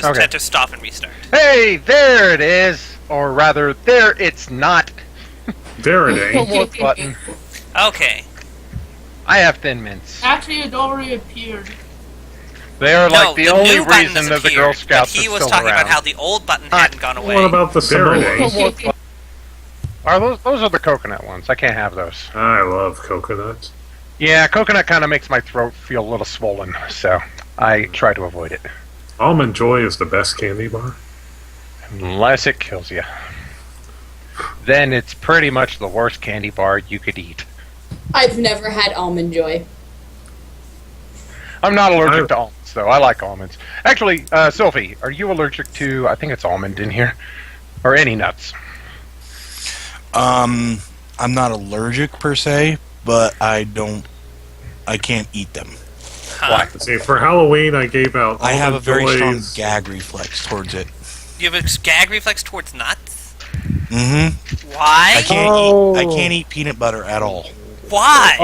just had to stop and restart. Hey, there it is! Or rather, there it's not. There it ain't. Almost button. Okay. I have Thin Mints. Actually, it already appeared. They are like the only new button reason has that the Girl appeared, Scouts but he are was still talking around. about how the old button hadn't gone away. What about the Samoas? Those are the coconut ones. I can't have those. I love coconuts. Yeah, coconut kind of makes my throat feel a little swollen, so I try to avoid it. Almond Joy is the best candy bar. Unless it kills you. Then it's pretty much the worst candy bar you could eat. I've never had Almond Joy. I'm not allergic to almonds, though. I like almonds. Actually, Sophie, are you allergic to, I think it's almond in here, or any nuts? I'm not allergic per se, but I can't eat them. Why? See, for Halloween, I gave out. I have a very strong Joys. gag reflex towards it. You have a gag reflex towards nuts? Mm-hmm. Why? I can't eat peanut butter at all. Why?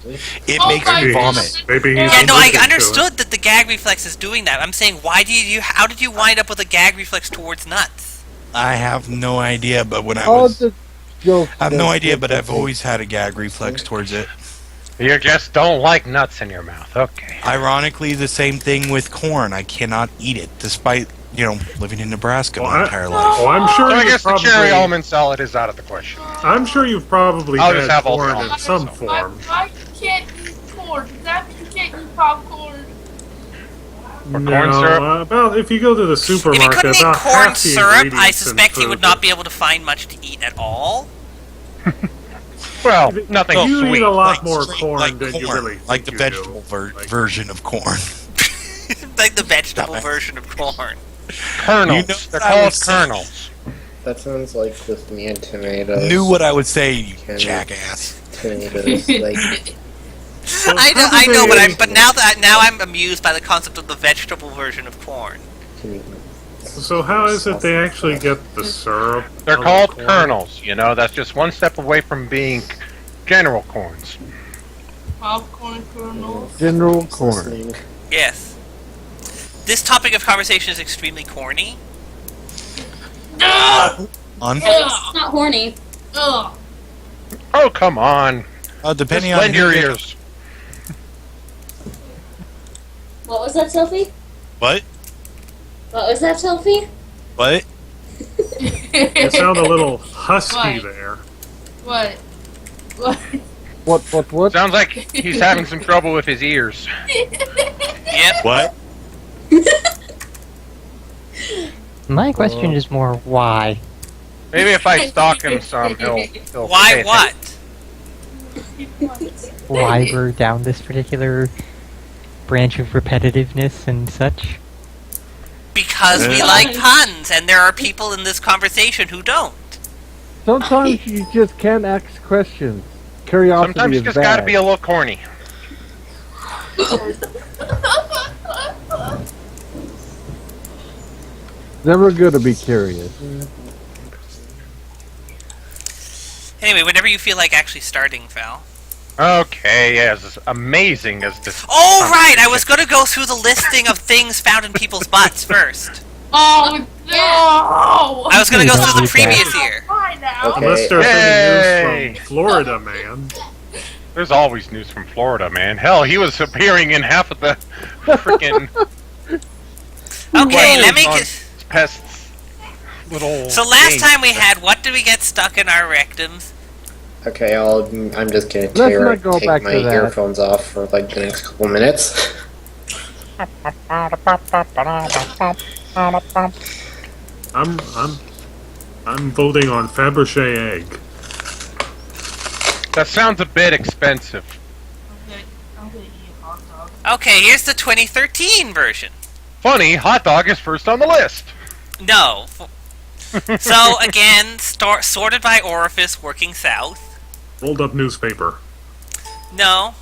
It makes me vomit. Maybe he's Yeah, no, I allergic to it. understood that the gag reflex is doing that. I'm saying, how did you wind up with a gag reflex towards nuts? I have no idea, but when I Oh, was... the joke. I have no idea, but I've always had a gag reflex towards it. You just don't like nuts in your mouth. Okay. Ironically, the same thing with corn. I cannot eat it, despite, living in Nebraska my entire life. Oh, I'm sure So I you guess probably. the cherry almond salad is out of the question. I'm sure you've probably I'll just had have all the corn in almonds. some form. Why can't eat corn? Does that mean you can't eat popcorn? Or corn syrup? Well, if you go to the If he supermarket, couldn't eat about corn half the syrup, I ingredients in suspect he food would not be able to find much to eat at all. Well, nothing You sweet. eat a lot Like more straight- corn like than you corn, really like think the you vegetable do. version of corn. Like the vegetable Stop it. version of corn. Kernels. You know They're what I called was saying. kernels. That sounds like with me and tomatoes. Knew what I would say, you Can- jackass. Tomatoes, like I know, but now I'm amused by the concept of the vegetable version of corn. So how is it they actually get the syrup? They're of called corn? kernels. That's just one step away from being general corns. Popcorn kernels. General corn. listening. Yes. This topic of conversation is extremely corny. Ugh! On? It's not horny. Ugh! Oh, come on. Just Depending on lend who your you- ears. What was that, Sophie? What? What was that, Sophie? What? You sound a little husky What? there. What? What? What? Sounds like he's having some trouble with his ears. Yep. What? My question is more why. Maybe if I stalk him some, he'll Why pay what? Why we're down this particular branch of repetitiveness and such. Because we like puns, and there are people in this conversation who don't. Sometimes you just can't ask questions. Curiosity Sometimes you is just bad. gotta be a little corny. Never good to be curious. Anyway, whenever you feel like actually starting, Val. Okay, as amazing as this. Oh, right! I was gonna go through the listing of things found in people's butts first. Oh no! I was gonna go through the Don't do previous that. year. Fine now. Okay. Unless there's Yay! any news from Florida, man. There's always news from Florida, man. Hell, he was appearing in half of the freaking. Okay, let me on get... pests. Little. So last games. time we had, what did we get stuck in our rectums? Okay, I'm just gonna Let's take not go back my to that. earphones off for like the next couple minutes. I'm voting on Fabergé egg. That sounds a bit expensive. I'm gonna eat a hot dog. Okay, here's the 2013 version. Funny, hot dog is first on the list. No. So, again, sorted by orifice, working south. Rolled up newspaper. No.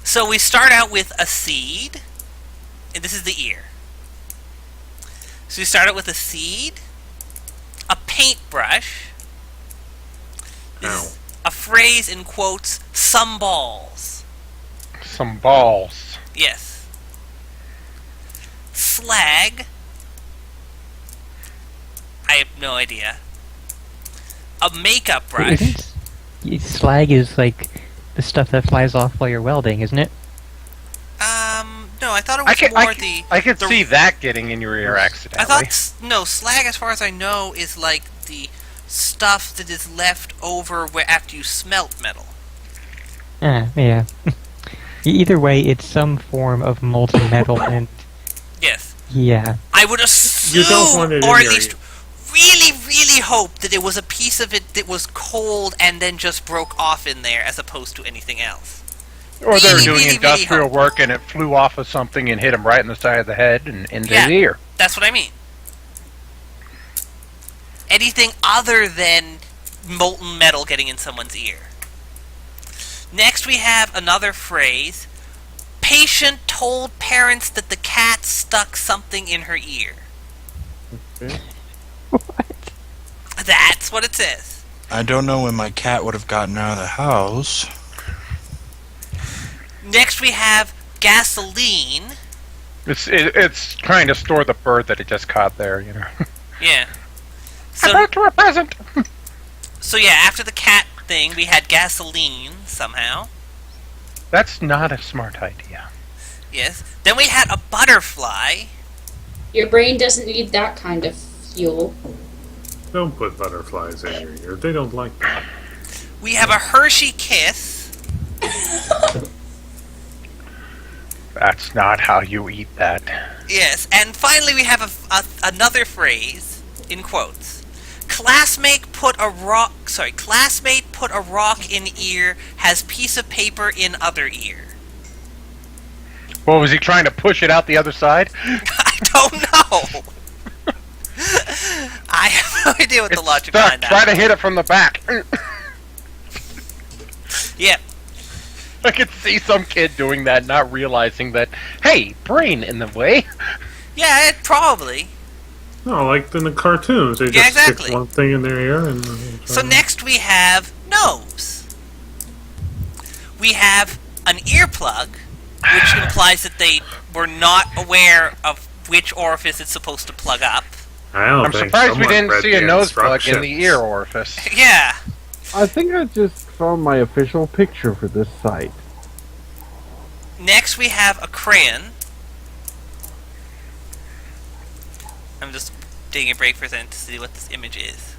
So we start out with a seed, and this is the ear. So we start out with a seed, a paintbrush, this is a phrase in quotes, some balls. Some balls. Yes. Slag, I have no idea. A makeup brush. Slag is like the stuff that flies off while you're welding, isn't it? No, I thought it was more the... I could the- see that getting in your ear accidentally. I thought... No, slag, as far as I know, is like the stuff that is left over after you smelt metal. Yeah. Either way, it's some form of molten metal, and Yes. yeah. I would assume, You don't want it or in at your least really, really hope that it was a piece of it that was cold and then just broke off in there as opposed to anything else. Or they were really, doing really, industrial really work and it flew off of something and hit him right in the side of the head and into Yeah. the ear. That's what I mean. Anything other than molten metal getting in someone's ear. Next we have another phrase. Patient told parents that the cat stuck something in her ear. What? That's what it says. I don't know when my cat would have gotten out of the house. Next we have gasoline. It's trying to store the bird that it just caught there, you know. Yeah. I So, brought you a present. so yeah, after the cat thing, we had gasoline somehow. That's not a smart idea. Yes. Then we had a butterfly. Your brain doesn't need that kind of fuel. Don't put butterflies in your ear. They don't like that. We have a Hershey kiss. That's not how you eat that. Yes. And finally, we have another phrase in quotes. Classmate put a rock in ear, has piece of paper in other ear. What, was he trying to push it out the other side? I don't know. I have no idea what the It's logic stuck. behind Try that. to hit it from the back. Yep. I could see some kid doing that, not realizing that, hey, brain in the way. Yeah, probably. No, like in the cartoons, they Yeah, just exactly. stick one thing in their ear and. So next we have nose. We have an earplug, which implies that they were not aware of which orifice it's supposed to plug up. I don't I'm think surprised we someone didn't read see a the nose plug in the instructions. ear orifice. Yeah. I think I just found my official picture for this site. Next we have a crayon. I'm just taking a break for a second to see what this image is.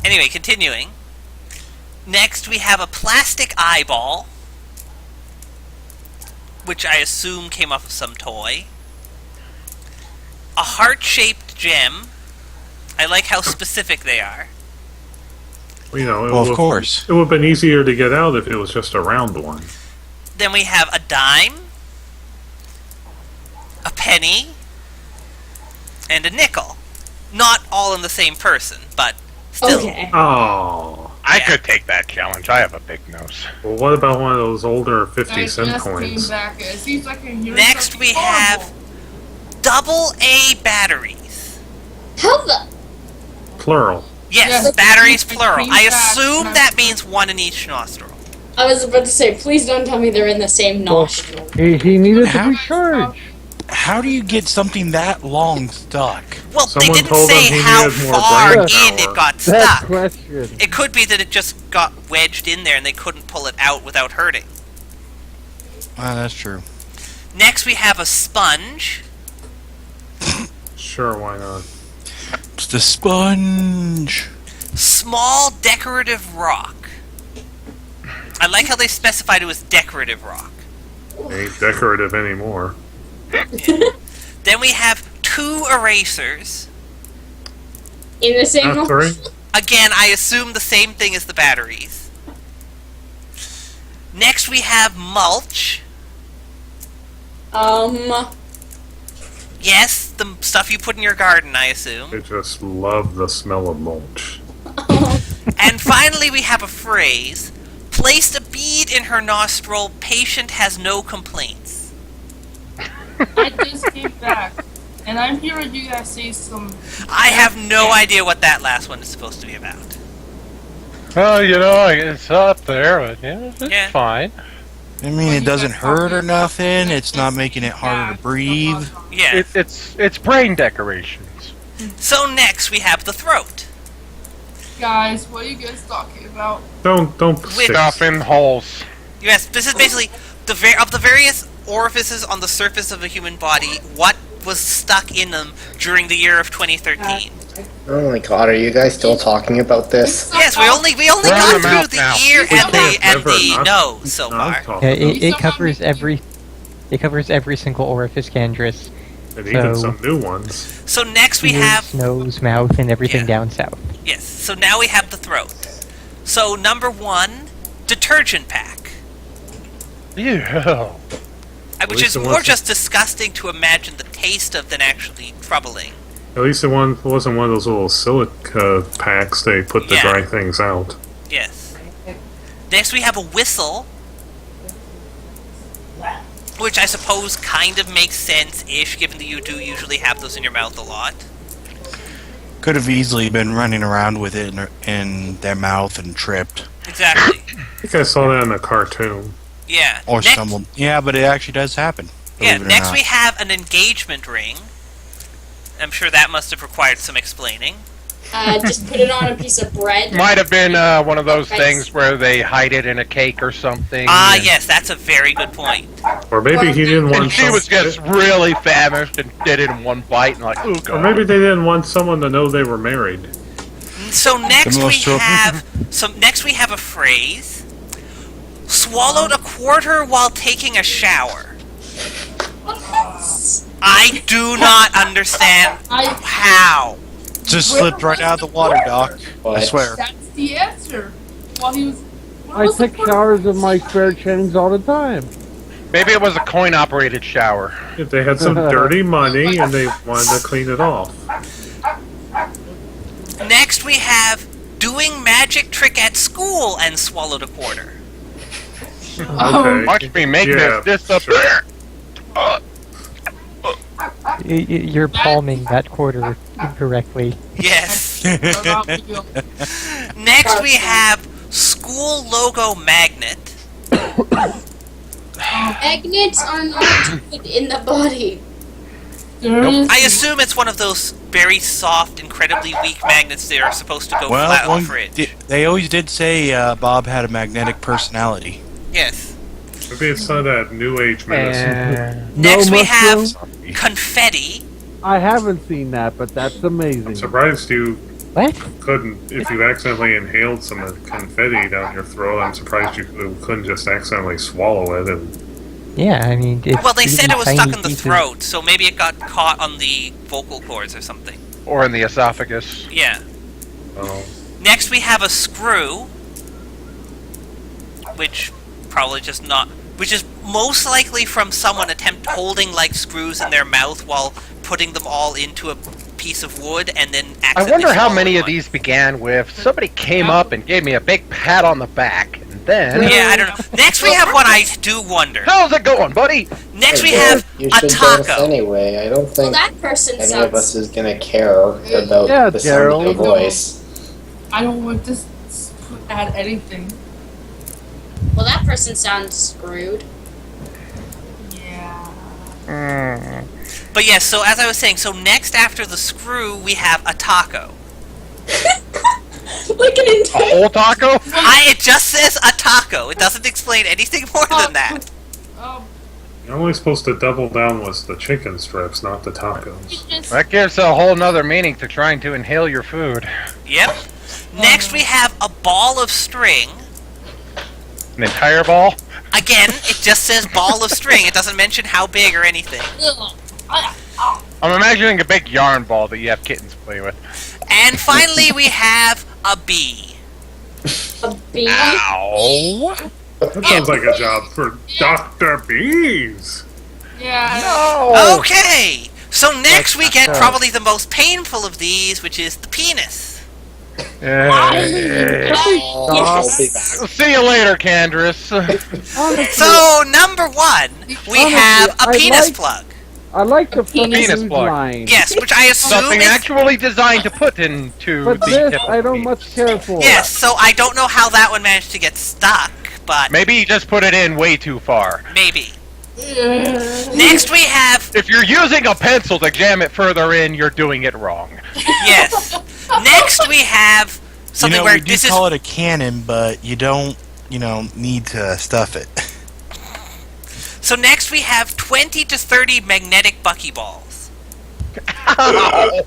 Anyway, continuing. Next we have a plastic eyeball, which I assume came off of some toy. A heart-shaped gem. I like how specific they are. You know, it Well, would- of course. It would have been easier to get out if it was just a round one. Then we have a dime, a penny, and a nickel. Not all in the same person, but still. Okay. Oh. I Yeah. could take that challenge. I have a big nose. Well, what about one of those older 50 I cent just came coins? back. It seems like I'm hearing Next something we horrible. have double A batteries. How the? Plural. Yes, Yes, batteries it's plural. green I back, assume no. that means one in each nostril. I was about to say, please don't tell me they're in the same nostril. He needed to How- be charged. How do you get something that long stuck? Well, Someone they didn't told say him he how needed more far brain in power. it got That stuck. question. It could be that it just got wedged in there and they couldn't pull it out without hurting. That's true. Next we have a sponge. Sure, why not? It's the sponge. Small decorative rock. I like how they specified it was decorative rock. Ain't decorative anymore. Then we have two erasers. In the same Not three? nostril? Again, I assume the same thing as the batteries. Next we have mulch. Yes, the stuff you put in your garden, I assume. They just love the smell of mulch. And finally we have a phrase. Placed a bead in her nostril, patient has no complaints. I just came back, and I'm hearing you guys say some. I have no idea what that last one is supposed to be about. Well, you know, it's up there, but yeah, it's Yeah. fine. I mean, it doesn't hurt or nothing. It's not making it harder to breathe. Yeah. It's brain decorations. So next we have the throat. Guys, what are you guys talking about? Don't With- Stuff in holes. Yes, this is basically of the various orifices on the surface of a human body, what was stuck in them during the year of 2013. Oh my god, are you guys still talking about this? Yes, we only We're on got the through mouth the now. ear and Never the not- nose so not far. talk Yeah, about it covers every. It covers every single orifice, Candris. and even so- some new ones. So next we Ears, have nose, mouth, and everything Yeah. down south. yes. So now we have the throat. So number 1, detergent pack. Ew. Which least is it more wasn't- just disgusting to imagine the taste of than actually troubling. At least it wasn't one of those little silica packs they put to Yeah. dry things out. Yes. Next we have a whistle, which I suppose kind of makes sense-ish, given that you do usually have those in your mouth a lot. Could have easily been running around with it in their mouth and tripped. Exactly. I think I saw that in a cartoon. Yeah. Or next, someone. Yeah, but it actually does happen. Yeah. believe it or Next not. we have an engagement ring. I'm sure that must have required some explaining. Just put it on a piece of bread. Might have been one of those things where they hide it in a cake or something. Ah, and- yes, that's a very good point. Or maybe he didn't want And she some- was just really famished and did it in one bite and like, ooh, Or God. maybe they didn't want someone to know they were married. So next we most trouble. have a phrase. Swallowed a quarter while taking a shower. I do not understand how. Just slipped right out of the water, Doc. I What? swear. That's the answer. While he was. what I was the take first- showers in my spare change all the time. Maybe it was a coin-operated shower. If they had some dirty money and they wanted to clean it off. Next we have doing magic trick at school and swallowed a quarter. Okay. Watch me make Yeah, this disappear. You're palming that quarter incorrectly. Yes. About you. Next we have school logo magnet. Magnets are not good in the body. There is- I assume it's one of those very soft, incredibly weak magnets that are supposed to go flat on the fridge. They always did say Bob had a magnetic personality. Yes. Maybe it's some of that new age medicine. Next we have mushroom? confetti. I haven't seen that, but that's amazing. I'm surprised you What? couldn't, if you accidentally inhaled some confetti down your throat, I'm surprised you couldn't just accidentally swallow it and Yeah, I mean, it's Well, they said even it was stuck tiny in the pieces. throat, so maybe it got caught on the vocal cords or something. Or in the esophagus. Yeah. oh, Next we have a screw, which probably just not, which is most likely from someone holding like screws in their mouth while putting them all into a piece of wood and then I accidentally wonder how swallowing many of one. these began with somebody came up and gave me a big pat on the back, and then Yeah, I don't know. Next we have one I do wonder. how's it going, buddy? Next we have You a should tell us taco. anyway. I don't Well, think that person any of us sounds. is gonna care about Yeah, the sound of your Gerald. voice. I don't want to add anything. Well, that person sounds screwed. Yeah. But yes, so as I was saying, so next after the screw we have a taco. Like an A entire. whole taco? It just says a taco. It doesn't explain anything more than that. you're only supposed to double down with the chicken strips, not the tacos. Just, That gives a whole nother meaning to trying to inhale your food. Yep. Next we have a ball of string. An entire ball? Again, it just says ball of string. It doesn't mention how big or anything. I'm imagining a big yarn ball that you have kittens play with. And finally we have a bee. A bee. Ow! That sounds like a job for Dr. Bees. yeah. No! Okay! So next we get probably the most painful of these, which is the penis. Yes. See you later, Candris. So, number 1, we have a I penis like- plug. I like the Penis penis plug. line. Yes, which I assume Something is... actually designed to put into But the this tip of I the don't penis. much care for. Yes, so I don't know how that one managed to get stuck, but Maybe you just put it in way too far. maybe. Next we have If you're using a pencil to jam it further in, you're doing it wrong. yes. Next we have something where we do this is call it a cannon, but you don't, need to stuff it. so. Next we have 20 to 30 magnetic buckyballs. What?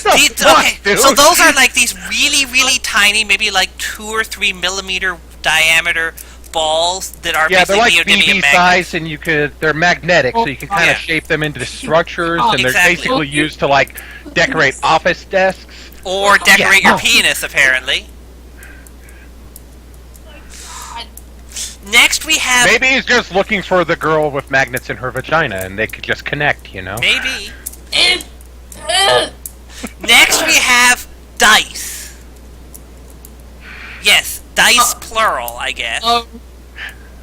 Okay, dude? so those are like these really, really tiny, maybe like 2 or 3 millimeter diameter balls that are Yeah, they're basically like neodymium BB magnets. size, and they're magnetic, so you can kind Yeah. of shape them into structures, Oh, and they're exactly. basically used to like decorate office desks. Or decorate your Oh. penis, apparently. Next we have Maybe he's just looking for the girl with magnets in her vagina, and they could just connect, you know? maybe. It, uh, Next we have dice. Yes, dice plural, I guess.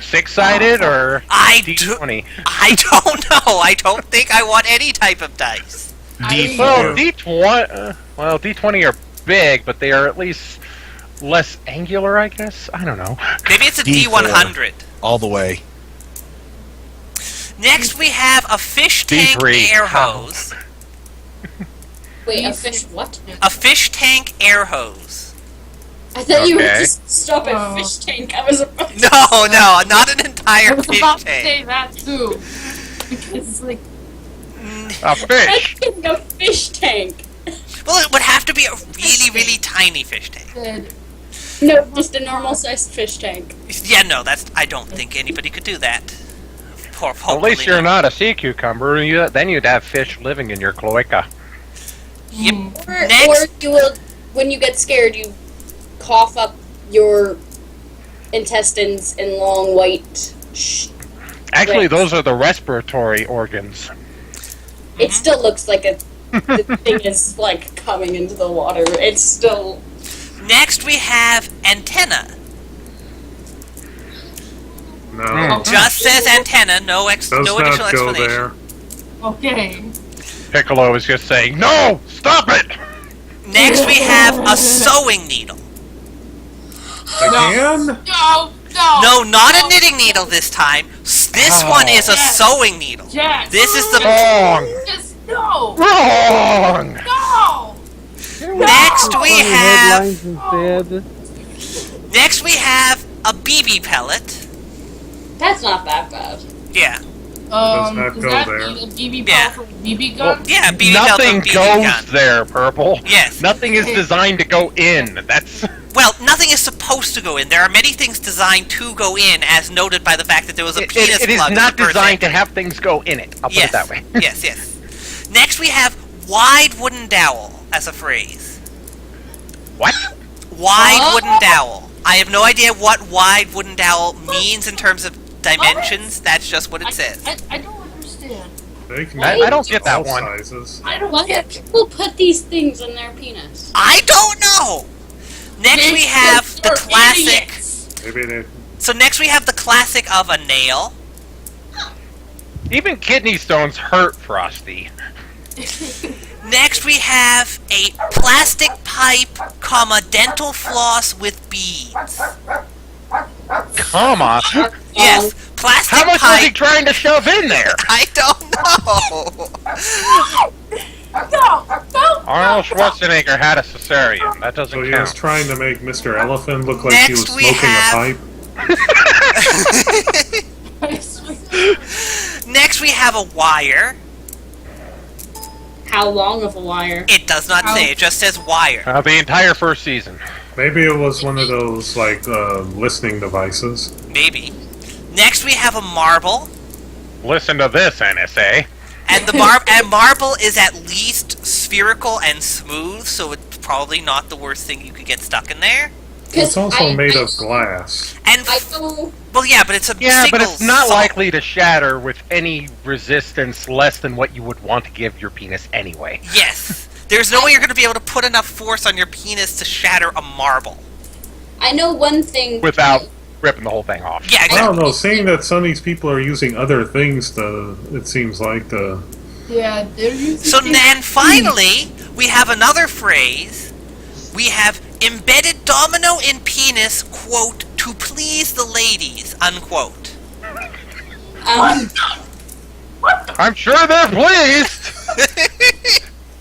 Six-sided or I D20? I don't know. I don't think I want any type of dice. D4. Well, D20 are big, but they are at least less angular, I guess. I don't know. Maybe it's a D4. D100. All the way. Next we have a fish tank D3. air hose. Wait, a fish what? A fish tank air hose. I thought you would Okay. just stop at Oh. fish tank. I was about to No, not an I entire was fish about to tank. say that too. Because, like, A fish! a fish tank. Well, it would have to be a really, really tiny fish tank. said, No, just a normal sized fish tank. Yeah, no, I don't think anybody could do that. At least you're not a sea cucumber. Then you'd have fish living in your cloaca. Yep. Or Next, you will, when you get scared, you cough up your intestines in long white. Actually, Right. those are the respiratory organs. It still looks like the thing is like coming into the water. It's still. next we have antenna. No, Just says antenna, no does additional not go explanation. there. okay. Piccolo is just saying, "No, stop it!" Next we have a sewing needle. Again? No, No, not a knitting needle this time. This one is a Yes. sewing needle. Jack. This is the Wrong. Just no. Wrong. No. next we Funny have headlines instead. next we have a BB pellet. That's not that bad. Yeah, Does not Does go that there. mean a BB Yeah. ball for a BB gun? yeah, BB pellet Nothing from BB goes gun. there, Purple. Yes. Nothing is designed to go in. That's Well, nothing is supposed to go in. There are many things designed to go in, as noted by the fact that there was a penis it is plug. not in the birth designed to entry. have things go in it. I'll put Yes. it that way. yes, yes. Next we have wide wooden dowel as a phrase. What? Wide Huh? wooden dowel. I have no idea what wide wooden dowel means in terms of dimensions. That's just what it says. I don't understand. They can I don't get that all one. sizes. I don't Why do get. people put these things in their penis? I don't know. Next we have the You're classic. idiots. Maybe they. So next we have the classic of a nail. Even kidney stones hurt Frosty. Next we have a plastic pipe, comma, dental floss with beads. Come on. Yes, plastic How much was he pipe. trying to shove in there? I don't know. No. Arnold Schwarzenegger had a cesarean. That So doesn't he was count. trying to make Mr. Elephant look like he was Next we smoking have- a pipe. I swear. Next we have a wire. How long of a wire? It does not say. It just says wire. The entire first season. Maybe it was one of those like listening devices. Maybe. Next we have a marble. Listen to this, NSA. And the marble is at least spherical and smooth, so it's probably not the worst thing you could get stuck in there. It's also I- made I- of glass. And I know. well, yeah, but it's a Yeah, but single it's not salt. likely to shatter with any resistance less than what you would want to give your penis anyway. Yes, there's no way you're going to be able to put enough force on your penis to shatter a marble. I know one thing. Without ripping the whole thing off. Yeah, I exactly. don't know. Seeing that some of these people are using other things to, it seems like the. Yeah, they're using. So things- then finally, we have another phrase. We have embedded domino in penis, quote, to to please the ladies, unquote. I'm sure they're pleased.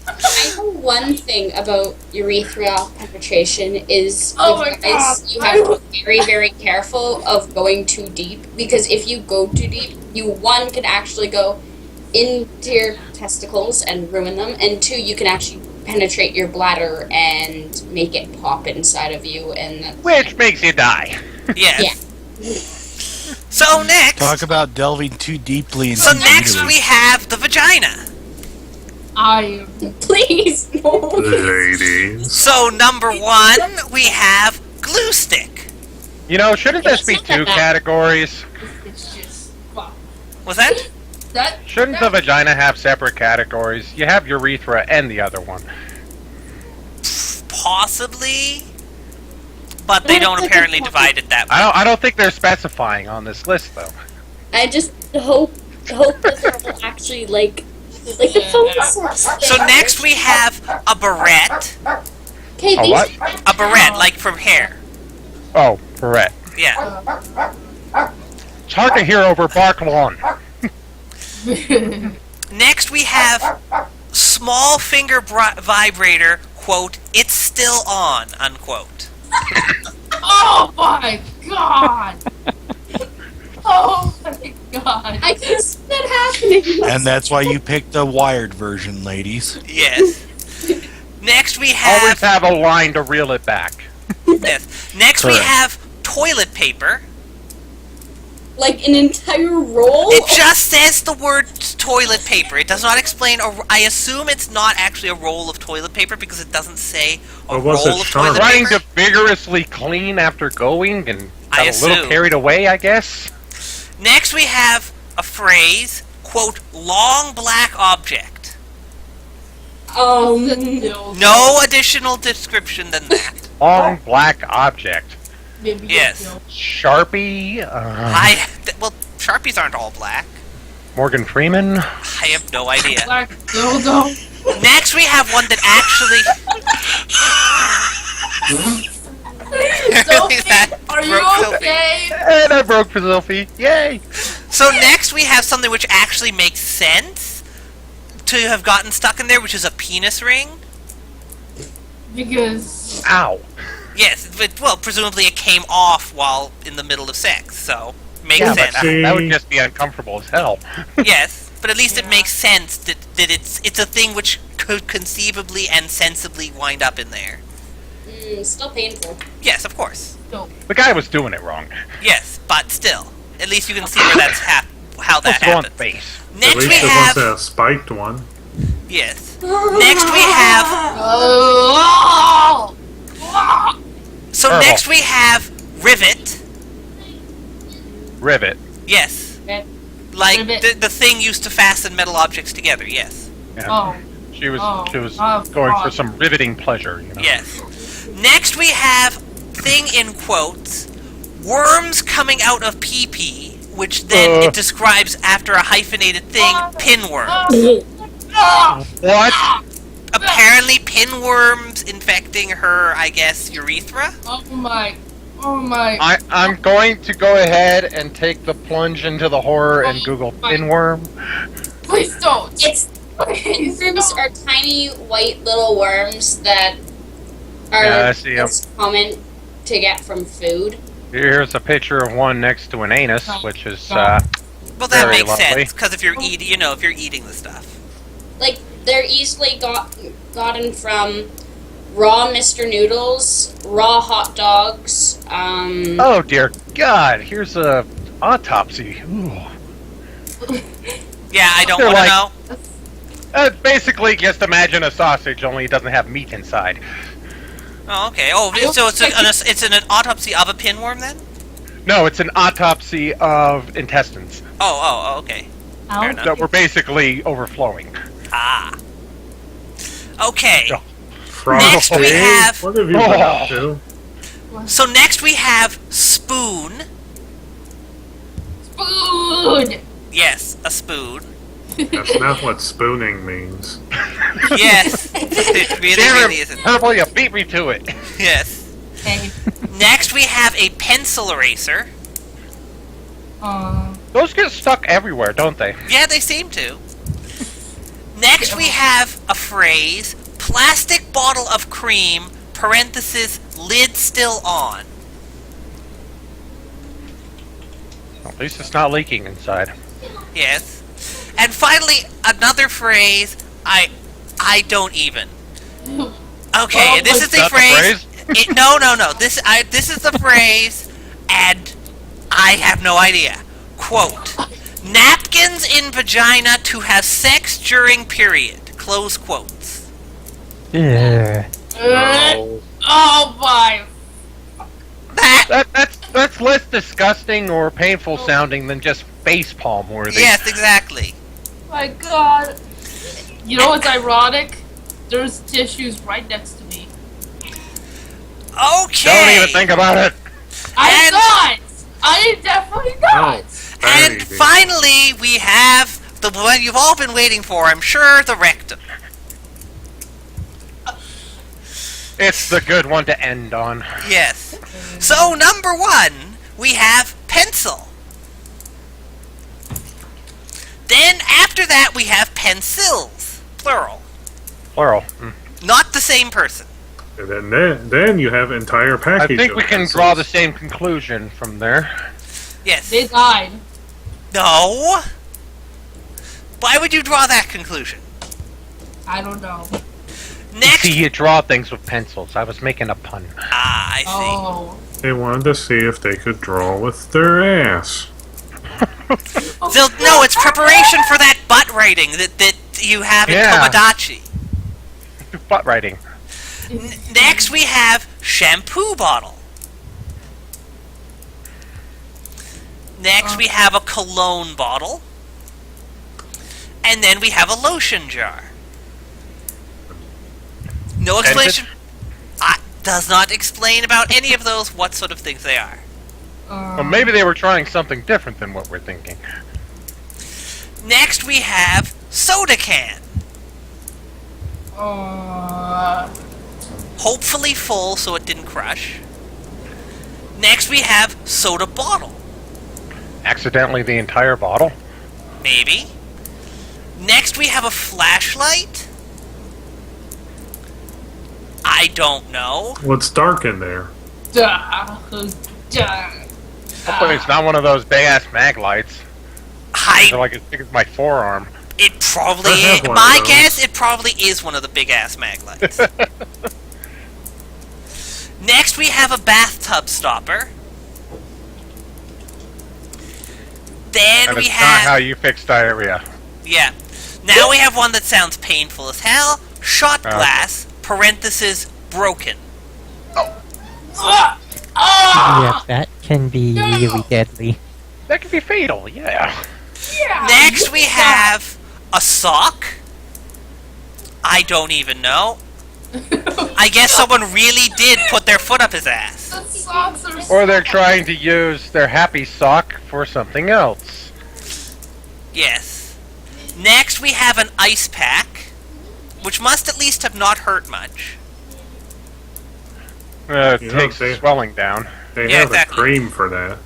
I know one thing about urethra penetration is Oh my you guys, God. you have to be very, very careful of going too deep, because if you go too deep, you, one, can actually go into your testicles and ruin them, and two, you can actually penetrate your bladder and make it pop inside of you, and that's Which makes you die. Yes. So next, Talk about delving too deeply into so next uterus. we have the vagina. I please, no. Ladies. So number 1, we have glue stick. You know, shouldn't this be two categories? it's just wow. Was that? Shouldn't the vagina have separate categories? You have urethra and the other one. Possibly. But they don't apparently divide it that way. I don't think they're specifying on this list though. I just hope that they'll actually like the phone sex. So next we have a barrette. Okay, A these what? A barrette, like from hair. Oh, barrette. Yeah. It's hard to hear over bark lawn. Next we have small finger vibrator, quote, it's still on, unquote. Oh my god! Oh my god! I can see that happening. And that's why you picked the wired version, ladies. Yes. Next we Always have... have a line to reel it back. Yes. Next we Correct. have toilet paper. Like an entire roll. It just says the word toilet paper. It does not explain. I assume it's not actually a roll of toilet paper because it doesn't say a Or was it roll of sharp? toilet Trying paper. to vigorously clean after going and I got a little assume. carried away, I guess. Next we have a phrase, quote, long black object. No additional description than that. Long black object. Maybe Yes. Sharpie. Well, Sharpies aren't all black. Morgan Freeman. I have no idea. Black dildo. Next we have one that actually... Sophie, That are you broke Sophie. okay? And I broke for Sophie. Yay! So next we have something which actually makes sense to have gotten stuck in there, which is a penis ring. Because Ow. Yes, but, well, presumably it came off while in the middle of sex, so makes Yeah, sense. but that would just be uncomfortable as hell. Yes, but at least it makes sense that it's a thing which could conceivably and sensibly wind up in there. Still painful. Yes, of course. The guy was doing it wrong. Yes, but still, at least you can see where that's how that Let's go on happens. face. At Next we least it have wasn't a spiked one. yes. Next we have so Earl. next we have rivet. Rivet. Yes, Rivet. like Rivet. the thing used to fasten metal objects together. Yes. Yeah. oh, She was Oh. going for God. some riveting pleasure, you know. Yes. Next we have thing in quotes, worms coming out of pee-pee, which then it describes after a hyphenated thing, pinworm. What? Apparently pinworms infecting her, I guess, urethra? oh my, I'm going to go ahead and take the plunge into the horror and Google pinworm. please don't. It's Please pinworms don't. are tiny white little worms that are Yeah, I see 'em. most common to get from food. Here's a picture of one next to an anus, which is Well, that Very makes lovely. sense, because if you're eating, if you're eating the stuff. Like they're easily gotten from raw Mr. Noodles, raw hot dogs. oh dear God! Here's a autopsy. Ooh. Yeah, I don't They're want to like- know. Basically, just imagine a sausage, only it doesn't have meat inside. Oh, okay. Oh, so it's an autopsy of a pinworm then? No, it's an autopsy of intestines Oh, okay. Fair enough. that were basically overflowing. Ah. Okay. Yeah. Next we have. What have you been up to? So next we have spoon. Food. Yes, a spoon. That's not what spooning means. Yes. It really, Damn really it, isn't. Purple, you beat me to it. Yes. Okay. Next we have a pencil eraser. Those get stuck everywhere, don't they? Yeah, they seem to. Next we have a phrase, plastic bottle of cream, parenthesis, lid still on. At least it's not leaking inside. Yes. And finally, another phrase, I don't even. Okay, this is the That's the phrase. No. This is the phrase, and I have no idea. Quote, napkins in vagina to have sex during period. Close quotes. Ugh. No. Oh my. That's less disgusting or painful sounding than just facepalm worthy. Yes, exactly. My god. You know what's ironic? There's tissues right next to me. Okay. Don't even think about it. I'm not! I definitely not! And Baby. finally, we have the one you've all been waiting for, I'm sure, the rectum. It's the good one to end on. Yes. So, number 1, we have pencil. Then, after that, we have pencils. Plural. Plural. Not the same person. And then you have entire I package. think of we can pencils. draw the same conclusion from there. Yes. They died. No. Why would you draw that conclusion? I don't know. Next. See, you draw things with pencils. I was making a pun. Ah, I see. Oh. They wanted to see if they could draw with their ass. No, it's preparation for that butt writing that you have in Yeah. Tomodachi. Butt writing. Next, we have shampoo bottle. Next, we have a cologne bottle. And then we have a lotion jar. No explanation. Does not explain about any of those what sort of things they are. Well, maybe they were trying something different than what we're thinking. Next, we have soda can. Hopefully full so it didn't crush. Next, we have soda bottle. Accidentally the entire bottle? Maybe. Next, we have a flashlight. I don't know. What's dark in there? Duh. Hopefully it's not one of those big-ass mag lights. They're like as big as my forearm. It probably I have is. one My of those. guess, it probably is one of the big ass mag lights. Next, we have a bathtub stopper. Then And we it's not have. how you fix diarrhea. Yeah. Now we have one that sounds painful as hell. Shot glass, parenthesis, broken. Yeah, that can be really deadly. That could be fatal, yeah. Next, we have a sock. I don't even know. I guess someone really did put their foot up his ass. The socks are Or they're trying to use their happy sock for something else. Yes. Next, we have an ice pack, which must at least have not hurt much. It You know, takes the swelling down. They Yeah, have exactly. a cream for that.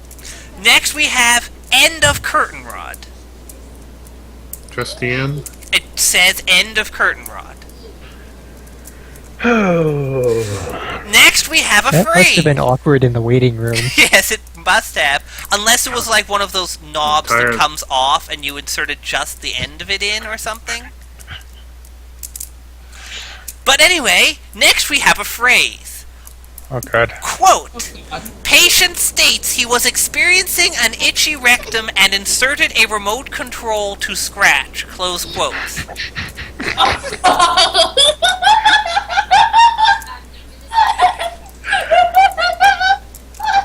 Next, we have end of curtain rod. Just the end? It says end of curtain rod. Next, we have a That must phrase. have been awkward in the waiting room. Yes, it must have. Unless it was like one of those knobs that Tired. comes off and you inserted just the end of it in or something. But anyway, next we have a phrase. Oh, good. Quote, patient states he was experiencing an itchy rectum and inserted a remote control to scratch. Close quotes.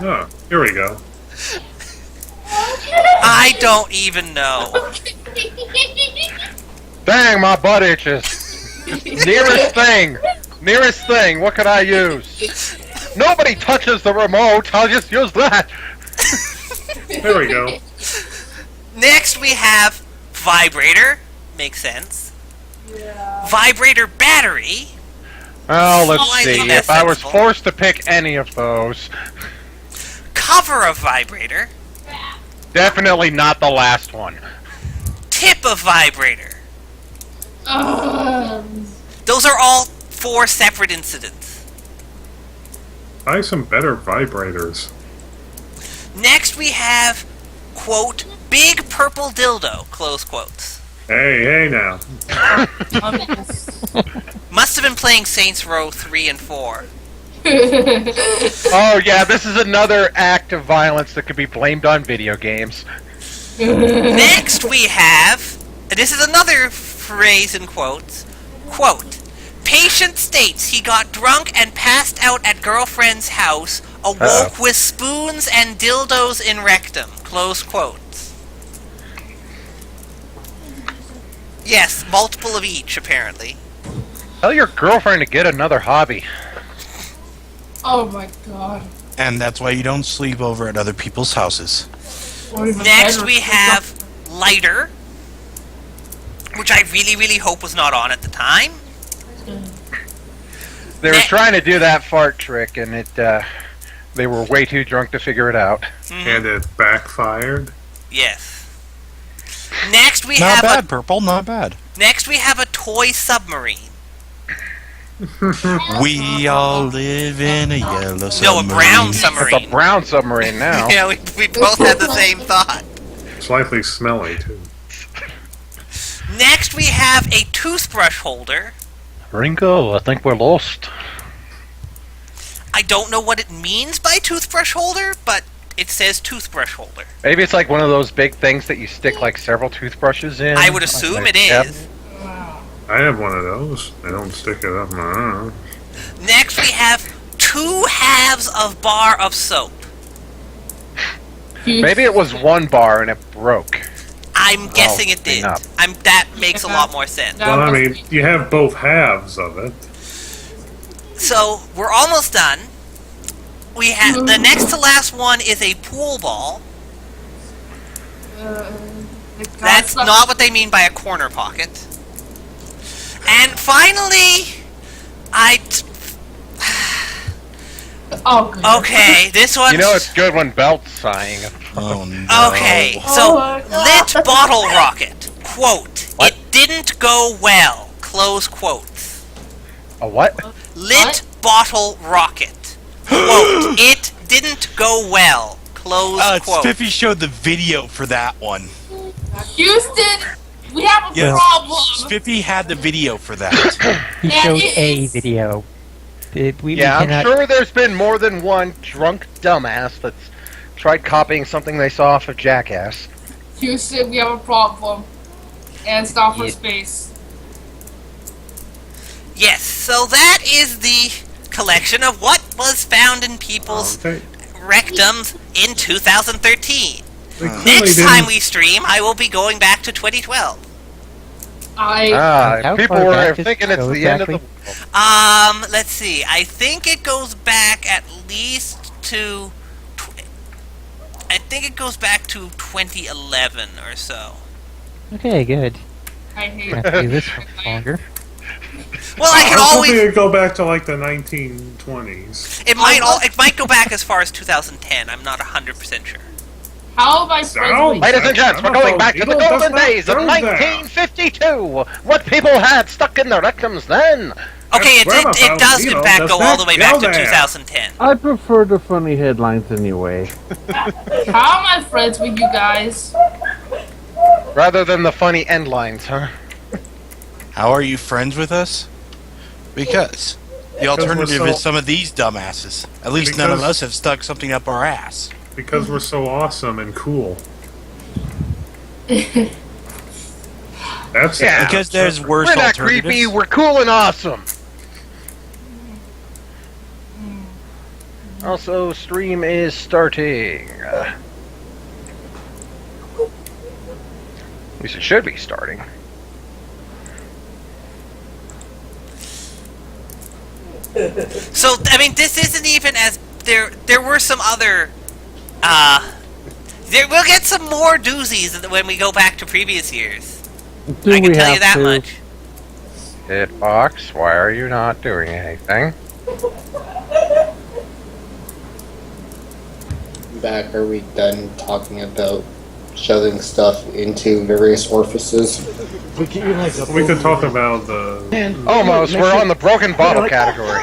Oh, here we go. I don't even know. Dang, my butt itches. Nearest thing. Nearest thing. What could I use? Nobody touches the remote. I'll just use that. There we go. Next we have vibrator. Makes sense. Vibrator battery. Well, let's Slightly see. less If I was sensible. forced to pick any of those, cover of vibrator, Definitely not the last one. tip of vibrator. Ugh. Those are all 4 separate incidents. Buy some better vibrators. Next we have, quote, big purple dildo, close quotes. Hey now. Must have been playing Saints Row 3 and 4. Oh yeah, this is another act of violence that could be blamed on video games. Next we have, and this is another phrase in quotes, quote, patient states he got drunk and passed out at girlfriend's house, awoke with spoons and dildos in rectum, close quotes. Yes, multiple of each, apparently. Tell your girlfriend to get another hobby. Oh my god. And that's why you don't sleep over at other people's houses. Or even Next better. we have lighter, which I really, really hope was not on at the time. They were Ne- trying to do that fart trick, and they were way too drunk to figure it out. And it backfired. Yes. Next we Not have bad, Purple, not bad. next we have a toy submarine. We all live in a yellow No, a submarine. brown It's submarine. a brown submarine now. Yeah, we both had the same thought. Slightly smelly too. Next we have a toothbrush holder. Ringo, I think we're lost. I don't know what it means by toothbrush holder, but it says toothbrush holder. Maybe it's like one of those big things that you stick like several toothbrushes in. I would assume Like, it yep. is. I have one of those. They don't stick it up. I don't know. Next we have 2 halves of bar of soap. Maybe it was one bar and it broke. I'm guessing it clean did. up. That makes a lot more sense. That Well, I must mean, be- you have both halves of it. So we're almost done. We have the next to last one is a pool ball. the That's guys- not what they mean by a corner pocket. And finally, Oh, good. okay, this one. You know it's good when Belt's sighing. Oh no. Okay, Oh so my God. lit bottle rocket. Quote: What? It didn't go well. Close quotes. A what? Lit What? bottle rocket. Quote: It didn't go well. Close quote. Spiffy showed the video for that one. Houston, we have a Yes. problem. Spiffy had the video for that. He Yeah, showed it a is- video. We Yeah, I'm cannot. sure there's been more than one drunk dumbass that's tried copying something they saw off of Jackass. Houston, we have a problem. And stop for Yeah. space. Yes, so that is the collection of what was found in people's Okay. rectums in 2013. They clearly Next didn't- time we stream, I will be going back to 2012. How People far were back does thinking it it's go the end of the exactly? world. Let's see. I think it goes back at least to. I think it goes back to 2011 or so. Okay, good. I hate Gonna have to do this for longer. Well, I can was hoping always. it'd go back to like the 1920s. It might go back as far as 2010. I'm not 100% sure. How am I friends Down. with Ladies and gents, we're going back to the Does golden not days of go there. 1952. What people had stuck in their rectums then. Okay, it Grandma does in Palomino fact does go all not the way go back to there. 2010. I prefer the funny headlines anyway. How am I friends with you guys? Rather than the funny end lines, huh? How are you friends with us? Because the alternative so- is some of these dumbasses. At least none of Because- us have stuck something up our ass. Because we're so awesome and cool. That's Yeah. Because there's worse We're not alternatives. creepy, we're cool and awesome. Also, stream is starting. At least it should be starting. So I mean, this isn't even as there were some other. We'll get some more doozies when we go back to previous years. Do I can we tell you have that to? much. Hitbox, why are you not doing anything? back, are we done talking about shoving stuff into various orifices? We could talk about the. Almost. We're on the broken bottle category.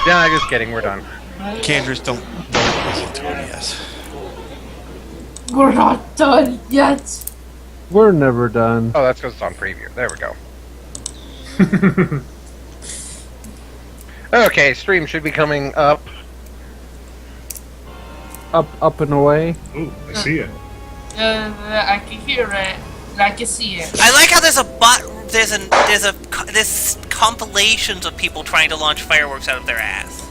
Yeah, just kidding. We're done. Candrace, don't listen to him, yes. We're not done yet. We're never done. Oh, that's because it's on preview. There we go. Okay, stream should be coming up. Up and away. Ooh, I see it. I can hear it. And I can see it. I like how there's compilations of people trying to launch fireworks out of their ass.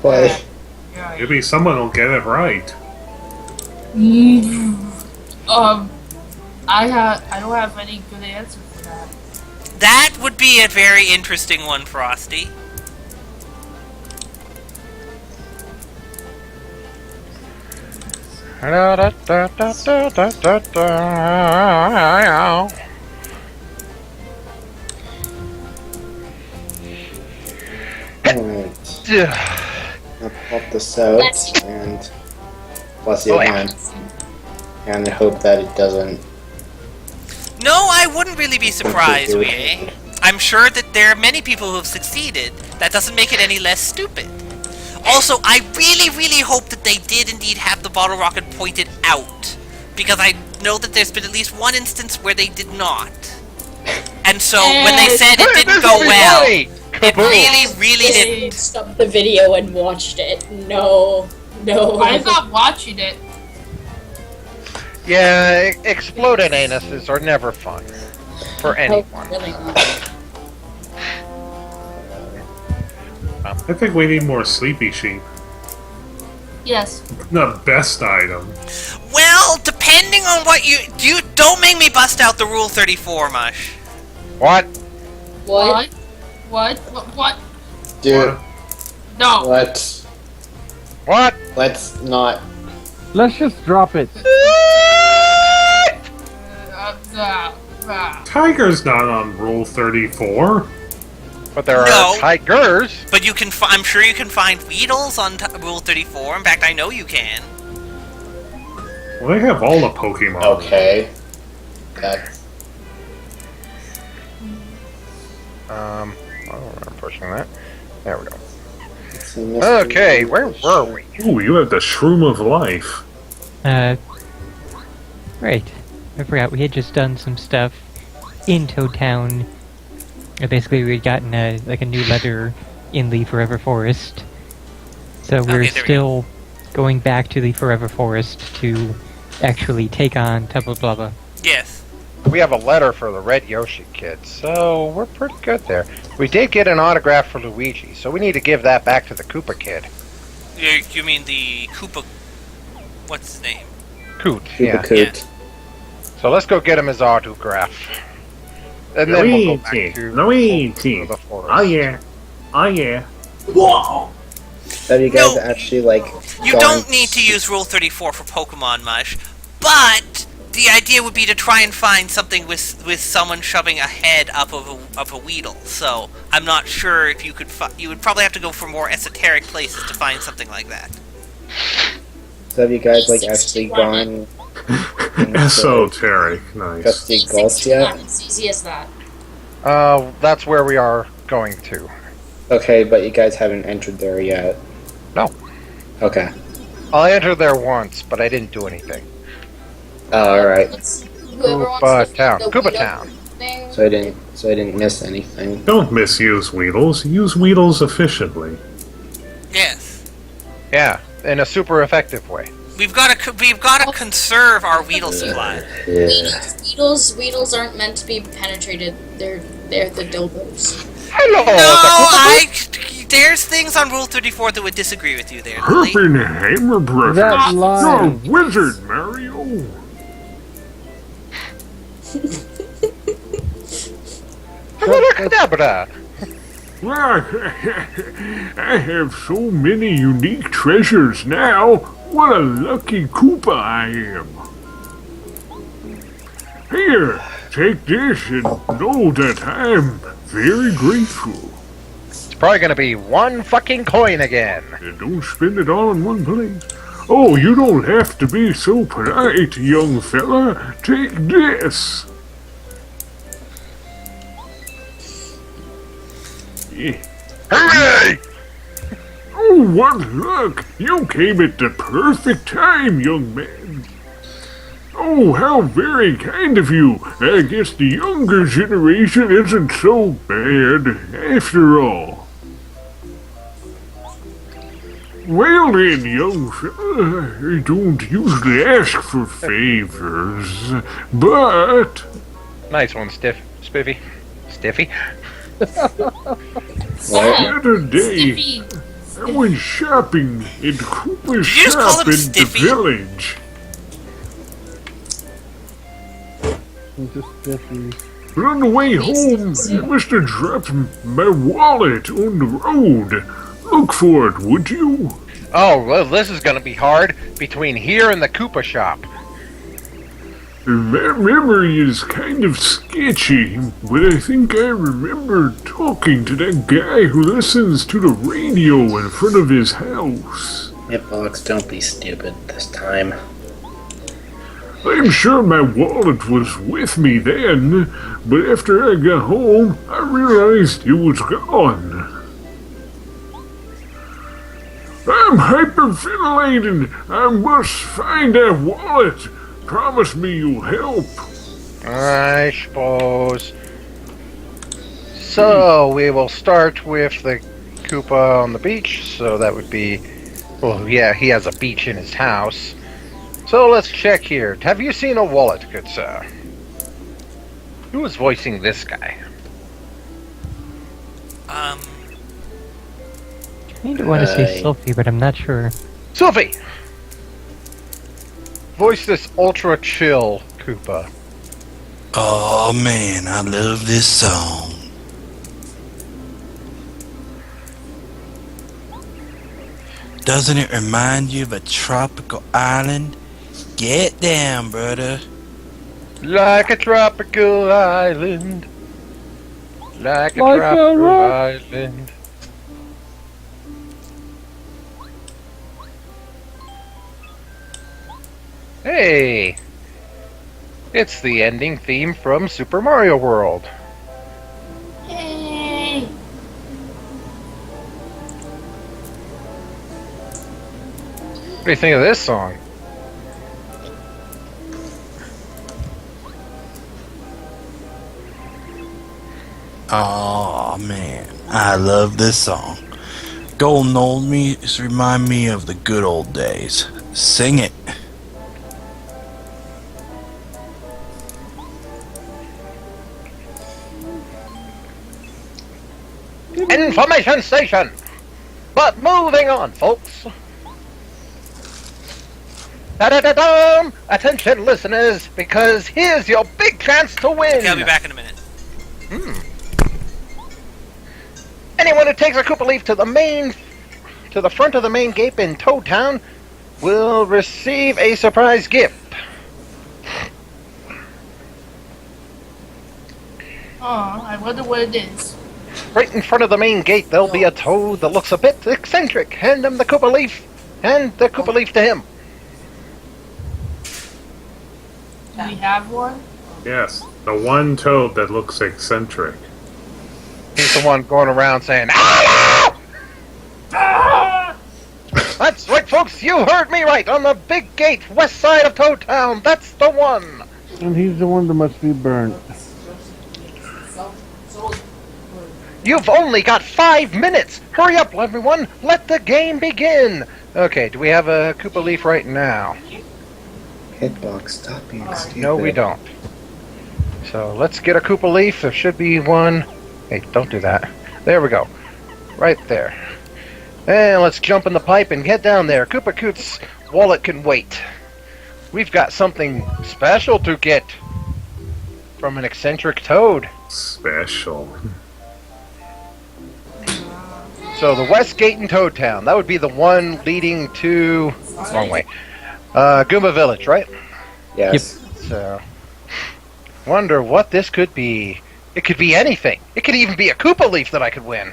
Why? Yeah. Maybe someone will get it right. I don't have any good answer for that. That would be a very interesting one, Frosty. Alright. I'll pop this out and bless you again. And I hope that it doesn't. No, I wouldn't really be surprised, Wee. I'm sure that there are many people who have succeeded. That doesn't make it any less stupid. Also, I really, really hope that they did indeed have the bottle rocket pointed out. Because I know that there's been at least one instance where they did not. And so, when they said it didn't go well, it really, really I didn't. stopped the video and watched it. No. I'm not watching it. Yeah, exploded anuses are never fun. For anyone. Really not. I think we need more sleepy sheep. Yes. The best item. Well, depending on what you don't make me bust out the Rule 34, Mush. What? What? What? Dude, No. let's What? not. Let's just drop it. Tiger's not on Rule 34. But there No. are tigers. But you can. I'm sure you can find Weedles on Rule 34. In fact, I know you can. Well, they have all the Pokemon. Okay. That's I don't remember pushing that. There we go. it's a mystery. Okay, where were we? Ooh, you have the Shroom of Life. Right. I forgot, we had just done some stuff in Toad Town. Basically, we had gotten a new letter in the Forever Forest. So we're Okay, there we still going back to the Forever Forest to actually take on Tubba Blubba. Yes. We have a letter for the Red Yoshi kid, so we're pretty good there. We did get an autograph for Luigi, so we need to give that back to the Koopa kid. You mean the Koopa? What's his name? Coot, Koopa yeah. Coot. So let's go get him his autograph. And then we'll go back to Luigi. the forest. Oh yeah. Oh yeah. Have you guys No, actually like? You gone- don't need to use Rule 34 for Pokemon Mush, but the idea would be to try and find something with someone shoving a head up of a Weedle. So I'm not sure if you could. You would probably have to go for more esoteric places to find something like that. So have you guys like actually gone? Esoteric. Nice. Gusty Gulch yet? It's easy as that. That's where we are going to. Okay, but you guys haven't entered there yet. No. Okay. I entered there once, but I didn't do anything. Oh, all right. Whoever wants Koopa to Town. the Koopa Weedle Town. thing, So I didn't miss anything. Don't misuse Weedles. Use Weedles efficiently. Yes. Yeah, in a super effective way. We've got to conserve our Weedle supply. Yeah. Weedles aren't meant to be penetrated. They're the dildos. Hello. There's things on Rule 34 that would disagree with you there, Lily. Herpenheimer brother. That line. You're a wizard, Mario. Abracadabra. I have so many unique treasures now. What a lucky Koopa I am. Here, take this and know that I'm very grateful. probably gonna be one fucking coin again. And don't spend it all in one place. Oh, you don't have to be so polite, young fella. Take this. Hooray! Oh, what luck! You came at the perfect time, young man. Oh, how very kind of you. I guess the younger generation isn't so bad, after all. Well then, young fella, I don't usually ask for favors, but... Nice one, Spiffy. Stiffy. The other day, Stiffy. I went shopping in Cooper's Did you just call shop him in Stiffy? the village. Just Stiffy. But on the way home, I must have dropped my wallet on the road. Look for it, would you? Oh, well, this is gonna be hard between here and the Koopa shop. My memory is kind of sketchy, but I think I remember talking to that guy who listens to the radio in front of his house. Hitbox, don't be stupid this time. I'm sure my wallet was with me then, but after I got home, I realized it was gone. I'm hyperventilating. I must find that wallet. Promise me you'll help. I suppose. So, we will start with the Koopa on the beach, so that would be... Well, yeah, he has a beach in his house. So let's check here. Have you seen a wallet, good sir? Who is voicing this guy? I kind of want to say Right. Sophie, but I'm not sure. Sylvie! Voice this ultra chill Koopa. Oh man, I love this song. Doesn't it remind you of a tropical island? Get down, brother. Like a tropical island. Like a Like a tropical rock. island. Hey! It's the ending theme from Super Mario World. Yay! What do you think of this song? Oh man, I love this song. Golden old music remind me of the good old days. Sing it. Information station! But moving on, folks. Da-da-da-dum! Attention, listeners, because here's your big chance to win! Okay, I'll be back in a minute. Anyone who takes a Koopa Leaf to the front of the main gate in Toad Town will receive a surprise gift. Oh, I wonder what it is. Right in front of the main gate, there'll be a toad that looks a bit eccentric. Hand him the Koopa Leaf. Hand the Koopa Leaf to him. Do we have one? Yes, the one toad that looks eccentric. He's the one going around saying, "Hello!" That's right, folks. You heard me right. On the big gate, west side of Toad Town. That's the one. And he's the one that must be burnt. You've only got 5 minutes. Hurry up, everyone. Let the game begin. Okay, do we have a Koopa Leaf right now? Hitbox, stop being stupid. No, we don't. So let's get a Koopa Leaf. There should be one. Hey, don't do that. There we go. Right there. And let's jump in the pipe and get down there. Koopa Koot's wallet can wait. We've got something special to get from an eccentric toad. Special. So the West Gate in Toad Town. That would be the one leading to... Wrong way. Goomba Village, right? Yes. So... Wonder what this could be. It could be anything. It could even be a Koopa Leaf that I could win.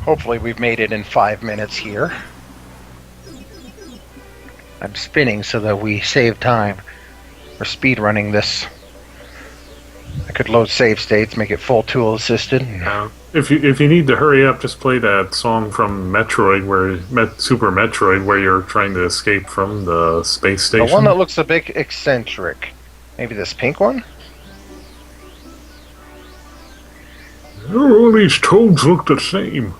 Hopefully we've made it in 5 minutes here. I'm spinning so that we save time. We're speed running this. I could load save states, make it full tool assisted. If you need to hurry up, just play that song from Metroid, Super Metroid, where you're trying to escape from the space station. The one that looks a bit eccentric. Maybe this pink one? All these toads look the same.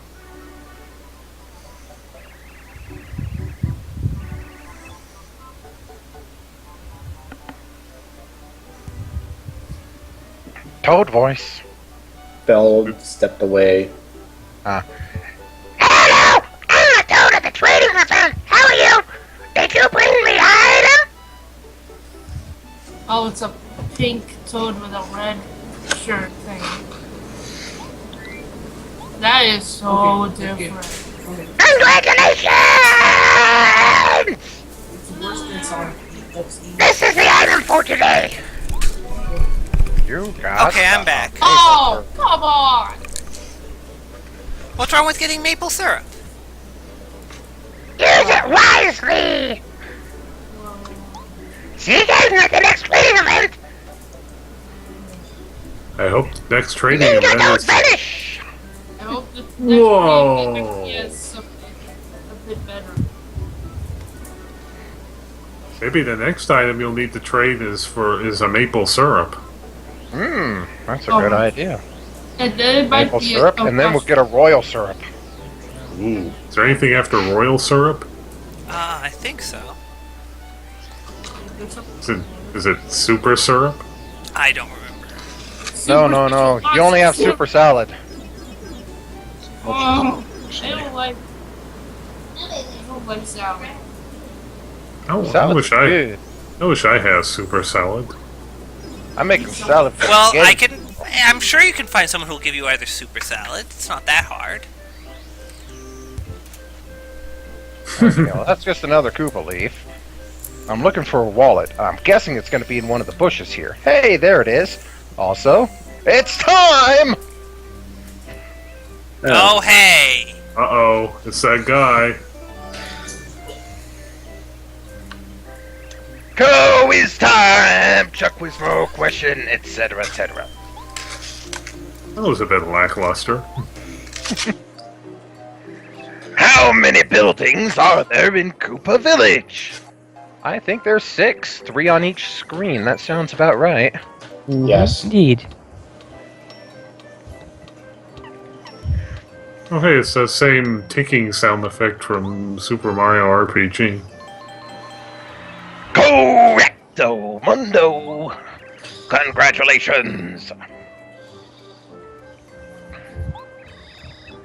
Toad voice. Bell stepped away. Hello! I'm a toad at the trading event. How are you? Did you bring me item? Oh, it's a pink toad with a red shirt thing. That is so different. Congratulations! This is the item for today. You got Okay, I'm back. Oh, come on! What's wrong with getting maple syrup? Use it wisely! See you guys at the next trading event! I hope the next trading event is... finish! I hope the next Whoa. game is something a bit better. Maybe the next item you'll need to trade is a maple syrup. That's a good idea. And then it might Maple be syrup, and then we'll get a royal syrup. Ooh. Is there anything after royal syrup? I think so. Is it super syrup? I don't remember. No. You only have super salad. Oh, I don't like salad. I Salad's good. wish I had super salad. I'm making salad for Well, spaghetti. I'm sure you can find someone who'll give you either super salad. It's not that hard. Okay, well, that's just another Koopa leaf. I'm looking for a wallet. I'm guessing it's going to be in one of the bushes here. Hey, there it is. Also, it's time! Oh, hey! Uh-oh, it's that guy. Quiz time! Chuck Wizmo question, etc., etc. That was a bit lackluster. How many buildings are there in Koopa Village? I think there's 6. 3 on each screen. That sounds about right. Yes. Indeed. Oh hey, it's the same ticking sound effect from Super Mario RPG. Correcto mundo! Congratulations!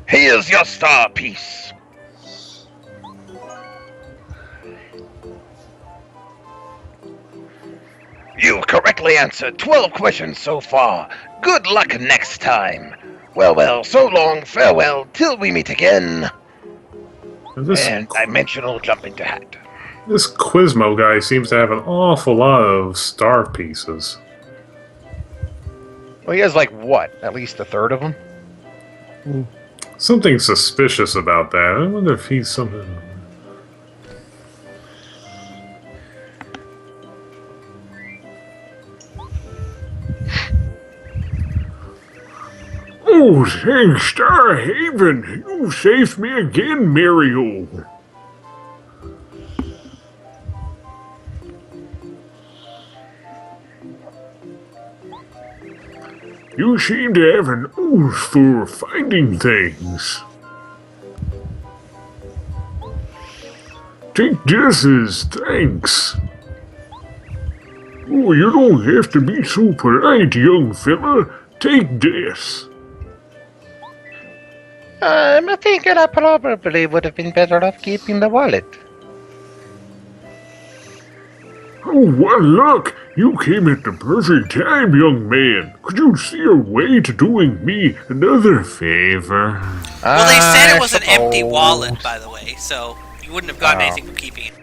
Here's your star piece. You correctly answered 12 questions so far. Good luck next time. Well, so long, farewell, till we meet again. And dimensional jump into hat. This Quizmo guy seems to have an awful lot of star pieces. Well, he has like what? At least a third of them? Something suspicious about that. I wonder if he's something... Oh, thanks, Star Haven. You saved me again, Mario. You seem to have an ooze for finding things. Take this as thanks. Oh, you don't have to be so polite, young fella. Take this. I'm thinking I probably would have been better off keeping the wallet. Oh, what luck! You came at the perfect time, young man. Could you see a way to doing me another favor? Well, they said it was an empty wallet, by the way, so you wouldn't have gotten anything from keeping it.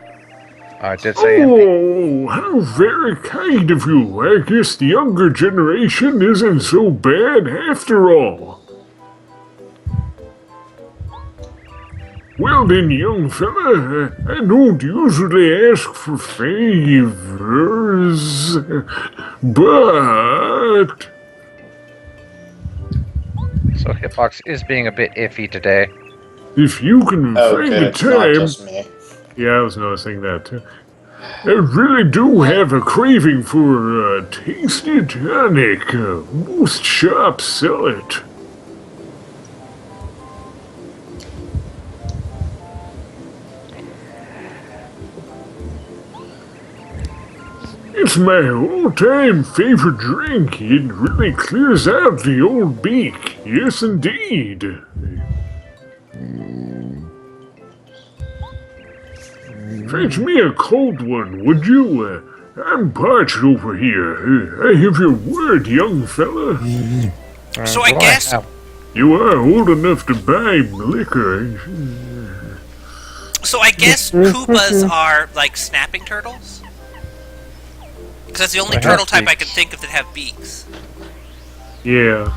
I did say empty. Oh, how very kind of you. I guess the younger generation isn't so bad after all. Well then, young fella, I don't usually ask for favors, but So Hitbox is being a bit iffy today. if you can Oh, find good. the It's not time, just me. Yeah, I was noticing that too. I really do have a craving for a tasty tonic. Most shops sell it. It's my all-time favorite drink. It really clears out the old beak. Yes, indeed. Fetch me a cold one, would you? I'm parched over here. I have your word, young fella. So I What do guess have? You are old enough to buy liquor. So I guess Koopas are like snapping turtles? Because that's the only They have turtle type I can beaks. think of that have beaks. Yeah.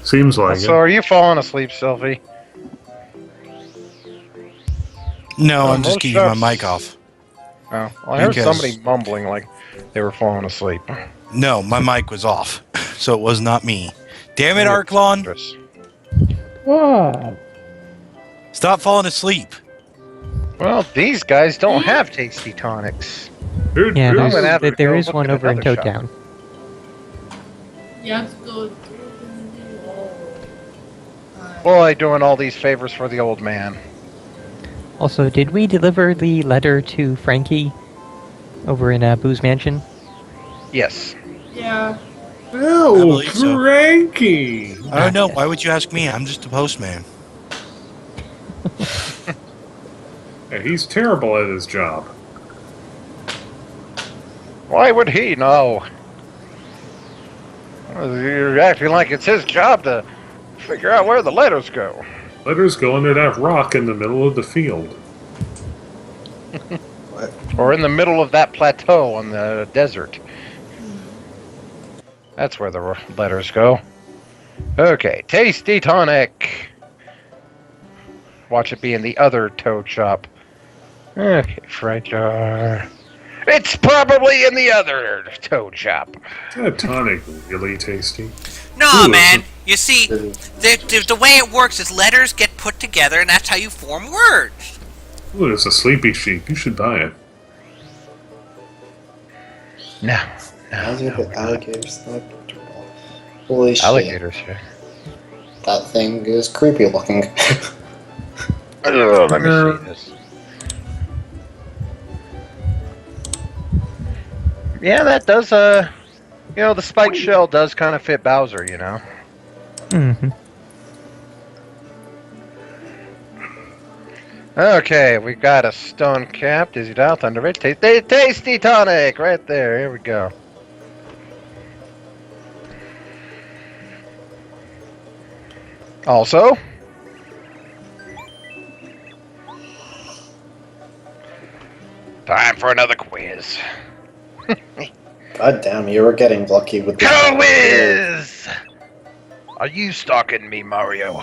Seems like So it. are you falling asleep, Sylvie? No, Oh, I'm just most keeping my shops- mic off. Oh, well, I heard Because- somebody mumbling like they were falling asleep. No, my mic was off, so it was not me. Damn it, Arklon! What? Stop falling asleep. Well, these guys don't have tasty tonics. Yeah, I'm gonna have to there go is look one at over in another Toad shop. Town. You have to go. Boy, doing all these favors for the old man. Also, did we deliver the letter to Frankie over in Boo's Mansion? Yes. Yeah. I Oh, believe so. Frankie! I don't know. Why would you ask me? I'm just a postman. Yeah, he's terrible at his job. Why would he know? Well, you're acting like it's his job to figure out where the letters go. Letters go into that rock in the middle of the field. Or in the middle of that plateau on the desert. That's where the letters go. Okay, tasty tonic. Watch it be in the other toad shop. Okay, fried jar. It's probably in the other toad shop. That tonic really tasty. No, Ooh, man. You see, the way it works is letters get put together, and that's how you form words. Ooh, it's a sleepy sheep. You should buy it. No. How's it with alligators? Holy shit. Alligators, yeah. That thing is creepy looking. Let me see this. Yeah, that does, you know, the spiked shell does kind of fit Bowser, you know? Mm-hmm. Okay, we got a stone cap, dizzy dial, thunder red, tasty tonic, right there, here we go. Also, time for another quiz. God damn, you were getting lucky with the Quiz! Are you stalking me, Mario?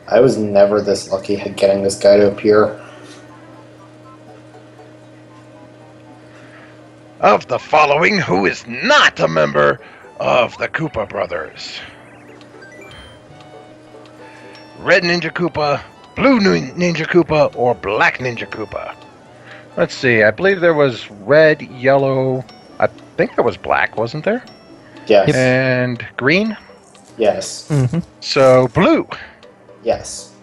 I was never this lucky at getting this guy to appear. Of the following, who is not a member of the Koopa Brothers? Red Ninja Koopa, Blue Ninja Koopa, or Black Ninja Koopa? Let's see, I believe there was red, yellow, I think there was black, wasn't there? Yes. And green? Yes. Mm-hmm. So, blue. Yes.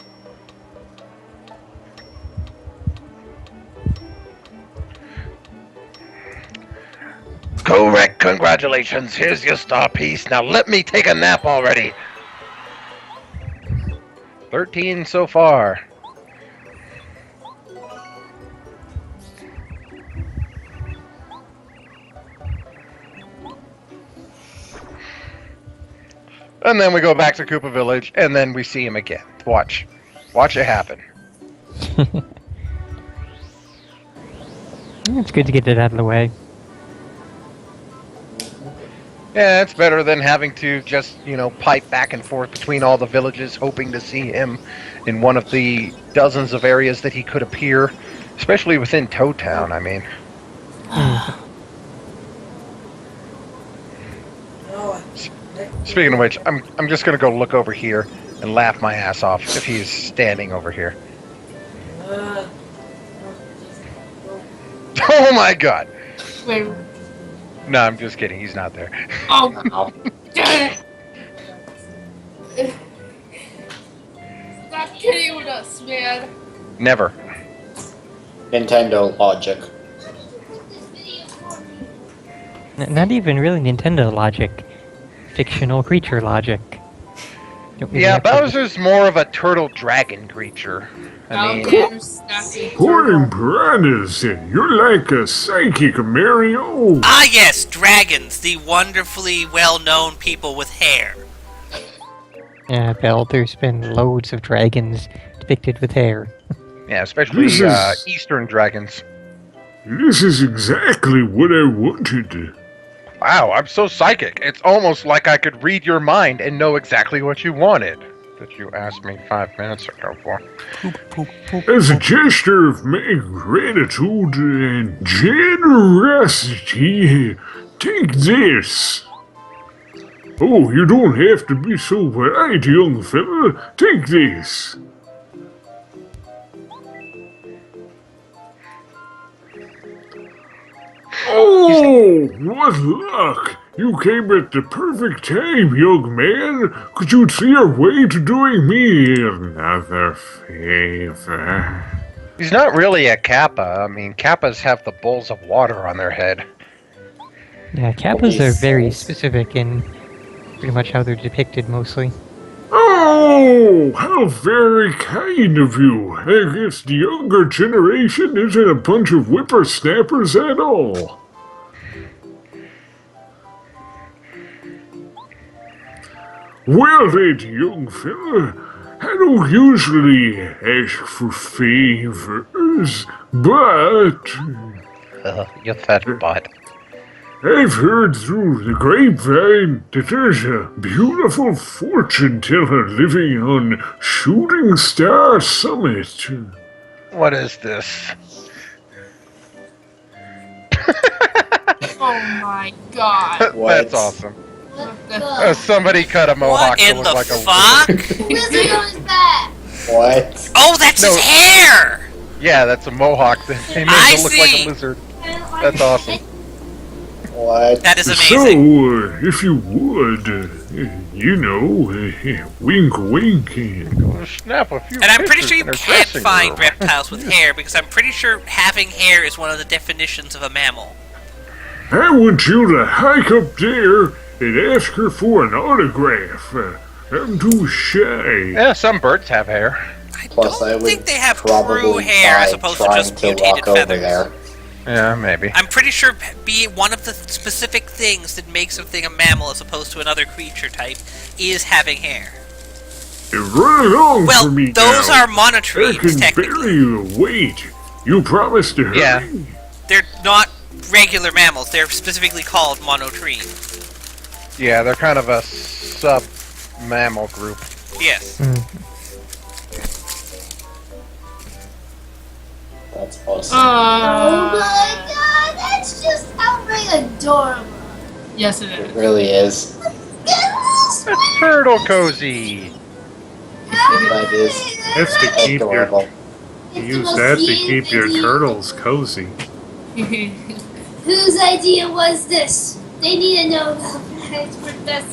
Correct, congratulations. Here's your star piece. Now let me take a nap already. 13 so far. And then we go back to Koopa Village, and then we see him again. Watch. Watch it happen. It's good to get it out of the way. Yeah, it's better than having to just, pipe back and forth between all the villages, hoping to see him in one of the dozens of areas that he could appear, especially within Toad Town, I mean. Speaking of which, I'm just gonna go look over here and laugh my ass off if he's standing over here. Oh my god! Wait. No, I'm just kidding. He's not there. Oh. Damn it. Stop kidding with us, man. Never. Nintendo logic. Not even really Nintendo logic. Fictional creature logic. Don't really Yeah, have to- Bowser's more of a turtle dragon creature. I mean, Pouring piranhas, you're like a psychic, Mario. Ah, yes, dragons, the wonderfully well-known people with hair. Yeah, Belle, there's been loads of dragons depicted with hair. yeah, especially This is- Eastern dragons. This is exactly what I wanted. Wow, I'm so psychic. It's almost like I could read your mind and know exactly what you wanted. That you asked me 5 minutes ago for. As a gesture of my gratitude and generosity, take this. Oh, you don't have to be so polite, young fella. Take this. Oh, what luck! You came at the perfect time, young man. Could you see a way to doing me another favor? He's not really a Kappa. I mean, Kappas have the bowls of water on their head. Yeah, Kappas are very specific in pretty much how they're depicted mostly. Oh, how very kind of you. I guess the younger generation isn't a bunch of whippersnappers at all. Well then, young fella, I don't usually ask for favors, but You fat butt. I've heard through the grapevine that there's a beautiful fortune teller living on Shooting Star Summit. What is this? Oh my god. That's awesome. What the Somebody cut a mohawk What to in look the like a fuck? Wizard on his back. What? Oh, that's No. his hair! Yeah, that's a mohawk that they made I to look like see. a lizard. That's awesome. What? That is So, amazing. if you would, wink wink. Snap a few And I'm pretty pictures sure you in her can't dressing find room. reptiles with hair, because I'm pretty sure having hair is one of the definitions of a mammal. I want you to hike up there and ask her for an autograph. I'm too shy. Yeah, some birds have hair. Plus, I would think they have probably true hair as die opposed to trying just to mutated walk over feathers. there. Yeah, maybe. I'm pretty sure one of the specific things that makes a thing a mammal as opposed to another creature type is having hair. Run along Well, for me those now. are monotremes, I can technically. barely wait. You promised to hurry. Yeah. They're not regular mammals. They're specifically called monotreme. Yeah, they're kind of a sub-mammal group. Yes. That's awesome. Oh my god, that's just outright adorable. Yes, it It is. really is. A turtle cozy. That is That's to keep your adorable. use that to keep your turtles cozy. Whose idea was this? They need to know about for the best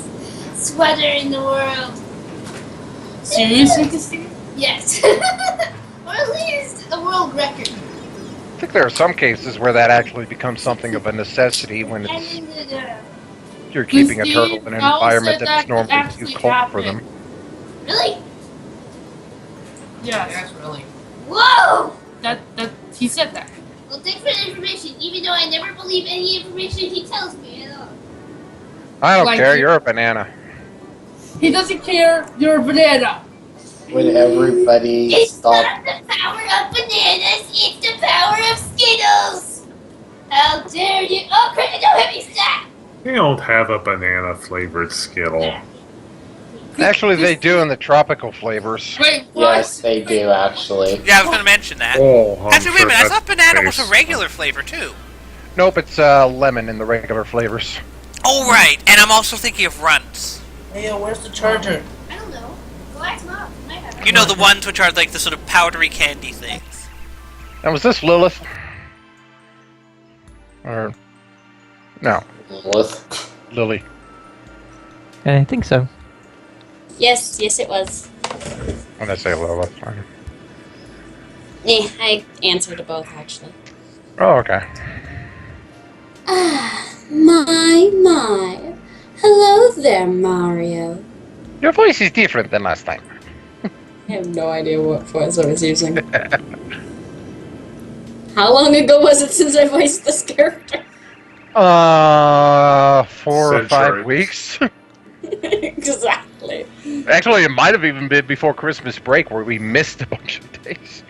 sweater in the world. Seriously, Christine? Yes. Or at least a world record. I think there are some cases where that actually becomes something of a necessity when And it's then the, you're keeping a Christine, turtle in an Belle environment said that's that normally actually too cold for happened. them. really? Yeah, that's really. Whoa! That he said that. Well, thanks for the information, even though I never believe any information he tells me at all. I don't Like care, you- you're a banana. He doesn't care. You're a banana. Would everybody It's stop? not the power of bananas, it's the power of Skittles! How dare you! Oh, Cricket, don't hit me, stop! They don't have a banana flavored Skittle. Actually, they do in the tropical flavors. Wait, what? Yes, they do actually. Yeah, I was going to mention that. Oh, I'm Actually, wait a sure minute. I that thought banana was a tastes- regular flavor too. Nope, it's lemon in the regular flavors. Oh right, and I'm also thinking of runts. Hey, where's the charger? I don't know. Go ask Mom. I have You know the ones which are like the sort of powdery candy things. And was this Lilith? Or no, Lilith. Lily. I think so. Yes, it was. When I say Lilith. Yeah, I answered to both actually. Oh, okay. My. Hello there, Mario. Your voice is different than last time. I have no idea what voice I was using. How long ago was it since I voiced this character? 4 or 5 Century. weeks. Exactly. Actually, it might have even been before Christmas break, where we missed a bunch of days.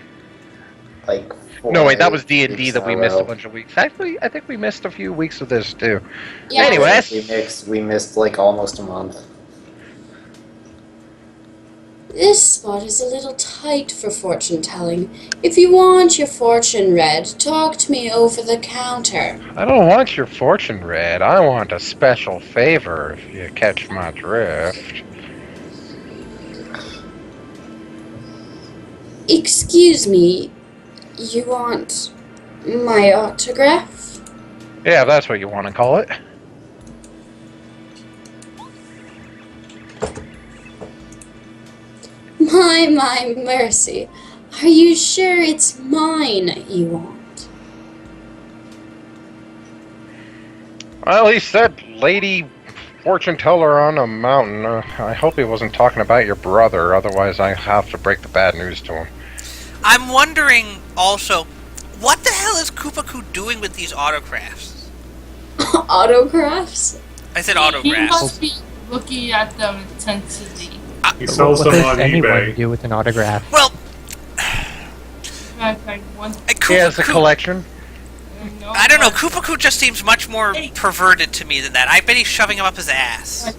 Like. No, wait, that was 4 D&D weeks that in we a missed a row. bunch of weeks. Actually, I think we missed a few weeks of this too. Yeah. Anyways, We missed like almost a month. This spot is a little tight for fortune telling. If you want your fortune read, talk to me over the counter. I don't want your fortune read. I want a special favor, if you catch my drift. Excuse me, you want my autograph? Yeah, if that's what you want to call it. My mercy. Are you sure it's mine you want? Well, he said Lady Fortune Teller on a mountain. I hope he wasn't talking about your brother, otherwise I have to break the bad news to him. I'm wondering also, what the hell is Koopa doing with these autographs? Autographs? I said He autographs. must be looking at them intensely. He sells what them does on anyone eBay. do with an autograph? Well, Matter of fact, one. He has a collection. No, I don't know. Koopa just seems much more perverted to me than that. I bet he's shoving him up his ass.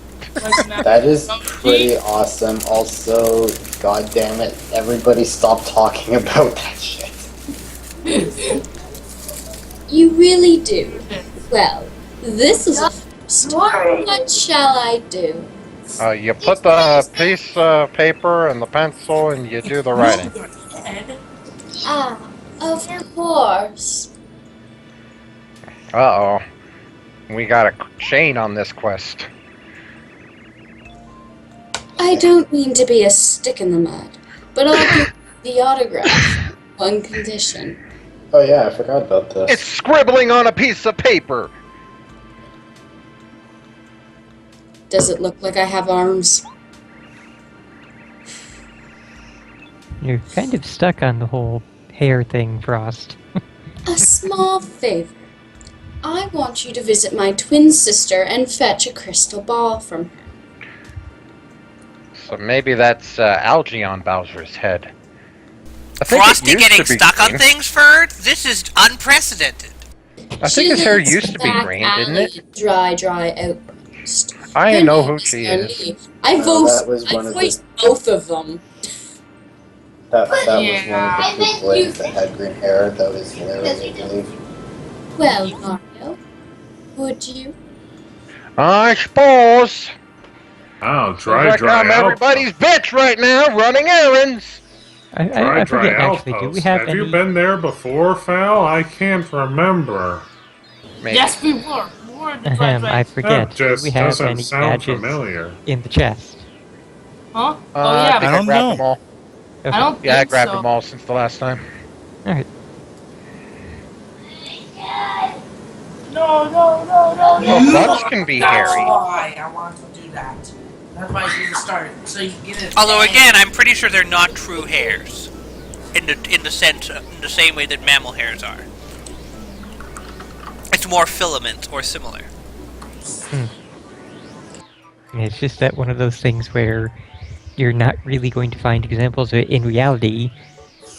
That is pretty awesome. Also, god damn it, everybody stop talking about that shit. You really do. Well, this is a first. What shall I do? You put the piece of paper and the pencil and you do the writing. Ah, of course. Uh-oh. We got a chain on this quest. I don't mean to be a stick in the mud, but I'll give you the autograph. One condition. Oh yeah, I forgot about this. It's scribbling on a piece of paper! Does it look like I have arms? You're kind of stuck on the whole hair thing, Frost. A small favor. I want you to visit my twin sister and fetch a crystal ball from her. So maybe that's algae on Bowser's head. I think it Frosty used getting to be stuck on green. things, Ferd? This is unprecedented. I think his hair used to be green, didn't it? Dry outburst. I Her know name who is she is. Annie. I that was one of the- voiced both of them. That was one Yeah. of the two boys that had green hair. That was Larry, I believe. Well, Mario, would you? I suppose. Oh, Looks dry like I'm out. everybody's bitch right now, running errands. I forget, actually, do we outpost. have Have any... you been there before, Fal? I can't remember. Maybe. Yes, we were. We were in the Ahem, I right. forget. That Do just we have doesn't any sound badges familiar. in the chest? Huh? Oh I yeah. think I I don't grabbed know. them all. Okay. I don't Yeah, I think grabbed so. them all since the last time. Alright. No. Well, butts can be That's hairy. why I want to do that. That's why I need to start, so you can get it. Although again, I'm pretty sure they're not true hairs, in the same way that mammal hairs are. It's more filament or similar. It's just that one of those things where you're not really going to find examples of it in reality,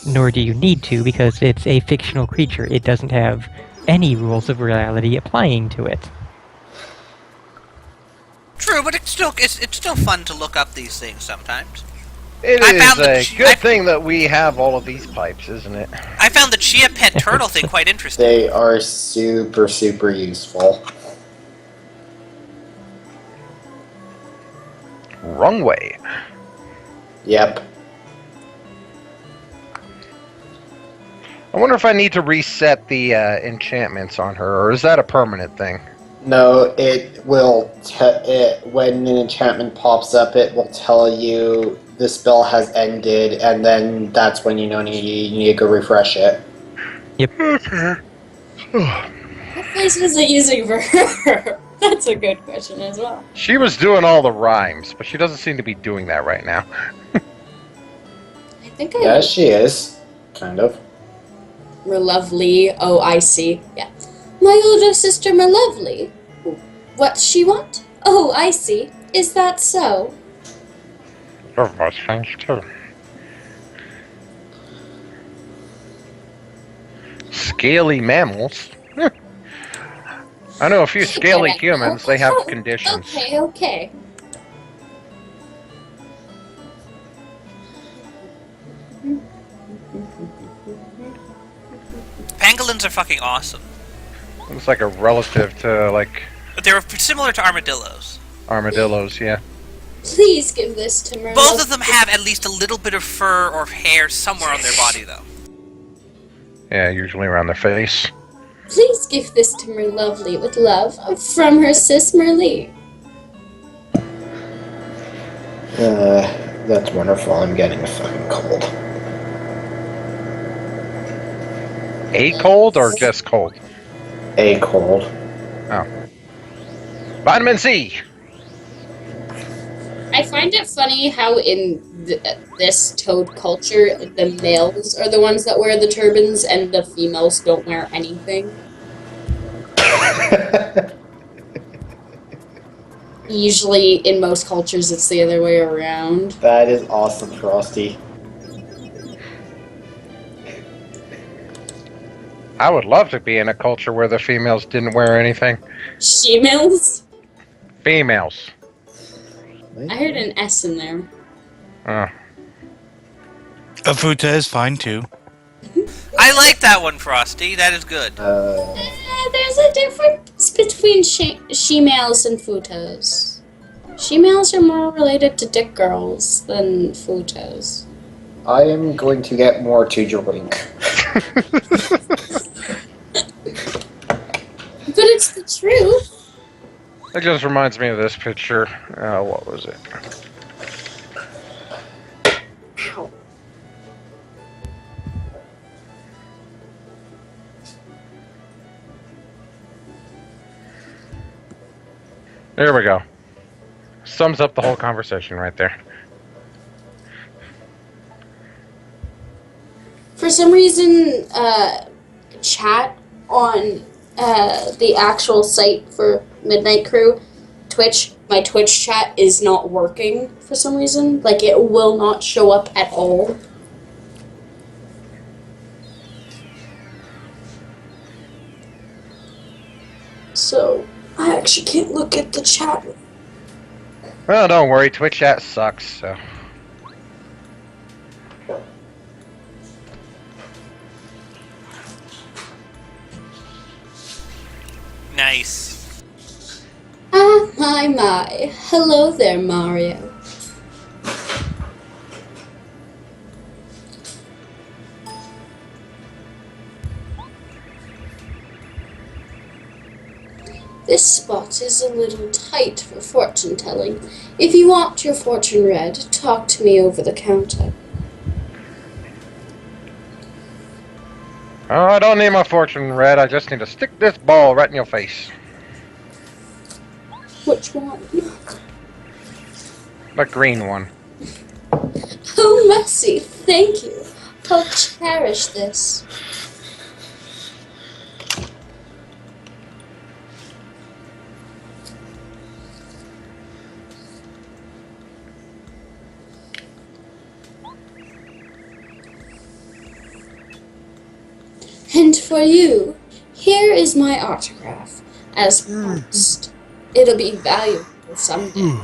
nor do you need to, because it's a fictional creature. It doesn't have any rules of reality applying to it. True, but it's still fun to look up these things sometimes. It I is found a good thing that we have all of these pipes, isn't it? I found the Chia Pet Turtle thing quite interesting. They are super, super useful. Wrong way. Yep. I wonder if I need to reset the enchantments on her, or is that a permanent thing? No, it will. When an enchantment pops up, it will tell you the spell has ended, and then that's when you know you need to go refresh it. Yep. What place was it using for her? That's a good question as well. She was doing all the rhymes, but she doesn't seem to be doing that right now. I think I Yeah, she is. Kind of. Merlovely. Oh, I see. Yeah. My older sister Merlovely. What she want? Oh, I see. Is that so? Oh, that's thanks too. Scaly mammals? I know a few scaly humans, they have conditions. Okay. Pangolins are fucking awesome. It's like a relative to, like... But they're similar to armadillos. Armadillos, yeah. Please give this to Merlovely. Both of them have at least a little bit of fur or hair somewhere on their body, though. Yeah, usually around their face. Please give this to Merlovely with love from her sis Merlee. That's wonderful. I'm getting a fucking cold. A cold or just cold? A cold. Oh. Vitamin C! I find it funny how in this toad culture, the males are the ones that wear the turbans and the females don't wear anything. Usually, in most cultures, it's the other way around. That is awesome, Frosty. I would love to be in a culture where the females didn't wear anything. She-males? Females. I heard an S in there. Oh. A futa is fine too. I like that one, Frosty. That is good. There's a difference between she-males and futos. She-males are more related to dick girls than futos. I am going to get more to drink. But it's the truth. It just reminds me of this picture. What was it? Ow. There we go. Sums up the whole conversation right there. For some reason, chat on the actual site for Midnight Crew, Twitch, my Twitch chat is not working for some reason. Like, it will not show up at all. So, I actually can't look at the chat. Well, don't worry. Twitch chat sucks, so... Nice. Ah, my. Hello there, Mario. This spot is a little tight for fortune telling. If you want your fortune read, talk to me over the counter. Oh, I don't need my fortune read. I just need to stick this ball right in your face. Which one? The green one. Oh, mercy, thank you. I'll cherish this. And for you, here is my autograph. As promised, it'll be valuable Someday.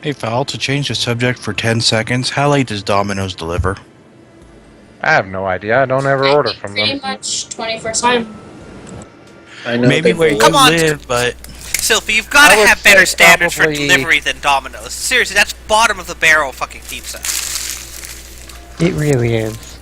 Hey, Val, to change the subject for 10 seconds, how late does Domino's deliver? I have no idea. I don't ever order from Pretty them. much 24/7. I know Maybe they where you Come on, live, but Sylphie, you've got I to would have better say standards for probably- delivery than Domino's. Seriously, that's bottom of the barrel fucking pizza. It really is.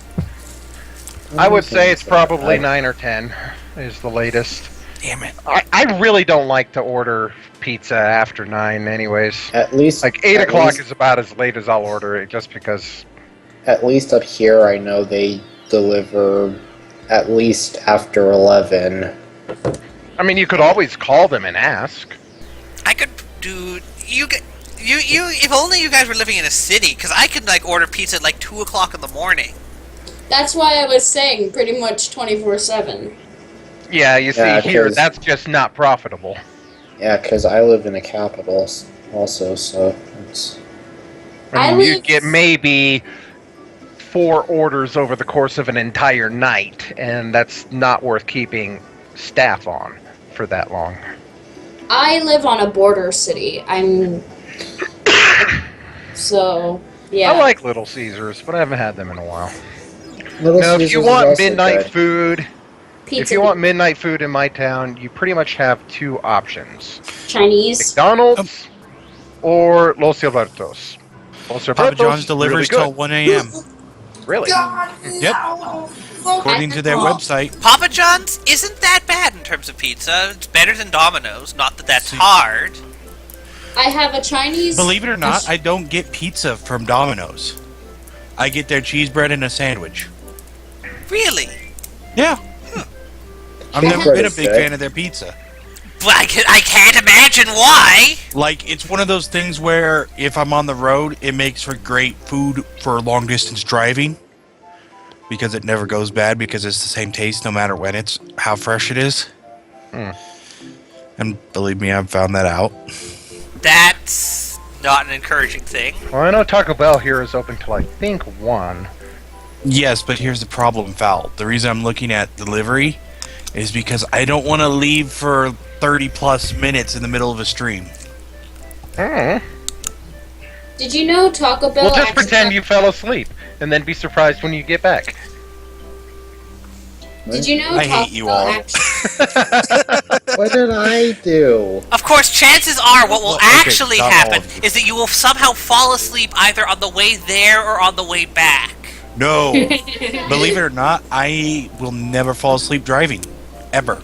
I would say it's probably I- 9 or 10 is the latest. damn it. I really don't like to order pizza after 9 anyways. At least Like 8 at o'clock least- is about as late as I'll order it just because. At least up here, I know they deliver at least after 11. I mean, you could always call them and ask. I could do you. If only you guys were living in a city, because I could like order pizza at like 2 o'clock in the morning. That's why I was saying pretty much 24/7. Yeah, you see Yeah, here, 'cause- that's just not profitable. Yeah, because I live in the capital also, so it's... I You live- get maybe 4 orders over the course of an entire night, and that's not worth keeping staff on for that long. I live on a border city. So, yeah. I like Little Caesars, but I haven't had them in a while. Little Now, if Caesars you is want also midnight good. food, Pizza. if you want midnight food in my town, you pretty much have 2 options: Chinese. McDonald's or Los Albertos. Los Papa Albertos, John's delivers really till good. 1 a.m. Really? Yep. According to their website. Papa John's isn't that bad in terms of pizza. It's better than Domino's. Not that that's hard. I have a Chinese. Believe it or not, I don't get pizza from Domino's. I get their cheese bread and a sandwich. Really? Yeah. I've Cheese never bread been a is big good. fan of their pizza. But I can't imagine why. Like, it's one of those things where if I'm on the road, it makes for great food for long distance driving. Because it never goes bad because it's the same taste no matter when it's how fresh it is. And believe me, I've found that out. That's not an encouraging thing. Well, I know Taco Bell here is open till I think 1. Yes, but here's the problem, Val. The reason I'm looking at delivery is because I don't want to leave for 30 plus minutes in the middle of a stream. Did you know Taco Bell? Well, just actually pretend got- you fell asleep, and then be surprised when you get back. Did you know I Taco hate you Bell all. actually? What did I do? Of course, chances are what will Well, okay, actually not all happen of you. is that you will somehow fall asleep either on the way there or on the way back. No. Believe it or not, I will never fall asleep driving. Ever.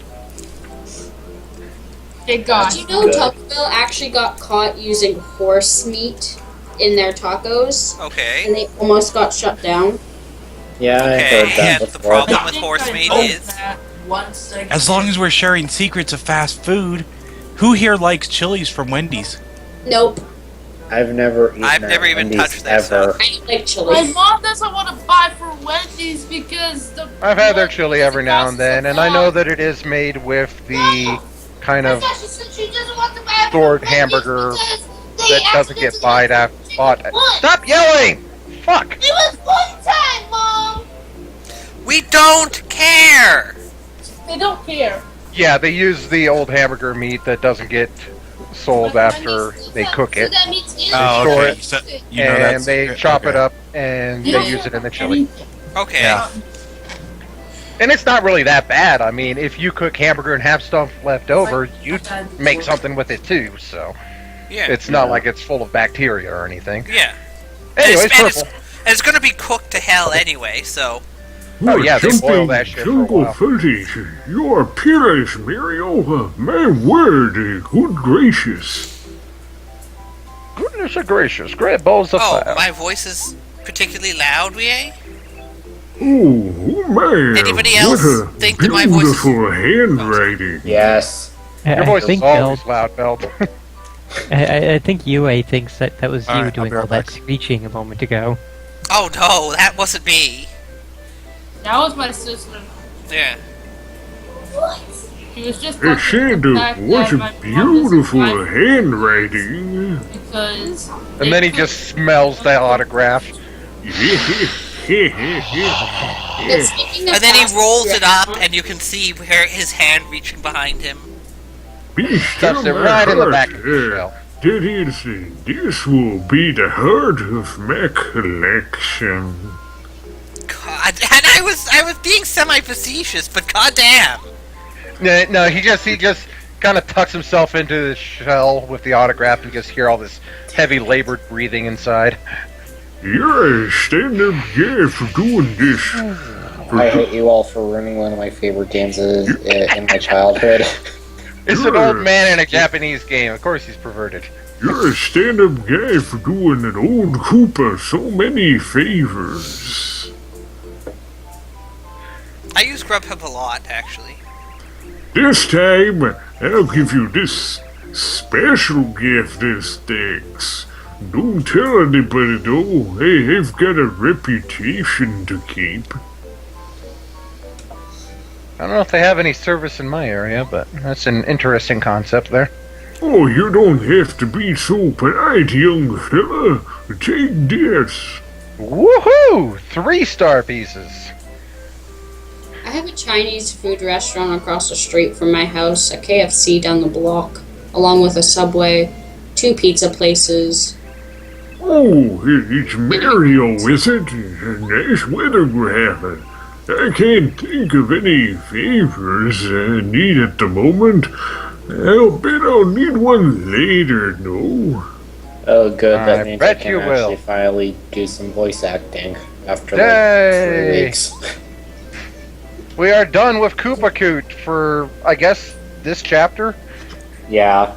Thank God. Did you know Good. Taco Bell actually got caught using horse meat in their tacos, Okay. and they almost got shut down? Yeah, I Okay, heard that and the before. problem I with think horse I meat know is that once they As long as we're sharing secrets of fast food, who here likes Chili's from Wendy's? Nope. I've never eaten I've at never even Wendy's touched that ever. stuff. I don't like My chili. mom doesn't want to buy for Wendy's because the. I've had their chili every now and then, and I know that it is made with the kind of She said she doesn't want to buy stored hamburger that doesn't get bought. Stop yelling! Fuck! It was one time, Mom. we don't care. They don't care. Yeah, they use the old hamburger meat that doesn't get sold after they cook it, That means you Oh, store okay. it, So, you know and that's they chop it okay. up and they use it in the chili. Okay. Yeah. And it's not really that bad. I mean, if you cook hamburger and have stuff left over, you make something with it too. So Yeah. it's not like it's full of bacteria or anything. Yeah. Anyways, and it's, purple. and it's going to be cooked to hell anyway, so. Oh, yeah, they boil jumping that shit for a jungle while. footage. Your appearance, Mario. My word, good gracious. Goodness gracious, great balls of Oh, fire. my voice is particularly loud, VA? Oh, man. Anybody else what a think that my voice is- beautiful handwriting. Yes. Your I voice is think Bell, always loud, Belt. I think UA thinks that was All you right, I'll doing be right all that back. screeching a moment ago. Oh no, that wasn't me. That was my sister. Yeah. She was just. It said back what that a my mom beautiful doesn't buy handwriting. because. And then he just smells the autograph. But speaking of And then he fast rolls food it up, restaurants- and you can see where his hand reaching behind him. Be Stuffs still, it my right in the heart. back of the shell. That is, this will be the heart of my collection. God, and I was being semi-facetious, but goddamn. No, he just kind of tucks himself into the shell with the autograph and just hear all this heavy labored breathing inside. You're a stand-up guy for doing this. I hate you all for ruining one of my favorite games in my childhood. It's an old man in a Japanese game. Of course he's perverted. You're a stand-up guy for doing an old Koopa so many favors. I use Grubhub a lot, actually. This time, I'll give you this special gift as thanks. Don't tell anybody though. Hey, I've got a reputation to keep. I don't know if they have any service in my area, but that's an interesting concept there. Oh, you don't have to be so polite, young fella. Take this. Woohoo! 3-star pieces. I have a Chinese food restaurant across the street from my house, a KFC down the block, along with a Subway, 2 pizza places. Oh, it's Mario, is it? Nice weather we're having. I can't think of any favors I need at the moment. I'll bet I'll need one later, no? Oh, good. That I means bet I can you will. actually finally do some voice acting after Yay! like 3 weeks. We are done with Koopa Koot for, I guess, this chapter. Yeah,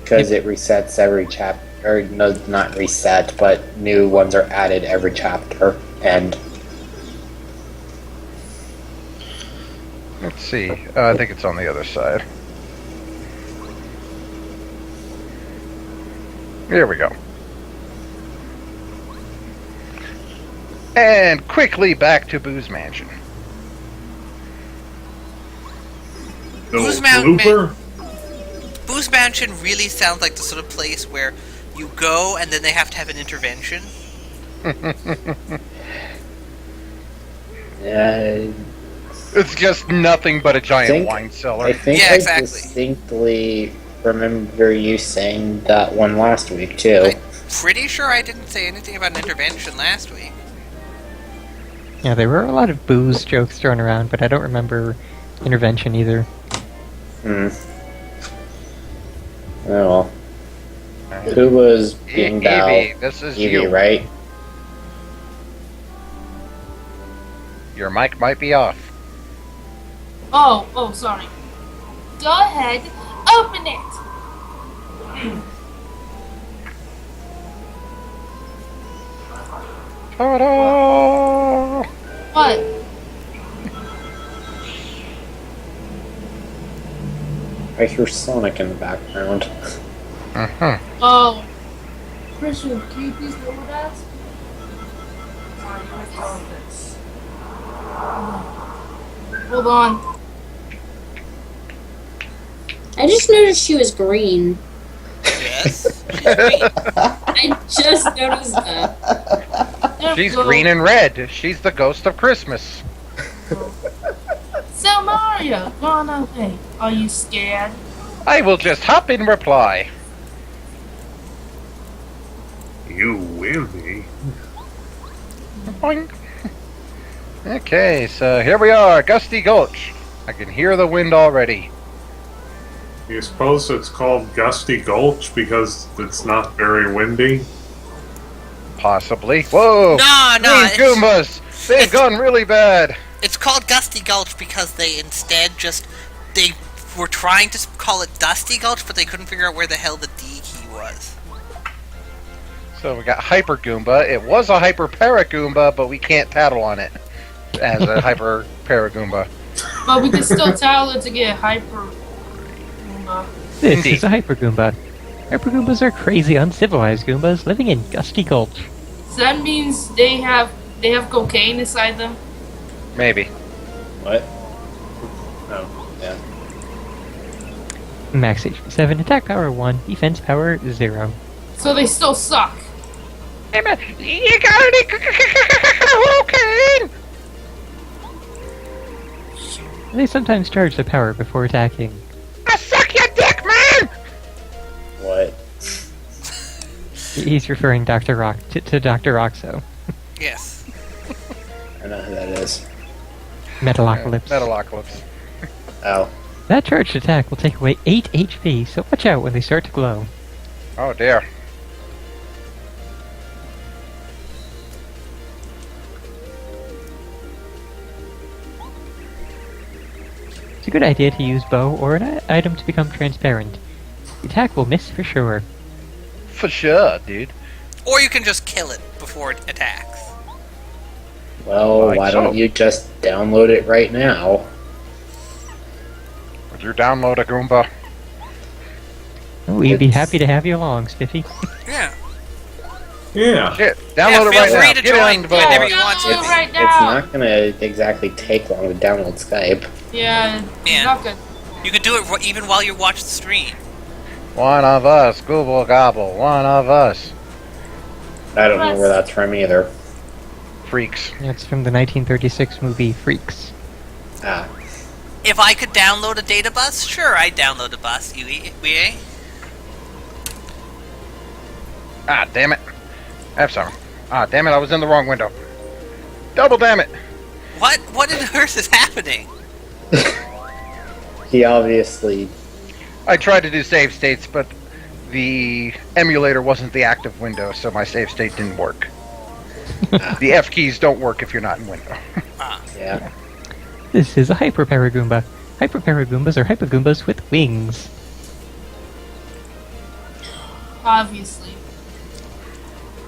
because it resets every chapter. Or no, not reset, but new ones are added every chapter. And Let's see. I think it's on the other side. Here we go. And quickly back to Boo's Mansion. Boo's Mansion really sounds like the sort of place where you go and then they have to have an intervention. It's just nothing but a giant wine cellar. I think Yeah, I exactly. distinctly remember you saying that one last week too. Pretty sure I didn't say anything about an intervention last week. Yeah, there were a lot of booze jokes thrown around, but I don't remember intervention either. Hmm. Oh well. Who was being Bao? Evie, this is Evie, you. right? Your mic might be off. Oh, sorry. Go ahead, open it. Ta-da! What? I hear Sonic in the background. Uh-huh. Oh. Christian, can you please go with that? Sorry, you have to go with this. Hold on. I just noticed she was green. Yes, she's green. I just noticed that. There we She's go. green and red. She's the ghost of Christmas. So Mario, gone away. Are you scared? I will just hop in reply. You will be. Boing. Okay, so here we are, Gusty Gulch. I can hear the wind already. You suppose it's called Gusty Gulch because it's not very windy? Possibly. Whoa! No, Green it's, Goombas! They've gone really bad! it's called Gusty Gulch because they instead they were trying to call it Dusty Gulch, but they couldn't figure out where the hell the D key was. So we got Hyper Goomba. It was a Hyper Paragoomba, but we can't tattle on it as a Hyper Paragoomba. But we can still tell it to get hyper. This Indeed. is a Hyper Goomba. Hyper Goombas are crazy, uncivilized Goombas living in Gusty Gulch. So that means they have cocaine inside them. Maybe. What? Oh, yeah. Max HP 7, attack power 1, defense power 0. So they still suck. Hey man, you got any cocaine? They sometimes charge the power before attacking. I suck your dick, He's referring Dr. Rock to Dr. Roxo. Yes. I don't know who that is. Metalocalypse. Metalocalypse. Oh. That charged attack will take away 8 HP, so watch out when they start to glow. Oh dear. It's a good idea to use bow or an item to become transparent. The attack will miss for sure. For sure, dude. Or you can just kill it before it attacks. Well, Like why so. don't you just download it right now? Would you download a Goomba? Oh, we'd be happy to have you along, Spiffy. Yeah. Yeah. Shit, Yeah, download feel it right free now. to Get join on whenever the you want to. Download right It's now. not gonna exactly take long to download Skype. Yeah, Yeah. not good. You could do it even while you watch the stream. One of us, Google Gobble. One of us. I don't know where that's from either. Freaks. It's from the 1936 movie Freaks. Ah. If I could download a data bus, sure, I'd download a bus, UA. Ah, damn it. Have some. Ah, damn it, I was in the wrong window. Double damn it. What in the earth is happening? He obviously. I tried to do save states, but the emulator wasn't the active window, so my save state didn't work. The F keys don't work if you're not in window. Yeah. This is a Hyper Paragoomba. Hyper Paragoombas are Hypagoombas with wings. Obviously.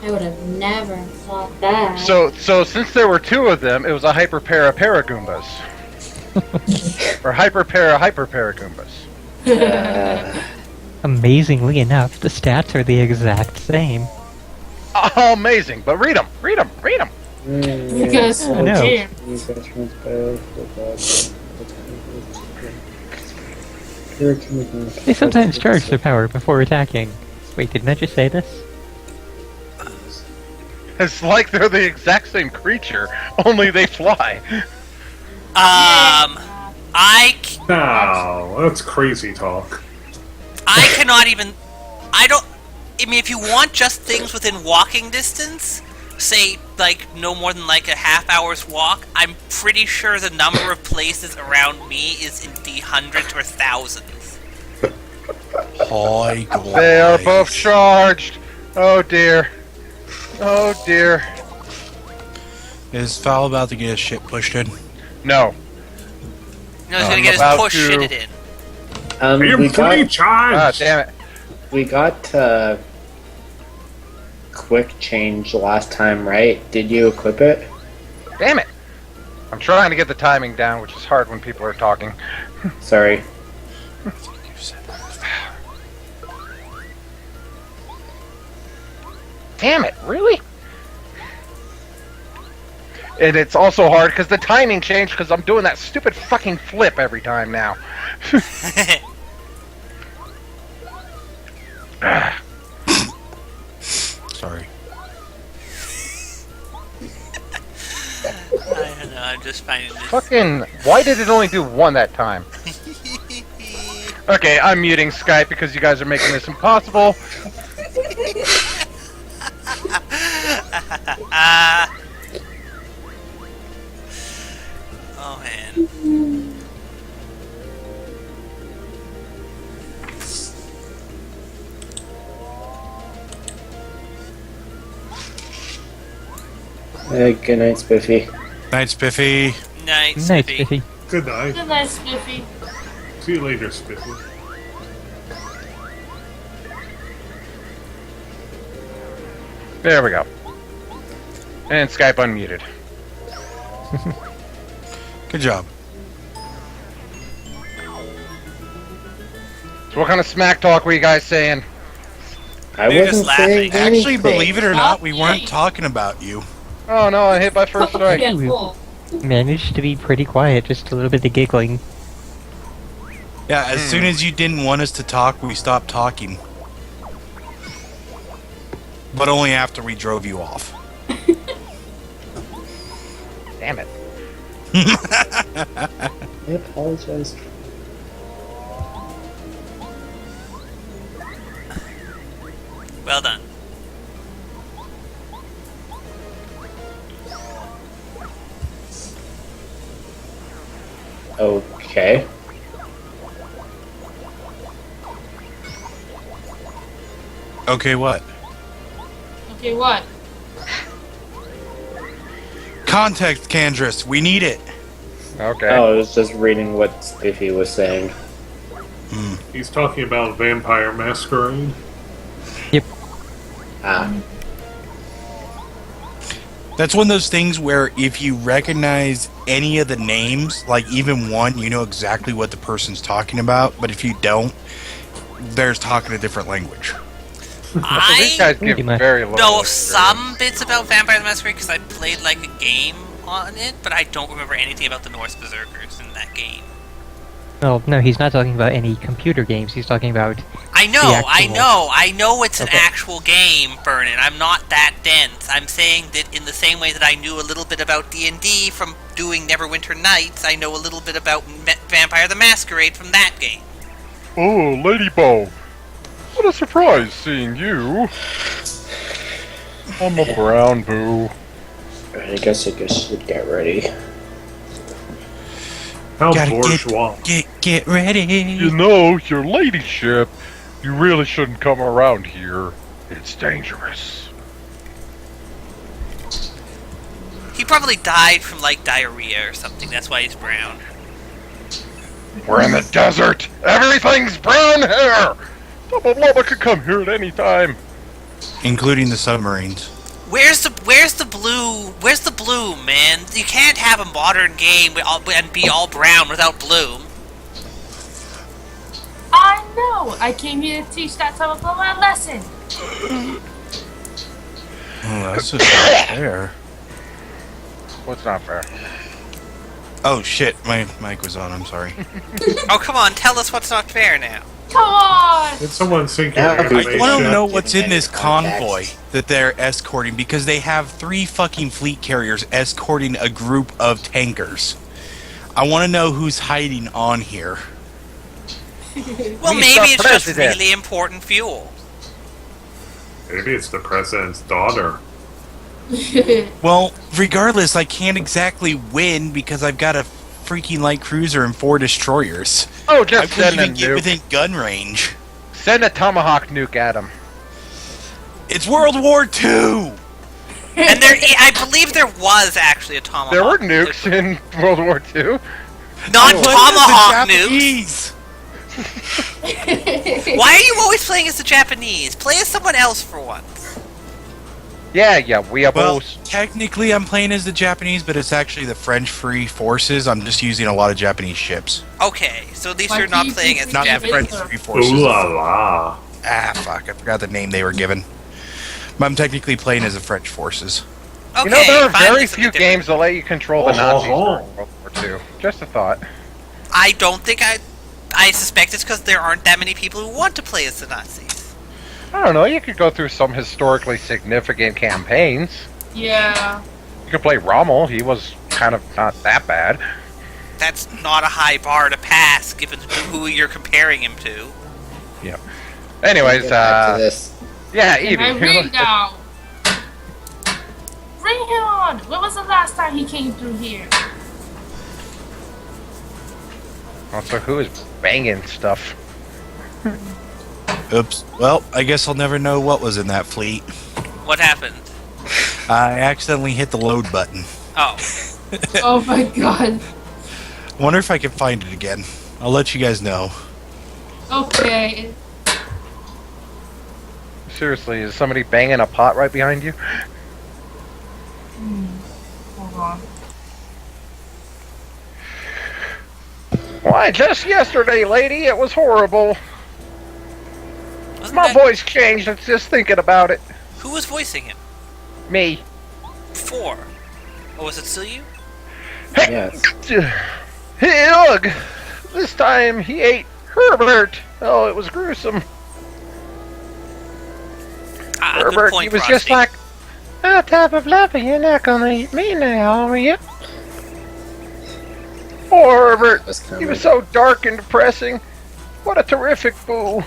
I would have never thought that. So since there were two of them, it was a Hyper Paragoombas. Or Hyper Paragoombas. Amazingly enough, the stats are the exact same. Oh, amazing, but read them. Because I know. damn. They sometimes charge their power before attacking. Wait, didn't I just say this? It's like they're the exact same creature, only they fly. No, that's crazy talk. I cannot even. I mean, if you want just things within walking distance, say like no more than like a half hour's walk, I'm pretty sure the number of places around me is in the hundreds or thousands. Hi, They are both charged. Oh dear. Oh dear. Is Foul about to get his shit pushed in? No. No, he's gonna I'm get his about push to- shitted in. I am We fully got, charged! Ah, damn it. we got quick change last time, right? Did you equip it? Damn it. I'm trying to get the timing down, which is hard when people are talking. Sorry. Damn it, really? And it's also hard because the timing changed because I'm doing that stupid fucking flip every time now. Sorry. I don't know. I'm just finding this. Fucking, why did it only do one that time? Okay, I'm muting Skype because you guys are making this impossible. Oh man. Good night, Spiffy. Night, Spiffy. Night, Nice, Spiffy. Spiffy. Good night. Good night, Spiffy. See you later, Spiffy. There we go. And Skype unmuted. Good job. So what kind of smack talk were you guys saying? I They're just wasn't saying laughing. Actually, anything. believe it or not, we weren't Okay. talking about you. Oh no, I hit my first strike. Yeah, cool. Managed to be pretty quiet, just a little bit of giggling. Yeah, as soon as you didn't want us to talk, we stopped talking. But only after we drove you off. Damn it. I apologize. Well done. Okay. Okay, what? Okay, what? Context, Candrass. We need it. Okay. Oh, I was just reading what Spiffy was saying. He's talking about Vampire Masquerade. Ah. That's one of those things where if you recognize any of the names, like even one, you know exactly what the person's talking about. But if you don't, they're talking a different language. These guys give Pretty much. very little. know experience. some bits about Vampire the Masquerade because I played like a game on it, but I don't remember anything about the Norse Berserkers in that game. Well, no, he's not talking about any computer games. He's talking about. I know, actual- I know it's an Okay. actual game, Vernon. I'm not that dense. I'm saying that in the same way that I knew a little bit about D&D from doing Neverwinter Nights, I know a little bit about Vampire the Masquerade from that game. Oh, Ladybug. What a surprise seeing you. I'm a brown boo. I guess I should get ready. How Gotta bourgeois. Get ready. You know, your ladyship, you really shouldn't come around here. It's dangerous. He probably died from like diarrhea or something. That's why he's brown. We're in the desert. Everything's brown hair. Double Blubber could come here at any time. Including the submarines. Where's the blue? Where's the bloom, man? You can't have a modern game and be all brown without bloom. I know! I came here to teach that type of a lesson. Oh, that's just not fair. What's not fair? Oh shit, my mic was on. I'm sorry. Oh, come on, tell us what's not fair now. Come on! Did someone sync your Yeah, I animation? want to know what's in this Context. convoy that they're escorting because they have 3 fucking fleet carriers escorting a group of tankers. I want to know who's hiding on here. Well, He's maybe the it's just president. really important fuel. Maybe it's the president's daughter. Well, regardless, I can't exactly win because I've got a freaking light cruiser and 4 destroyers. Oh, I just wouldn't send a even get nuke. within gun range. Send a tomahawk nuke at him. It's World War II! And I believe there was actually a tomahawk. There were nukes in World War II. Not Oh, tomahawk the nukes. Japanese! Why are you always playing as the Japanese? Play as someone else for once. Yeah, we are Well, both. technically I'm playing as the Japanese, but it's actually the French Free Forces. I'm just using a lot of Japanese ships. Okay, so at least Why you're not do you playing think as we the Not the Japanese. Japanese. French Free Forces. Ooh la la. Ah, fuck. I forgot the name they were given. But I'm technically playing as the French forces. Okay, You know, there are finally very something few different. games that let you control the Oh, Nazis oh, oh. during World War II. Just a thought. I don't think I suspect it's because there aren't that many people who want to play as the Nazis. I don't know, you could go through some historically significant campaigns. Yeah. You could play Rommel, he was kind of not that bad. That's not a high bar to pass, given who you're comparing him to. Anyways, Get back to this. yeah, Can Evie. I read now? Bring him on! When was the last time he came through here? Also, who is banging stuff? Oops. Well, I guess I'll never know what was in that fleet. What happened? I accidentally hit the load button. Oh, Oh my god. Wonder if I can find it again. I'll let you guys know. Okay. Seriously, is somebody banging a pot right behind you? Hold on. Why, just yesterday, lady, it was horrible. wasn't My that- voice changed, it's just thinking about it. Who was voicing him? Me. Before? Or was it still you? Yes. Hey, look! This time he ate Herbert. Oh, it was gruesome. Ah, Herbert, good point, he was Frosty. just like, oh, type of Fluffy, you're not gonna eat me now, are you? Poor Herbert. That's He coming. was so dark and depressing. What a terrific boo.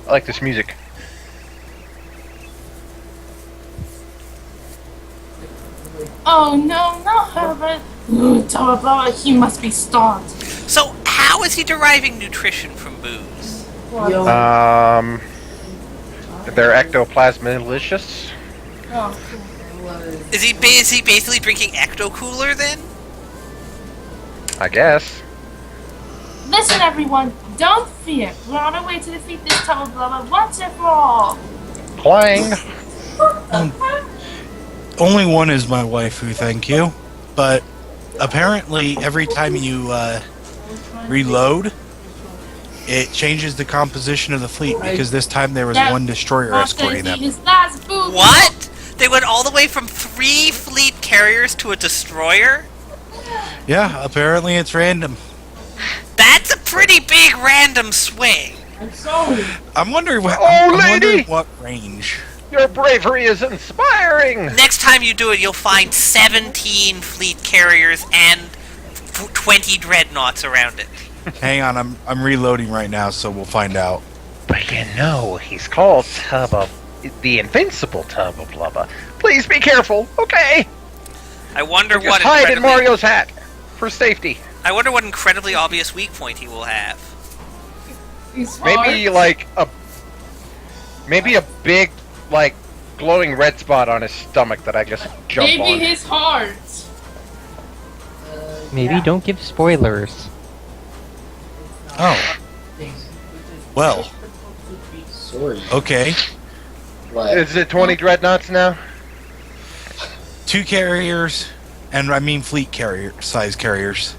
I like this music. Oh no, not Herbert. Tubba, he must be starved. So, how is he deriving nutrition from booze? They're ectoplasmalicious. Oh, Is he basically drinking Ecto Cooler then? I guess. listen, everyone, don't fear. We're on our way to defeat this Tubba once and for all. Clang. Only one is my waifu, thank you. But apparently, every time you reload, it changes the composition of the fleet because this time there was one destroyer escorting them. What? They went all the way from 3 fleet carriers to a destroyer? Yeah, apparently it's random. That's a pretty big random swing. I'm sorry. I'm wondering what. Oh, I'm lady! wondering what range. Your bravery is inspiring. Next time you do it, you'll find 17 fleet carriers and 20 dreadnoughts around it. Hang on, I'm reloading right now, so we'll find out. But you know, he's called Tubba, the invincible Tubba Blubba. Please be careful, okay? I wonder Just what hide in Mario's hat for safety. I wonder what incredibly obvious weak point he will have. Maybe like maybe a big like glowing red spot on his stomach that I just jump Maybe on. his heart. Maybe don't give spoilers. Oh. Well. Sorry. Okay. What? Is it 20 dreadnoughts now? 2 carriers, and I mean fleet carrier size carriers.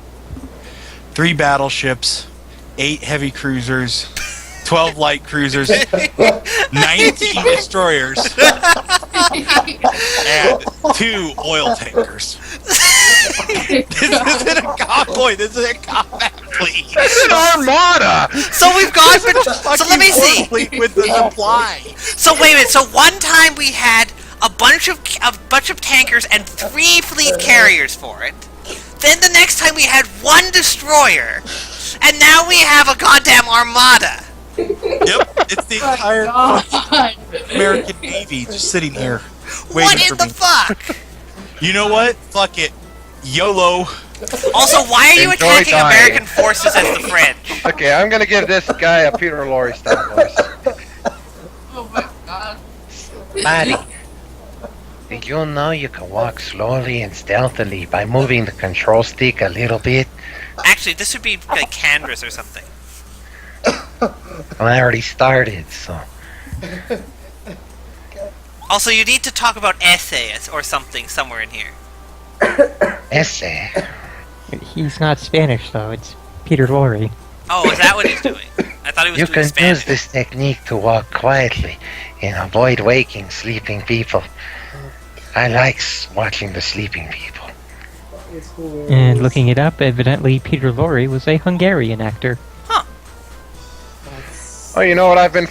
3 battleships, 8 heavy cruisers, 12 light cruisers, 19 destroyers, and 2 oil tankers. This isn't a convoy, this is a combat fleet. It's an armada! So we've gone for... So let me see. Fleet with the supply. So wait a minute. So one time we had a bunch of tankers and 3 fleet carriers for it. Then the next time we had 1 destroyer, and now we have a goddamn armada. Yep, it's the entire American Navy just sitting here waiting What for in the me. fuck? You know what? Fuck it. YOLO. Also, why are you Enjoy attacking dying. American forces as the French? Okay, I'm gonna give this guy a Peter Lorre style voice. Oh my god. Maddie, did you know you can walk slowly and stealthily by moving the control stick a little bit? Actually, this would be like Candra's or something. Well, I already started, so... Also, you need to talk about essays or something somewhere in here. Essay? He's not Spanish, though. It's Peter Lorre. Oh, is that what he's doing? I thought he was You doing can Spanish. use this technique to walk quietly and avoid waking sleeping people. I like watching the sleeping people. And looking it up, evidently Peter Lorre was a Hungarian actor. Oh, you know what I've been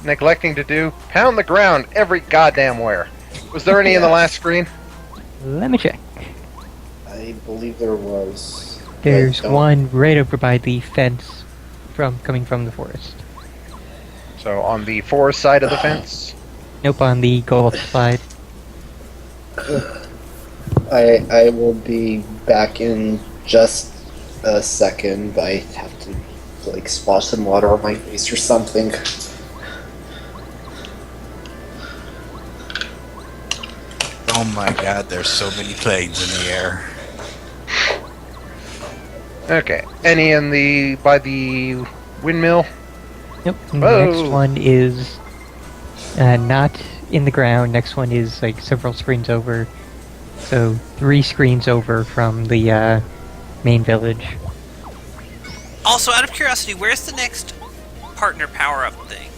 neglecting to do? Pound the ground every goddamn where. Was there any in the last screen? Let me check. I believe there was. There's Don't- one right over by the fence coming from the forest. So, on the forest side of the fence? Nope, on the gold side. I will be back in just a second. I have to like splash some water on my face or something. Oh my god, there's so many planes in the air. Okay. Any by the windmill? Nope. The Whoa. next one is not in the ground. Next one is like several screens over. So 3 screens over from the main village. Also, out of curiosity, where's the next partner power-up thing?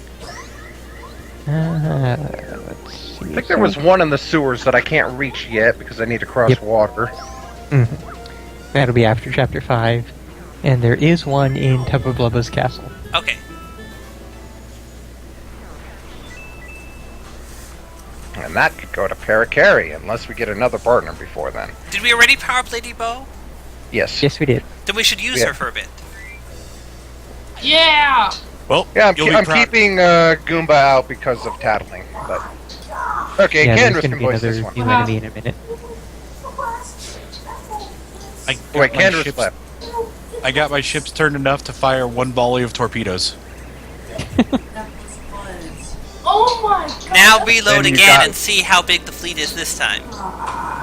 Let's see. I think there was one in the sewers that I can't reach yet because I need to cross Yep. water. That'll be after Chapter 5. And there is one in Tubba Blubba's castle. Okay. And that could go to Paracari unless we get another partner before then. Did we already power up Lady Bo? Yes. Yes, we did. Then we should use Yeah. her for a bit. Yeah. Well, Yeah, you'll be I'm proud. keeping Goomba out because of tattling. But okay, Yeah, there's Candra's going to can be voice another this one. new enemy in a minute. I Wait, got my Candace ships- left. I got my ships turned enough to fire one volley of torpedoes. Oh my god! Now reload And you again got- and see how big the fleet is this time.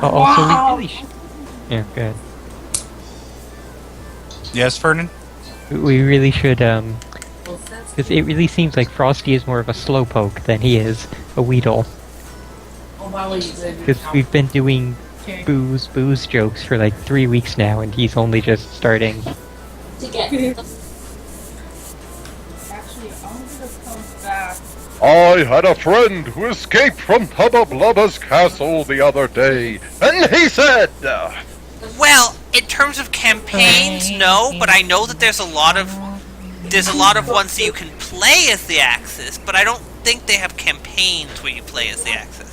Also, Wow. we really yeah, good. Yes, Fernan? We really should, because it really seems like Frosty is more of a slowpoke than he is a Weedle. Oh, by the way, you said Because we've been doing okay. booze jokes for like 3 weeks now, and he's only just starting. To get Actually, I'm gonna come back. I had a friend who escaped from Tubba Blubba's castle the other day, and he said, Well, in terms of campaigns, no, but I know that there's a lot of ones that you can play as the Axis, but I don't think they have campaigns where you play as the Axis.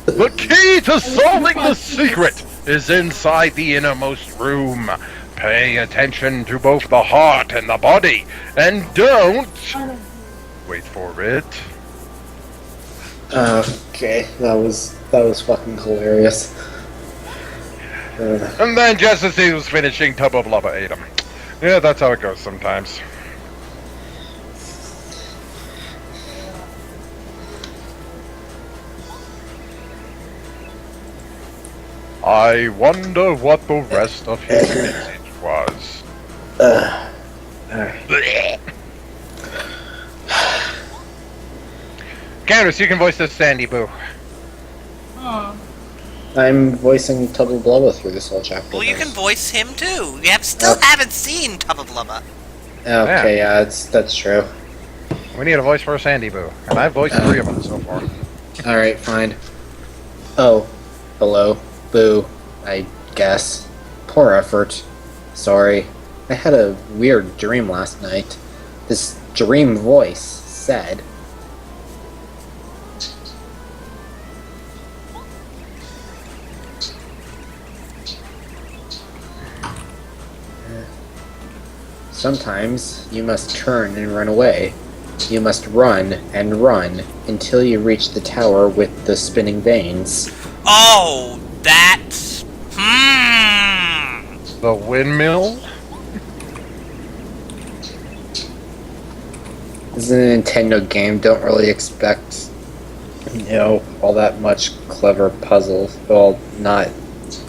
the key to solving the secret is inside the innermost room. Pay attention to both the heart and the body, and don't... Wait for it. Okay, that was fucking hilarious. And then just as he was finishing, Tubba Blubba ate him. Yeah, that's how it goes sometimes. I wonder what the rest of his message was. Alright. Candace, you can voice this Sandy Boo. Oh. I'm voicing Tubba Blubba through this whole chapter. Well, you guys. can voice him too. You still haven't seen Tubba Blubba. Okay, yeah, that's true. We need a voice for a Sandy Boo, and I've voiced 3 of them so far. Alright, fine. Oh, hello. Boo, I guess. Poor effort. Sorry. I had a weird dream last night. This dream voice said... Sometimes you must turn and run away. You must run and run until you reach the tower with the spinning vanes. Oh, that's... The windmill? This is a Nintendo game. Don't really expect, all that much clever puzzles. Well, not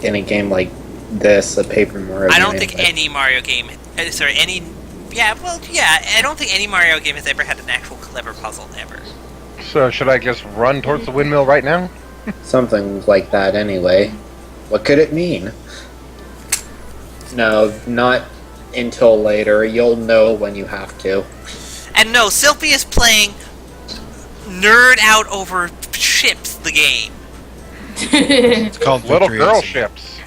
in a game like this, a Paper Mario I don't game, think but- any Mario game... Sorry, any... I don't think any Mario game has ever had an actual clever puzzle, ever. So should I just run towards the windmill right now? Something like that, anyway. What could it mean? No, not until later. You'll know when you have to. And no, Sylphie is playing Nerd Out Over Ships, the game. It's called Little Victory girl at Sea. ships.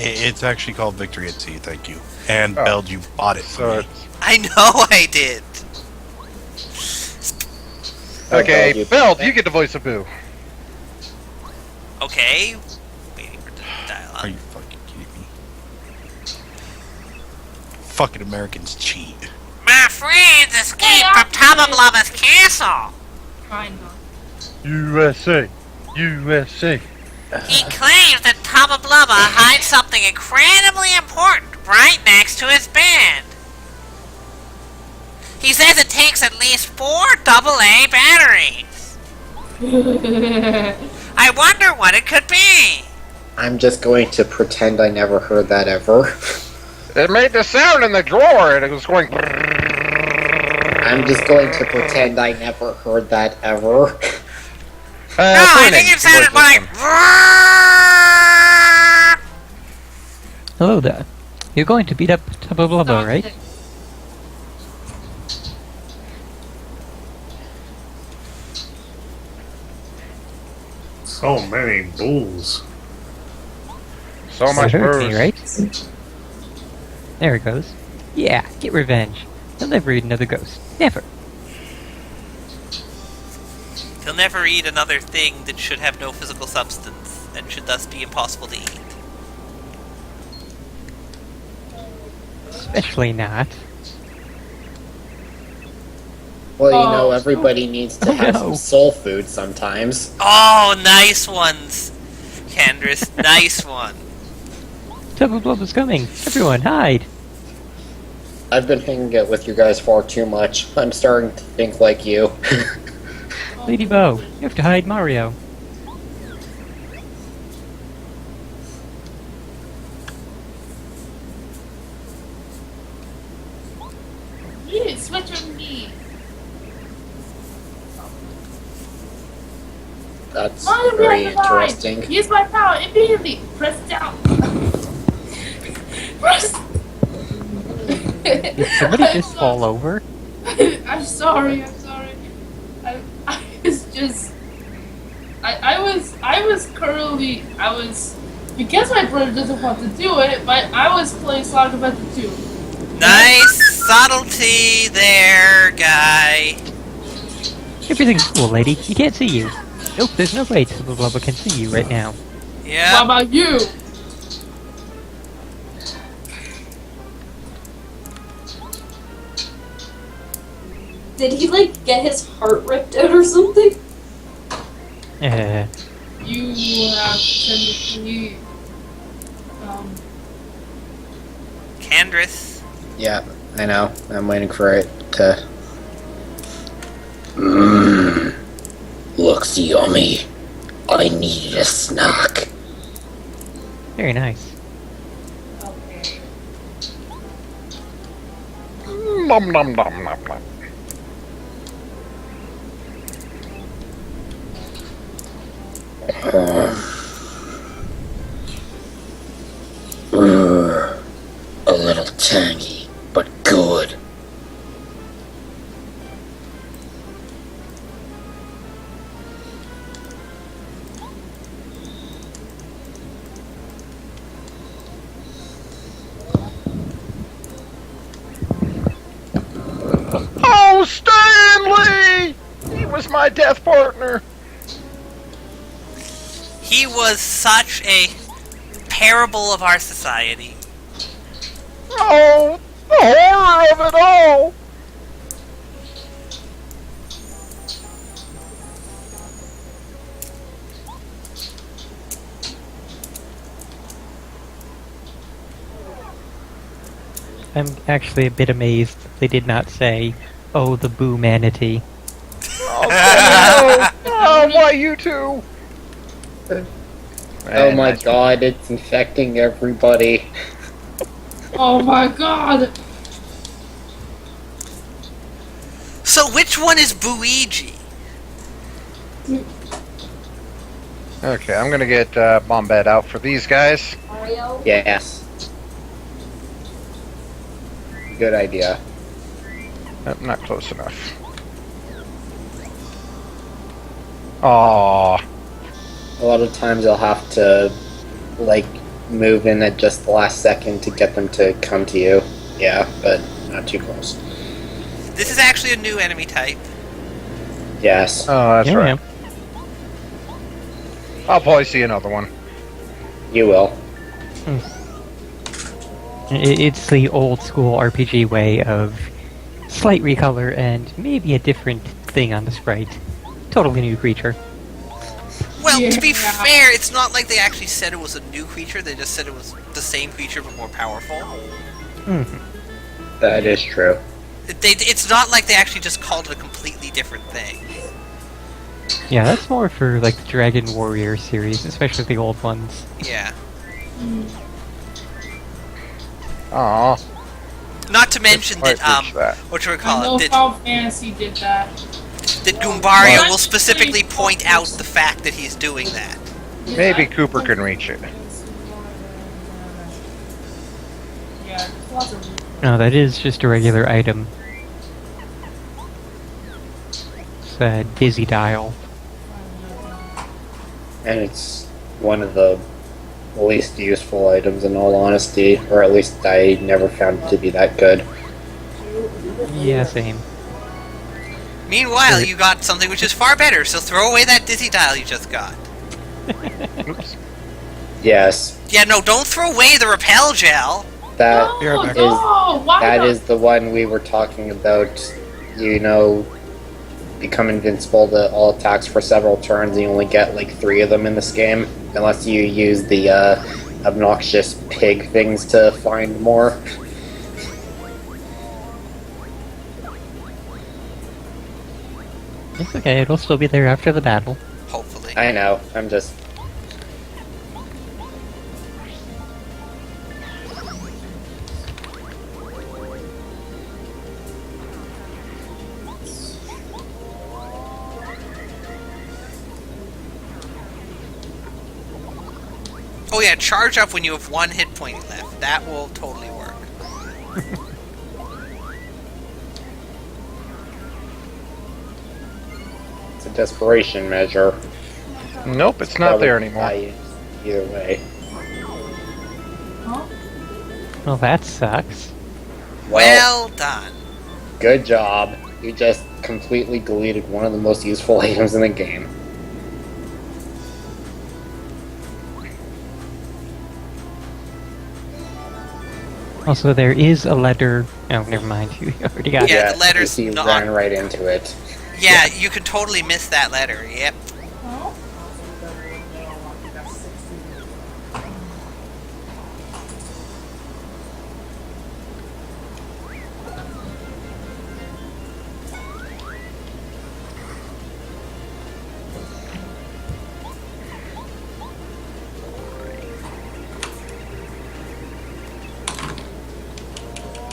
It's actually called Victory at Sea, thank you. And Oh. Beld, you bought it So for me. it's... I know I did. Okay, you- Beld, you get the voice of Boo. Okay. Waiting for the dialogue. Are you fucking kidding me? Fucking Americans cheat. My friends escaped Hey, from Tubba Blubba's castle. Kinda. USA. USA. He claims that Tubba Blubba hides something incredibly important right next to his bed. He says it takes at least 4 AA batteries. I wonder what it could be. I'm just going to pretend I never heard that ever. It made the sound in the drawer, and it was going... I'm just going to pretend I never heard that ever. No, I think it sounded like... Hello there. You're going to beat up Tubba Blubba, right? So many bulls. So much Hurt me, booze. right? There it goes. Yeah, get revenge. He'll never eat another ghost. Never. He'll never eat another thing that should have no physical substance, and should thus be impossible to eat. Especially not. Well, you Oh, know, everybody needs to have no. some soul food sometimes. Oh, nice ones. Candrace, nice one. Tubba Blubba's coming. Everyone, hide. I've been hanging out with you guys far too much. I'm starting to think like you. Lady Bo, you have to hide Mario. Yeah, switch with me. That's Mario very behind the line. interesting. Use my power immediately. Press down. Press. Did somebody just fall over? I'm sorry. I was just. I was because my brother doesn't want to do it, but I was playing Sonic Adventure 2. Nice subtlety there, guy. Everything's cool, lady. He can't see you. Nope, there's no way Tubba Blubba can see you right now. What Yeah. about you? Did he like get his heart ripped out or something? You have technically Candrace. Yeah, I know. I'm waiting for it to. Looks yummy. I need a snack. Very nice. okay. Nom nom nom nom nom. A little tangy, but good. Oh, Stanley! He was my death partner. He was such a parable of our society. Oh, the horror of it all! I'm actually a bit amazed they did not say, "Oh, the boo manatee." Oh, no. Oh, why you two? Oh my god, it's infecting everybody. Oh my god! So which one is Buigi? Okay, I'm gonna get Bombette out for these guys. Mario? Yes. Good idea. Not close enough. Aww. A lot of times I'll have to, like, move in at just the last second to get them to come to you. Yeah, but not too close. This is actually a new enemy type. Yes. Oh, that's Yeah, right. I'll probably see another one. You will. It's the old school RPG way of slight recolor and maybe a different thing on the sprite. Totally new creature. Well, to be Yeah. fair, it's not like they actually said it was a new creature, they just said it was the same creature but more powerful. That is true. It's not like they actually just called it a completely different thing. Yeah, that's more for like the Dragon Warrior series, especially the old ones. Yeah. Aw. Not to mention that, that. what you I call know it, that, Final Fantasy did that. that Goombario Well- will specifically point out the fact that he's doing that. Maybe Cooper can reach it. Yeah, there's lots of. No, that is just a regular item. It's a Dizzy Dial. And it's one of the least useful items in all honesty, or at least I never found it to be that good. Yeah, same. Meanwhile, you got something which is far better, so throw away that dizzy dial you just got. Oops. Yes, Yeah, no, don't throw away the repel gel. that No, is no! Why that not? is the one we were talking about. You know, become invincible to all attacks for several turns. And you only get like 3 of them in this game. Unless you use the obnoxious pig things to find more. It's okay, it'll still be there after the battle. Hopefully. I know, I'm just... Oh yeah, charge up when you have 1 hit point left. That will totally work. It's a desperation measure. Nope, it's not there anymore. Either way. Well, that sucks. Well done. Good job. You just completely deleted one of the most useful items in the game. Also, there is a letter. Oh, never mind. You already got it. Yeah, the letter's you not- ran right into it. Yeah, you can totally miss that letter. Yep.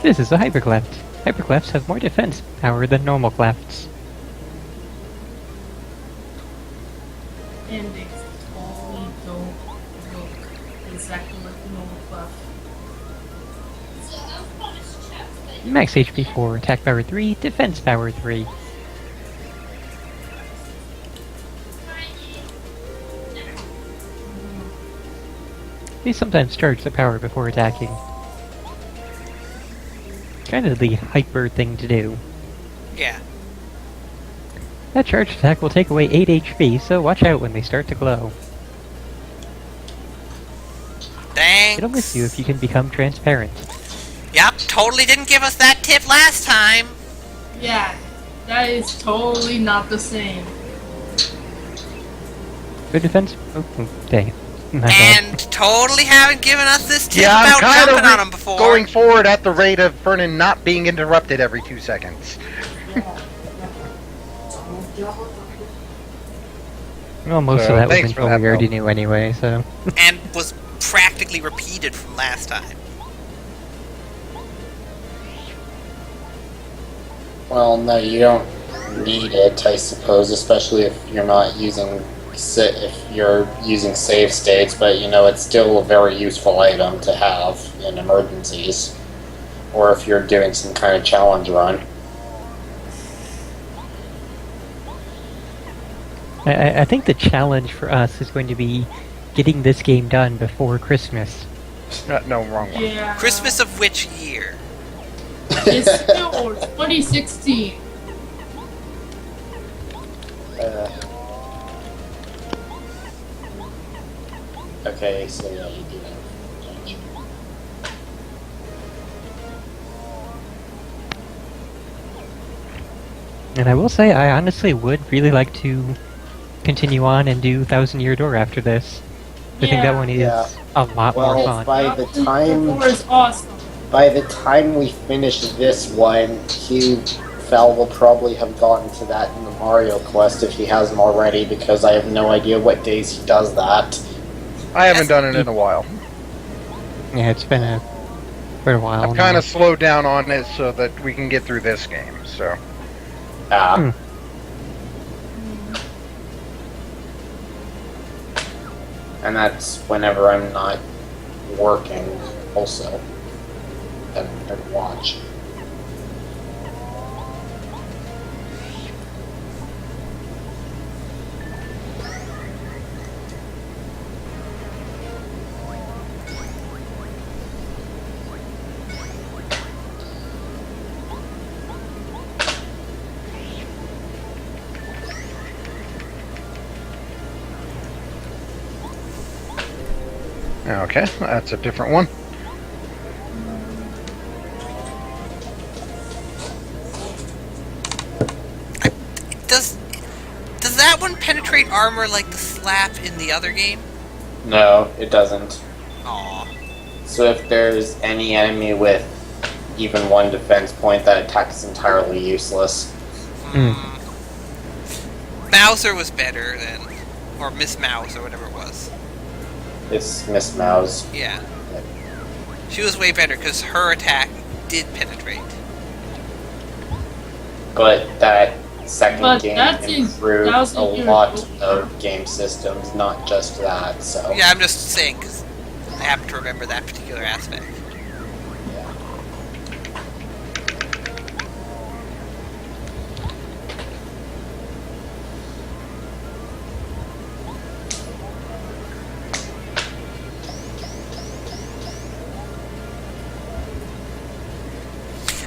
This is a hypercleft. Hyperclefts have more defense power than normal clefts. And they totally don't look exactly like the normal clef. Max HP 4, attack power 3, defense power 3. They sometimes charge the power before attacking. Kind of the hyper thing to do. Yeah. That charge attack will take away 8 HP, so watch out when they start to glow. Thanks. It'll miss you if you can become transparent. Yep, totally didn't give us that tip last time. Yeah, that is totally not the same. Good defense? Oh, dang. My bad. And totally haven't given us this tip Yeah, I'm about kind jumping on them of before. going forward at the rate of Vernon not being interrupted every 2 seconds. Well, most So, of that was thanks for info that, we already Bill. knew anyway, so... And was practically repeated from last time. Well, no, you don't need it, I suppose, especially if you're not using if you're using save states, but you know it's still a very useful item to have in emergencies, or if you're doing some kind of challenge run. I think the challenge for us is going to be getting this game done before Christmas. No, wrong one. Yeah. Christmas of which year? It's still 2016. Okay, so yeah, you do have. And I will say, I honestly would really like to continue on and do Thousand Year Door after this. I think that one is Yeah. a lot more Well, fun. by the time is awesome. by the time we finish this one, Hugh Fell will probably have gotten to that in the Mario Quest if he hasn't already, because I have no idea what days he does that. I haven't done it in a while. Yeah, it's been quite a while. I've kind of slowed down on it so that we can get through this game, so... Ah. And that's whenever I'm not working, also. And watch. Okay, that's a different one. Does that one penetrate armor like the slap in the other game? No, it doesn't. Aw. So if there's any enemy with even one defense point, that attack is entirely useless. Mauser was better than... Or Miss Mouse, or whatever it was. It's Miss Mouse. Yeah. She was way better, because her attack did penetrate. But that second But game that's improved a 1,000 years lot old. of game systems, not just that, so... Yeah, I'm just saying, because I happen to remember that particular aspect.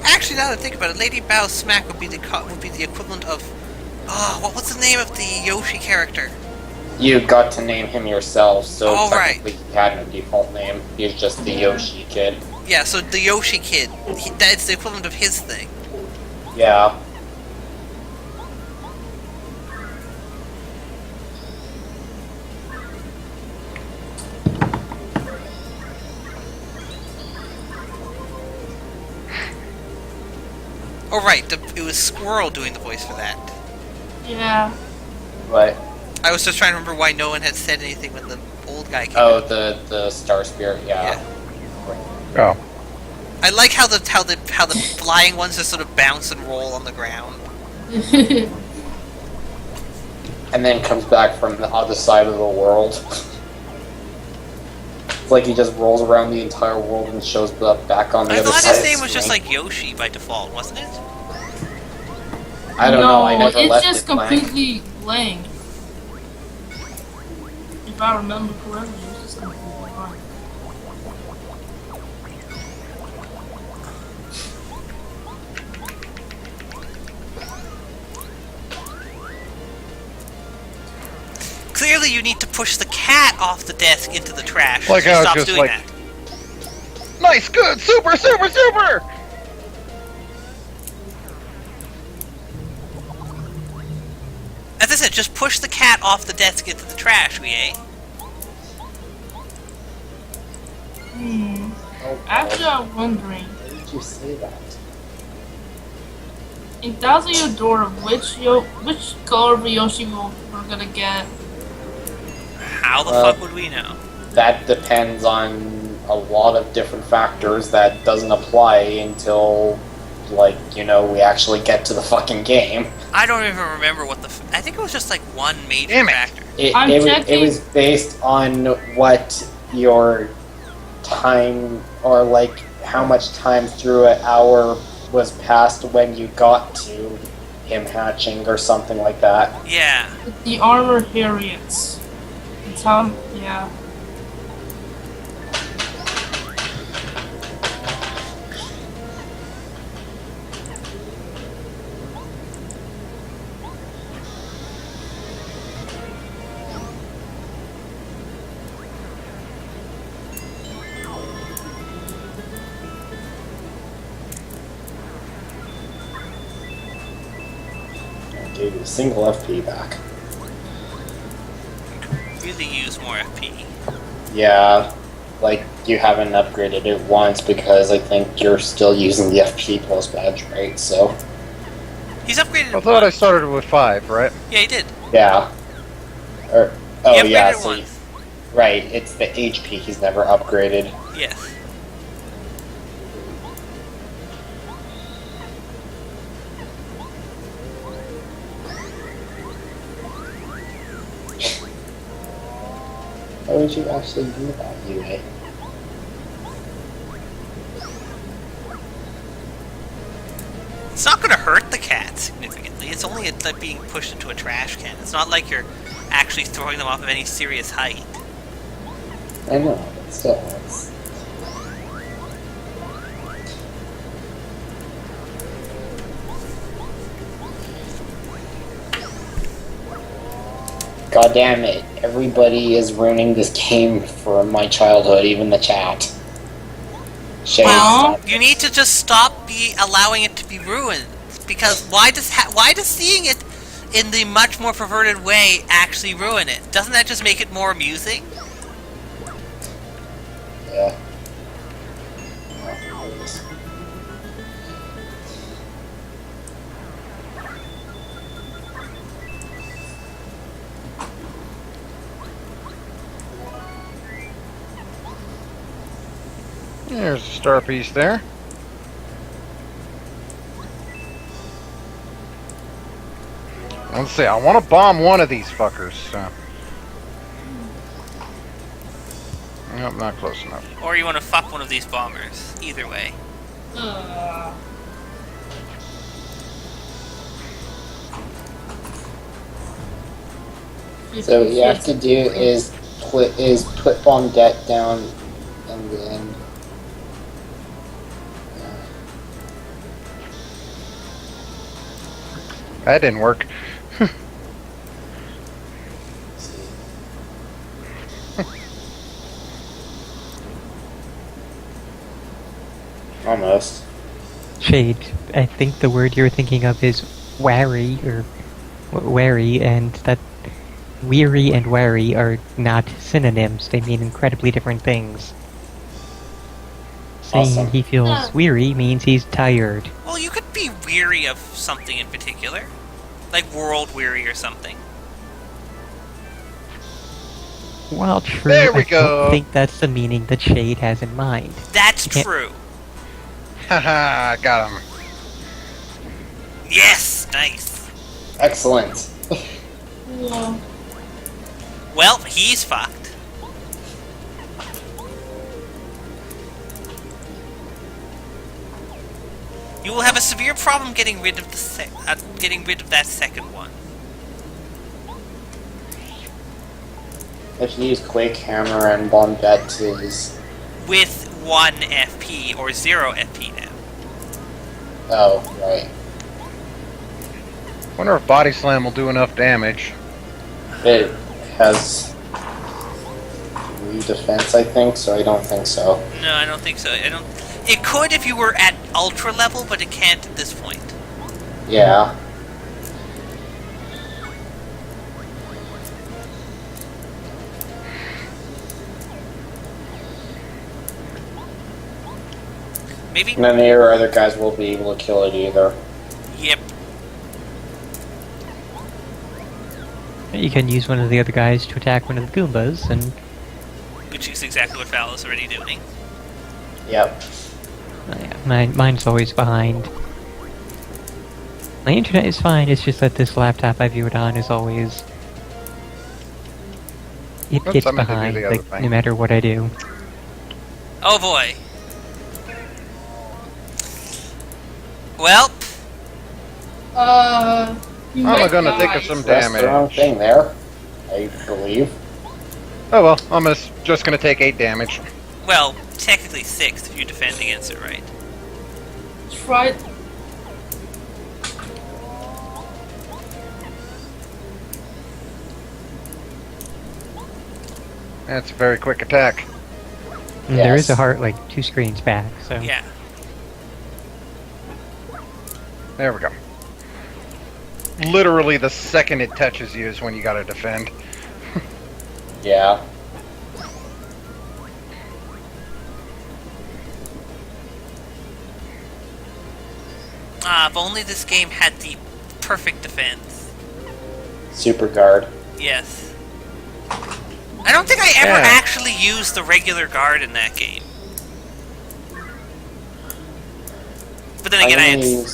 Actually, now that I think about it, Lady Bao's smack would be the equivalent of... Oh, what's the name of the Yoshi character? You got to name him yourself, so Oh, right. technically he had no default name. He's just the Yoshi kid. Yeah, so the Yoshi kid, that's the equivalent of his thing. Yeah. Oh, right, it was Squirrel doing the voice for that. Yeah. What? I was just trying to remember why no one had said anything when the old guy came Oh, in. the Star Spirit, yeah. Oh. I like how the flying ones just sort of bounce and roll on the ground. And then comes back from the other side of the world. It's like he just rolls around the entire world and shows up back on the I other thought side. his name of was the just screen. like Yoshi by default, wasn't it? I don't know, I never it's left just it blank. completely blank. If I remember correctly, it's just completely blank. Clearly you need to push the cat off the desk into the trash. Like so how it stops just, doing like- that. Nice, good, super, super, super! As I said, just push the cat off the desk into the trash, Rie. Actually, I'm wondering, Why did you say that? in Thousand Year Door, which color of Yoshi we're gonna get? How the fuck would we know? That depends on a lot of different factors that doesn't apply until, like, you know, we actually get to the fucking game. I don't even remember what the... I think it was just like one major Damn it. factor. It was based on what your time, or like how much time through an hour was passed when you got to him hatching or something like that. Yeah. The Armor Harriets. It's how, yeah. I gave you a single FP back. Really use more FP. Yeah, like you haven't upgraded it once because I think you're still using the FP post badge, right? So He's upgraded I it thought I once. started with 5, right? Yeah, he did. yeah. Or He oh upgraded yeah, it so once. right, it's the HP he's never upgraded. Yes. Why would you actually do that, UA? It's not going to hurt the cat significantly. It's only like being pushed into a trash can. It's not like you're actually throwing them off of any serious height. I know, but still, it's... God damn it, everybody is ruining this game for my childhood, even the chat. Shame. Well, you need to just stop allowing it to be ruined. Because why does seeing it in the much more perverted way actually ruin it? Doesn't that just make it more amusing? things. There's a star piece there. Let's see, I want to bomb one of these fuckers. So. Nope, not close enough. Or you want to fuck one of these bombers. Either way. So what you have to do is put Bombette down, and then That didn't work. almost. Shade, I think the word you're thinking of is wary, or wary, and that weary and wary are not synonyms. They mean incredibly different things. Saying Awesome. he feels weary means he's tired. Well, you could be weary of something in particular. Like world weary or something. Well, true, There we I go. don't think that's the meaning that Shade has in mind. That's You can't- true. Haha, got him. Yes! Nice. Excellent. Yeah. Well, he's fucked. You will have a severe problem getting rid of that second one. If you use Quake Hammer and Bombette is With 1 FP or 0 FP now. oh right. Wonder if Body Slam will do enough damage. It has 3 defense, I think, so I don't think so. No, I don't think so. It could if you were at ultra level, but it can't at this point. Yeah. Maybe. None of your other guys will be able to kill it either. Yep. You can use one of the other guys to attack one of the Goombas, and Which is exactly what Val is already doing. Yep. mine's always behind. My internet is fine, it's just that this laptop I view it on is always... It Oops, gets I meant to do behind, the other like, thing. no matter what I do. Oh boy. Well, You I'm might gonna take die. some That's the wrong damage. thing there, I believe. Oh well, I'm just gonna take 8 damage. well, technically 6 if you defend against it, right? Try. That's a very quick attack. And there is a Yes. heart, like, 2 screens back, so... Yeah. There we go. Literally the second it touches you is when you gotta defend. Yeah. Ah, if only this game had the perfect defense. Super guard. Yes. I don't think I ever Yeah. actually used the regular guard in that game. But then again,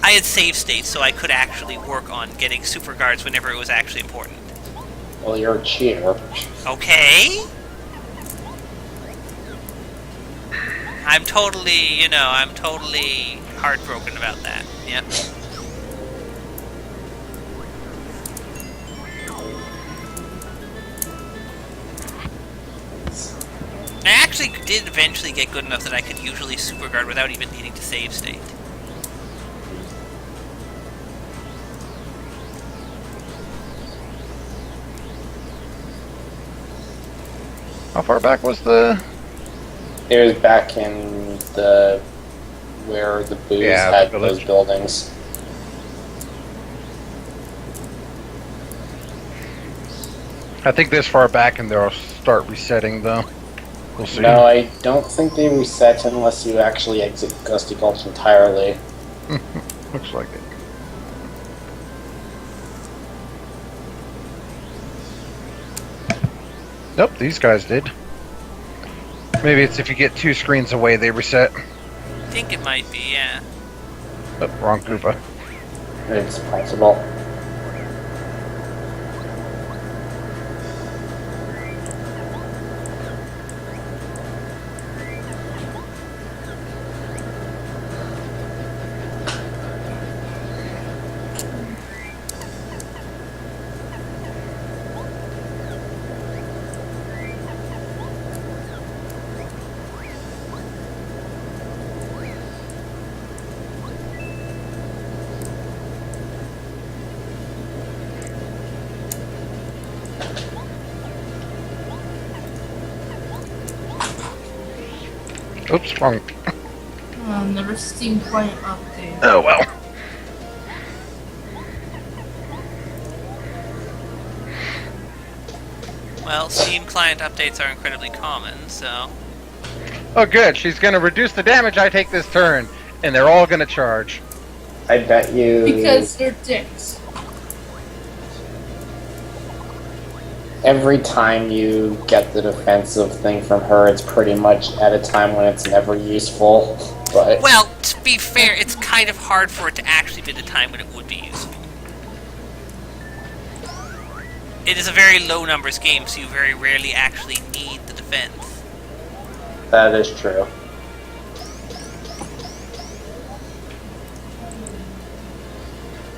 I had save states, so I could actually work on getting super guards whenever it was actually important. Well, you're a cheater. Okay? I'm totally heartbroken about that. Yep. I actually did eventually get good enough that I could usually super guard without even needing to save state. How far back was the... It was back in the where the booze Yeah, the had village. those buildings. I think this far back and they'll start resetting though. We'll see. No, I don't think they reset unless you actually exit Gusty Gulch entirely. Looks like it. Nope, these guys did. Maybe it's if you get 2 screens away, they reset. I think it might be, yeah. Oh, wrong Koopa. It's possible. Oops, wrong. Never Steam client update. Oh well. Well, Steam client updates are incredibly common, so... Oh good, she's gonna reduce the damage I take this turn, and they're all gonna charge. I bet you... Because they're dicks. Every time you get the defensive thing from her, it's pretty much at a time when it's never useful. But Well, to be fair, it's kind of hard for it to actually be the time when it would be useful. It is a very low numbers game, so you very rarely actually need the defense. that is true.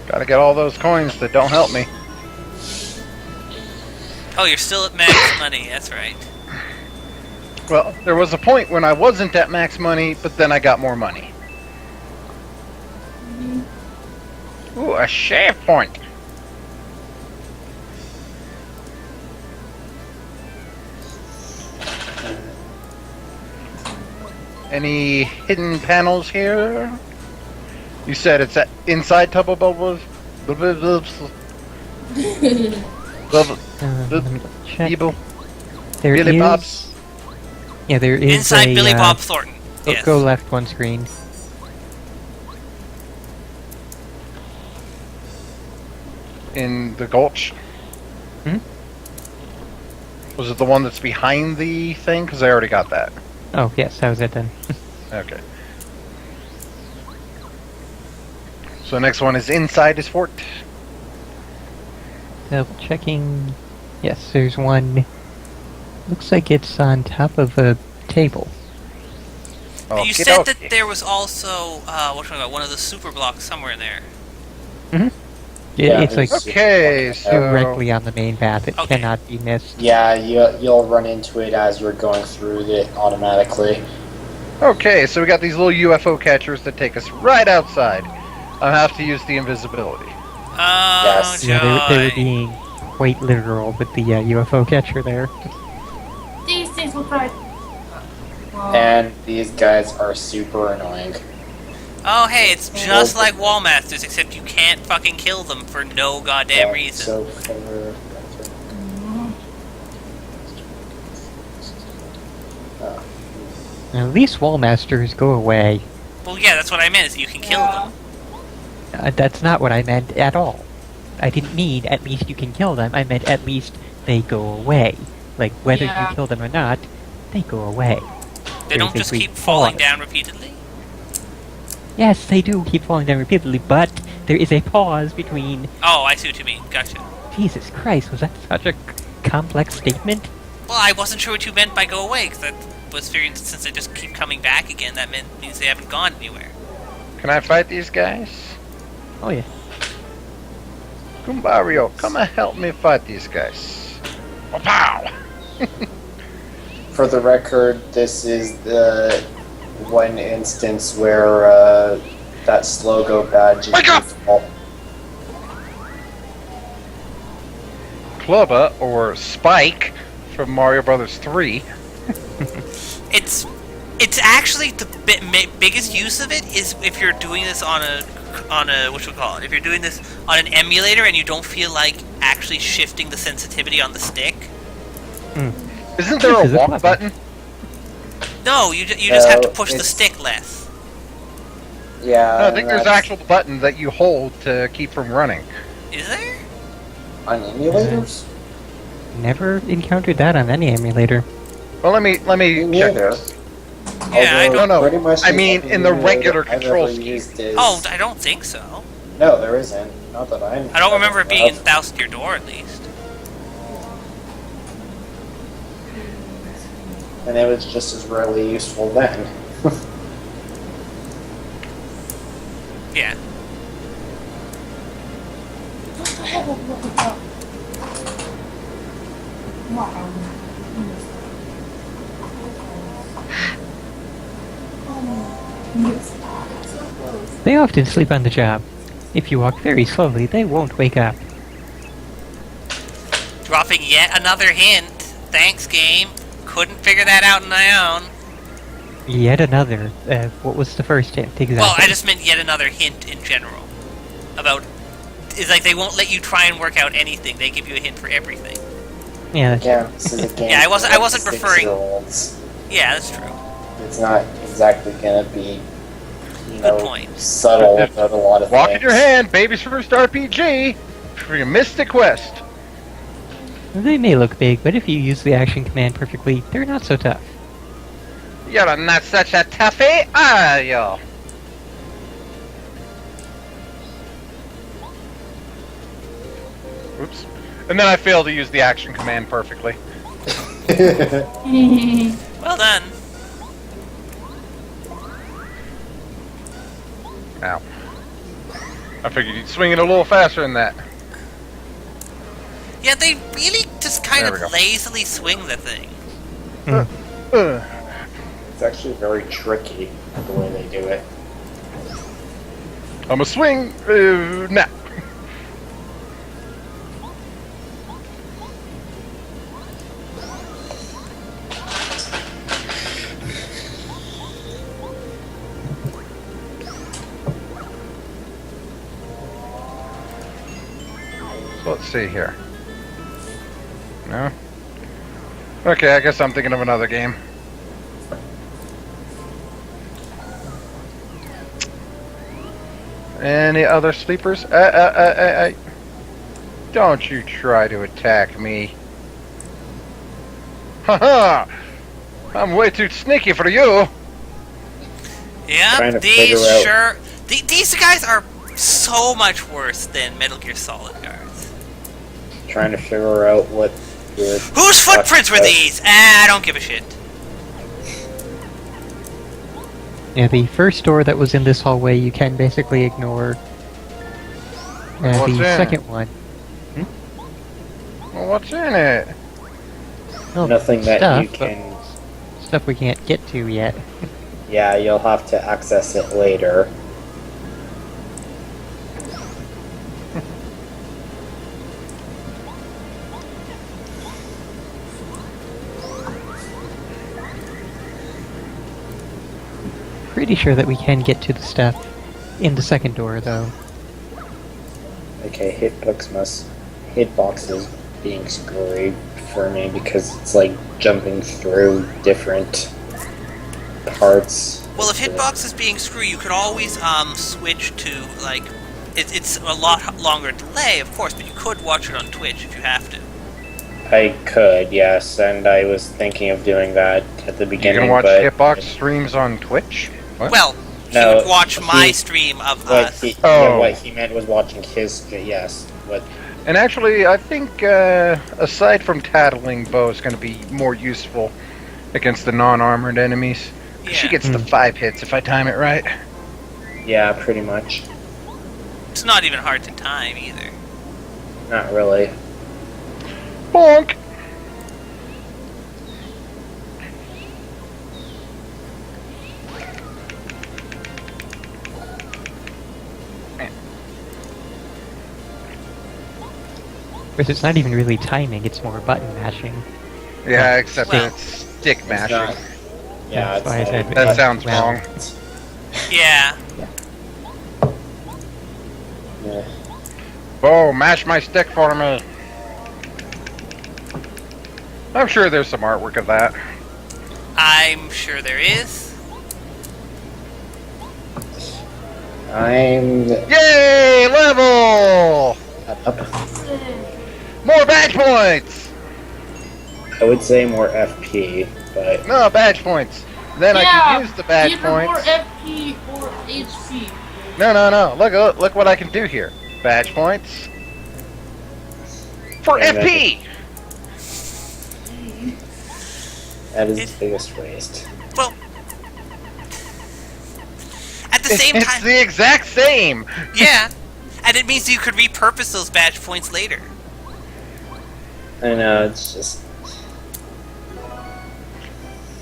Gotta get all those coins that don't help me. Oh, you're still at max money, that's right. Well, there was a point when I wasn't at max money, but then I got more money. Ooh, a shave point. Any hidden panels here? You said it's at inside Tubbo Bubbles? Let me check. Evil. There Billy is- Bob's. Yeah, there is Inside a, Billy Bob Thornton. Yes. Go left one screen. In the gulch? Hmm? Was it the one that's behind the thing? Because I already got that. Oh, yes, that was it then. Okay. So next one is inside his fort. Double checking. Yes, there's one. Looks like it's on top of a table. You said that there was also, one of the super blocks somewhere in there. Yeah, it's like Okay, so directly on the main path. It Okay. cannot be missed. Yeah, you'll run into it as you're going through it automatically. okay, so we got these little UFO catchers that take us right outside. I have to use the invisibility. Oh, Yes. Yeah, they were joy. being quite literal with the UFO catcher there. These things look like. And these guys are super annoying. Oh, hey, it's just like Wallmasters, except you can't fucking kill them for no goddamn reason. So for At least Wallmasters go away. Well, yeah, that's what I meant, is you can kill them. That's not what I meant at all. I didn't mean at least you can kill them. I meant at least they go away. Like, whether Yeah. you kill them or not, they go away. They don't There's a just brief keep falling pause. down repeatedly. Yes, they do keep falling down repeatedly, but there is a pause between... Oh, I see what you mean. Gotcha. Jesus Christ, was that such a complex statement? Well, I wasn't sure what you meant by go away, because I was figuring since they just keep coming back again, that means they haven't gone anywhere. Can I fight these guys? Oh yeah. Goombario, come and help me fight these guys. Oh, pow! For the record, this is the one instance where that Slogo badge is Wake up! useful. Clubba, or Spike, from Mario Brothers 3. It's actually the biggest use of it is if you're doing this on a if you're doing this on an emulator and you don't feel like actually shifting the sensitivity on the stick. Isn't there a This is a walk Clubba. button? No, you just have to No, push the it's- stick less. Yeah. No, I think there's that's actual button that you hold to keep from running. Is there? on emulators. Never encountered that on any emulator. Well, let me check Neither. this. Yeah, I No, no. Pretty much I the mean, only in the emulator regular I've control ever scheme. used is- Oh, I don't think so. No, there isn't. Not that I don't remember it being in Thousand Year Door, at least. And it was just as rarely useful then. Yeah. What the hell? Look at that. Wow. They often sleep on the job. If you walk very slowly, they won't wake up. Dropping yet another hint. Thanks, game. Couldn't figure that out on my own. Yet another. What was the first hint exactly? Well, I just meant yet another hint in general. About... It's like they won't let you try and work out anything. They give you a hint for everything. Yeah. Again, this is a game. Yeah, I wasn't for referring- 6-year-olds. Yeah, that's true. It's not exactly gonna be, Good you know, point. subtle about a lot of Walk things. in your hand, baby's first RPG for your Mystic Quest. They may look big, but if you use the action command perfectly, they're not so tough. You're not such a toughie, are you? Oops. And then I failed to use the action command perfectly. Well done. Ow. I figured you'd swing it a little faster than that. Yeah, they really just kind There we of go. lazily swing the thing. It's actually very tricky the way they do it. I'm a swing now. So let's see here. No? Okay, I guess I'm thinking of another game. Any other sleepers? Don't you try to attack me. Haha! I'm way too sneaky for you! Trying Yep, to figure these out- sure... These guys are so much worse than Metal Gear Solid guards. Trying to figure out what your Whose footprints were these? I don't give a shit. Yeah, the first door that was in this hallway you can basically ignore. What's The in? second one. Well, what's in it? Well, Nothing that you stuff, but can. stuff we can't get to yet. Yeah, you'll have to access it later. Pretty sure that we can get to the stuff in the second door, though. Okay, hitboxes being screwy for me because it's like jumping through different parts. Well, if Hitbox is being screwy, you could always switch to, like... It's a lot longer delay, of course, but you could watch it on Twitch if you have to. I could, yes, and I was thinking of doing that at the You beginning, can watch but Hitbox streams on Twitch? What? Well, No, he would watch my he- stream of what us. he, Oh. yeah, what he meant was watching his. Yes, but And actually, I think, aside from tattling, Bo is going to be more useful against the non-armored enemies. She Yeah. gets the 5 hits if I time it right. yeah, pretty much. It's not even hard to time, either. Not really. Bonk! Because it's not even really timing, it's more button mashing. Yeah, except Well, it's stick It's mashing. not- Yeah, That's why I it's said not- That sounds well, wrong. Yeah. Yeah. Bo, mash my stick for me. I'm sure there's some artwork of that. I'm sure there is. I'm Yay! Level! up. More badge points! I would say more FP, but No, badge points. Then I can use the badge either more points. FP or HP. No. Look what I can do here. Badge points. For Yeah, FP! that is the biggest waste. Well, at the same It's time, the exact same! yeah, and it means you could repurpose those badge points later. I know, it's just...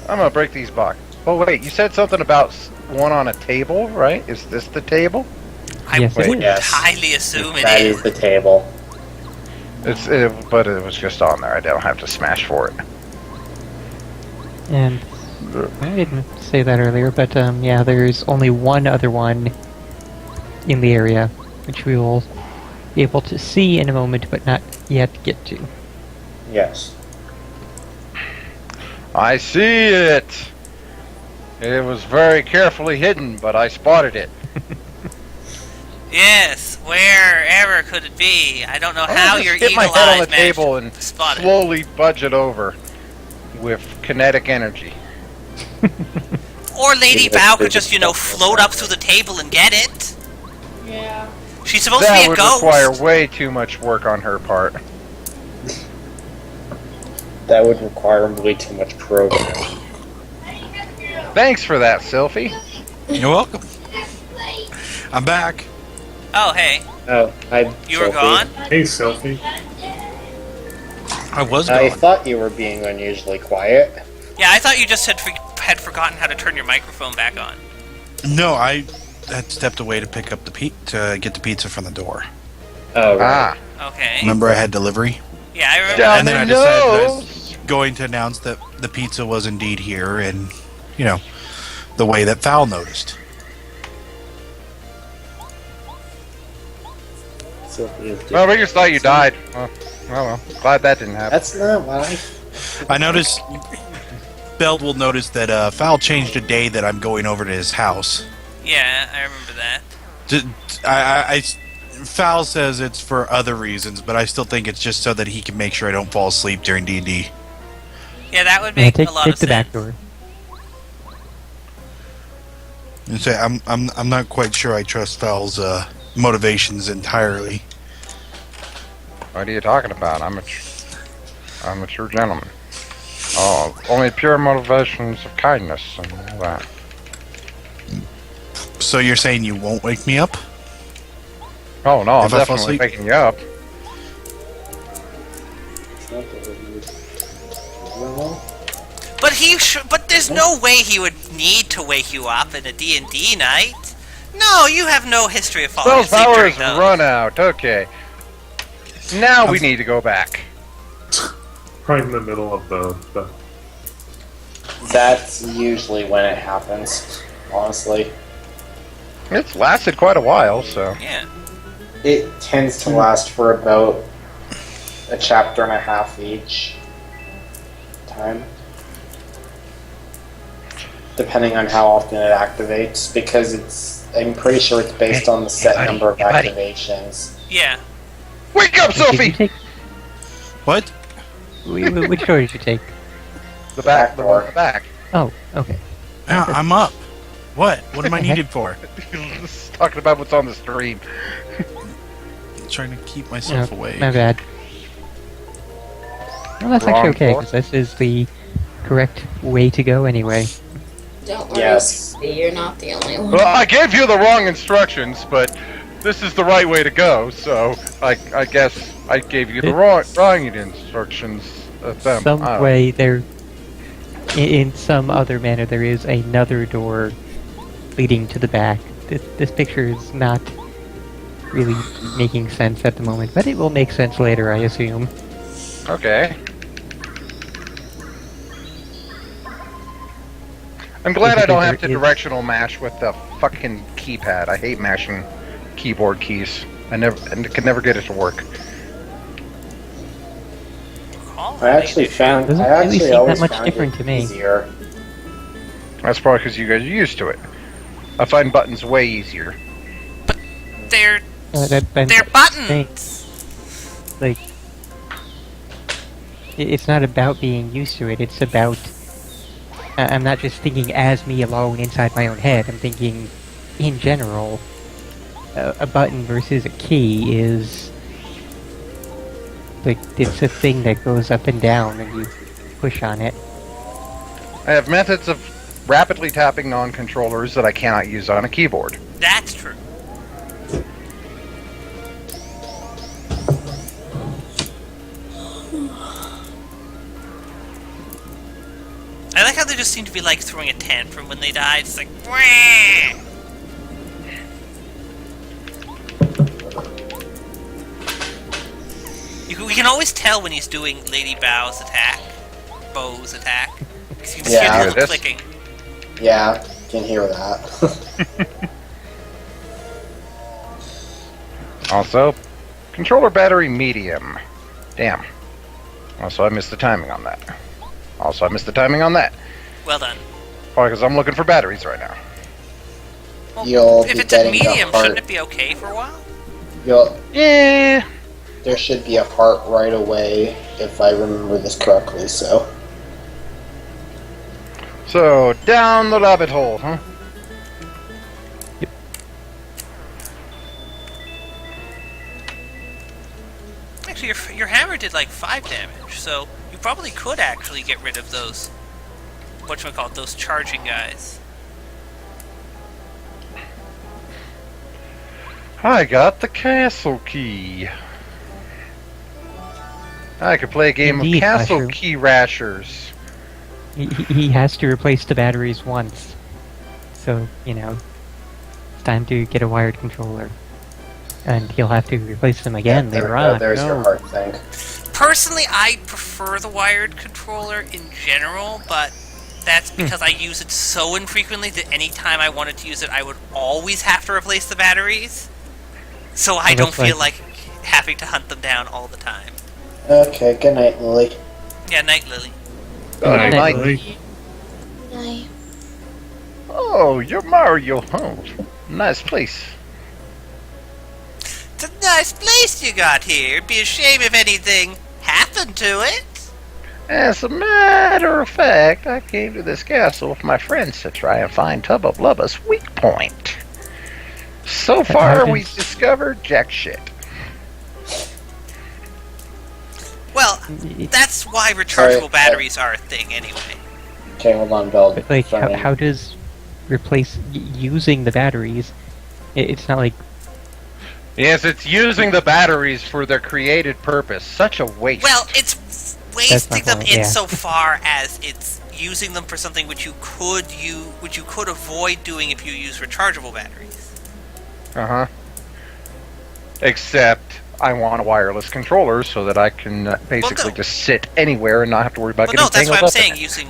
I'm gonna break these boxes. Oh wait, you said something about one on a table, right? Is this the table? I Yes, it would is. Yes. highly assume it That is. is the table. But it was just on there. I don't have to smash for it. And I didn't say that earlier, but yeah, there's only one other one in the area, which we will be able to see in a moment, but not yet get to. Yes. I see it! It was very carefully hidden, but I spotted it. Yes, wherever could it be? I don't know I'm how gonna your just eagle hit my head on eyes the managed table to and spot it. slowly budge it over with kinetic energy. Or Lady Yeah, Val could that's just, float up through the table and get it. Yeah. She's supposed That to be a would ghost. require way too much work on her part. That would require way too much programming. Thanks for that, Sylphie. You're welcome. I'm back. Oh, hey, Oh, hi, you were Sophie. gone? Hey, Selfie. I was I gone. thought you were being unusually quiet. Yeah, I thought you just had forgotten how to turn your microphone back on. No, I had stepped away to pick up to get the pizza from the door. Oh, right. Okay. Remember I had delivery? Yeah, I remember. Down And then I the decided that I nose. was going to announce that the pizza was indeed here, and the way that Fowl noticed. Sophie is Well, we just thought you died. Well, glad that didn't happen. That's not why. I noticed. Belt will notice that Fowl changed a day that I'm going over to his house. Yeah, I remember that. Fowl says it's for other reasons, but I still think it's just so that he can make sure I don't fall asleep during D&D. Yeah, that would Yeah, make take a lot take of the sense. back door. And say I'm not quite sure I trust Fowl's motivations entirely. What are you talking about? I'm a true gentleman. Oh, only pure motivations of kindness and all that. So you're saying you won't wake me up? Oh no, I'm If I fall definitely asleep? waking you up. It's not the But there's no way he would need to wake you up in a D&D night. No, you have no history of falling Spell asleep power during is those. run out. Okay. Now we need to go back. Right in the middle of the That's usually when it happens, honestly. It's lasted quite a while, so. Yeah. It tends to last for about a chapter and a half each time. Depending on how often it activates, because I'm pretty sure it's based on the set buddy, number of hey, buddy. activations. Yeah. Wake up, Did you Sophie! take, What? which door did you take? The back Back door. door. The back. Oh, okay. Yeah, I'm up. What? What am I needed for? Just talking about what's on the stream. Trying to keep myself No, awake. my bad. Well, that's Wrong actually okay, floor? because this is the correct way to go anyway. Don't worry, Yes. Sophie, you're not the only one. Well, I gave you the wrong instructions, but this is the right way to go, so I guess I gave you the wrong instructions. Some Oh. way there, in some other manner, there is another door leading to the back. This picture is not really making sense at the moment, but it will make sense later, I assume. Okay. I'm glad I don't have to There is- directional mash with the fucking keypad. I hate mashing keyboard keys. I could never get it to work. Call I actually found. Doesn't I really actually seem that always much found different it to me. easier That's probably because you guys are used to it. I find buttons way easier. They're They're buttons. Like, it's not about being used to it. It's about I'm not just thinking as me alone inside my own head. I'm thinking, in general, a button versus a key is like it's a thing that goes up and down, and you push on it. I have methods of rapidly tapping non-controllers that I cannot use on a keyboard. That's true. I like how they just seem to be like throwing a tantrum when they die. It's like, wah! We can always tell when he's doing Lady Bow's attack, Bow's attack. Because you can Yeah. hear the little clicking. Yeah, can hear that. Also, controller battery medium. Damn. Also, I missed the timing on that. Well done. Probably because I'm looking for batteries right now. Well, You'll if be it's a getting medium, the heart. shouldn't it be okay for a while? Yeah. There should be a heart right away, if I remember this correctly, so. So, down the rabbit hole, huh? Actually, your hammer did like 5 damage, so you probably could actually get rid of those, whatchamacallit, those charging guys. I got the castle key. I could play a game Indeed, of castle Mushroom. key rashers. He has to replace the batteries once. So, you know, it's time to get a wired controller. And he'll have to replace them again there later we go, on. there's your No. heart thing. Personally, I prefer the wired controller in general, but that's because I use it so infrequently that anytime I wanted to use it, I would always have to replace the batteries. So I Oh, don't that's feel like- like having to hunt them down all the time. Okay, good night, Lily. Yeah, Night Lily. Night, Night, night. Lily. Night. Oh, you're Mario. Oh, nice place. It's a nice place you got here. It'd be a shame if anything happened to it. As a matter of fact, I came to this castle with my friends to try and find Tubba Blubba's weak point. So far, happens. we've discovered jack shit. Well, that's why rechargeable batteries are a thing anyway. Okay, hold on, Bell. But, like, Sorry. how does using the batteries? It's not like Yes, it's using the batteries for their created purpose. Such a waste. Well, it's wasting them point, yeah. insofar as it's using them for something which you could avoid doing if you use rechargeable batteries. Uh-huh. Except, I want a wireless controller so that I can basically no. just sit anywhere and not have to worry about But getting no, that's tangled why I'm up in saying it. using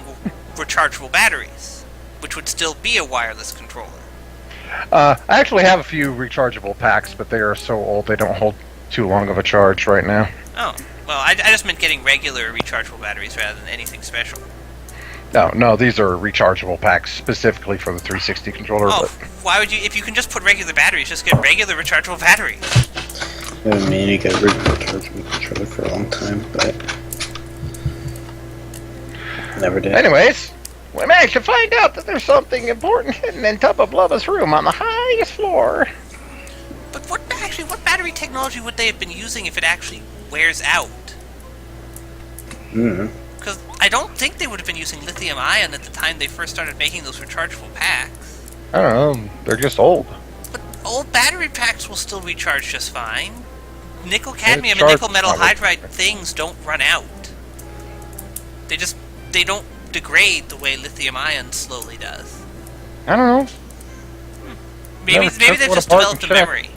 rechargeable batteries, which would still be a wireless controller. I actually have a few rechargeable packs, but they are so old they don't hold too long of a charge right now. Oh, well, I just meant getting regular rechargeable batteries rather than anything special. No, these are rechargeable packs specifically for the 360 controller. Oh, But why would you? If you can just put regular batteries, just get regular rechargeable batteries. I've been meaning to get a rechargeable controller for a long time, but never did. anyways, we managed to find out that there's something important hidden in Tubba Blubba's room on the highest floor. But what battery technology would they have been using if it actually wears out? Because I don't think they would have been using lithium ion at the time they first started making those rechargeable packs. I don't know, they're just old. But old battery packs will still recharge just fine. Nickel cadmium and charge nickel metal probably. hydride things don't run out. They don't degrade the way lithium ion slowly does. I don't know. Maybe Never they've took one just apart developed a and checked. memory.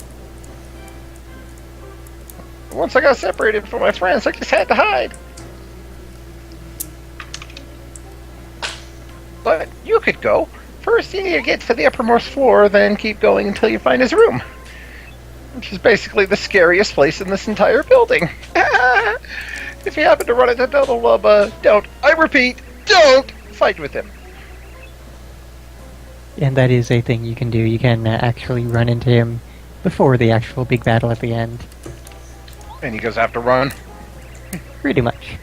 Once I got separated from my friends, I just had to hide. But you could go. First, you need to get to the uppermost floor, then keep going until you find his room. Which is basically the scariest place in this entire building. If you happen to run into Tubba Blubba, don't, I repeat, don't fight with him. And that is a thing you can do. You can actually run into him before the actual big battle at the end. And he goes after run. Pretty much.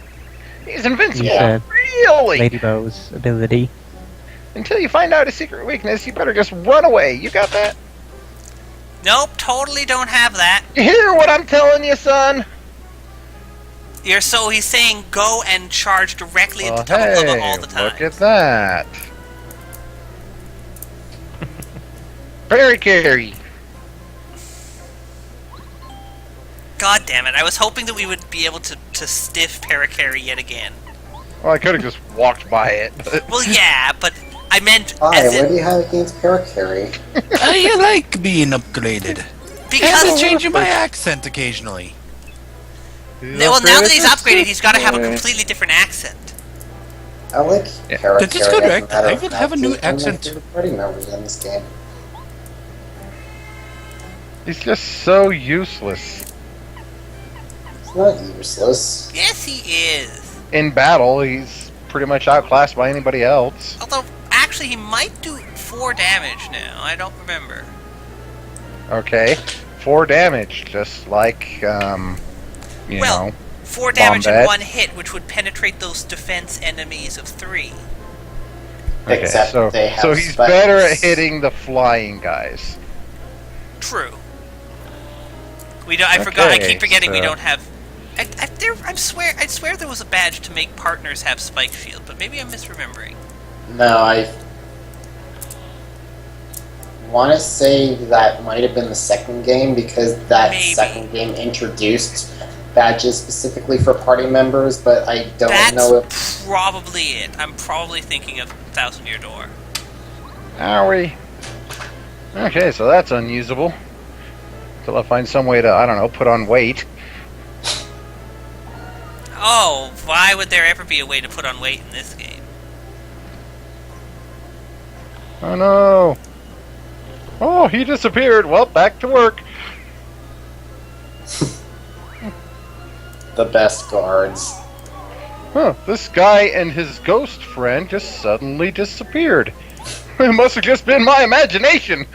He's invincible. Yeah. Really? Lady Bow's ability. Until you find out his secret weakness, you better just run away. You got that? Nope, totally don't have that. You hear what I'm telling you, son? So he's saying go and charge directly into Well, Tubba Blubba hey, all the time. look at that. Fairy carry. God damn it, I was hoping that we would be able to stiff Parakarry yet again. Well, I could have just walked by it. But Well, yeah, but I meant Why? as What in, do you have against Parakarry? I like being upgraded. because And changing my accent occasionally. well, now that he's upgraded, he's got to have a completely different accent. I like Yeah. Parakarry. That is correct. as a matter I of will fact. have a new He's one of my accent. favorite party members in this game. he's just so useless. It's not useless. Yes, he is. In battle, he's pretty much outclassed by anybody else. Although, actually, he might do 4 damage now. I don't remember. Okay. 4 damage, just like, you Well, know. 4 damage in Bombette. 1 hit, which would penetrate those defense enemies of 3. Okay, Except so, they have so he's spikes. better at hitting the flying guys. True. We don't. I forgot. I Okay, keep forgetting we so- don't have. I swear there was a badge to make partners have spike shield, but maybe I'm misremembering. No, I want to say that might have been the second game because that Maybe. second game introduced badges specifically for party members, but I don't That's know if probably it. I'm probably thinking of Thousand Year Door. Are we? Okay, so that's unusable. Till I find some way to, I don't know, put on weight. Oh, why would there ever be a way to put on weight in this game? Oh no! Oh, he disappeared! Well, back to work. the best guards. Huh, this guy and his ghost friend just suddenly disappeared. It must have just been my imagination!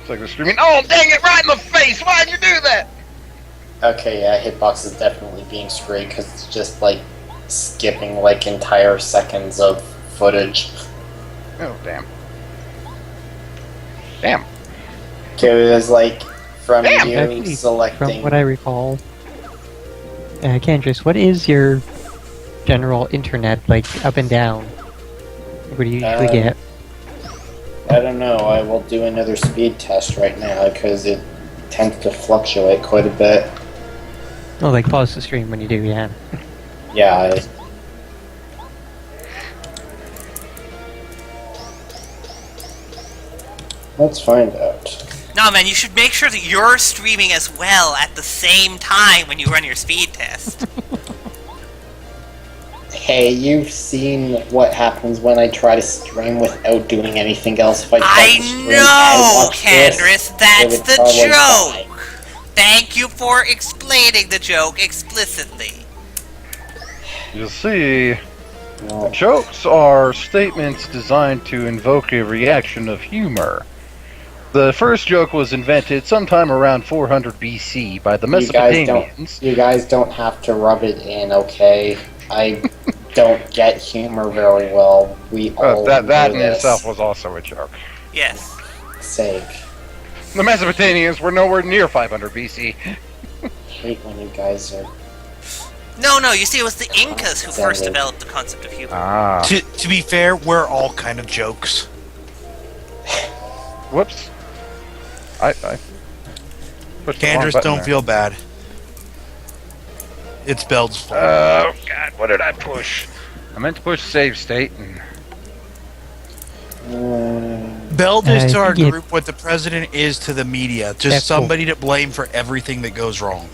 It's like they're screaming, "Oh, dang it, right in the face! Why'd you do that?" Okay, yeah, Hitbox is definitely being screwed because it's just like skipping like entire seconds of footage. Oh, damn. Damn. Okay, it was like from Damn! you Actually, selecting. From what I recall, Candrace, what is your general internet like up and down? What do you usually get? I don't know. I will do another speed test right now because it tends to fluctuate quite a bit. Oh, like pause the stream when you do, yeah. Yeah. Let's find out. No, man, you should make sure that you're streaming as well at the same time when you run your speed test. Hey, you've seen what happens when I try to stream without doing anything else. If I try I to stream know, and watch this, Candrace, it that's would the probably joke. die. Thank you for explaining the joke explicitly. You see, No. jokes are statements designed to invoke a reaction of humor. The first joke was invented sometime around 400 BC by the You guys don't. Mesopotamians. You guys don't have to rub it in, okay? I don't get humor very well. We all That know in this. itself was also a joke. Yes. Sake. The Mesopotamians were nowhere near 500 BC. Hate when you guys are. No, you see, it was the Incas who first Exactly. developed the concept of humor. Ah. To be fair, we're all kind of jokes. Whoops. I pushed the wrong Candrace, button don't there. feel bad. It's Beld's fault. Oh, God, what did I push? I meant to push save state, and Beld is to I our think it- group what the president is to the media. Just That's cool. somebody to blame for everything that goes wrong.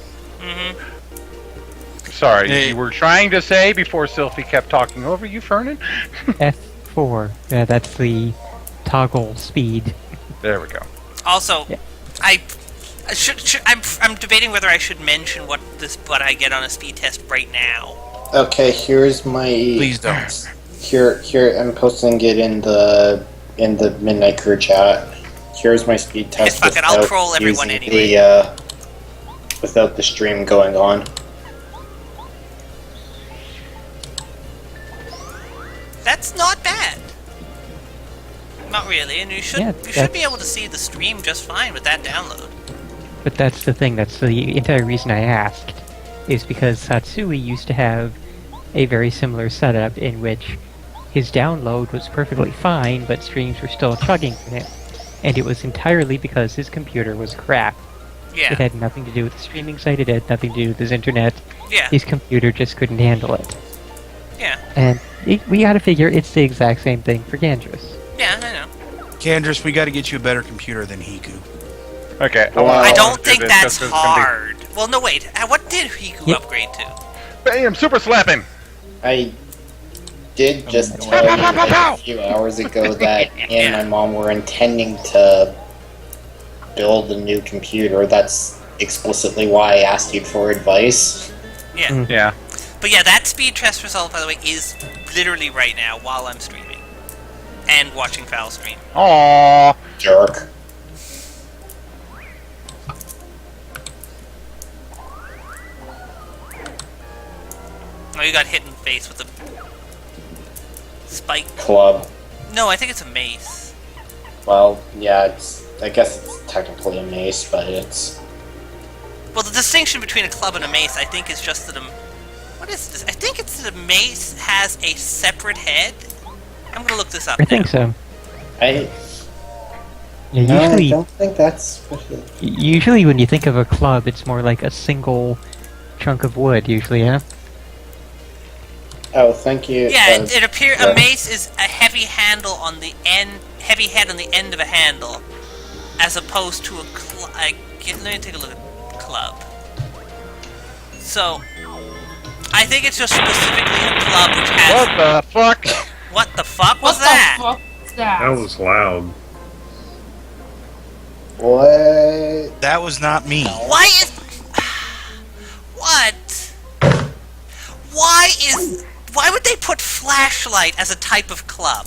Sorry, Hey. you were trying to say before Sylphie kept talking over you, Fernan? F4. That's the toggle speed. There we go. Also, Yeah. I'm debating whether I should mention what I get on a speed test right now. Okay, here's my. Please don't. Here, I'm posting it in the Midnight Crew chat. Here's my speed test. fuck it, I'll without troll everyone using anyway. without the stream going on. That's not bad. Not really, and you should Yeah, be that's- able to see the stream just fine with that download. But that's the thing, that's the entire reason I asked, is because Satsui used to have a very similar setup in which his download was perfectly fine, but streams were still chugging for him. And it was entirely because his computer was crap. Yeah. It had nothing to do with the streaming site, it had nothing to do with his internet. Yeah. His computer just couldn't handle it. Yeah. And we gotta figure it's the exact same thing for Gandrus. Yeah, I know. Kandris, we got to get you a better computer than Hiku. Okay. I don't think that's hard. Well, no, wait. What did Hiku upgrade to? Bam! Super slapping! I did just tell you like a few hours ago that me and my mom were intending to build a new computer. That's explicitly why I asked you for advice. Yeah. Yeah. But yeah, that speed test result, by the way, is literally right now while I'm streaming. And watching Foul stream. Aww. Jerk. Oh, you got hit in the face with a spike. Club. No, I think it's a mace. Well, yeah, I guess it's technically a mace, but it's... Well, the distinction between a club and a mace, I think, is just that what is this? I think it's that a mace has a separate head. I'm gonna look this up I think so. I Usually, don't think that's what it... usually when you think of a club, it's more like a single chunk of wood, usually, yeah? Oh, thank you. Yeah, it appears yeah. a mace is a heavy handle on the end, heavy head on the end of a handle, as opposed to a club. Let me take a look at club. So, I think it's just specifically a club which has. What the fuck? What the fuck was What that? the fuck is that? That was loud. What? That was not me. Why is what? Why would they put flashlight as a type of club?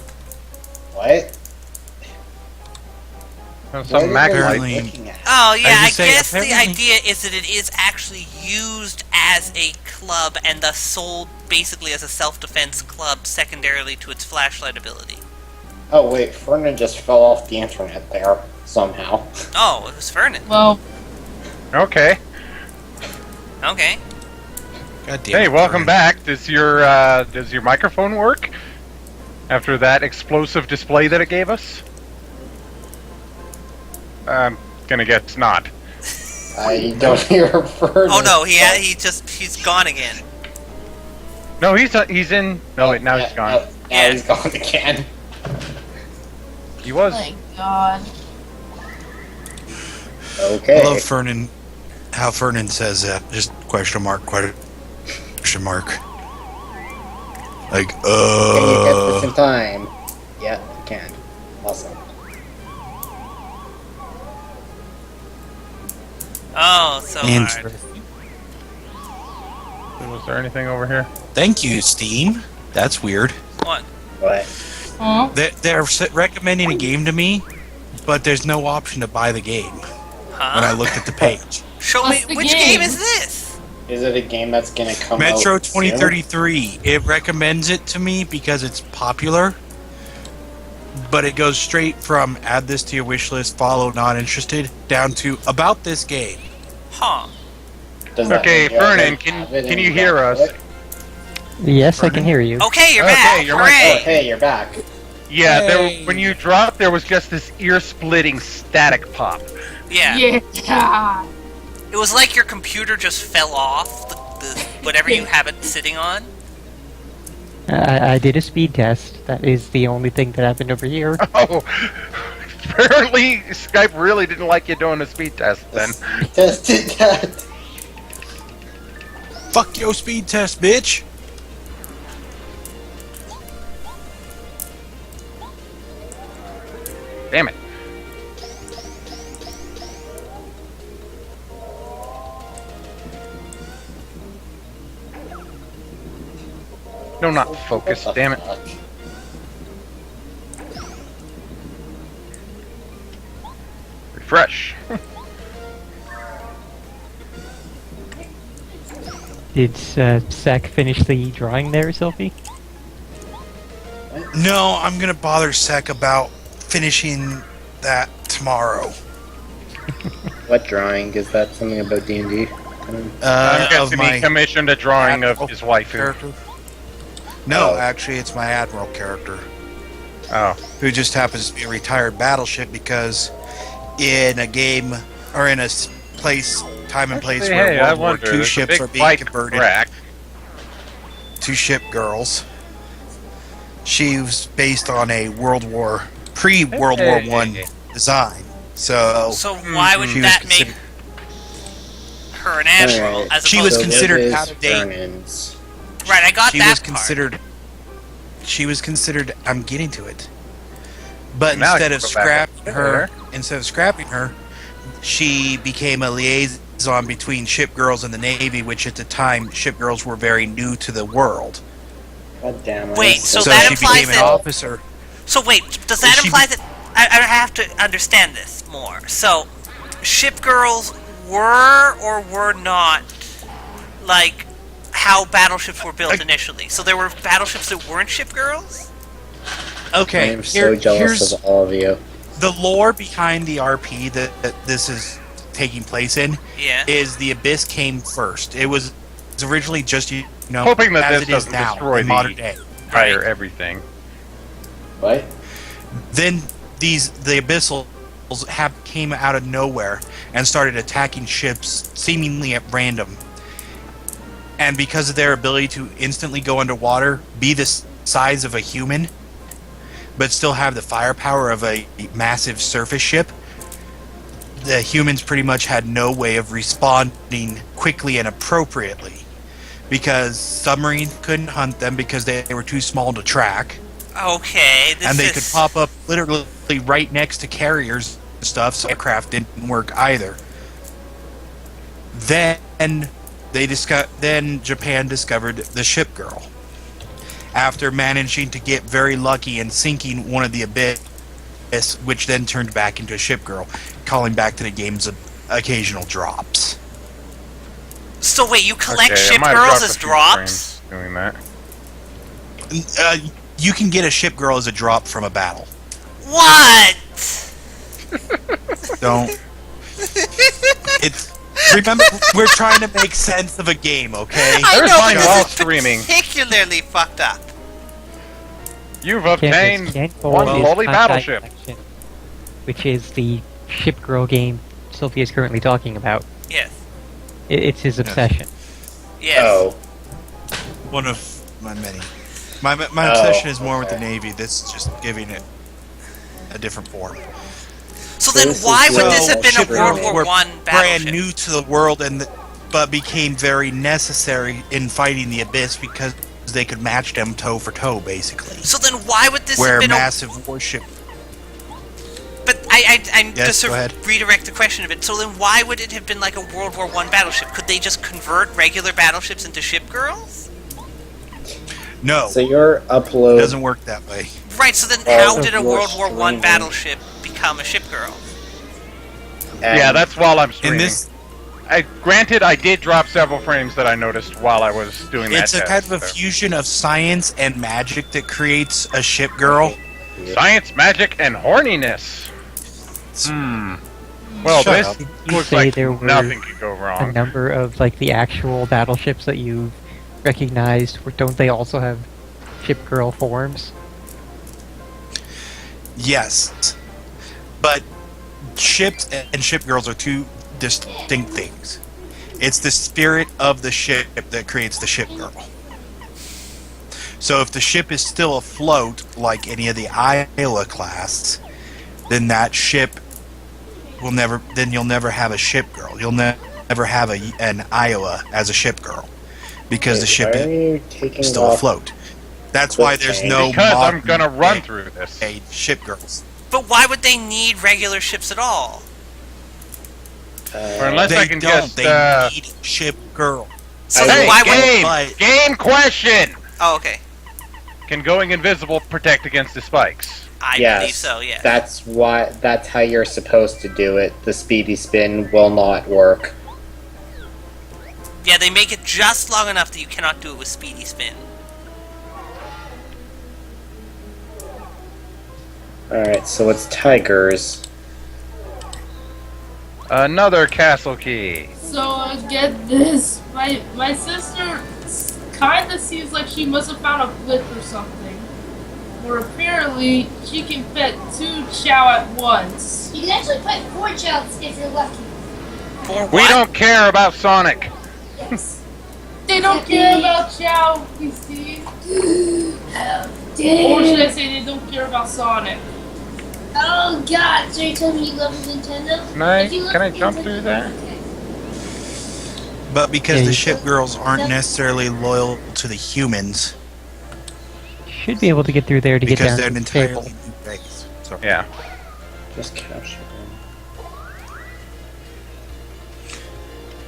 What? Some Mac light. Apparently, Oh yeah, I just say, guess the apparently- idea is that it is actually used as a club and thus sold basically as a self-defense club secondarily to its flashlight ability. Oh wait, Fernan just fell off the internet there, somehow. Oh, it was Fernan. Well, Okay. Okay. God damn Hey, it, welcome Vern. back. Does your microphone work? After that explosive display that it gave us? I'm gonna guess not. I don't hear Fernan. Oh no, he's gone again. No, he's in. No, wait, now he's gone. Now he's gone again. He was. my god. Okay. I love Fernan. How Fernan says that. Just question mark. Like, Can you get this in time? Yeah, I can. Awesome. Oh, so And- hard. Was there anything over here? Thank you, Steam. That's weird. What? What? Huh? They're recommending a game to me, but there's no option to buy the game when I Huh? looked at the page. Show me What's the which game? game is this? Is it a game that's gonna come Metro out soon? 2033. It recommends it to me because it's popular, but it goes straight from add this to your wish list, follow, not interested, down to about this game. Huh? Does that Okay, mean you Fernan, already can have it can and you don't hear have us? it? Yes, I can hear you. Okay, you're Okay, back. you're Oh, Hooray! hey, you're back. Yeah, Hey. when you dropped, there was just this ear-splitting static pop. Yeah. Yeah. It was like your computer just fell off the whatever you have it sitting on. I did a speed test. That is the only thing that happened over here. Oh, apparently Skype really didn't like you doing a speed test then. Tested that. Fuck your speed test, bitch. Damn it. No, not focus, damn it. Refresh. Did Sack finish the drawing there, Sylvie? No, I'm gonna bother Sek about finishing that tomorrow. What drawing? Is that something about D&D? I'm Of guessing he my commissioned a drawing of Admiral his waifu. character. No, Oh. actually, it's my Admiral character, Oh. who just happens to be a retired battleship because in a game or in a place, time and place Actually, where hey, I World War wonder, II there's a ships big are being white converted crack. to ship girls. She was based on a pre-World War One design. So So why would she was that make considered- her an admiral? Alright. As She opposed was to- considered Liz out of date. Vernon's. right. I got she that was part. considered. She was considered. I'm getting to it. But Now I instead can of go back scrapping her, she became a liaison between ship girls and the Navy, which at the time ship girls were very new to the world. God damn it. Wait, so So that she implies became an that- officer. So wait, does that She- imply that I have to understand this more? So, ship girls were or were not like how battleships were built initially? So there were battleships that weren't ship girls? Okay, I am so jealous here's of all of you. the lore behind the RP that this is taking place in. Yeah. Is the Abyss came first? It was originally just Hoping that as this it is doesn't now destroy in the modern day. entire everything. What? Then the Abyssals came out of nowhere and started attacking ships seemingly at random. And because of their ability to instantly go underwater, be the size of a human, but still have the firepower of a massive surface ship, the humans pretty much had no way of responding quickly and appropriately. Because submarines couldn't hunt them because they were too small to track. Okay, this And they is... could pop up literally right next to carriers and stuff, so aircraft didn't work either. Then then Japan discovered the ship girl. After managing to get very lucky and sinking one of the Abyss, which then turned back into a ship girl, calling back to the game's occasional drops. So wait, you collect Okay, I ship might have girls dropped as a few drops? frames doing that. You can get a ship girl as a drop from a battle. What? Don't. It's remember we're trying to make sense of a game, okay? I There's know, mine but while this is streaming. particularly fucked up. You've obtained one is lowly Kantai battleship. Collection, which is the ship girl game Sophie is currently talking about. Yes. It's his obsession. Yes. Oh. One of my many. My obsession is more with the Navy. That's just giving it a different form. So then this is why would this so have been a ship World girls War were One brand battleship? new to the world, but became very necessary in fighting the Abyss because they could match them toe for toe, basically. So then why would this Where have been massive warship. But I'm Yes, just go sort ahead. of redirect the question a bit. So then why would it have been like a World War One battleship? Could they just convert regular battleships into ship girls? No, So your it upload. doesn't work that way. Right. So then Well, how did a you're World War One streaming. battleship become a ship girl? Yeah, that's while I'm In streaming. this, Granted, I did drop several frames that I noticed while I was doing that it's a test, kind of a so. fusion of science and magic that creates a ship girl. Science, magic, and horniness. Well, Shut this up. You looks say like there were nothing could go a wrong. number of like the actual battleships that you've recognized. Don't they also have ship girl forms? Yes, but ships and ship girls are two distinct things. It's the spirit of the ship that creates the ship girl. So if the ship is still afloat, like any of the Iowa class, then that ship will never. Then you'll never have a ship girl. You'll never have an Iowa as a ship girl, because the ship Why are is you taking still off? afloat. That's why there's no Because I'm modern gonna run day through this. ship girls. But why would they need regular ships at all? Or unless They I can don't. just. They need ship girl. So I then think why game! would... Game question! Oh, okay. Can going invisible protect against the spikes? I Yes, believe so, yeah. That's why. That's how you're supposed to do it. The speedy spin will not work. Yeah, they make it just long enough that you cannot do it with speedy spin. Alright, so it's tigers. Another castle key. So get this, my sister kind of seems like she must have found a blip or something. Where apparently she can fit 2 chow at once. You can actually put 4 chows if you're lucky. For We what? don't care about Sonic. Yes. They don't care about chow, you see. How Or should dare I say they don't care about Sonic? Oh god, so you're telling me you love Nintendo? If you love Can I jump Nintendo- through that? Okay. But because Yeah, the you- ship girls aren't necessarily loyal to the humans, Should be able to get through there to get because down they're to an the table. entirely new race. So, Yeah. Just capture them.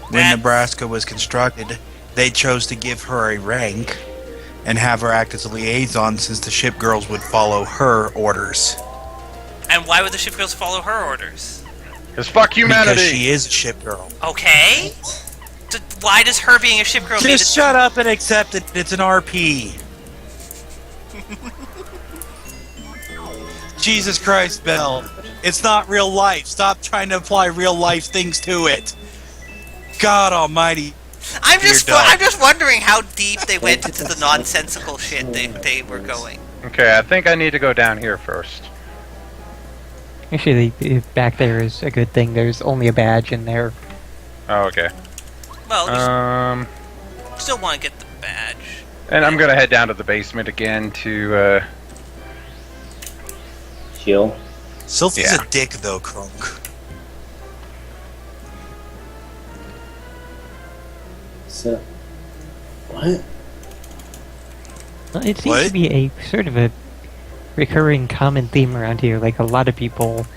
when That's- Nebraska was constructed, they chose to give her a rank and have her act as a liaison, since the ship girls would follow her orders. And why would the ship girls follow her orders? Because fuck humanity! Because she is a ship girl. Okay. So why does her being a ship girl mean Just shut up and accept it. It's an RP. Jesus Christ, Bell. It's not real life. Stop trying to apply real life things to it. God almighty. I'm just You're done. I'm just wondering how deep they went into the nonsensical shit they were going. Okay, I think I need to go down here first. Actually, back there is a good thing. There's only a badge in there. Oh, okay. Well, you still want to get the badge. And I'm gonna head down to the basement again to, Heal. Sylphie's Yeah. a dick, though, Krunk. So, what? Well, it seems What? to be a sort of a recurring common theme around here. Like, a lot of people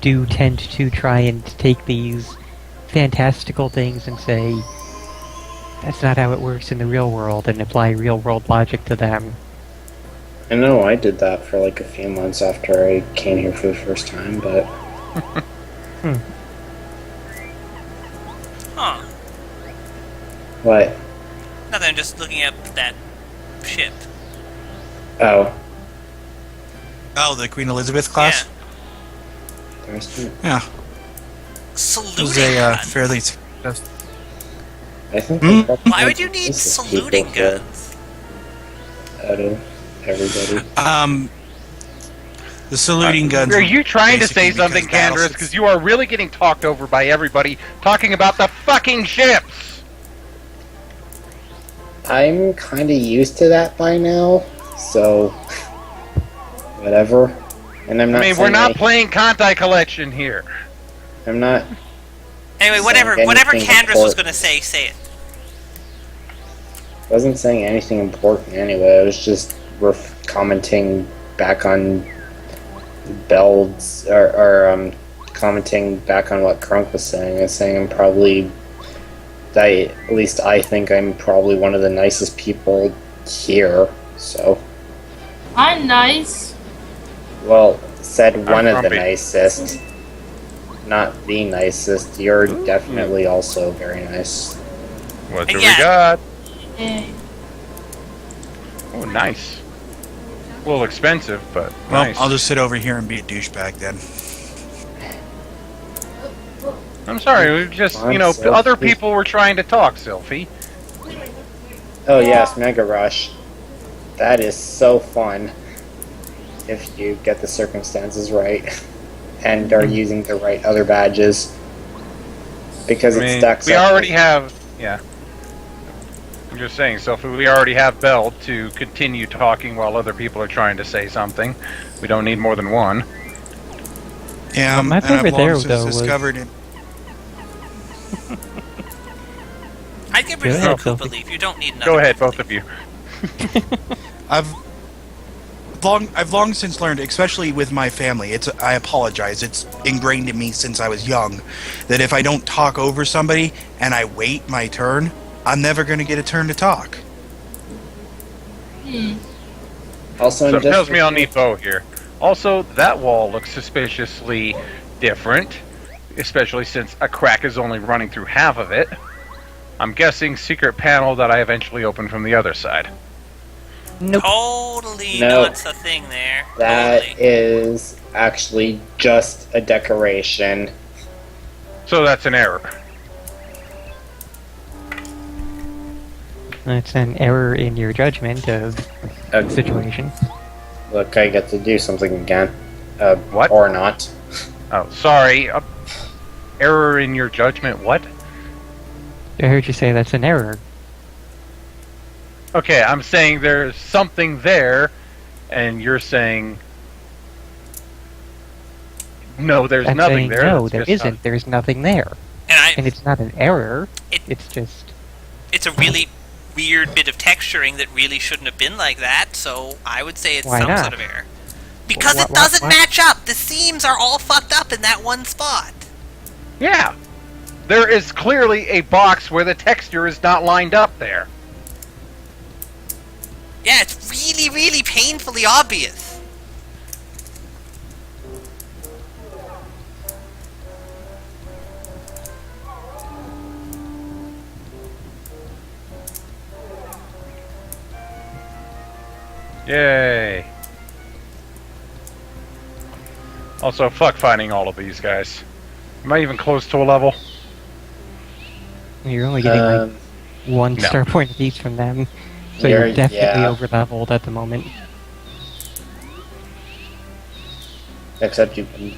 do tend to try and take these fantastical things and say, that's not how it works in the real world, and apply real world logic to them. I know I did that for like a few months after I came here for the first time, but Huh. what? Nothing, I'm just looking at that ship. Oh, Oh, the Queen Elizabeth class? there's no- Yeah. It Saluting was a gun. fairly... I think. Hmm? I probably Why had would you need racist saluting people for- guns? Out of everybody. The saluting guns... Are you trying to basically say something, because Canderous? battleships- Because you are really getting talked over by everybody talking about the fucking ships! I'm kind of used to that by now, so whatever. And I'm not. I mean, we're saying not any- playing Kantai Collection here. I'm not. Anyway, whatever saying whatever anything Candra's was important. going to say it. Wasn't saying anything important anyway. I was just commenting back on Beld's or commenting back on what Krunk was saying. I was saying I'm probably. At least I think I'm probably one of the nicest people here. So, I'm nice. well, said one of the grumpy. nicest, not the nicest. You're definitely also very nice. What do Yeah. we got? Eh. Oh, nice. A little expensive, but Well, nice. I'll just sit over here and be a douchebag then. I'm sorry, we just, I'm you know, Sylphie. other people were trying to talk, Sylphie. Oh yes, Mega Rush. That is so fun. If you get the circumstances right and are using the right other badges. Because I it mean, stacks we up. already have, yeah. I'm just saying, Sylphie, we already have Bell to continue talking while other people are trying to say something. We don't need more than one. Yeah, My and I've favorite long there, since though, was- discovered it. I'd get rid Go of ahead, the Koopa Sophie. Leaf. You don't need another. Go ahead, Koopa both Leaf. of you. I've long since learned, especially with my family. I apologize. It's ingrained in me since I was young that if I don't talk over somebody and I wait my turn, I'm never going to get a turn to talk. Also, So in it tells me I'll District- need Bo here. Also, that wall looks suspiciously different, especially since a crack is only running through half of it. I'm guessing secret panel that I eventually opened from the other side. Nope. Totally No. not a thing there. That Totally. is actually just a decoration. So that's an error. It's an error in your judgment of the situation. Look, I get to do something again. What? Or not. Oh, sorry. Error in your judgment, what? I heard you say that's an error. Okay, I'm saying there's something there, and you're saying... No, there's I'm nothing saying there. no, that's there just isn't. There's nothing there. And it's not an error. It- It's just... it's a really weird bit of texturing that really shouldn't have been like that, so I would say it's Why some not? sort of error. Because it Why- doesn't why- match up! The seams are all fucked up in that one spot. Yeah! There is clearly a box where the texture is not lined up there. Yeah, it's really, really painfully obvious. Yay! Also, fuck finding all of these guys. Am I even close to a level? You're only getting like Um, one no. star point apiece from them. So you're You're- definitely yeah. over leveled at the moment. except you can.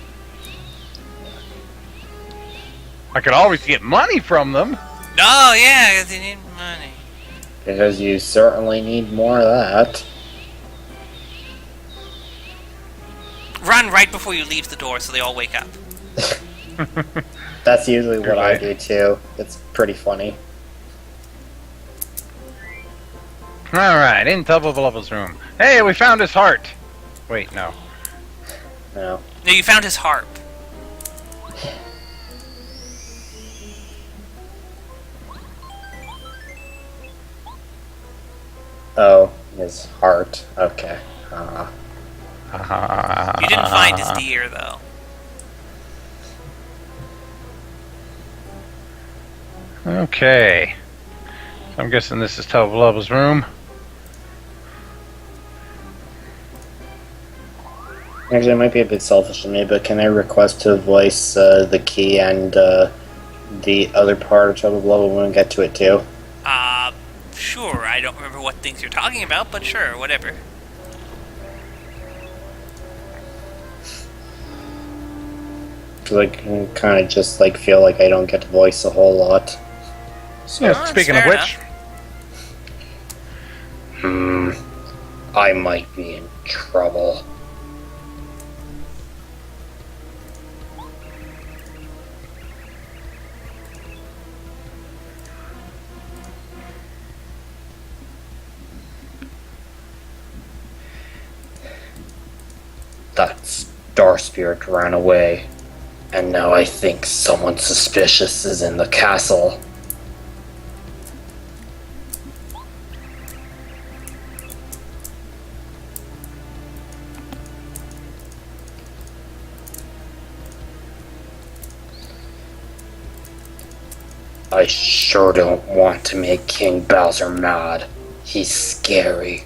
I could always get money from them. No, yeah, because you need money. Because you certainly need more of that. Run right before you leave the door so they all wake up. That's usually what I right. do too. It's pretty funny. Alright, in top of the levels room. Hey, we found his heart! Wait, no. No. No, you found his harp. Oh, his heart. Okay. You didn't find his deer, though. Okay. So I'm guessing this is top of levels room. Actually, it might be a bit selfish of me, but can I request to voice the key and the other part of Trouble Level when we get to it too? Sure, I don't remember what things you're talking about, but sure, whatever. Because I can kind of just like feel like I don't get to voice a whole lot. Yeah, that's speaking of fair which, I might be in trouble. That Star Spirit ran away, and now I think someone suspicious is in the castle. I sure don't want to make King Bowser mad. He's scary.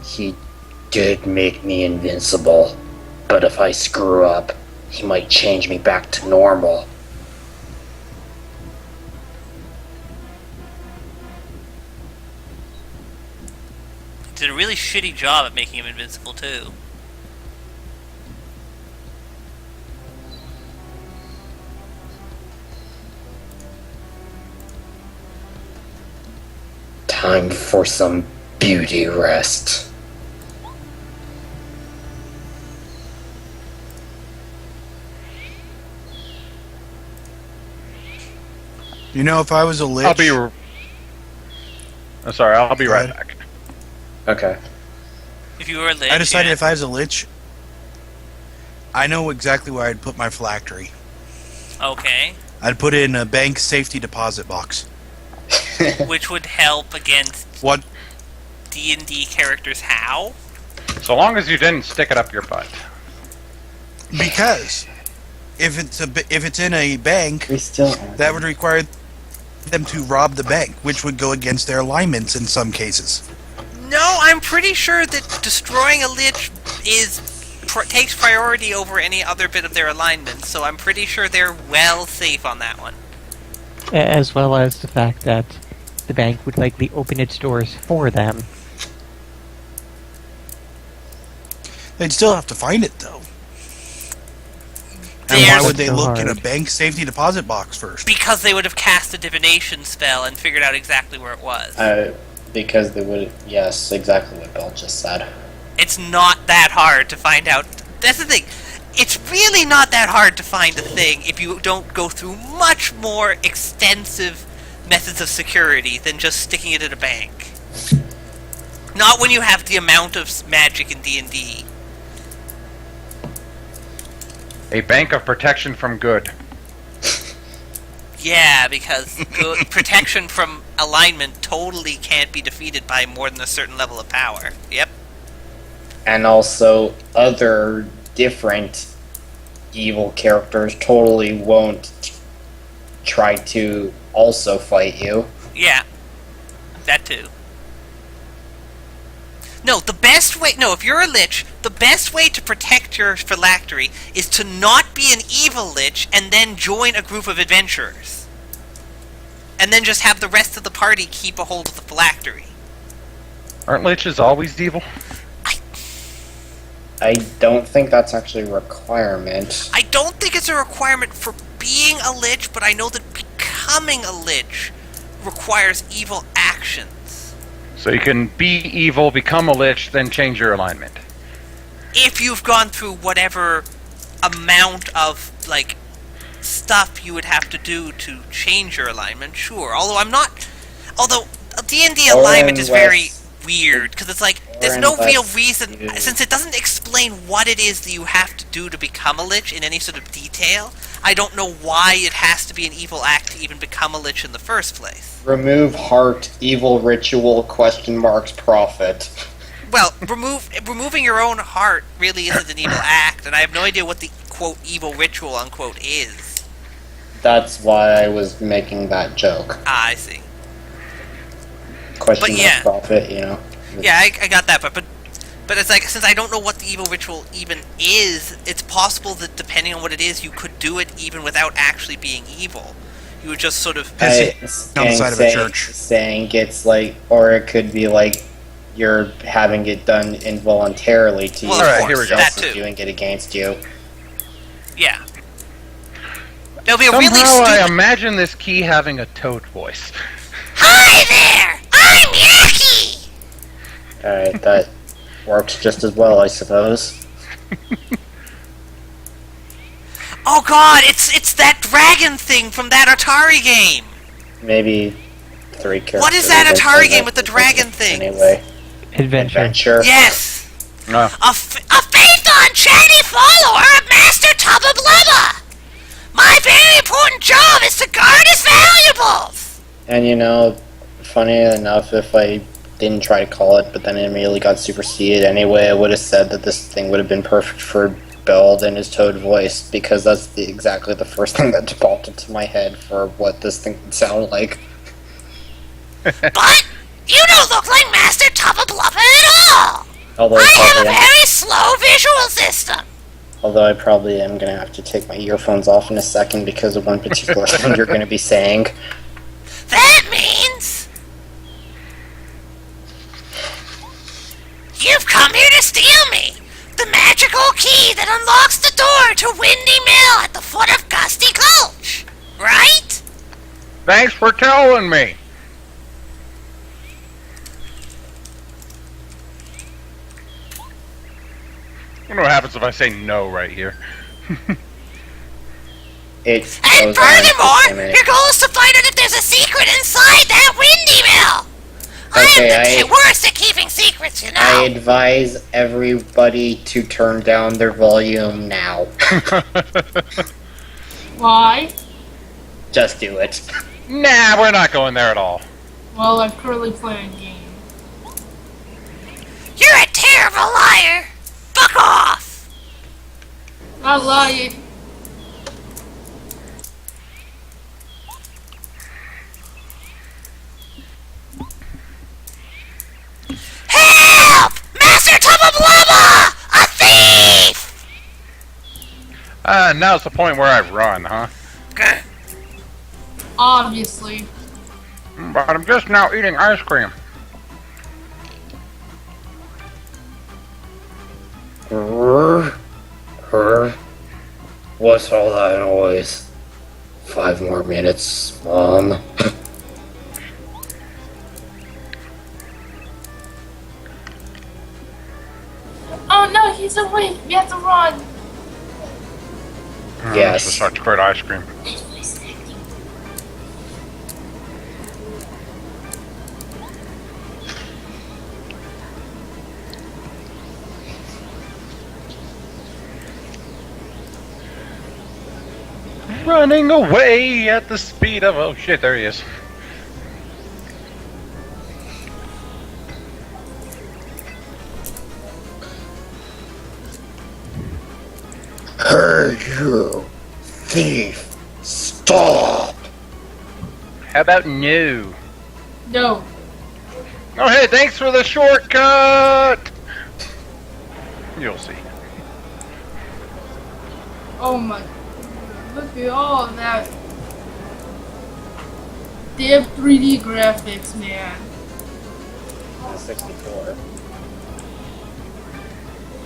He did make me invincible, but if I screw up, he might change me back to normal. Did a really shitty job at making him invincible, too. Time for some beauty rest. You know, if I was a lich, I'll be right back. Okay. If you were a lich, I decided yeah. if I was a lich, I know exactly where I'd put my phylactery. Okay. I'd put it in a bank safety deposit box. Which would help against What? D&D characters how? So long as you didn't stick it up your butt. Because if it's in a bank, We still that would require them to rob the bank, which would go against their alignments in some cases. No, I'm pretty sure that destroying a lich takes priority over any other bit of their alignment, so I'm pretty sure they're well safe on that one. As well as the fact that the bank would likely open its doors for them. They'd still have to find it, though. And There's- why would they So look in a hard. bank safety deposit box first? Because they would have cast a divination spell and figured out exactly where it was. Because they would. Yes, exactly what Bill just said. It's not that hard to find out. That's the thing. It's really not that hard to find a thing if you don't go through much more extensive methods of security than just sticking it in a bank. Not when you have the amount of magic in D&D. A bank of protection from good. Yeah, because protection from alignment totally can't be defeated by more than a certain level of power. Yep. And also, other different evil characters totally won't try to also fight you. Yeah. That too. No, the best way... No, if you're a lich, the best way to protect your phylactery is to not be an evil lich and then join a group of adventurers. And then just have the rest of the party keep a hold of the phylactery. Aren't liches always evil? I don't think that's actually a requirement. I don't think it's a requirement for being a lich, but I know that becoming a lich requires evil actions. So you can be evil, become a lich, then change your alignment. If you've gone through whatever amount of, like, stuff you would have to do to change your alignment, sure. Although D&D alignment is very weird, because it's like, there's no real reason, since it doesn't explain what it is that you have to do to become a lich in any sort of detail, I don't know why it has to be an evil act to even become a lich in the first place. Remove heart, evil ritual, ? Profit. Well, removing your own heart really isn't an evil act, and I have no idea what the, quote, evil ritual, unquote, is. That's why I was making that joke. Ah, I see. Question yeah. profit, you know. Yeah, I got that, but it's like, since I don't know what the evil ritual even is, it's possible that depending on what it is, you could do it even without actually being evil. You would just sort of... on the side of a church. Saying it's like, or it could be like, you're having it done involuntarily to Well, you. alright, here we go. That too. Doing it against you. Yeah. There'll be a Somehow really stupid... I imagine this key having a toad voice. Hi there! I'm Yaki! Alright, that works just as well, I suppose. Oh god, it's that dragon thing from that Atari game! Maybe 3 characters. What is that Atari game with the dragon thing? Anyway. Adventure. Yes! No. A faith on chatty follower of Master Tubba Blubba! My very important job is to guard his valuables! And you know, funny enough, if I didn't try to call it, but then it immediately got superseded anyway, I would have said that this thing would have been perfect for Beld and his toad voice, because that's exactly the first thing that popped into my head for what this thing would sound like. But you don't look like Master Tubba Blubba at all! Although I have a very slow visual system! Although I probably am going to have to take my earphones off in a second because of one particular thing you're going to be saying. That means... you've come here to steal me! The magical key that unlocks the door to Windy Mill at the foot of Gusty Gulch! Right? Thanks for telling me. wonder what happens if I say no right here. It And goes on for 10 furthermore, minutes. your goal is to find out if there's a secret inside that windy mill. Okay, I am the worst at keeping secrets, you know. I advise everybody to turn down their volume now. Why? Just do it. Nah, we're not going there at all. Well, I'm currently playing a game. You're a terrible liar. Fuck off. Not lying. Help! Master Tubba Blubba! A thief! Now's the point where I run, huh? Obviously. But I'm just now eating ice cream. What's all that noise? 5 more minutes, Mom. Oh no, he's awake. We have to run. Yes. This is such great ice cream. Running away at the speed of... Oh shit, there he is. Hey, you thief! Stop! How about no? No. Oh hey, thanks for the shortcut! You'll see. Oh my. Look at all of that. They have 3D graphics, man. 64.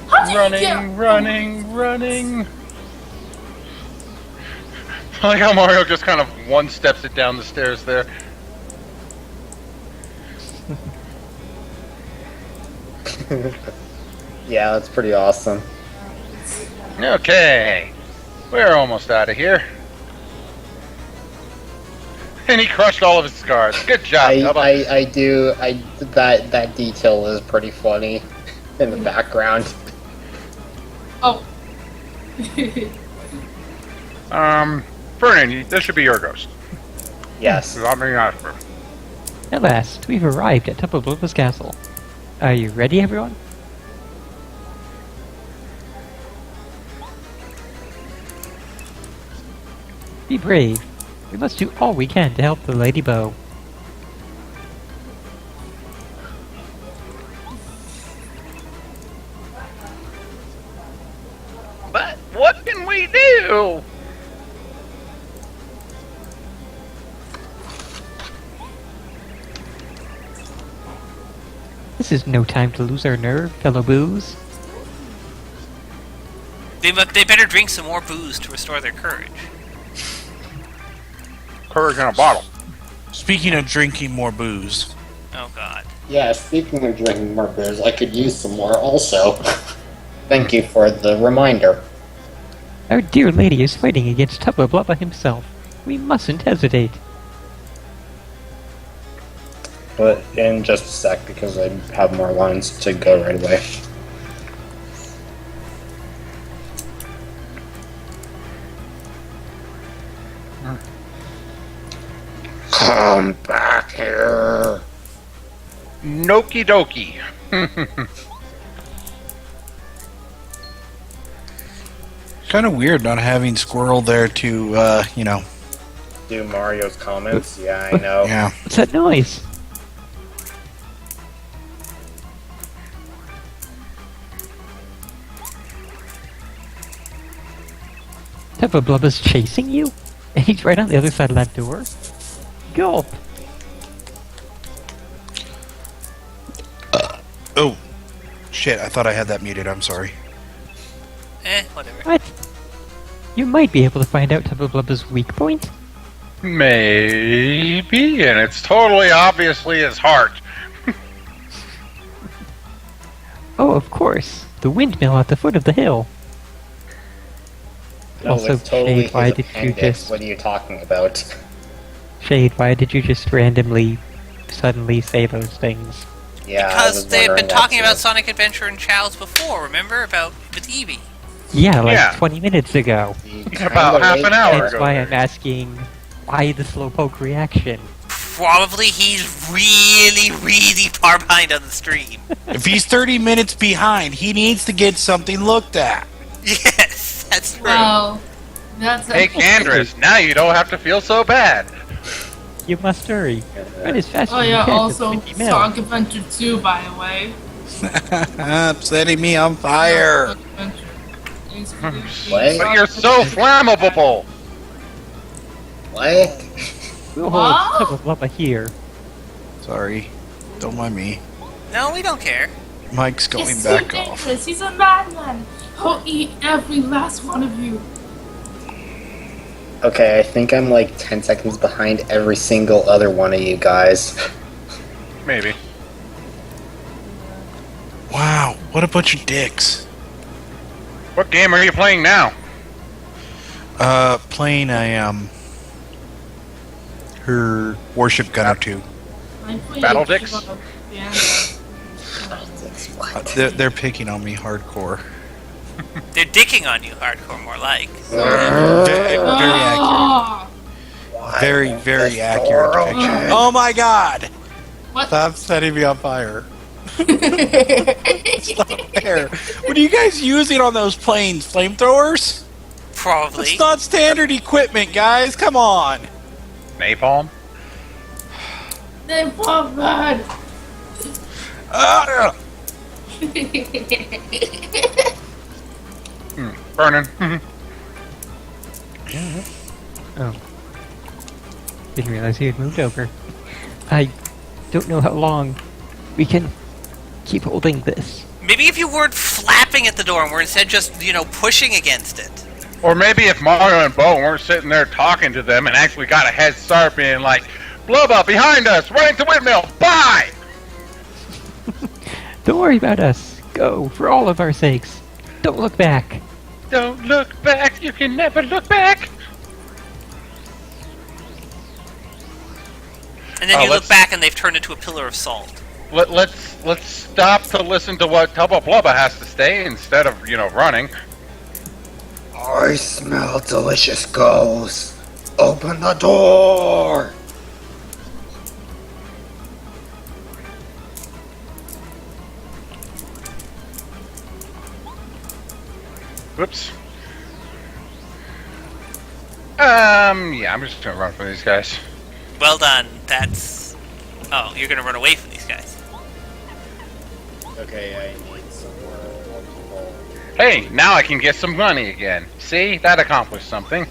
How do you Running, get... running. I like how Mario just kind of one steps it down the stairs there. Yeah, that's pretty awesome. Okay, we're almost out of here. And he crushed all of his scars. Good job, Tubba. That detail is pretty funny in the background. Oh. Vernon, this should be your ghost. Yes. I'm being honest. At last, we've arrived at Tubba Blubba's castle. Are you ready, everyone? Be brave. We must do all we can to help the Lady Bow. But what can we do? This is no time to lose our nerve, fellow boos. They better drink some more booze to restore their courage. Courage in a bottle. Speaking of drinking more booze, Oh god. Yeah, speaking of drinking more beers, I could use some more also. Thank you for the reminder. Our dear lady is fighting against Tubba Blubba himself. We mustn't hesitate. But in just a sec, because I have more lines to go right away. Come back here. Noki dokie. kind of weird not having Squirrel there to, Do Mario's comments? Yeah, I know. Yeah. What's that noise? Tubba Blubba's chasing you? And he's right on the other side of that door? Gulp! Oh. Shit, I thought I had that muted, I'm sorry. Whatever. What? You might be able to find out Tubba Blubba's weak point? Maybe, and it's totally obviously his heart. Oh, of course. course, the windmill at the foot of the hill. No, Also, it's totally Shade, why his did you appendix. just... What are you talking about? Shade, why did you just randomly, suddenly say those things? Yeah, I Because was they had wondering been that talking too. about Sonic Adventure and Chow's before, remember? About with Eevee. Yeah, like Yeah. 20 minutes ago. About half an hour That's ago. why I'm asking, why the slowpoke reaction? Probably he's really, really far behind on the stream. If he's 30 minutes behind, he needs to get something looked at. Yes, that's true. Well, that's Hey, Candrus, now you don't have to feel so bad. You must hurry. Run as fast Oh as you yeah, can to also Mickey Mill. Sonic Adventure 2, by the way. Setting me on fire. Sonic Adventure. Thanks for the- What? But you're so flammable. What? We'll What? hold Tubba Blubba here. Sorry. Don't mind me. No, we don't care. Mike's going He's back too off. dangerous. He's a madman. He'll eat every last one of you. Okay, I think I'm like 10 seconds behind every single other one of you guys. Maybe. Wow, what a bunch of dicks. What game are you playing now? Playing a, her Warship Gunner 2. I play Battle a Dicks? game of Band- They're picking on me hardcore. They're dicking on you hardcore, more like. Very accurate. Ah! Very, very accurate depiction. Oh my god! What? Stop setting me on fire. It's not fair. What are you guys using on those planes? Flamethrowers? Probably. It's not standard equipment, guys. Come on. Napalm? They pop bad. Burning. Oh. Didn't realize he had moved over. I don't know how long we can keep holding this. Maybe if you weren't flapping at the door and were instead just, pushing against it. Or maybe if Mario and Bo weren't sitting there talking to them and actually got a head start being like, Blubba, behind us, running to windmill, bye! Don't worry about us. Go, for all of our sakes. Don't look back. Don't look back, you can never look back! And then Oh, you look let's- back and they've turned into a pillar of salt. Let's stop to listen to what Tubba Blubba has to say instead of, running. I smell delicious ghosts. Open the door. Whoops. Yeah, I'm just gonna run from these guys. Well done. That's... Oh, you're gonna run away from these guys. Okay, I need some more people. Hey, now I can get some money again. See? That accomplished something.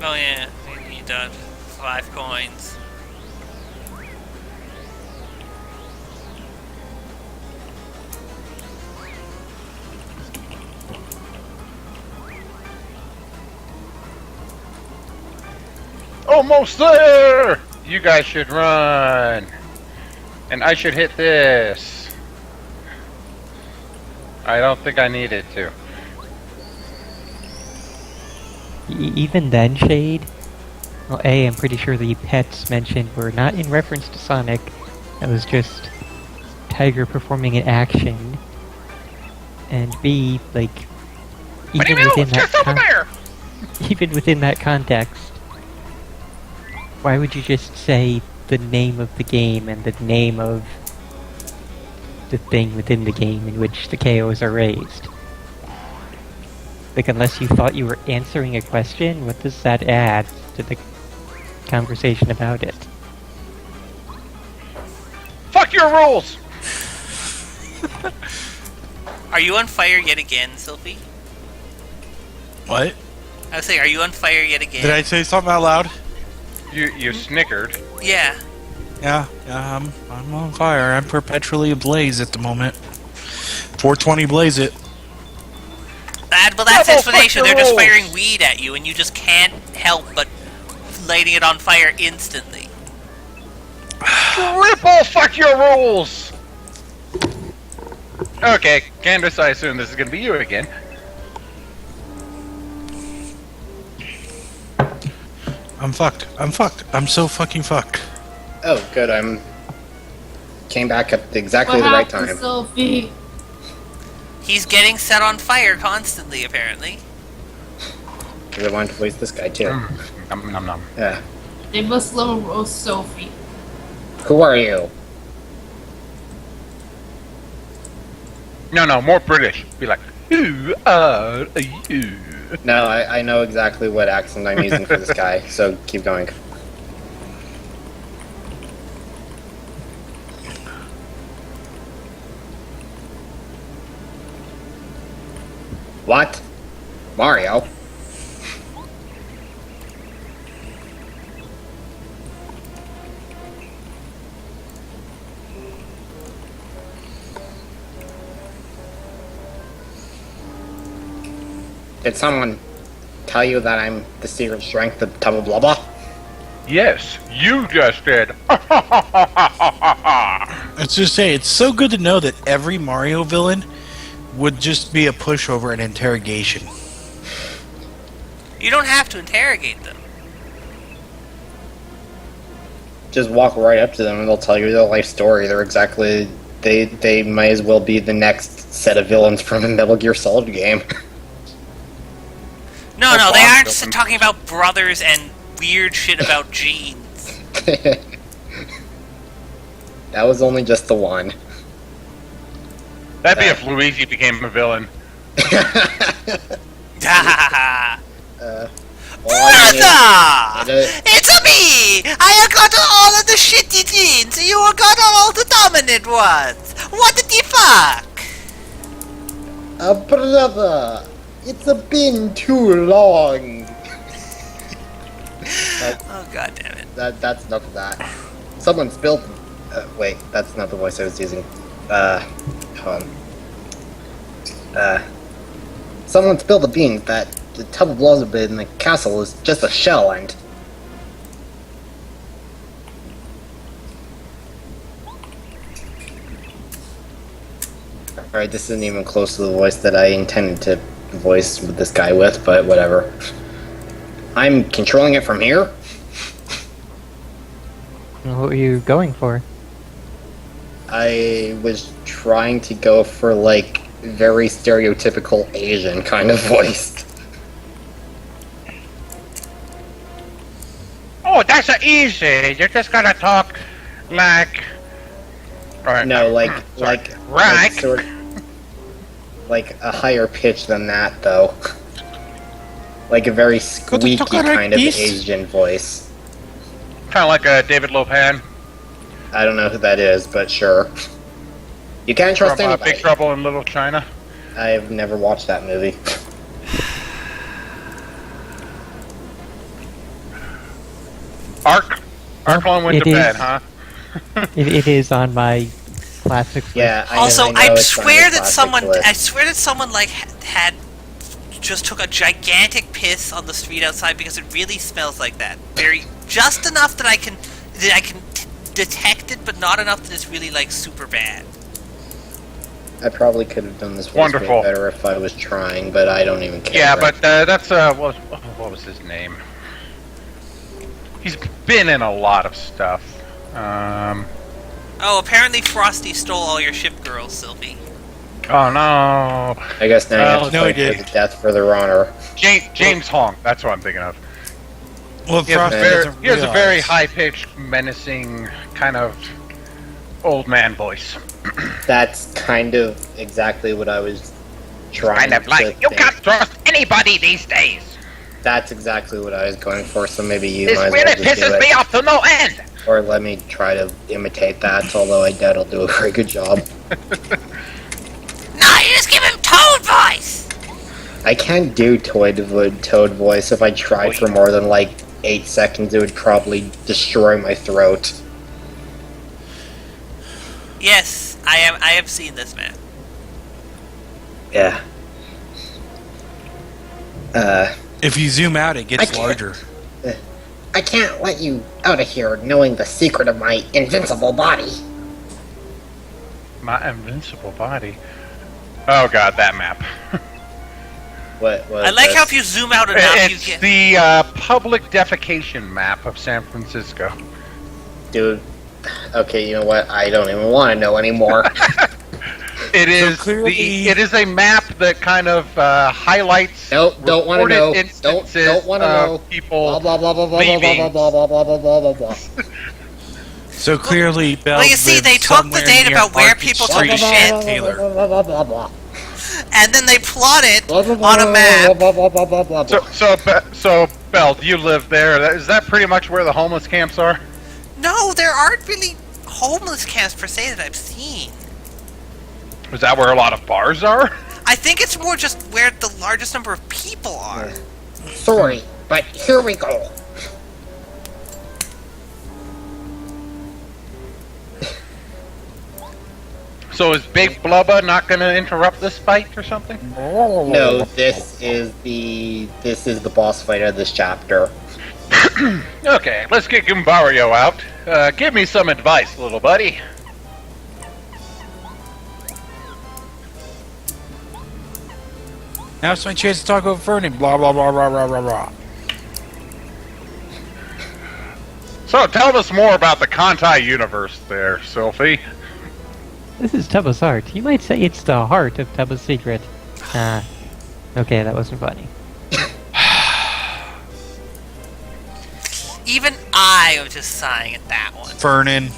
Oh yeah, we need 5 coins. Almost there! You guys should run. And I should hit this. I don't think I needed to. Even then, Shade? Well, A, I'm pretty sure the pets mentioned were not in reference to Sonic. That was just Tiger performing an action. And B, like, even within that even within that context, why would you just say the name of the game and the name of the thing within the game in which the KOs are raised? Like, unless you thought you were answering a question, what does that add to the conversation about it? Fuck your rules! Are you on fire yet again, Sylphie? What? I was saying, are you on fire yet again? Did I say something out loud? You snickered. Yeah. Yeah, I'm on fire. I'm perpetually ablaze at the moment. 420 blaze it. Well, that's the Double explanation. fuck They're the just rules. firing weed at you, and you just can't help but lighting it on fire instantly. Triple fuck your rules! Okay, Candace, I assume this is going to be you again. I'm fucked. I'm fucked. I'm so fucking fucked. Oh, good. Came back at exactly What the right happened, time. Sophie? He's getting set on fire constantly, apparently. Because I wanted to voice this guy too. Nom, nom, nom. Yeah. They must love roast Sophie. Who are you? No, more British. Be like, who are you? No, I know exactly what accent I'm using for this guy, so keep going. What? Mario? Did someone tell you that I'm the secret strength of Tubba Blubba? Yes, you just did. Let's just say, it's so good to know that every Mario villain would just be a pushover and interrogation. You don't have to interrogate them. Just walk right up to them and they'll tell you their life story. They might as well be the next set of villains from a Metal Gear Solid game. No, they aren't just talking about brothers and weird shit about genes. That was only just the one. That'd be if Luigi became a villain. Brother! It's me! I got all of the shitty genes, you got all the dominant ones! What the fuck? Brother! It's been too long! Oh, god damn it. That's enough of that. Someone spilled... wait, that's not the voice I was using. Hold on. Someone spilled the beans that the Tub of Blubba in the castle is just a shell and... Alright, this isn't even close to the voice that I intended to voice with this guy with, but whatever. I'm controlling it from here? What were you going for? I was trying to go for, like, very stereotypical Asian kind of voice. Oh, that's easy. You just gotta talk like... No, like Right. like a higher pitch than that, though. Like a very squeaky kind of Asian voice. Kind of like a David Lopan. I don't know who that is, but sure. You can't trust From anybody. Big Trouble in Little China. I've never watched that movie. Ark one went to bed, huh? It is on my classic. Yeah. Also, know I it's on swear your that classic someone, list. I swear that someone like had just took a gigantic piss on the street outside because it really smells like that. Just enough that I can detect it, but not enough that it's really like super bad. I probably could have done this voice Wonderful. way better if I was trying, but I don't even care. Yeah, but that's what was his name? He's been in a lot of stuff. Oh, apparently Frosty stole all your ship girls, Sylvie. Oh no! I guess now you have to no, fight he for did. the death for their honor. James Hong. That's what I'm thinking of. Well, he has, Frosty he has a doesn't very realize. high-pitched, menacing kind of old man voice. That's kind of exactly what I was trying Kind of to like, you think. can't trust anybody these days. That's exactly what I was going for, so maybe you This might as really well just do pisses it. me off to no end. Or let me try to imitate that, although I doubt I'll do a very good job. No, you just give him Toad voice! I can't do Toad voice. If I tried for more than like 8 seconds, it would probably destroy my throat. Yes, I have seen this man. Yeah. If you zoom out, it I gets can't- larger. I can't let you out of here knowing the secret of my invincible body. My invincible body. Oh god, that map. What? I like how if you zoom out enough, you It's get. the public defecation map of San Francisco. Dude. Okay, you know what? I don't even want to know anymore. It is clearly- it is a map that kind of highlights. Nope, don't want to know. reported Don't instances want to of know. People Blah blah blah blah blah leaving. blah blah blah blah blah blah blah. So clearly, Bell. Well, you see, they took the data about where people took Street shit. and Taylor. And then they plot it on a map. So Bell, you live there. Is that pretty much where the homeless camps are? No, there aren't really homeless camps per se that I've seen. Is that where a lot of bars are? I think it's more just where the largest number of people are. Sorry, but here we go. So is Big Blubba not going to interrupt this fight or something? No, this is the boss fight of this chapter. Okay, let's get Goombario out. Give me some advice, little buddy. Now it's my chance to talk about Vernon. Blah blah blah blah blah blah blah. So tell us more about the Kantai universe there, Sylphie. This is Tubba's heart. You might say it's the heart of Tubba's secret. Okay, that wasn't funny. Even I was just sighing at that one. Vernon.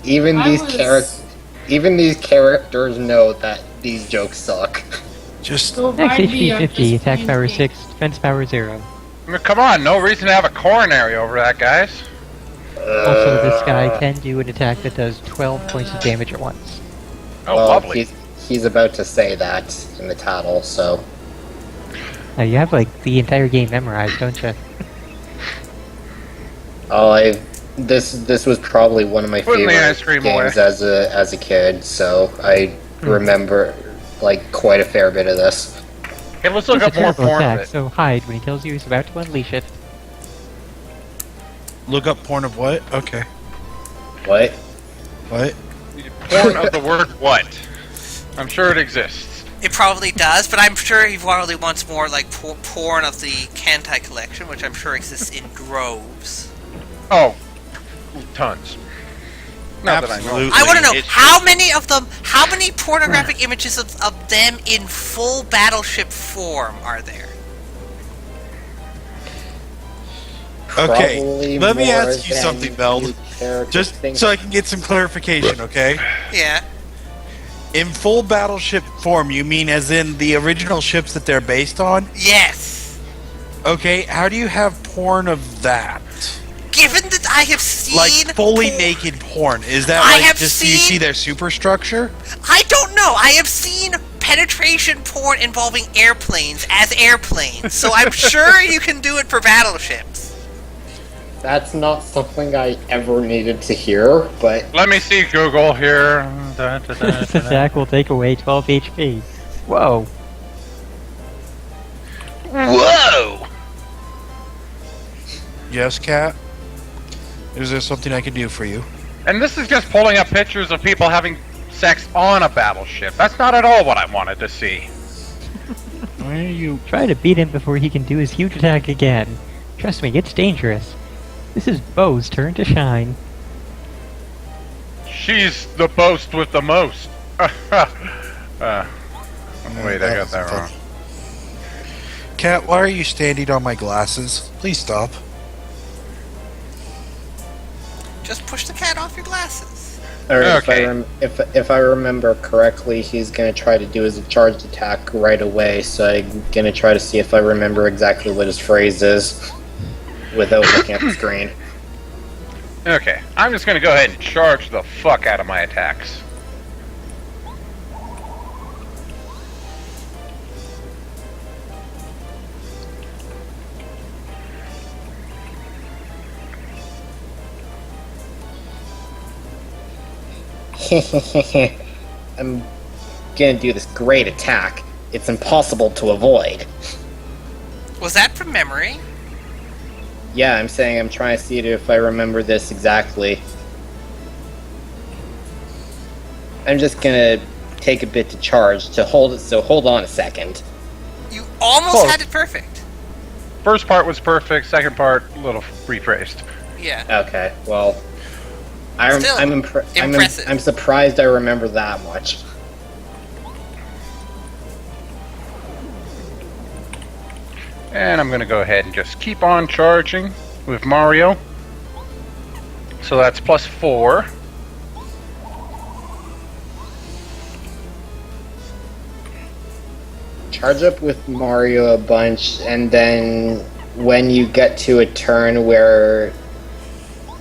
Even I these was- even characters know that these jokes suck. Just So Max remind me HP of 50, this attack green power thing. 6, defense power 0. I mean, come on, no reason to have a coronary over that, guys. Also, this guy can do an attack that does 12 points of damage at once. Oh, Well, lovely. he's about to say that in the title, so Now, you have, like, the entire game memorized, don't you? this was probably one of my Putting the favorite ice cream games away. as a kid, so I remember like quite a fair bit of this. Okay, let's look It's a up more terrible porn of attack, it. so hide when he tells you he's about to unleash it. look up porn of what? Okay. What? What? Porn of the word what? I'm sure it exists. It probably does, but I'm sure he probably wants more like porn of the Kantai collection, which I'm sure exists in droves. Oh, tons. Not that I know. Absolutely. I want to know It's- how many of them, how many pornographic images of them in full battleship form are there? Okay, Probably let me more ask you than something, Bell. you characters Just think. so I can get some clarification, okay? Yeah. In full battleship form, you mean as in the original ships that they're based on? Yes. Okay, how do you have porn of that? Given that I have seen Like fully naked porn. Is that I like have just do you seen- see their superstructure? I don't know. I have seen penetration porn involving airplanes as airplanes, so I'm sure you can do it for battleships. That's not something I ever needed to hear, but Let me see Google here. Da, da, da, This da, da. attack will take away 12 HP. Whoa. Whoa! Yes, Cat? Is there something I can do for you? And this is just pulling up pictures of people having sex on a battleship. That's not at all what I wanted to see. Why are you... Try to beat him before he can do his huge attack again. Trust me, it's dangerous. This is Bo's turn to shine. She's the boast with the most. Wait, I got that wrong. Cat, why are you standing on my glasses? Please stop. Just push the cat off your glasses. or Okay. if I remember correctly, he's gonna try to do his charged attack right away. So I'm gonna try to see if I remember exactly what his phrase is without looking at the screen. Okay, I'm just gonna go ahead and charge the fuck out of my attacks. I'm gonna do this great attack. It's impossible to avoid. Was that from memory? Yeah, I'm saying I'm trying to see if I remember this exactly. I'm just gonna take a bit to charge to hold it. So hold on a second. You almost Close. had it perfect. First part was perfect. Second part, a little rephrased. Yeah. Okay, well, Still, impressive. I'm surprised I remember that much. And I'm going to go ahead and just keep on charging with Mario. So that's +4. Charge up with Mario a bunch, and then when you get to a turn where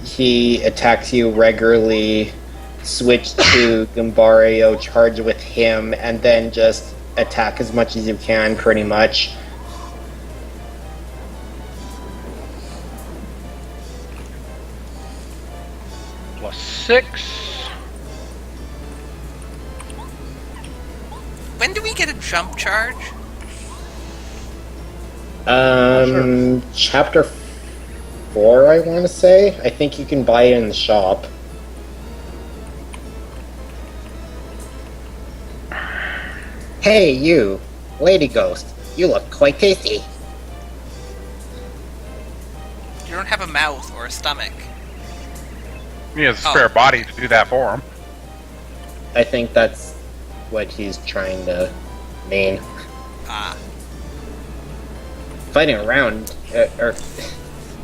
he attacks you regularly, switch to Gumbario, charge with him, and then just attack as much as you can, pretty much. +6. When do we get a jump charge? Chapter 4, I want to say. I think you can buy it in the shop. Hey, you, Lady Ghost. You look quite tasty. You don't have a mouth or a stomach. He has a spare body to do that for him. I think that's what he's trying to mean. Ah. Fighting around, okay,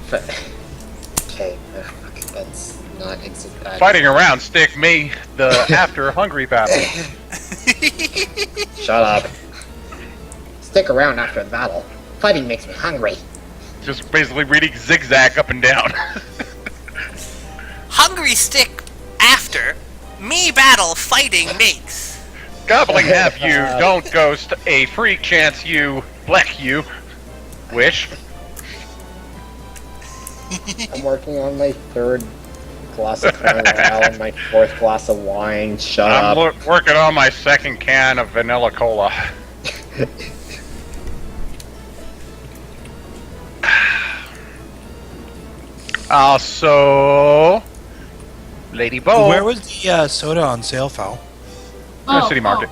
fuck, that's not exactly. Fighting around, stick me the after hungry battle. Shut up. Stick around after the battle. Fighting makes me hungry. Just basically reading zigzag up and down. Hungry stick after me battle fighting makes. Gobbling have you, don't ghost, a freak chance you, bleck you. Wish. I'm working on my 3rd glass of Crown Royale and my 4th glass of wine. Shut I'm up. working on my 2nd can of vanilla cola. Also, Lady Bo. Where was the soda on sale, Foul? City Market.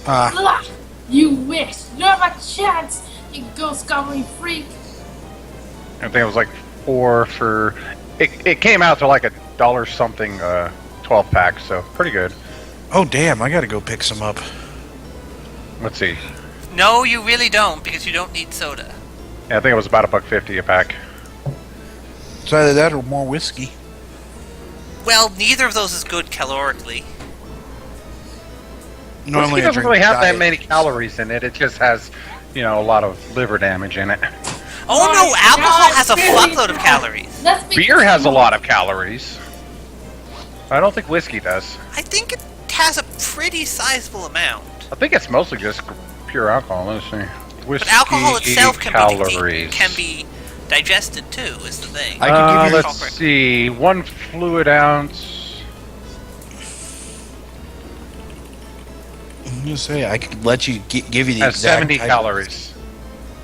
Ugh, you wish. You don't have a chance, you ghost goblin freak. I think it was like 4 for. It came out to like $1 something, 12 pack, so pretty good. Oh damn! I gotta go pick some up. Let's see. No, you really don't, because you don't need soda. Yeah, I think it was about $1.50 a pack. It's either that or more whiskey. Well, neither of those is good calorically. Whiskey doesn't really have that many calories in it. It just has, a lot of liver damage in it. Oh no, alcohol has a fuckload of calories. Beer has a lot of calories. I don't think whiskey does. I think it has a pretty sizable amount. I think it's mostly just pure alcohol. Let's see. Whiskey But alcohol itself calories. can be digested too, is the thing. Let's see. 1 fluid ounce. I'm gonna say I could let you give you the Has exact 70 type. calories.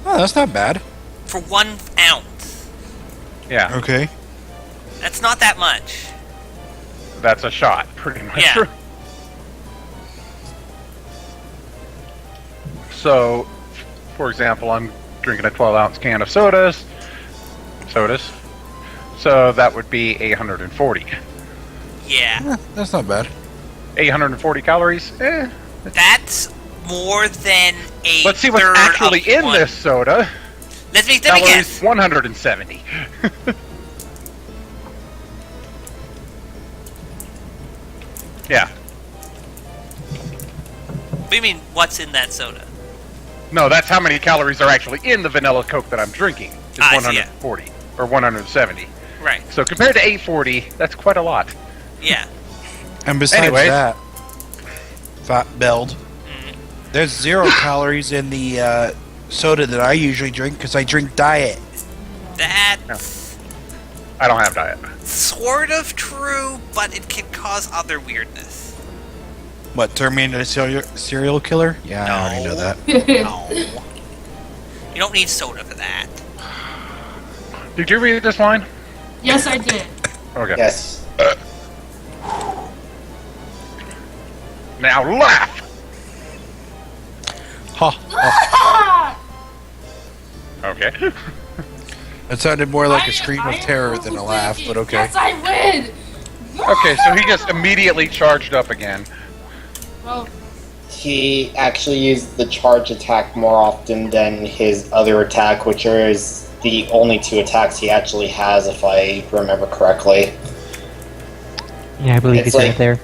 Oh, that's not bad. For 1 ounce. Yeah. Okay. That's not that much. That's a shot, pretty much. Yeah. So, for example, I'm drinking a 12-ounce can of sodas. So that would be 840. Yeah. That's not bad. 840 calories? That's more than a Let's see what's third actually of in one. this soda. Let me Calories guess. 170. Yeah. What do you mean, what's in that soda? No, that's how many calories are actually in the vanilla Coke that I'm drinking. It's I see, yeah. 140 or 170. Right. So compared to 840, that's quite a lot. Yeah. And besides Anyways. that, Fat Belled, there's 0 calories in the soda that I usually drink because I drink diet. That's I don't have diet. sort of true, but it can cause other weirdness. What, turn me into a serial killer? Yeah, I already know that. No. You don't need soda for that. Did you read this line? Yes, I did. Okay. Yes. Now laugh! Ha! Okay. It sounded more like a scream of terror than a laugh, but okay. Yes, I win! Okay, so he gets immediately charged up again. Well, He actually used the charge attack more often than his other attack, which is the only 2 attacks he actually has, if I remember correctly. Yeah, I believe It's you said like- it there.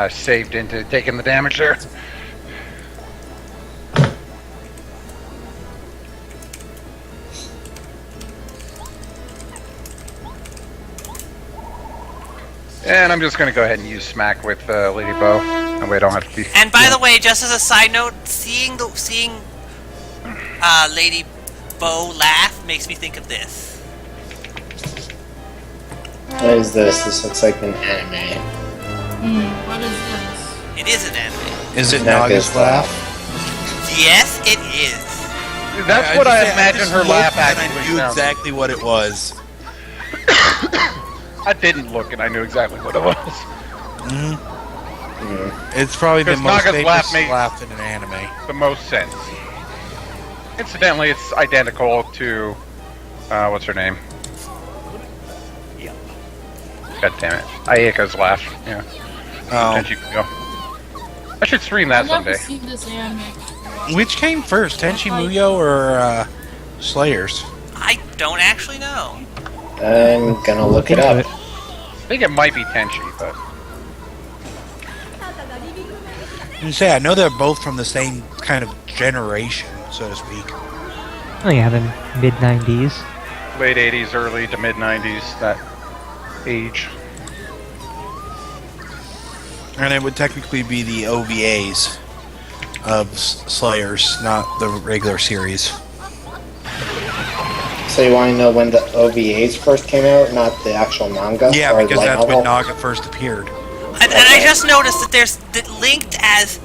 Saved into taking the damage there. And I'm just going to go ahead and use smack with Lady Bow. That way I don't have to be... And by the way, just as a side note, seeing Lady Bow laugh makes me think of this. What is this? This looks like an anime. what is this? It is an anime. Is it Naga's Naga's laugh? Yes, it is. That's what I imagine just her looked laugh and actually I knew sounds. exactly what it was. I didn't look and I knew exactly what it was. It's probably the Because most Naga's laugh famous makes- laugh in an anime. The most sense. Incidentally, it's identical to... what's her name? God damn it. Ayaka's laugh. Yeah. Oh. Tenchi Muyo. I should stream that I've never someday. seen this anime. Which came first, Tenchi Muyo or Slayers? I don't actually know. I'm gonna look it up. I think it might be Tenchi, but... You say I know they're both from the same kind of generation, so to speak. Oh yeah, the mid-90s. Late 80s, early to mid 90s, that age. And it would technically be the OVAs of Slayers, not the regular series. So you want to know when the OVAs first came out, not the actual manga? Yeah, or because light that's novel? when Naga first appeared. And I just noticed that there's that linked as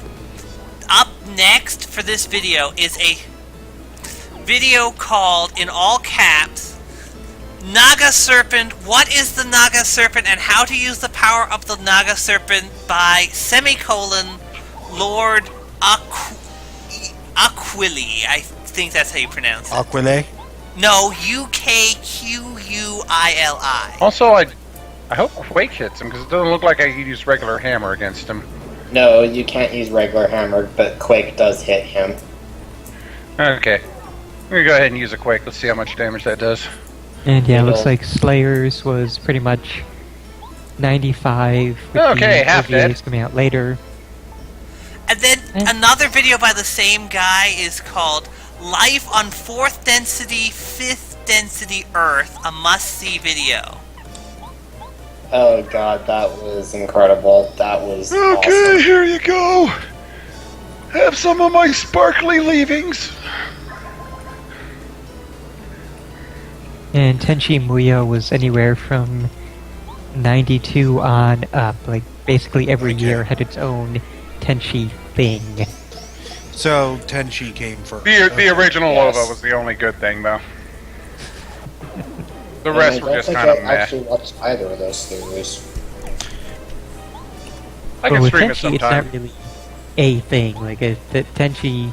up next for this video is a video called in all caps Naga Serpent. What is the Naga Serpent and how to use the power of the Naga Serpent by semicolon Lord Aquili. I think that's how you pronounce it. Aquile? No, Ukquili. Also, I hope Quake hits him, because it doesn't look like I could use regular hammer against him. No, you can't use regular hammer, but Quake does hit him. Okay. I'm gonna go ahead and use a Quake. Let's see how much damage that does. And yeah, it looks Little- like Slayers was pretty much 95. With Okay, the half dead. OVAs coming out later. And then another video by the same guy is called Life on 4th Density, 5th Density Earth, a must-see video. Oh god, that was incredible. That was awesome. Here you go. Have some of my sparkly leavings. And Tenchi Muyo was anywhere from 92 on up. Like, basically every year had its own Tenchi thing. So Tenchi came first. The original Yes. OVA was the only good thing, though. The And rest I were don't just think kind of I meh. actually watched either of those series. I But can with stream it Tenchi, it's sometime. not really a thing. Like, Tenchi,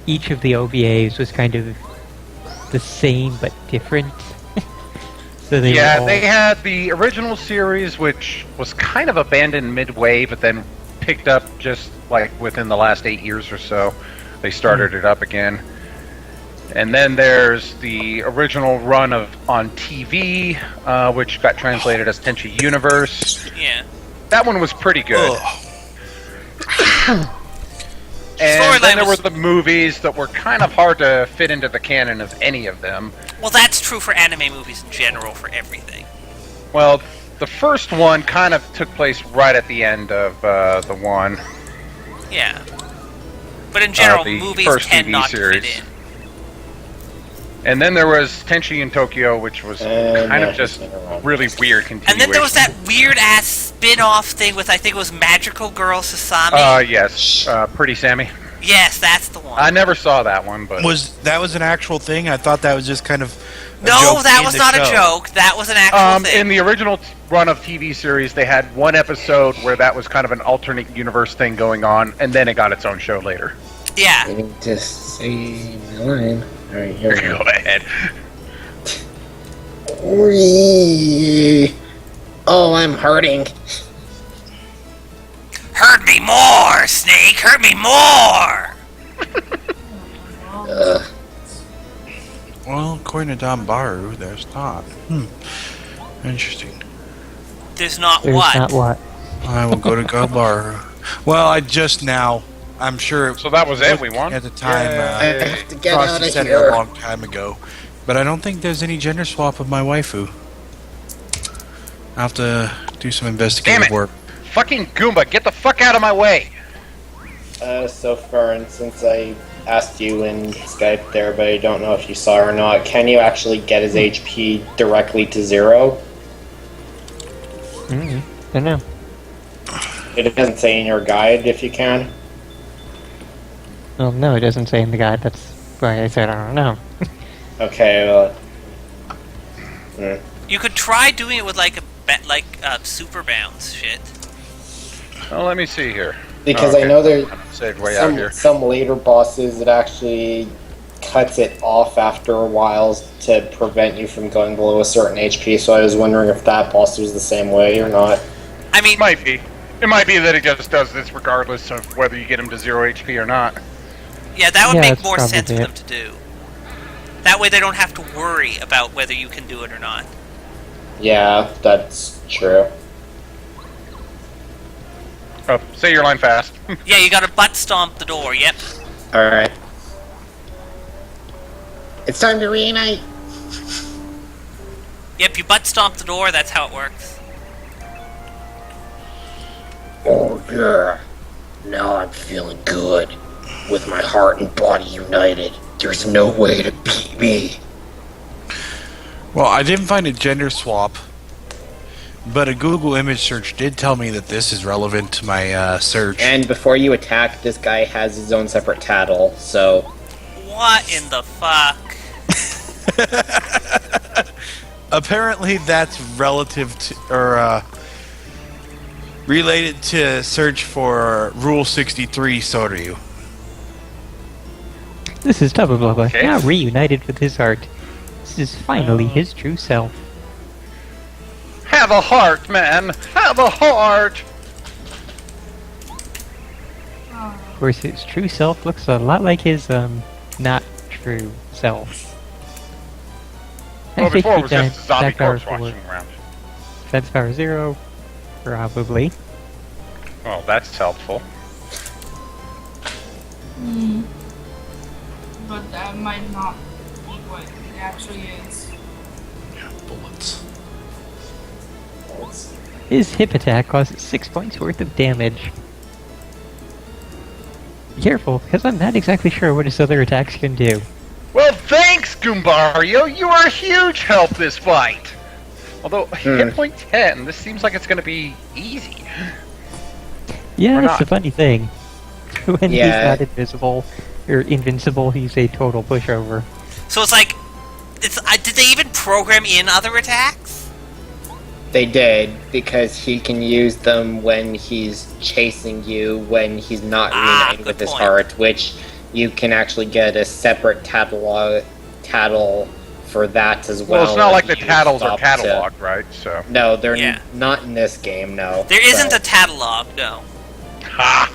each of the OVAs was kind of the same but different. So they Yeah, were all, they had the original series, which was kind of abandoned midway, but then picked up just like within the last 8 years or so. They started it up again. And then there's the original run of on TV, which got translated as Tenchi Universe. Yeah. That one was pretty good. Ugh. And Storyline then there were was- the movies that were kind of hard to fit into the canon of any of them. Well, that's true for anime movies in general, for everything. Well, the first one kind of took place right at the end of the one. Yeah. But in general, the movies first tend TV not series. to fit in. And then there was Tenchi in Tokyo, which was kind of just really weird continuation. And then there was that weird-ass spin-off thing with, I think it was Magical Girl Sasami. Yes. Pretty Sammy. Yes, that's the one. I never saw that one, but... Was an actual thing? I thought that was just kind of a No, joke that in was the not show. a joke. That was an actual thing. In the original run of TV series, they had one episode where that was kind of an alternate universe thing going on, and then it got its own show later. Yeah. I need to say my line. Alright, here we Go go. ahead. Whee! Oh, I'm hurting. Hurt me more, Snake! Hurt me more! Well, according to Don Baru, there's not. Interesting. There's not There's what? not what. I will go to Gobar. Well, I just now. I'm sure. So that was it. We won At the time, I have to get Frosty out of said it here. a long time ago, but I don't think there's any gender swap of my waifu. I'll have to do some investigative Damn it. work. Fucking Goomba, get the fuck out of my way! So far, and since I asked you in Skype there, but I don't know if you saw or not, can you actually get his HP directly to 0? Don't know. It doesn't say in your guide if you can. Well, no, it doesn't say in the guide. That's why I said I don't know. Okay, well... You could try doing it with like super bounce shit. Oh, let me see here. Because Okay. I know there's Saved way out here. some later bosses that actually cuts it off after a while to prevent you from going below a certain HP, so I was wondering if that boss was the same way or not. I mean, Might be. It might be that it just does this regardless of whether you get him to 0 HP or not. yeah, that would Yeah, make that's more sense for probably them to do. That way they don't have to worry about whether you can do it or not. Yeah, that's true. Say your line fast. Yeah, you gotta butt stomp the door, yep. Alright. It's time to reunite! Yep, you butt stomp the door, that's how it works. Oh yeah. Now I'm feeling good. With my heart and body united. There's no way to beat me. Well, I didn't find a gender swap, but a Google image search did tell me that this is relevant to my search. And before you attack, this guy has his own separate tattle, so... What in the fuck? Apparently, that's relative to, or related to search for Rule 63 Soryu. This is Tubba Blubba, Okay. now reunited with his heart. This is finally his true self. Have a heart, man! Have a heart! Of course, his true self looks a lot like his, not true self. Well, think before it he was just a zombie attack power corpse walking 4, around. defense power 0, probably. Well, that's helpful. But that might not be what it actually is. Bullets. His hip attack causes 6 points worth of damage. Be careful, because I'm not exactly sure what his other attacks can do. Well, thanks, Goombario! You are a huge help this fight! Although, hit point 10, this seems like it's gonna be easy. Yeah, Or that's the not. funny thing. When he's Yeah. not invisible, or invincible, he's a total pushover. So it's like, did they even program in other attacks? They did, because he can use them when he's chasing you, when he's not reuniting good with his point. heart, which you can actually get a separate tattle for that as well. Well, it's not like if the you tattles are stop to- cataloged, right? So. No, they're Yeah. not in this game, no. There isn't So, a catalog, no. Ha!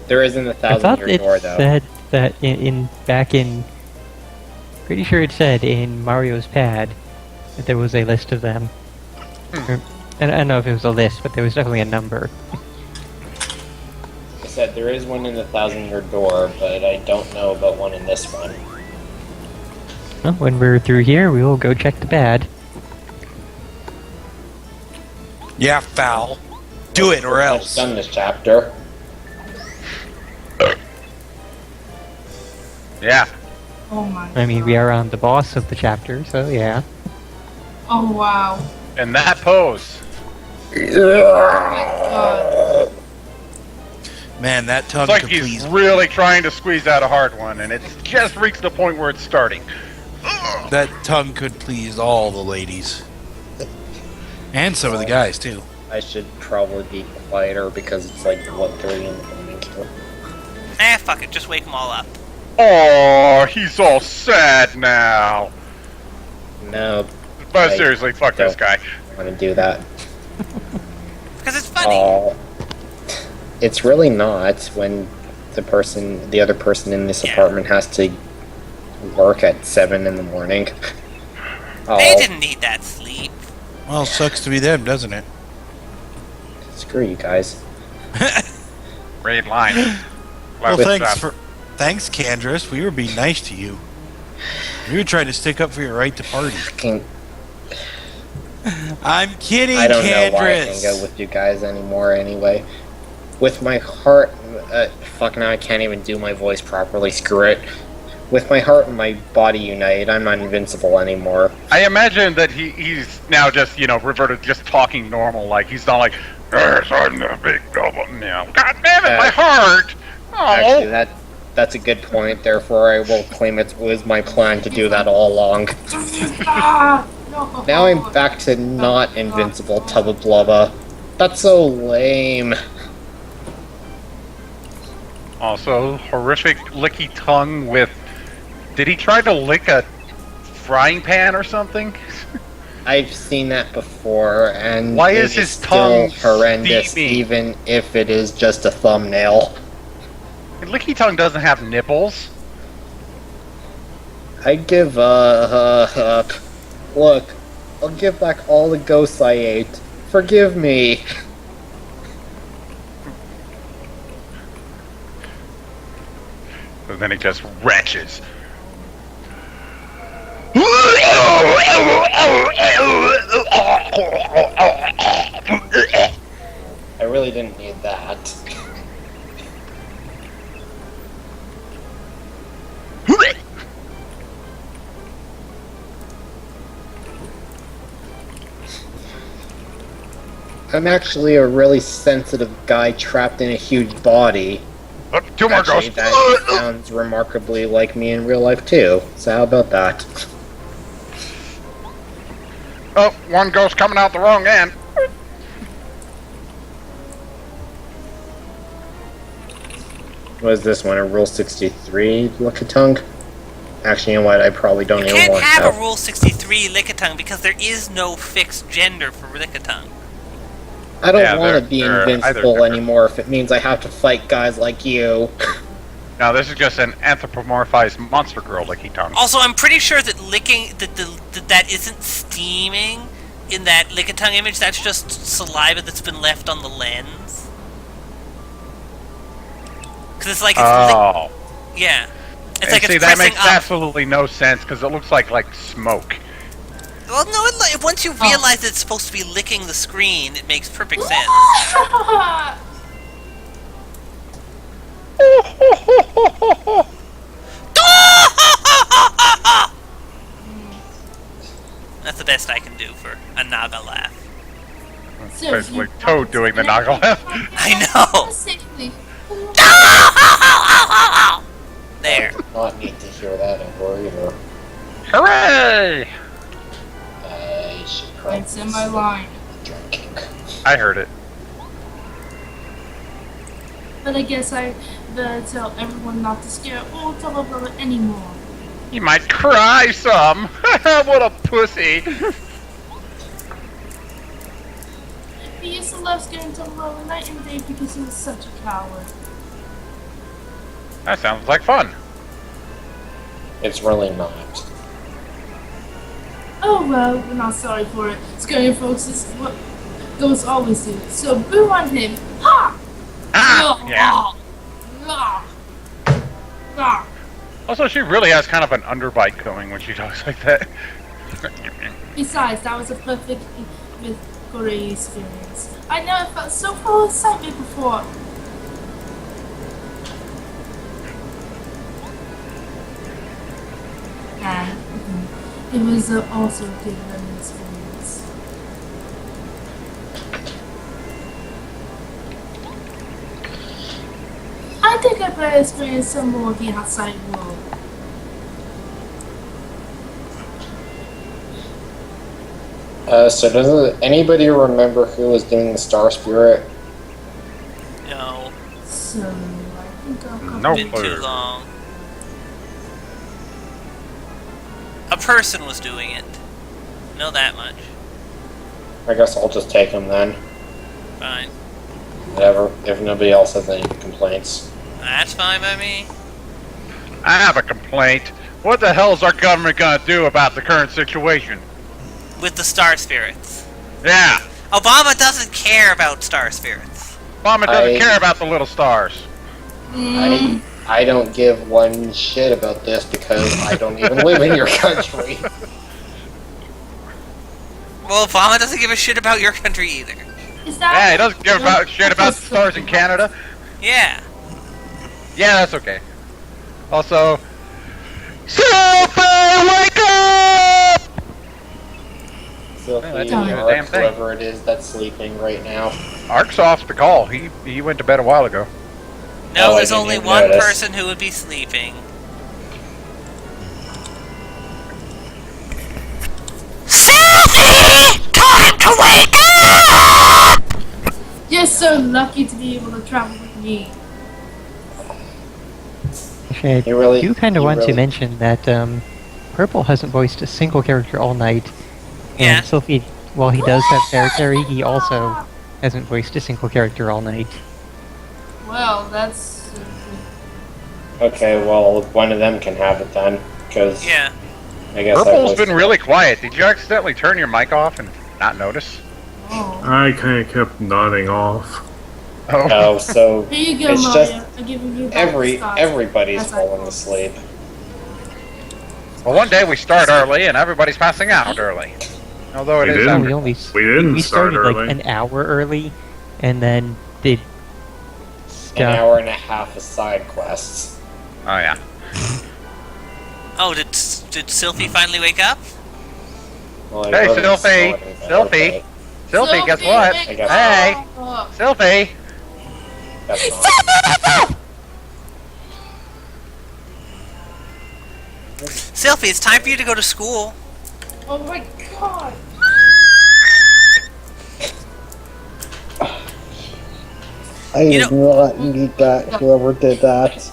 There isn't a I thought 1,000-year it door, though. said that pretty sure it said in Mario's pad that there was a list of them. And I don't know if it was a list, but there was definitely a number. I said there is one in the 1,000-year door, but I don't know about one in this one. Well, when we're through here, we will go check the pad. Yeah, foul. Do it or I've else. done this chapter. Yeah. Oh my. I mean, we are on the boss of the chapter, so yeah. Oh wow. And that pose. God. Man, that tongue It's like could he's please. really trying to squeeze out a hard one, and it just reached the point where it's starting. That tongue could please all the ladies. And some of the guys, too. I should probably be quieter because it's like 1:30 in the morning here. Fuck it, just wake them all up. Oh, he's all sad now. No, But I seriously, fuck this guy. I want to do that. Because it's funny. Oh, it's really not when the other person in this apartment has to work at 7 in the morning. Oh, They didn't need that sleep. Well, sucks to be them, doesn't it? screw you guys. Great line. Well, thanks, Candrace. We were being nice to you. We were trying to stick up for your right to party. I'm kidding, I don't Candrace. know why I can't go with you guys anymore anyway. With my heart... fuck, now I can't even do my voice properly. Screw it. With my heart and my body united, I'm not invincible anymore. I imagine that he's now just, reverted just talking normal. Like, he's not like, I'm the big double now. God damn it, my heart! Oh. Actually, that's a good point. Therefore, I will claim it was my plan to do that all along. Now I'm back to not invincible, Tubba Blubba. That's so lame. Also, horrific licky tongue with... Did he try to lick a frying pan or something? I've seen that before, and why it is his still tongue horrendous, steamy? even if it is just a thumbnail. Licky tongue doesn't have nipples. I give up. Look, I'll give back all the ghosts I ate. Forgive me. And then he just retches. I really didn't need that. I'm actually a really sensitive guy trapped in a huge body. Two more Actually, ghosts. that sounds remarkably like me in real life too. So how about that? Oh, one ghost coming out the wrong end. Was this one a Rule 63 Lickitung? Actually, you know what? I probably don't You even can't want have to. a Rule 63 Lickitung because there is no fixed gender for Lickitung. I don't Yeah, want they're- to be they're invincible either- anymore if it means I have to fight guys like you. Now this is just an anthropomorphized monster girl licky tongue. Also, I'm pretty sure that that isn't steaming in that Lickitung image. That's just saliva that's been left on the lens. Because it's like Oh. yeah, it's And like see, it's that pressing makes up. absolutely no sense because it looks like smoke. Well, no, once you realize it's supposed to be licking the screen, it makes perfect sense. That's the best I can do for a Naga laugh. Basically, Toad doing the Naga laugh. I know. There. Not need to hear that ever either. Hooray! I should probably It's in my line. drinking. I heard it. But I guess I better tell everyone not to scare old Tubba Blubba anymore. You might cry some. What a pussy. He used to love scaring Tubba Blubba night and day because he was such a coward. That sounds like fun. It's really not. Oh well, we're not sorry for it. Scaring folks is what ghosts always do. So boo on him. Ha! Yeah. Ah. Also, she really has kind of an underbite going when she talks like that. Besides, that was a perfect Corey experience. I never felt so full of excitement before. it was also a good learning experience. I think I better experience some more of the outside world. So does anybody remember who was doing the Star Spirit? No. So I think I'll come No Been clue. too long. A person was doing it. Know that much. I guess I'll just take him then. Fine. Whatever. If nobody else has any complaints. That's fine by me. I have a complaint. What the hell is our government gonna do about the current situation? With the star spirits. Yeah, Obama doesn't care about star spirits. Obama doesn't I- care about the little stars. I don't give one shit about this because I don't even live in your country. Well, Obama doesn't give a shit about your country either. Is that Yeah, he doesn't give about shit about the stars in Canada. Yeah. Yeah, that's okay. Also, Super wake up! Sylphie, that's doing the Mark, damn thing. whoever it is that's sleeping right now. Ark's off the call. He went to bed a while ago. No, Oh, I there's didn't only even one notice. person who would be sleeping. Sophie! Time to wake up! You're so lucky to be able to travel with me. Actually, I You really- do kind of you want really- to mention that Purple hasn't voiced a single character all night. Yeah. And Sylphie, while he does have Fairy, he also hasn't voiced a single character all night. Well, that's. Okay, well, one of them can have it then, because Yeah. I guess Purple's I was, been really quiet. Did you accidentally turn your mic off and not notice? Oh. I kind of kept nodding off. Oh, Oh, so Here you go, It's Mario. just I'm giving you back the stars. everybody's That's like- falling asleep. well, one day we start early and everybody's passing out early. Although it We is didn't. after- We only We didn't we start started early. like an hour early, and then did An stuff. hour and a half of side quests. Oh yeah. Oh, did Sylphie finally wake up? Well, I Hey, wasn't Sylphie! sorting that, Sylphie! Sylphie, guess what? I guess Hey! Oh, Sylphie! but that's not. Sylphie, it's time for you to go to school. oh my god. I You did not need that, whoever did that.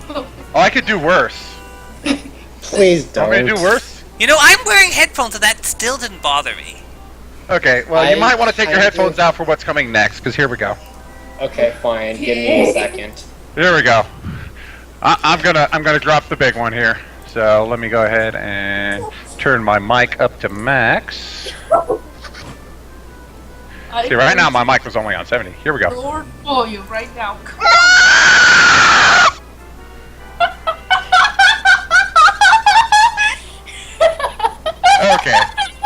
Oh, I could do worse. Please don't. Want me to do worse? You know, I'm wearing headphones and that still didn't bother me. Okay, well, you I might want to take your kinda headphones do. out for what's coming next, because here we go. Okay, fine. Give me a second. Here we go. I'm gonna drop the big one here. So let me go ahead and turn my mic up to max. See, right now my mic was only on 70. Here we go. Lord for you right now. Okay.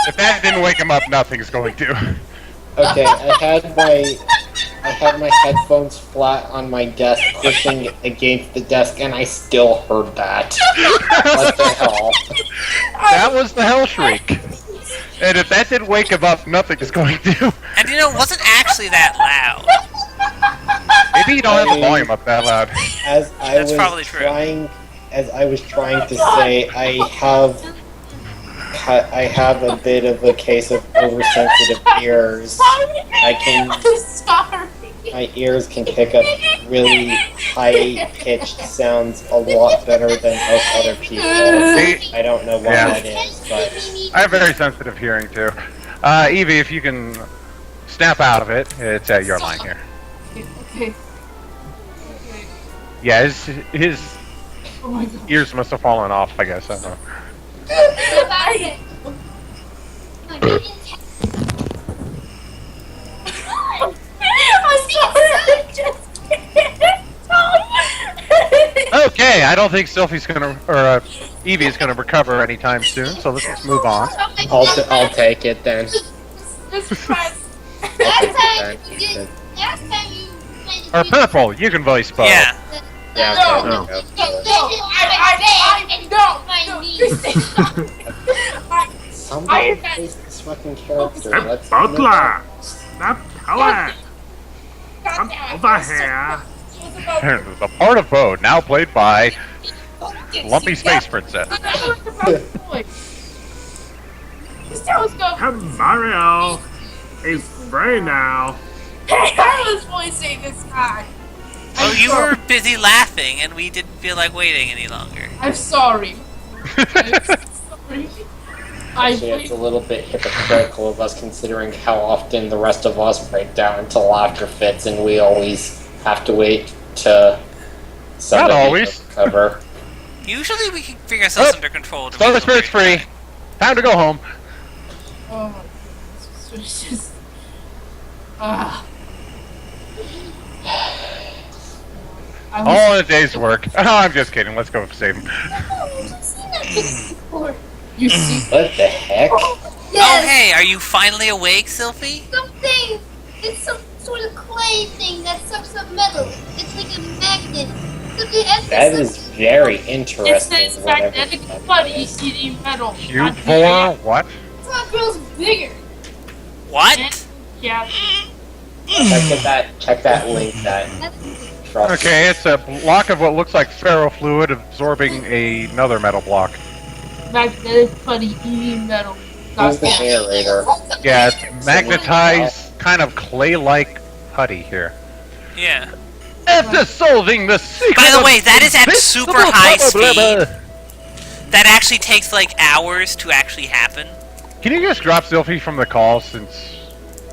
If that didn't wake him up, nothing's going to. Okay, I had my headphones flat on my desk, pushing against the desk, and I still heard that. What the hell? That was the hell shriek. And if that didn't wake him up, nothing is going to. And you know, it wasn't actually that loud. Maybe you don't have the volume up that loud. As I That's was probably true. trying to say, I have a bit of a case of oversensitive ears. I can, I'm sorry. my ears can pick up really high-pitched sounds a lot better than most other people. See? I don't know why Yeah. that is, but I have very sensitive hearing too. Evie, if you can snap out of it, it's at your line here. Okay. Yeah, his Oh my god. ears must have fallen off, I guess. I don't know. I'm sorry. Just Okay, I don't think Sylphie's gonna, or Evie's gonna recover anytime soon, so let's just move on. I'll take it then. Just press. I'll take it then. Or Purple, you can voice both. Yeah. Yeah, No. okay, No. go. Somebody face this fucking character. Hey, Let's Butler! Stop telling! Come over here! The part of Bo, now played by Lumpy Space Princess. Come, Mario! He's free now! Hey, I was voicing this guy. Oh, you were busy laughing, and we didn't feel like waiting any longer. I'm sorry. I'm sorry. Actually, it's a little bit hypocritical of us considering how often the rest of us break down into laughter fits and we always have to wait to somebody always. recover. Usually we can figure ourselves under control. To Solar make Spirit's free. Time to go home. Oh my goodness. It's just. Ah. All in a day's work. Oh, I'm just kidding. Let's go save him. You see? What the heck? Oh, hey, are you finally awake, Sylphie? Something. It's some sort of clay thing that sucks up metal. It's like a magnet. That is very It interesting. says magnetic putty eating metal. Cube for what? Frog grows bigger. What? Yeah. Check that link. Okay, it's a block of what looks like ferrofluid absorbing another metal block. Magnetic putty eating metal. Who's the narrator? Yeah, it's magnetized, kind of clay-like putty here. Yeah. After solving the secret. By the way, that is at Invincible super high blah, blah, blah, speed. That actually takes like hours to actually happen. Can you just drop Sylphie from the call since...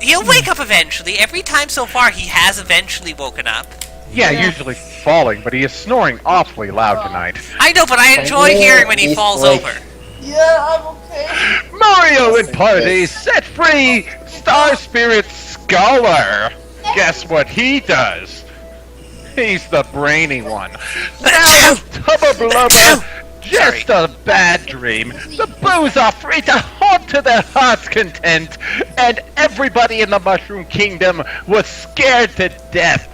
He'll wake up eventually. Every time so far, he has eventually woken up. Yeah, usually falling, but he is snoring awfully loud tonight. I know, but I enjoy hearing when he falls over. Yeah, I'm okay. Mario and Party set free Star Spirit Scholar. Guess what he does? He's the brainy one. Now, Tubba Blubba, just a bad dream. The Boos are free to haunt to their heart's content, and everybody in the Mushroom Kingdom was scared to death.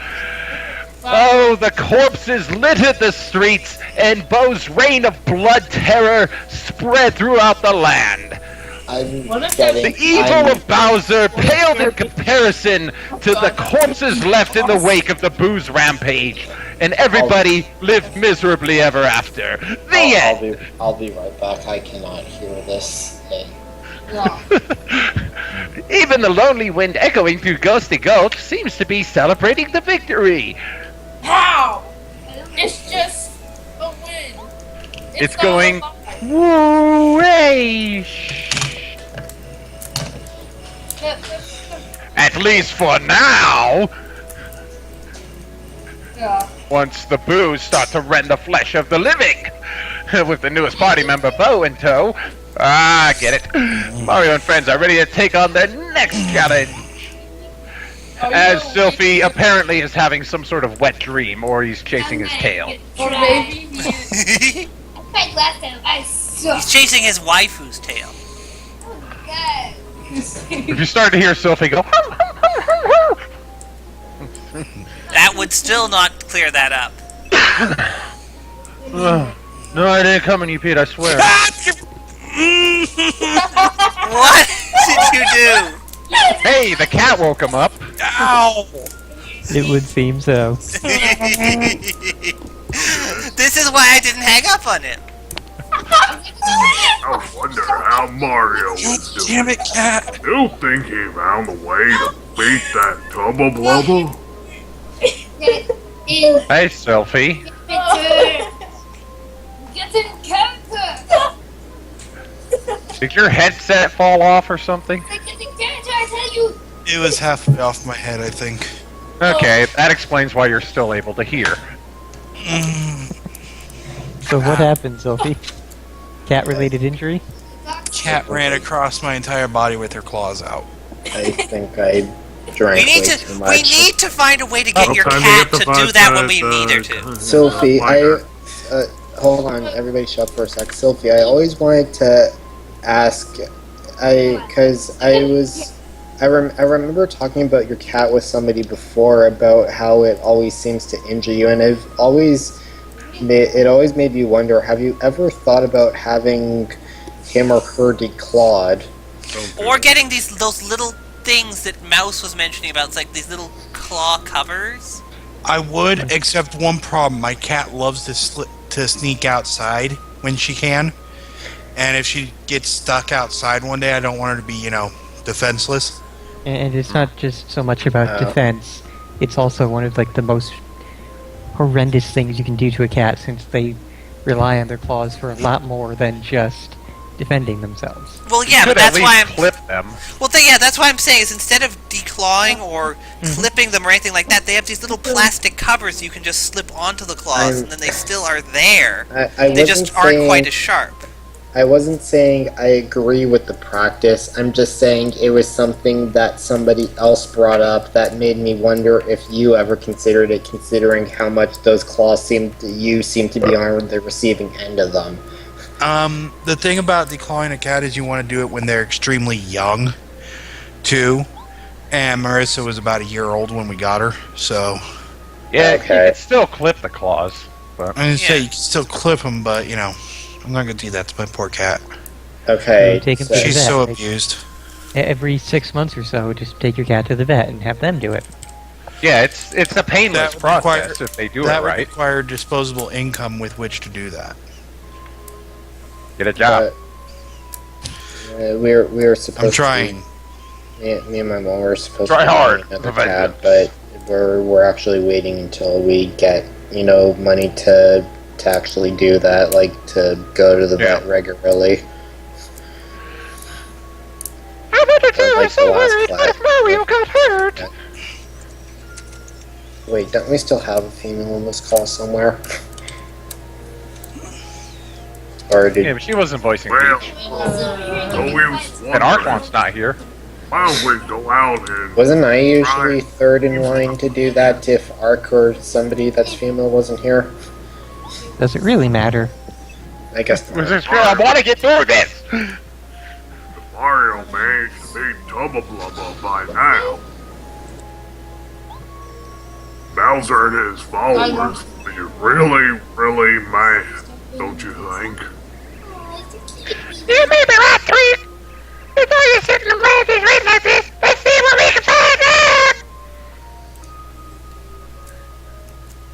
Oh, the corpses littered the streets, and Bo's reign of blood terror spread throughout the land. The evil of Bowser paled in comparison to the corpses left in the wake of the Boo's rampage, and everybody lived miserably ever after. The end! I'll be right back. I cannot hear this. Even the lonely wind echoing through Ghosty Gulch seems to be celebrating the victory. How? It's just a win. It's going woo-ay. At least for now. Yeah. Once the Boos start to rend the flesh of the living. With the newest party member Bo in tow. Ah, get it. Mario and friends are ready to take on their next challenge. As Sylphie apparently is having some sort of wet dream, or he's chasing his tail. Or maybe I tried last time. I suck. He's chasing his waifu's tail. God. If you start to hear Sylphie go, That would still not clear that up. no, I didn't come in you, Pete, I swear. What did you do? Hey, the cat woke him up. Ow! It would seem so. This is why I didn't hang up on him. I wonder how Mario was doing. Damn it, cat! You think he found a way to beat that Tubba Blubba? Hey, Sylphie. Get in character. Did your headset fall off or something? Get in character, I tell you. It was halfway off my head, I think. Okay, that explains why you're still able to hear. So what happened, Sophie? Cat-related injury? Cat ran across my entire body with her claws out. I think I drank We need way to. too We much. need to find a way to get your time to cat get to the do that when we vodka, need her to. Sophie, hold on, everybody shut up for a sec. Sophie, I always wanted to ask, because I was I remember talking about your cat with somebody before about how it always seems to injure you, and it always made me wonder: have you ever thought about having him or her declawed? Or getting those little things that Mouse was mentioning about. It's like these little claw covers. I would, except one problem. My cat loves to sneak outside when she can. And if she gets stuck outside one day, I don't want her to be, defenseless. And it's not just so much about defense. It's also one of like the most horrendous things you can do to a cat, since they rely on their claws for a lot more than just defending themselves. Well, yeah, but that's why I'm clip them. Well, that's why I'm saying is instead of declawing or clipping them or anything like that, they have these little plastic covers you can just slip onto the claws, and then they still are there. They just aren't quite as sharp. I wasn't saying I agree with the practice. I'm just saying it was something that somebody else brought up that made me wonder if you ever considered it, considering how much those claws seem to be on the receiving end of them. The thing about declawing a cat is you want to do it when they're extremely young, too. And Marissa was about a year old when we got her, so... Yeah, you can still clip the claws. But... I was say you can still clip them, but, I'm not going to do that to my poor cat. Okay. She's so abused. Every 6 months or so, just take your cat to the vet and have them do it. Yeah, it's a painless process if they do it right. That would require disposable income with which to do that. Get a job. We're supposed. I'm trying. Me and my mom were supposed Try to hard. get another cat, but we're actually waiting until we get money to actually do that, like to go to the vet regularly. How about to do so worried if Mario got hurt? Wait, don't we still have a female in this call somewhere? Or did... Yeah, but she wasn't voicing Peach. And Archon's not here. Why don't we go out and... Wasn't I usually third in line to do that if Ark or somebody that's female wasn't here? Does it really matter? I guess not. I want to get through this! Mario managed to beat Tubba Blubba by now. Bowser and his followers will be really, really mad, don't you think? You may be right, Tweet. Before you sit in the branches reading like this, let's see what we can find out!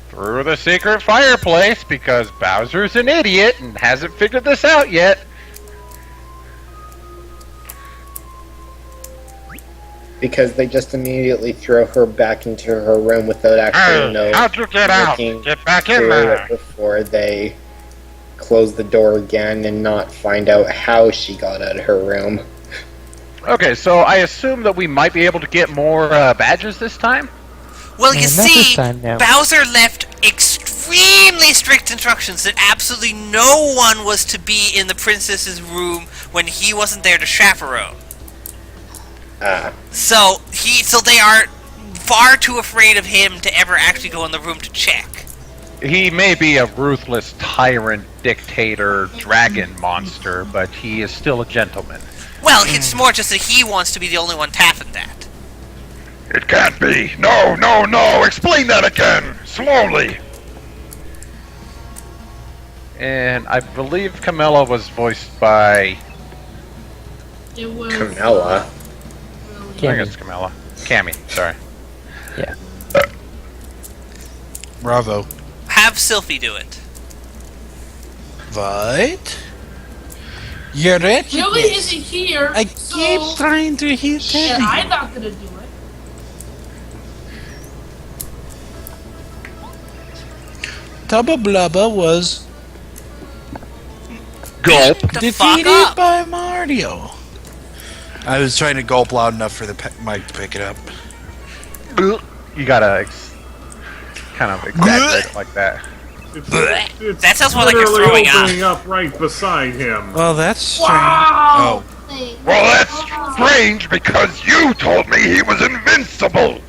Through the secret fireplace, because Bowser's an idiot and hasn't figured this out yet. Because they just immediately throw her back into her room without actually how'd you get out? Get back in there! Before they close the door again and not find out how she got out of her room. Okay, so I assume that we might be able to get more badges this time? Well, you see, Bowser left extremely strict instructions that absolutely no one was to be in the princess's room when he wasn't there to chaperone. So they are far too afraid of him to ever actually go in the room to check. He may be a ruthless tyrant, dictator, dragon monster, but he is still a gentleman. Well, it's more just that he wants to be the only one tapping that. It can't be. No, no, no. Explain that again. Slowly. And I believe Camilla was voiced by... It was... Camilla? I think it's Camilla. Cammy, sorry. Yeah. Bravo. Have Sylphie do it. What? You're right. Julie isn't here. I keep trying to hear Teddy. And I'm not gonna do it. Tubba Blubba was gulp defeated by Mario. I was trying to gulp loud enough for the mic to pick it up. You gotta kind of exaggerate it like that. It's that sounds more like you're throwing opening up right beside him. Well, that's strange. Wow. Oh. Well, that's strange because you told me he was invincible.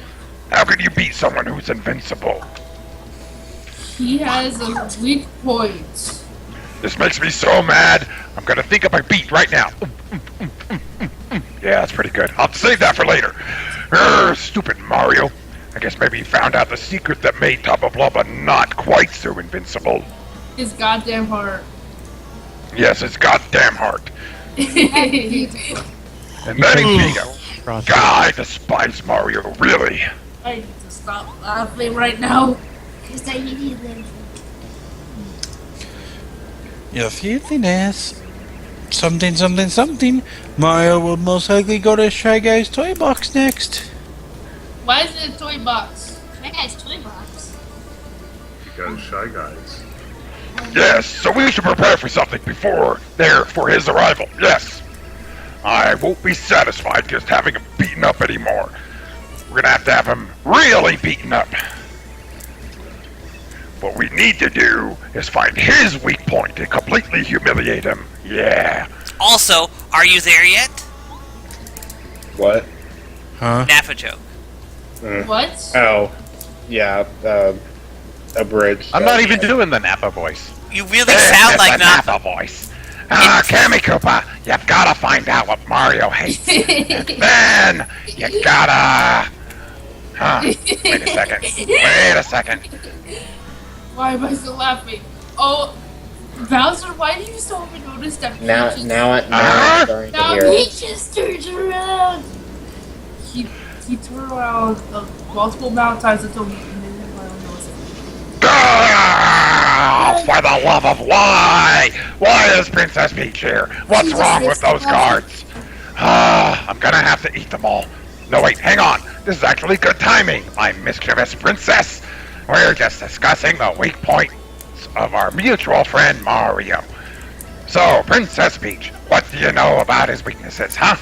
How can you beat someone who's invincible? He has a weak point. This makes me so mad. I'm gonna think of my beat right now. Yeah, that's pretty good. I'll save that for later. Stupid Mario. I guess maybe he found out the secret that made Tubba Blubba not quite so invincible. His goddamn heart. Yes, his goddamn heart. And then he beat him. God, I despise Mario, really. I need to stop laughing right now. Because I need them. Your filthiness. Something, something, something. Mario will most likely go to Shy Guy's toy box next. Why is it a toy box? Shy Guy's toy box. Because Shy Guys. Yes, so we should prepare for something for his arrival. Yes. I won't be satisfied just having him beaten up anymore. We're gonna have to have him really beaten up. What we need to do is find his weak point and completely humiliate him. Yeah. Also, are you there yet? What? Huh? Nappa joke. What? Oh, yeah, a bridge. I'm not even doing the Nappa voice. You really sound like Nappa voice. Kammy Koopa, you've gotta find out what Mario hates. And then you gotta... Wait a second. Why am I still laughing? Oh, Bowser, why do you still haven't noticed that Now I'm starting to Now hear he it. just turns around. He turned around multiple amount of times until he finally knows it. For the love of why? Why is Princess Peach here? What's wrong with those cards? I'm gonna have to eat them all. No, wait, hang on. This is actually good timing, my mischievous princess. We're just discussing the weak points of our mutual friend Mario. So, Princess Peach, what do you know about his weaknesses, huh?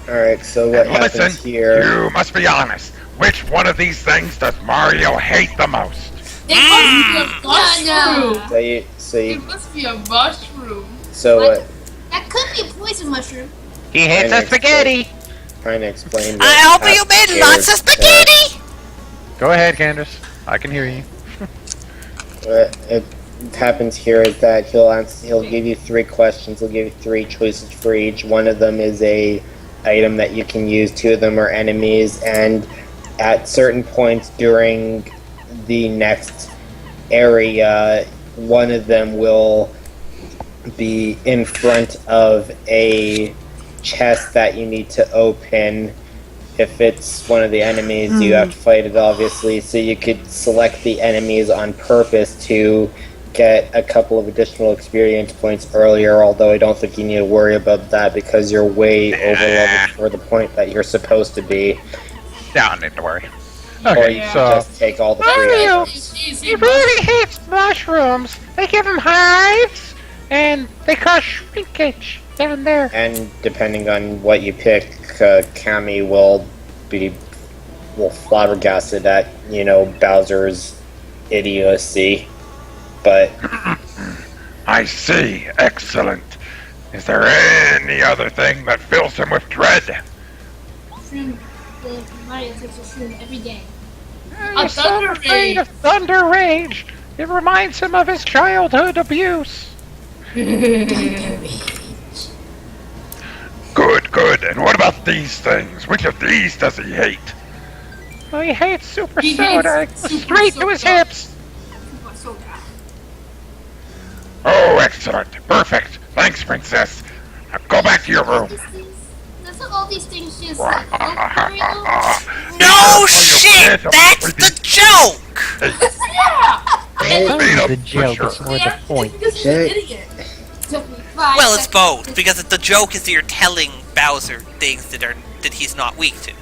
Alright, so what happens Listen, here? you must be honest. Which one of these things does Mario hate the most? It must be a mushroom. It must be a mushroom. That could be a poison mushroom. He hates the spaghetti. Trying to explain. I hope you made lots of spaghetti! Go ahead, Candace. I can hear you. What it happens here is that he'll give you 3 questions. He'll give you 3 choices for each. One of them is a item that you can use. 2 of them are enemies, and at certain points during the next area, one of them will be in front of a chest that you need to open. If it's one of the enemies, you have to fight it, obviously, so you could select the enemies on purpose to get a couple of additional experience points earlier, although I don't think you need to worry about that because you're way over leveled for the point that you're supposed to be. Don't need to worry. Or Okay, you can so just take all the 3 Mario, items. he really hates mushrooms. They give him hives, and they cause shrinkage down there. And depending on what you pick, Cammy will be flabbergasted at, Bowser's idiocy. But I see. Excellent. Is there any other thing that fills him with dread? Shroom. Mario takes a shroom every day. A thunder afraid rage. of Thunder Rage. It reminds him of his childhood abuse. Good. And what about these things? Which of these does he hate? Well, he hates Super He Soda. hates Super Straight to his Soda. hips. Oh, excellent. Perfect. Thanks, Princess. Now go back to your room. Doesn't all these things just like look very low? No shit! That's the joke! That was the joke, it's more the point. Because he's an idiot. Took me 5 Well, it's seconds. both, because the joke is that you're telling Bowser things that he's not weak to.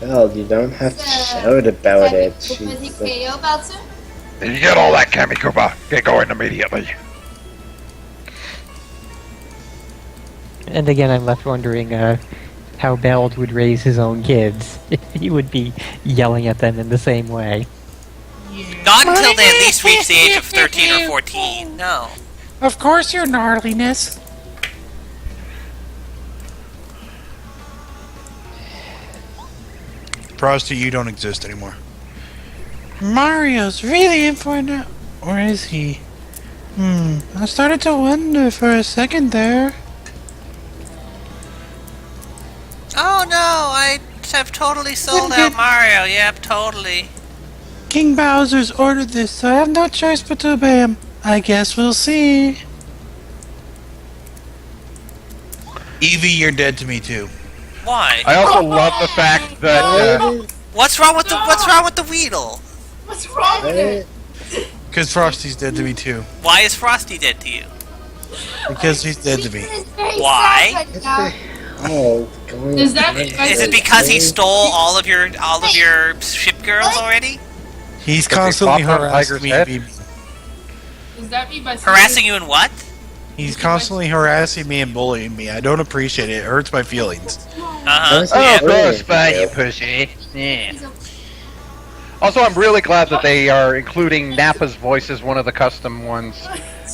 well, you don't have to shout about it. Was he Jesus. KO, Bowser? Did you get all that, Kammy Koopa? Get going immediately. And again, I'm left wondering how Beld would raise his own kids if he would be yelling at them in the same way. Not until they at least reach the age of 13 or 14, no. Of course, your gnarliness. Frosty, you don't exist anymore. Mario's really in for it now. Or is he? I started to wonder for a second there. Oh no, I have totally sold out Mario. Yep, totally. King Bowser's ordered this, so I have no choice but to obey him. I guess we'll see. Eevee, you're dead to me too. Why? I also love the fact that What's wrong with the Weedle? What's wrong with it? Because Frosty's dead to me too. Why is Frosty dead to you? Because he's dead to me. Why? Oh, going Is that Is it because he stole all of your ship girls already? He's Because he constantly popped on harassing Tiger's me. head? Does that mean by Harassing you in what? He's constantly harassing me and bullying me. I don't appreciate it. It hurts my feelings. Uh-huh. Oh, gross, fine, you pussy. Yeah. Also, I'm really glad that they are including Nappa's voice as one of the custom ones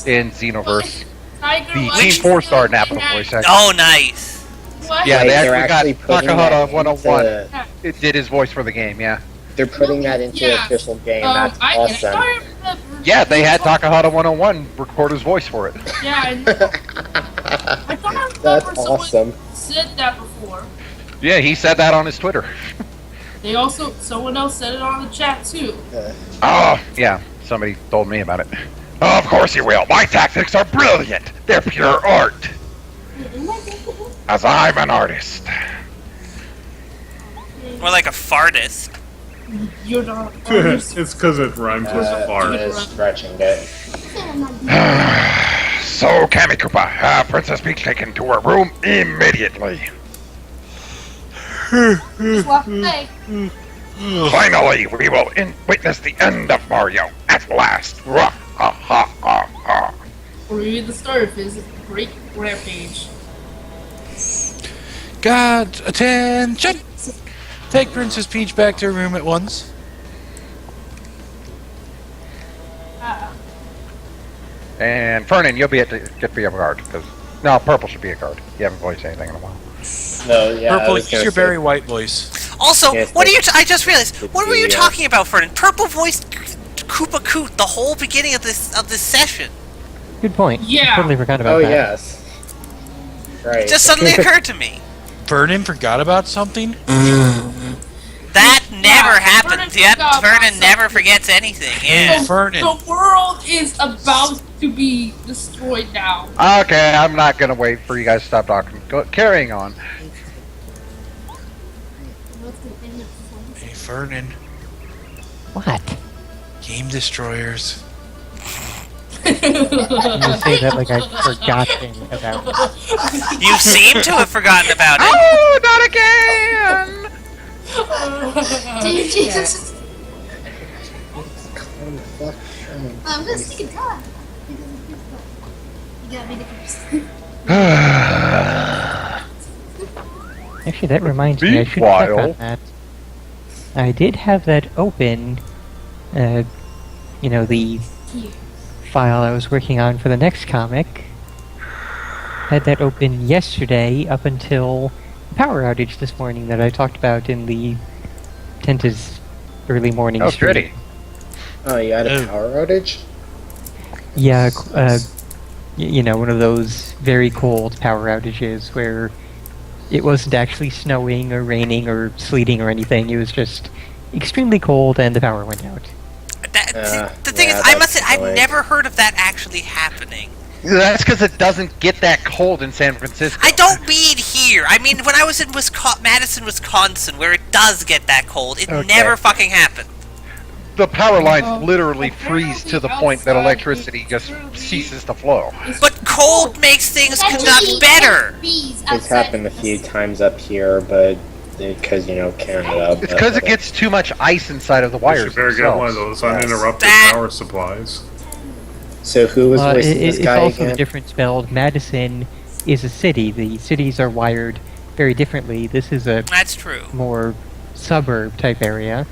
in Xenoverse. Tiger The White Team 4-star Nappa voice, actually. Oh, nice. What? Yeah, they They're actually actually got putting Takahata that 101. into- It did his voice for the game, yeah. They're putting that into Yeah. official game. That's I awesome. remember. Yeah, they had Takahata 101 record his voice for it. Yeah, I know. I thought I remember That's someone awesome. said that before. Yeah, he said that on his Twitter. They also, someone else said it on the chat too. Oh, yeah, somebody told me about it. Of course you will. My tactics are brilliant. They're pure art. As I'm an artist. More like a fartist. You're not. It's because it rhymes with fart. Is stretching it. So, Kamikupa, have Princess Peach taken to her room immediately. Just walk away. Finally, we will witness the end of Mario at last. Rah, ha, ha, ha, ha. Or maybe the start of his great rampage. God, attention! Take Princess Peach back to her room at once. And Fernan, you'll be at get be a guard, because no, Purple should be a guard. You haven't voiced anything in a while. No, yeah. I Purple, was use gonna your say- Barry White voice. Also, Yes, what are you? it's- I just realized. What were you the, talking about, Ferdinand? Purple voiced Koopa Coot the whole beginning of this session. Good point. Yeah. Totally forgot about Oh that. yes. Right. It just suddenly occurred to me. Vernon forgot about something? That never happens. Vernon Yep, forgot about Vernon never something. forgets anything. Yeah. Vernon. The world is about to be destroyed now. Okay, I'm not gonna wait for you guys to stop talking. Carrying on. Hey, Vernon. What? Game destroyers. You say that like I've forgotten about it. You seem to have forgotten about it. Oh, not again! Dude, Jesus. I'm gonna stick it down. You gotta be the first. Actually, that reminds me, I should check Meanwhile- on that. I did have that open, the file I was working on for the next comic. Had that open yesterday up until the power outage this morning that I talked about in the Tenta's early morning Oh, stream. goody. Oh, you had a Oh. power outage? Yeah, one of those very cold power outages where it wasn't actually snowing or raining or sleeting or anything. It was just extremely cold and the power went out. The thing is, I must say, I've never heard of that actually happening. That's because it doesn't get that cold in San Francisco. I don't mean here. I mean, when I was in Madison, Wisconsin, where it does get that cold, it Okay. never fucking happened. The power lines literally freeze to the point that electricity just ceases to flow. But cold makes things conduct better. It's happened a few times up here, but because Canada. It's because it gets too much ice inside of the You wires. should better get one of themselves. those uninterrupted power supplies. So who was voicing this It's guy also again? a different spelled. Madison is a city. The cities are wired very differently. This is a That's true. more suburb type area.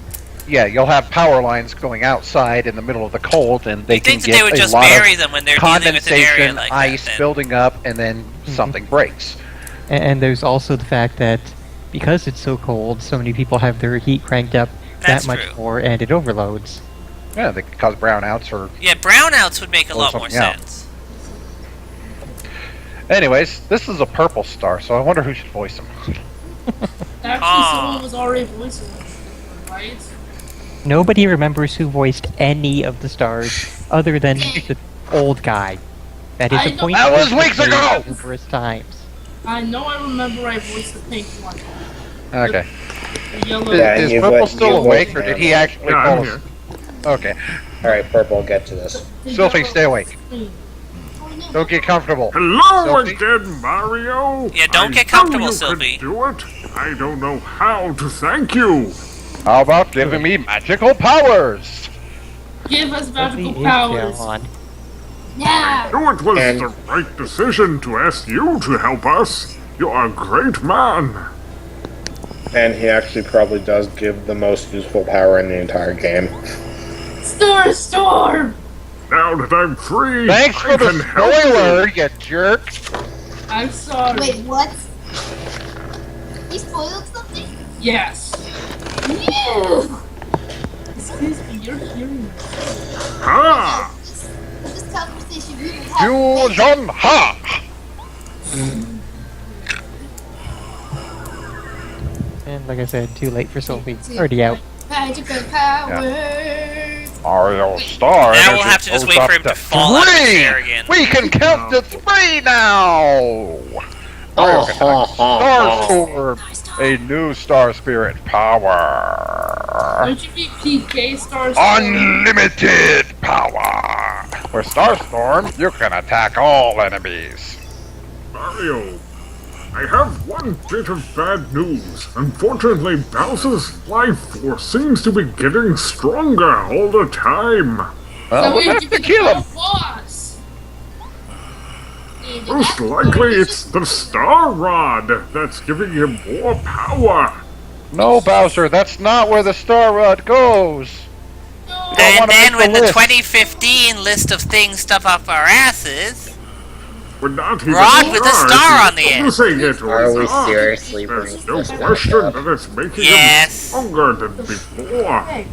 Yeah, you'll have power lines going outside in the middle of the cold, and they can think that get they would a just lot bury of them when they're dealing with an area condensation, like that, ice then. building up, and then something breaks. And there's also the fact that because it's so cold, so many people have their heat cranked up That's that much true. more, and it overloads. Yeah, they can cause brownouts or. Yeah, brownouts would make a Or lot more something else. sense. Anyways, this is a purple star, so I wonder who should voice him. Actually, someone was already voicing it, right? Nobody remembers who voiced any of the stars other than the old guy. That is I a know- point. That was we've weeks made ago! Numerous times. I know I remember I voiced the pink one. Okay. The yellow. Is Purple still awake, or did he actually Yeah, fall I'm asleep? Okay. Alright, Purple, get to this. Sylphie, stay awake. Don't get comfortable. Hello Sylphie? again, Mario. Yeah, don't I get comfortable, know you Sylphie. can do it. I don't know how to thank you. How about giving me magical powers? Give us magical Sylphie is powers. still on. Yeah. I knew it was And- the right decision to ask you to help us. You are a great man. And he actually probably does give the most useful power in the entire game. Star Storm! Now that I'm free, Thanks I for the can help you. spoiler, you jerk. I'm sorry. Wait, what? You spoiled something? Yes. Ew. Excuse me, you're hearing me. Ha! This conversation we will have. Fusion ha! And like I said, too late for Sylphie. Already out. Magical powers. Mario Star. Now we'll Energy have to just goes wait for up him to fall out of his chair again. We can count to 3 now. Mario can Star Sword, a new Star Spirit power. Don't you be PK Star Storm? Unlimited power. With Starstorm, you can attack all enemies. Mario, I have one bit of bad news. Unfortunately, Bowser's life force seems to be getting stronger all the time. Well, we'll have to kill him. Boss! Most likely it's the Star Rod that's giving him more power. No, Bowser, that's not where the Star Rod goes. And wanna then make the when the list. 2015 list of things stuff up our asses, We're not even Rod with a sure star if on the he's end. using it or Are we not. seriously There's bringing no this back question up? that it's making Yes. him stronger than before. Hey.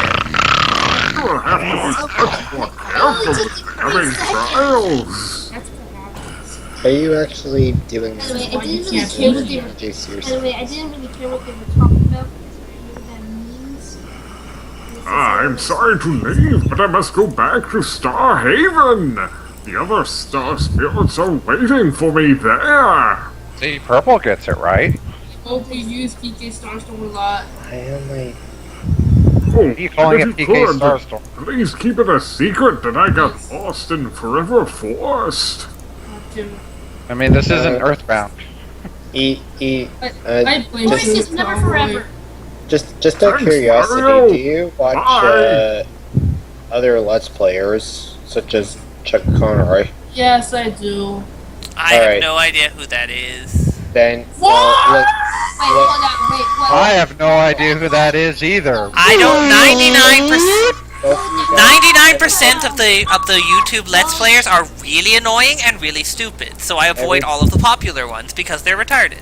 You'll have to be much more careful with having trials. That's what happens. Are you actually doing By the way, I Why you didn't really can't care what change they it. were. Are you By the serious? way, I didn't really care what they were talking about because I know what that means. I'm sorry to leave, but I must go back to Star Haven. The other Star Spirits are waiting for me there. See, Purple gets it right. Hope you use PK Star Storm a lot. I only. Oh, You calling and it if you PK could, Starstorm? please keep it a secret that I got lost in Forever Forest. Jim. I mean, this isn't Earthbound. I I blame Voice you. is never forever. just out of Thanks, curiosity, Mario. do you watch Bye. other Let's Players such as Chuck Conroy? Yes, I do. I have Alright. no idea who that is. Then What? look, Wait, hold on. Wait, what? I have no idea who that is either. I don't. 99%. both of you guys- 99% of the YouTube Let's Players are really annoying and really stupid, so I avoid all of the popular ones because they're retarded.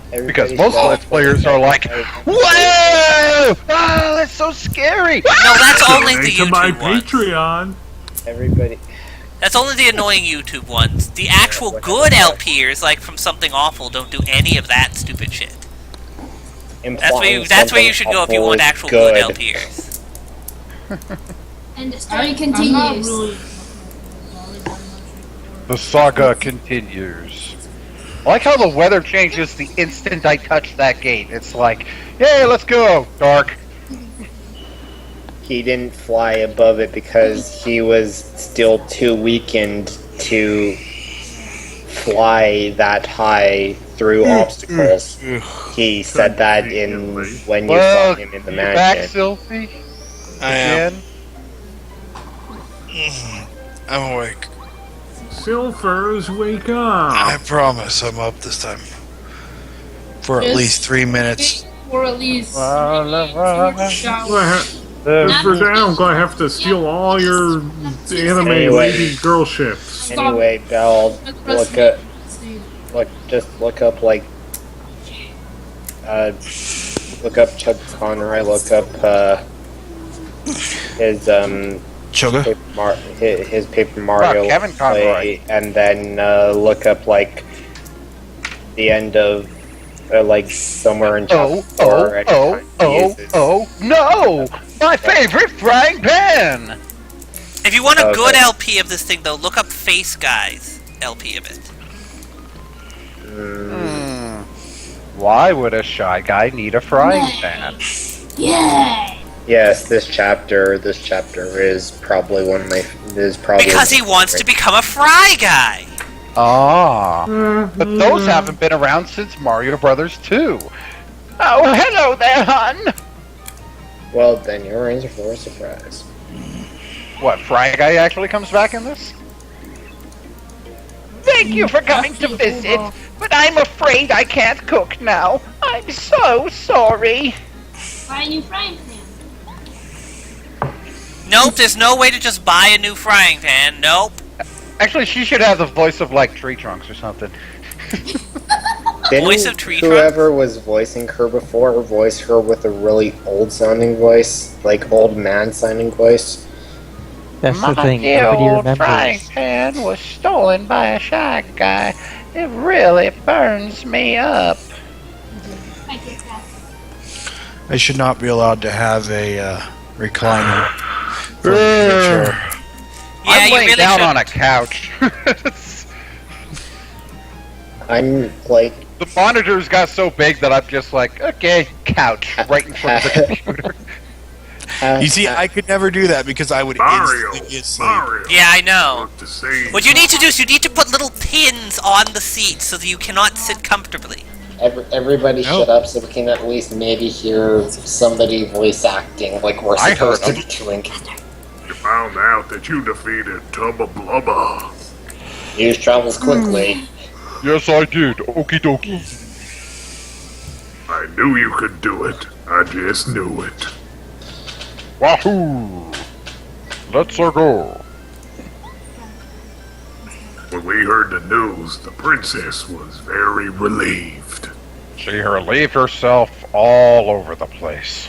Because everybody most should- Let's Players are like, whoa! Ah, that's so scary! No, that's only the Donate to my YouTube ones. Patreon. Everybody. That's only the annoying YouTube ones. The actual good LPers, like from Something Awful, don't do any of that stupid shit. That's where you should go if you want actual good LPers. And the story I'm not continues. really. The saga continues. I like how the weather changes the instant I touch that gate. It's like, yay, let's go! Dark. He didn't fly above it because he was still too weakened to fly that high through obstacles. He said that in when you Well, saw him in the you back, mansion. Sylphie? I am. Again? I'm awake. Silphers, wake up. I promise I'm up this time. For at Just least 3 minutes. Or at least. I'm Shower. gonna have to steal all your anime Anyway. lady girl ships. Anyway, Belle, look up, look up look up Chuck Conroy, look up his Sugar? His Paper Mario Kevin Let's Conroy. Play, and then look up like the end of like somewhere in chapter 4. anytime he uses- no! My favorite frying pan! If you want a Okay. good LP of this thing, though, look up Face Guys LP of it. Why would a Shy Guy need a frying pan? Yeah. Yes, this chapter is probably one of my Because he wants to become a Fry Guy. Ah, but those haven't been around since Mario Brothers 2. Oh, hello there, hon! Well, then you're in for a surprise. What, Fry Guy actually comes back in this? Thank you for coming to visit, but I'm afraid I can't cook now. I'm so sorry. Buy a new frying pan. Nope, there's no way to just buy a new frying pan. Nope. Actually, she should have the voice of, like, Tree Trunks or something. Didn't Voice of Tree whoever was voicing her before voice her with a really old-sounding voice, like old man-sounding voice? That's the My thing. dear Nobody old frying remembers. pan was stolen by a Shy Guy. It really burns me up. I get that. I should not be allowed to have a recliner. For the chair. Yeah, I'm you laying really down should. on a couch. I'm like, The monitors got so big that I'm just like, okay, couch, right in front of the computer. You see, I could never do that because I would Mario, instantly get sleep. Mario. Yeah, I know. To say What you need to do is you need to put little pins on the seat so that you cannot sit comfortably. everybody No. shut up so we can at least maybe hear somebody voice acting like we're I heard supposed to him. be doing. you found out that you defeated Tubba Blubba. News travels quickly. Yes, I did. Okie dokie. I knew you could do it. I just knew it. Wahoo! Let's go. When we heard the news, the princess was very relieved. She relieved herself all over the place.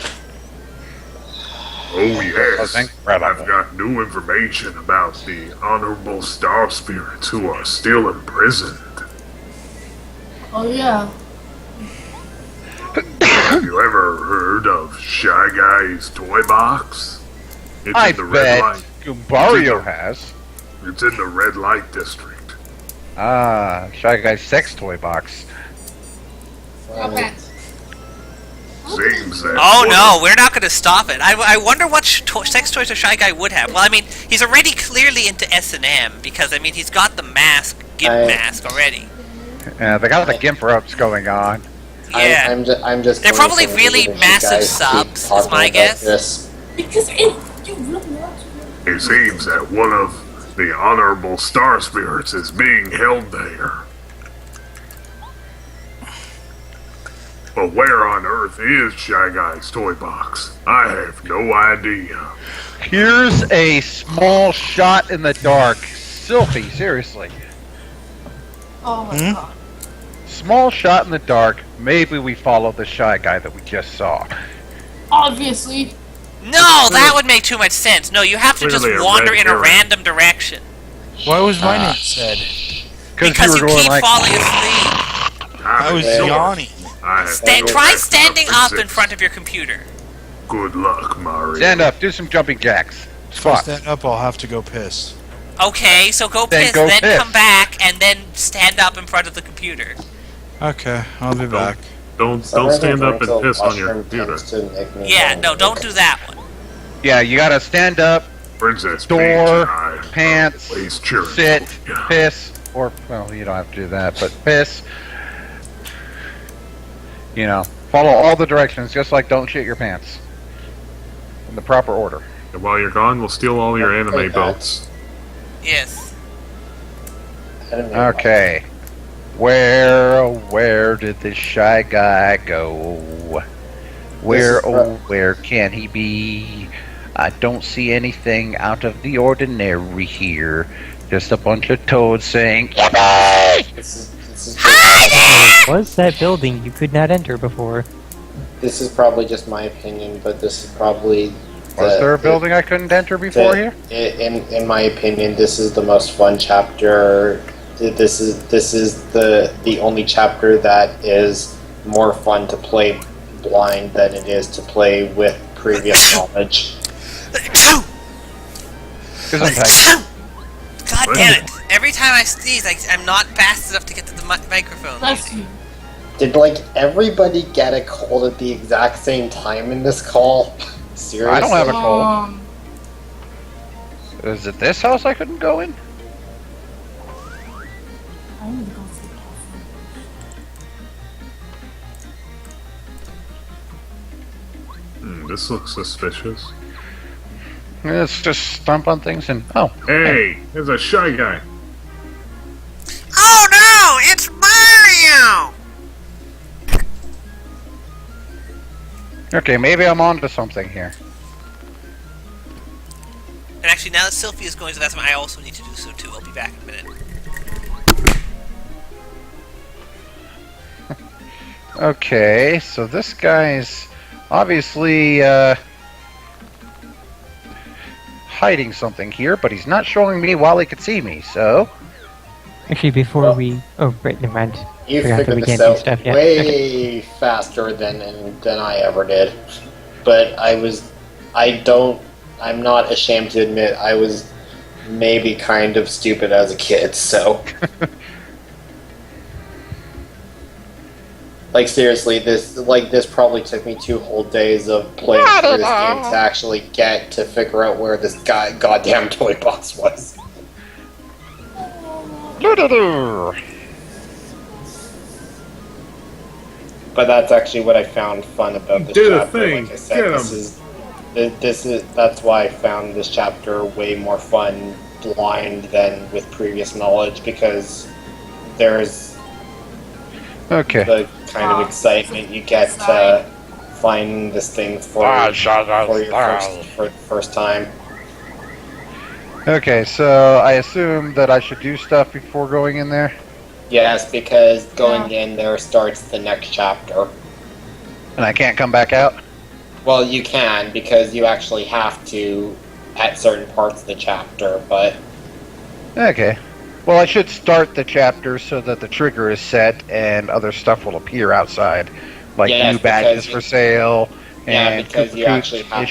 Oh yes, That's incredible. I've got new information about the honorable star spirits who are still imprisoned. Oh yeah. Have you ever heard of Shy Guy's toy box? It's I in the red bet light. Goombario has. It's in the red light district. Ah, Shy Guy's sex toy box. Seems that Oh one no, we're not going to stop it. I wonder what sex toys a Shy Guy would have. Well, I mean, he's already clearly into S&M because, I mean, he's got the mask, gimp mask already. Yeah, they got the GIMP ropes going on. Yeah. I'm just. They're going probably to really believe that you massive guys keep subs, is talking my about guess. this. Because you really want to. It seems that one of the honorable star spirits is being held there. But where on earth is Shy Guy's toy box? I have no idea. Here's a small shot in the dark. Sylphie, seriously. Oh my god. Small shot in the dark. Maybe we follow the Shy Guy that we just saw. Obviously. No, that would make too much sense. No, you have to just Clearly a wander red in a herring. random direction. Why was my name said? Because you keep falling asleep. I was yawning. Try standing up in front of your computer. Good luck, Mario. Stand up, do some jumping jacks. If I Spot. stand up, I'll have to go piss. Okay, so go Then piss, go then piss. come back, and then stand up in front of the computer. Okay, I'll be back. Don't stand up and piss on your computer. Yeah, no, don't do that one. Yeah, you gotta stand up, Princess door, Peach and I pants, are always cheering sit, for you. piss, or, well, you don't have to do that, but piss. You know, follow all the directions, just like don't shit your pants. In the proper order. And while you're gone, we'll steal all your anime Okay, belts. Yes. Okay. Where did this Shy Guy go? Where, oh, where can he be? I don't see anything out of the ordinary here. Just a bunch of toads saying, "Yippee!" Was that building you could not enter before? This is probably just my opinion, but this is probably Was there a building I couldn't enter before here? In my opinion, this is the most fun chapter. This is the only chapter that is more fun to play blind than it is to play with previous knowledge. God damn it! Every time I sneeze, I'm not fast enough to get to the microphone. Bless you. Did everybody get a cold at the exact same time in this call? Seriously? I don't have a cold. Is it this house I couldn't go in? I need to go to the bathroom. This looks suspicious. Let's just stomp on things and... Oh. Hey, there's a Shy Guy. Oh no! It's Mario! Okay, maybe I'm on to something here. And actually, now that Sylphie is going to the bathroom, I also need to do so too. I'll be back in a minute. Okay, so this guy's obviously hiding something here, but he's not showing me while he could see me, so... Actually, before we... Oh, right, never mind. You Forgot that figured we this can't do out stuff yet. way faster than I ever did. But I'm not ashamed to admit I was maybe kind of stupid as a kid, so... seriously, this probably took me 2 whole days of playing through this game to actually get to figure out where this goddamn toy box was. But that's actually what I found fun about this chapter. Like I said, that's why I found this chapter way more fun blind than with previous knowledge, because there's the kind of excitement you get to find this thing for your first time. Okay, so I assume that I should do stuff before going in there? Yes, because going in there starts the next chapter. And I can't come back out? Well, you can, because you actually have to at certain parts of the chapter, but... Okay. Well, I should start the chapter so that the trigger is set and other stuff will appear outside. Like new badges for sale, and because you actually have...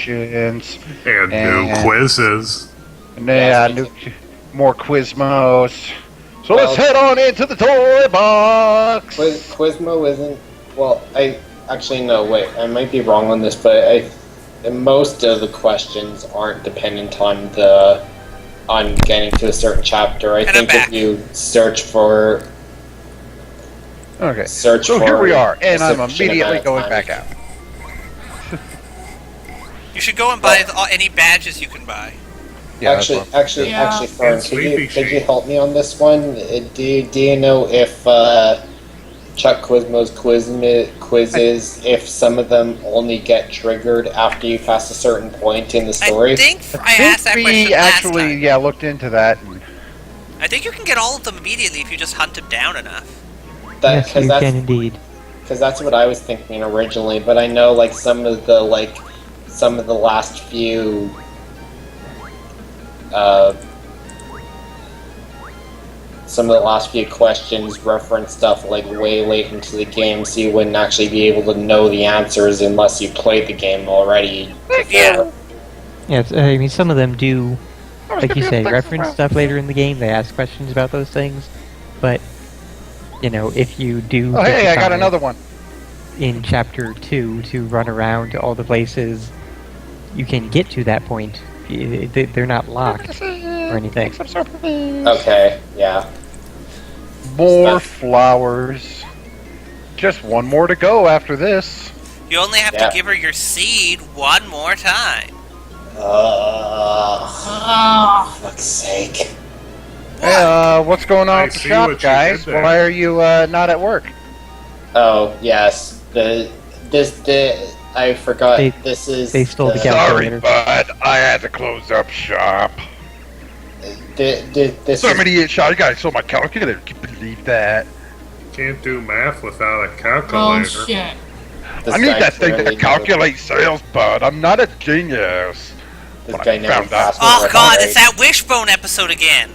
And new quizzes. And more Quizmos. So let's head on into the toy box! Quizmo isn't... Well, Actually, no, wait. I might be wrong on this, but most of the questions aren't dependent on getting to a certain chapter. I think if you search for... Okay, so here we are, and I'm immediately going back out. You should go and buy any badges you can buy. Yeah, actually, Fern, could you help me on this one? Do you know if Chuck Quizmo's quizzes, if some of them only get triggered after you pass a certain point in the story? I think I asked that question last time. Looked into that. I think you can get all of them immediately if you just hunt them down enough. Yes, you can indeed. Because that's what I was thinking originally, but I know some of the last few questions reference stuff way late into the game, so you wouldn't actually be able to know the answers unless you played the game already. Yeah. Yes, I mean, some of them do, like you say, reference stuff later in the game. They ask questions about those things, but if you do... Oh, hey, I got another one! In Chapter 2, to run around to all the places, you can get to that point. They're not locked or anything. Okay, yeah. More flowers. Just one more to go after this. You only have to give her your seed one more time. Fuck's sake. Hey, what's going on with the shop, guys? Why are you not at work? Oh, yes. I forgot. They stole the calculator. Sorry, bud. I had to close up shop. Some idiot Shy Guy stole my calculator. Can you believe that? Can't do math without a calculator. Oh, shit. I need that thing to calculate sales, bud. I'm not a genius. This But guy I never found out. passed me Oh with god, a it's that Wishbone episode again.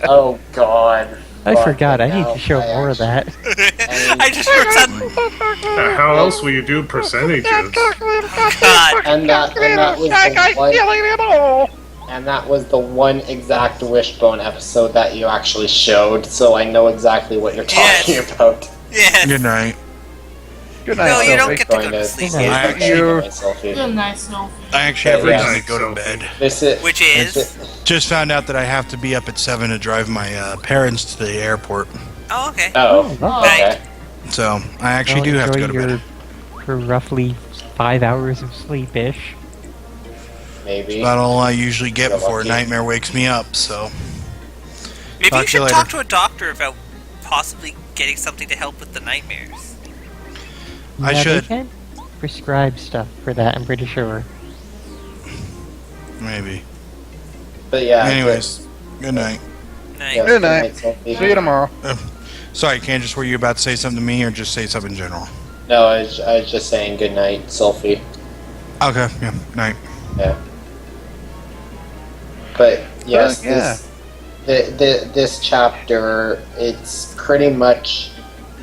Oh god. I forgot. I need Now to show I more of that. I just heard something. How else will you do percentages? God. And that was Shy the Guy's one, stealing them all. and that was the one exact Wishbone episode that you actually showed, so I know exactly what you're talking about. Yes. Good night. Good night, No, you don't Sophie. get to go to sleep yet. Good night, Sophie. I actually have Yeah. reason to go to bed. Which is? Just found out that I have to be up at 7 to drive my parents to the airport. Oh, okay. Oh, okay. So I actually do have to go to bed. For roughly 5 hours of sleep-ish. Maybe. About all I usually get You're before a lucky. nightmare wakes me up, so. Maybe Talk you to should you talk later. to a doctor about possibly getting something to help with the nightmares. I Yeah, should. They can prescribe stuff for that, I'm pretty sure. Maybe. But yeah. Anyways, good night. Night. Yeah, Good night. Sophie. See you tomorrow. Sorry, Candace, were you about to say something to me or just say something in general? No, I was just saying good night, Sophie. Okay, yeah, night. Yeah. But yes, yeah. this chapter, it's pretty much,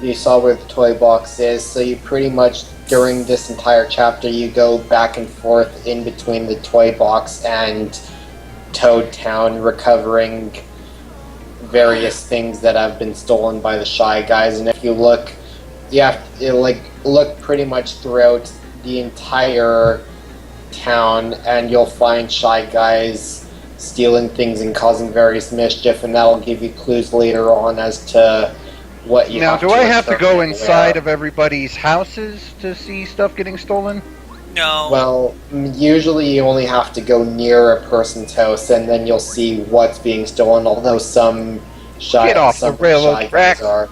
you saw where the toy box is, so you pretty much, during this entire chapter, you go back and forth in between the toy box and Toad Town, recovering various things that have been stolen by the Shy Guys. And if you look, you have to look pretty much throughout the entire town, and you'll find Shy Guys stealing things and causing various mischief, and that'll give you clues later on as to what you Now, have do to I have to look go for. inside of everybody's houses to see stuff getting stolen? No. Well, usually you only have to go near a person's house, and then you'll see what's being stolen. Although some Get off the railroad Shy tracks. Guys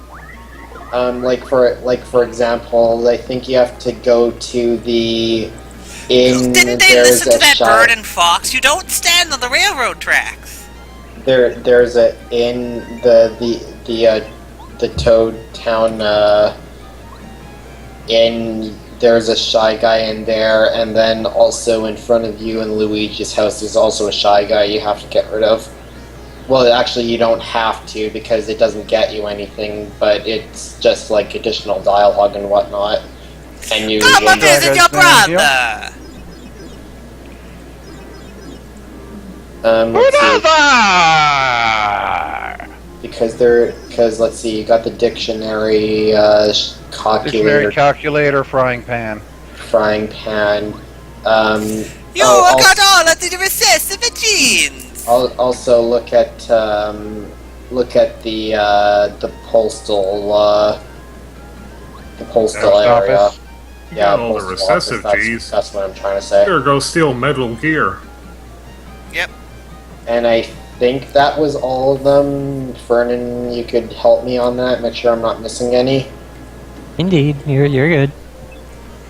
are. Like for example, I think you have to go to the inn. Didn't they There's listen to a that Shy- bird and fox? You don't stand on the railroad tracks. There's a in the Toad Town inn. There's a Shy Guy in there, and then also in front of you in Luigi's house, there's also a Shy Guy you have to get rid of. Well, actually, you don't have to because it doesn't get you anything, but it's just like additional dialogue and whatnot. And you Come and visit your Guys, brother. let's see. Brother! Because let's see, you got the dictionary, Dictionary, calculator, calculator, frying pan. frying pan. You oh, got all of the recessive genes. Also look at the postal Post area. office. Yeah, all the postal recessive office, G's. That's what I'm trying to say. Better go steal Metal Gear. Yep. And I think that was all of them. Fernan, you could help me on that. Make sure I'm not missing any. Indeed, you're good.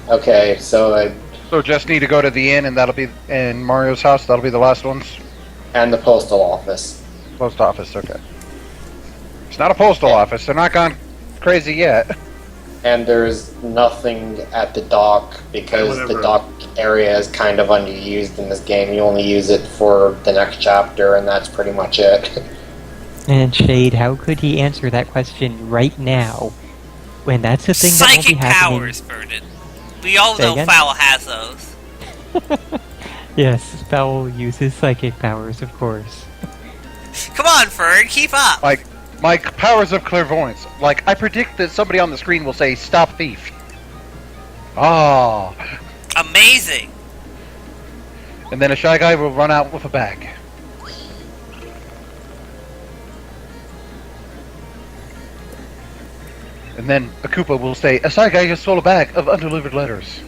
Okay, so So just need to go to the inn, and that'll be in Mario's house. That'll be the last ones. and the postal office. Post office. Okay. It's not a postal Yeah. office. They're not gone crazy yet. And there's nothing at the dock because the Whatever. dock area is kind of underused in this game. You only use it for the next chapter, and that's pretty much it. And Shade, how could he answer that question right now? When that's the thing that won't be Psychic happening. powers, Vernon. We all Say know again? Fowl has those. Yes, Fowl uses psychic powers, of course. Come on, Fern, keep up. Like my powers of clairvoyance. Like I predict that somebody on the screen will say, "Stop thief." Oh, Amazing. and then a Shy Guy will run out with a bag. And then a Koopa will say, "A Shy Guy just stole a bag of undelivered letters."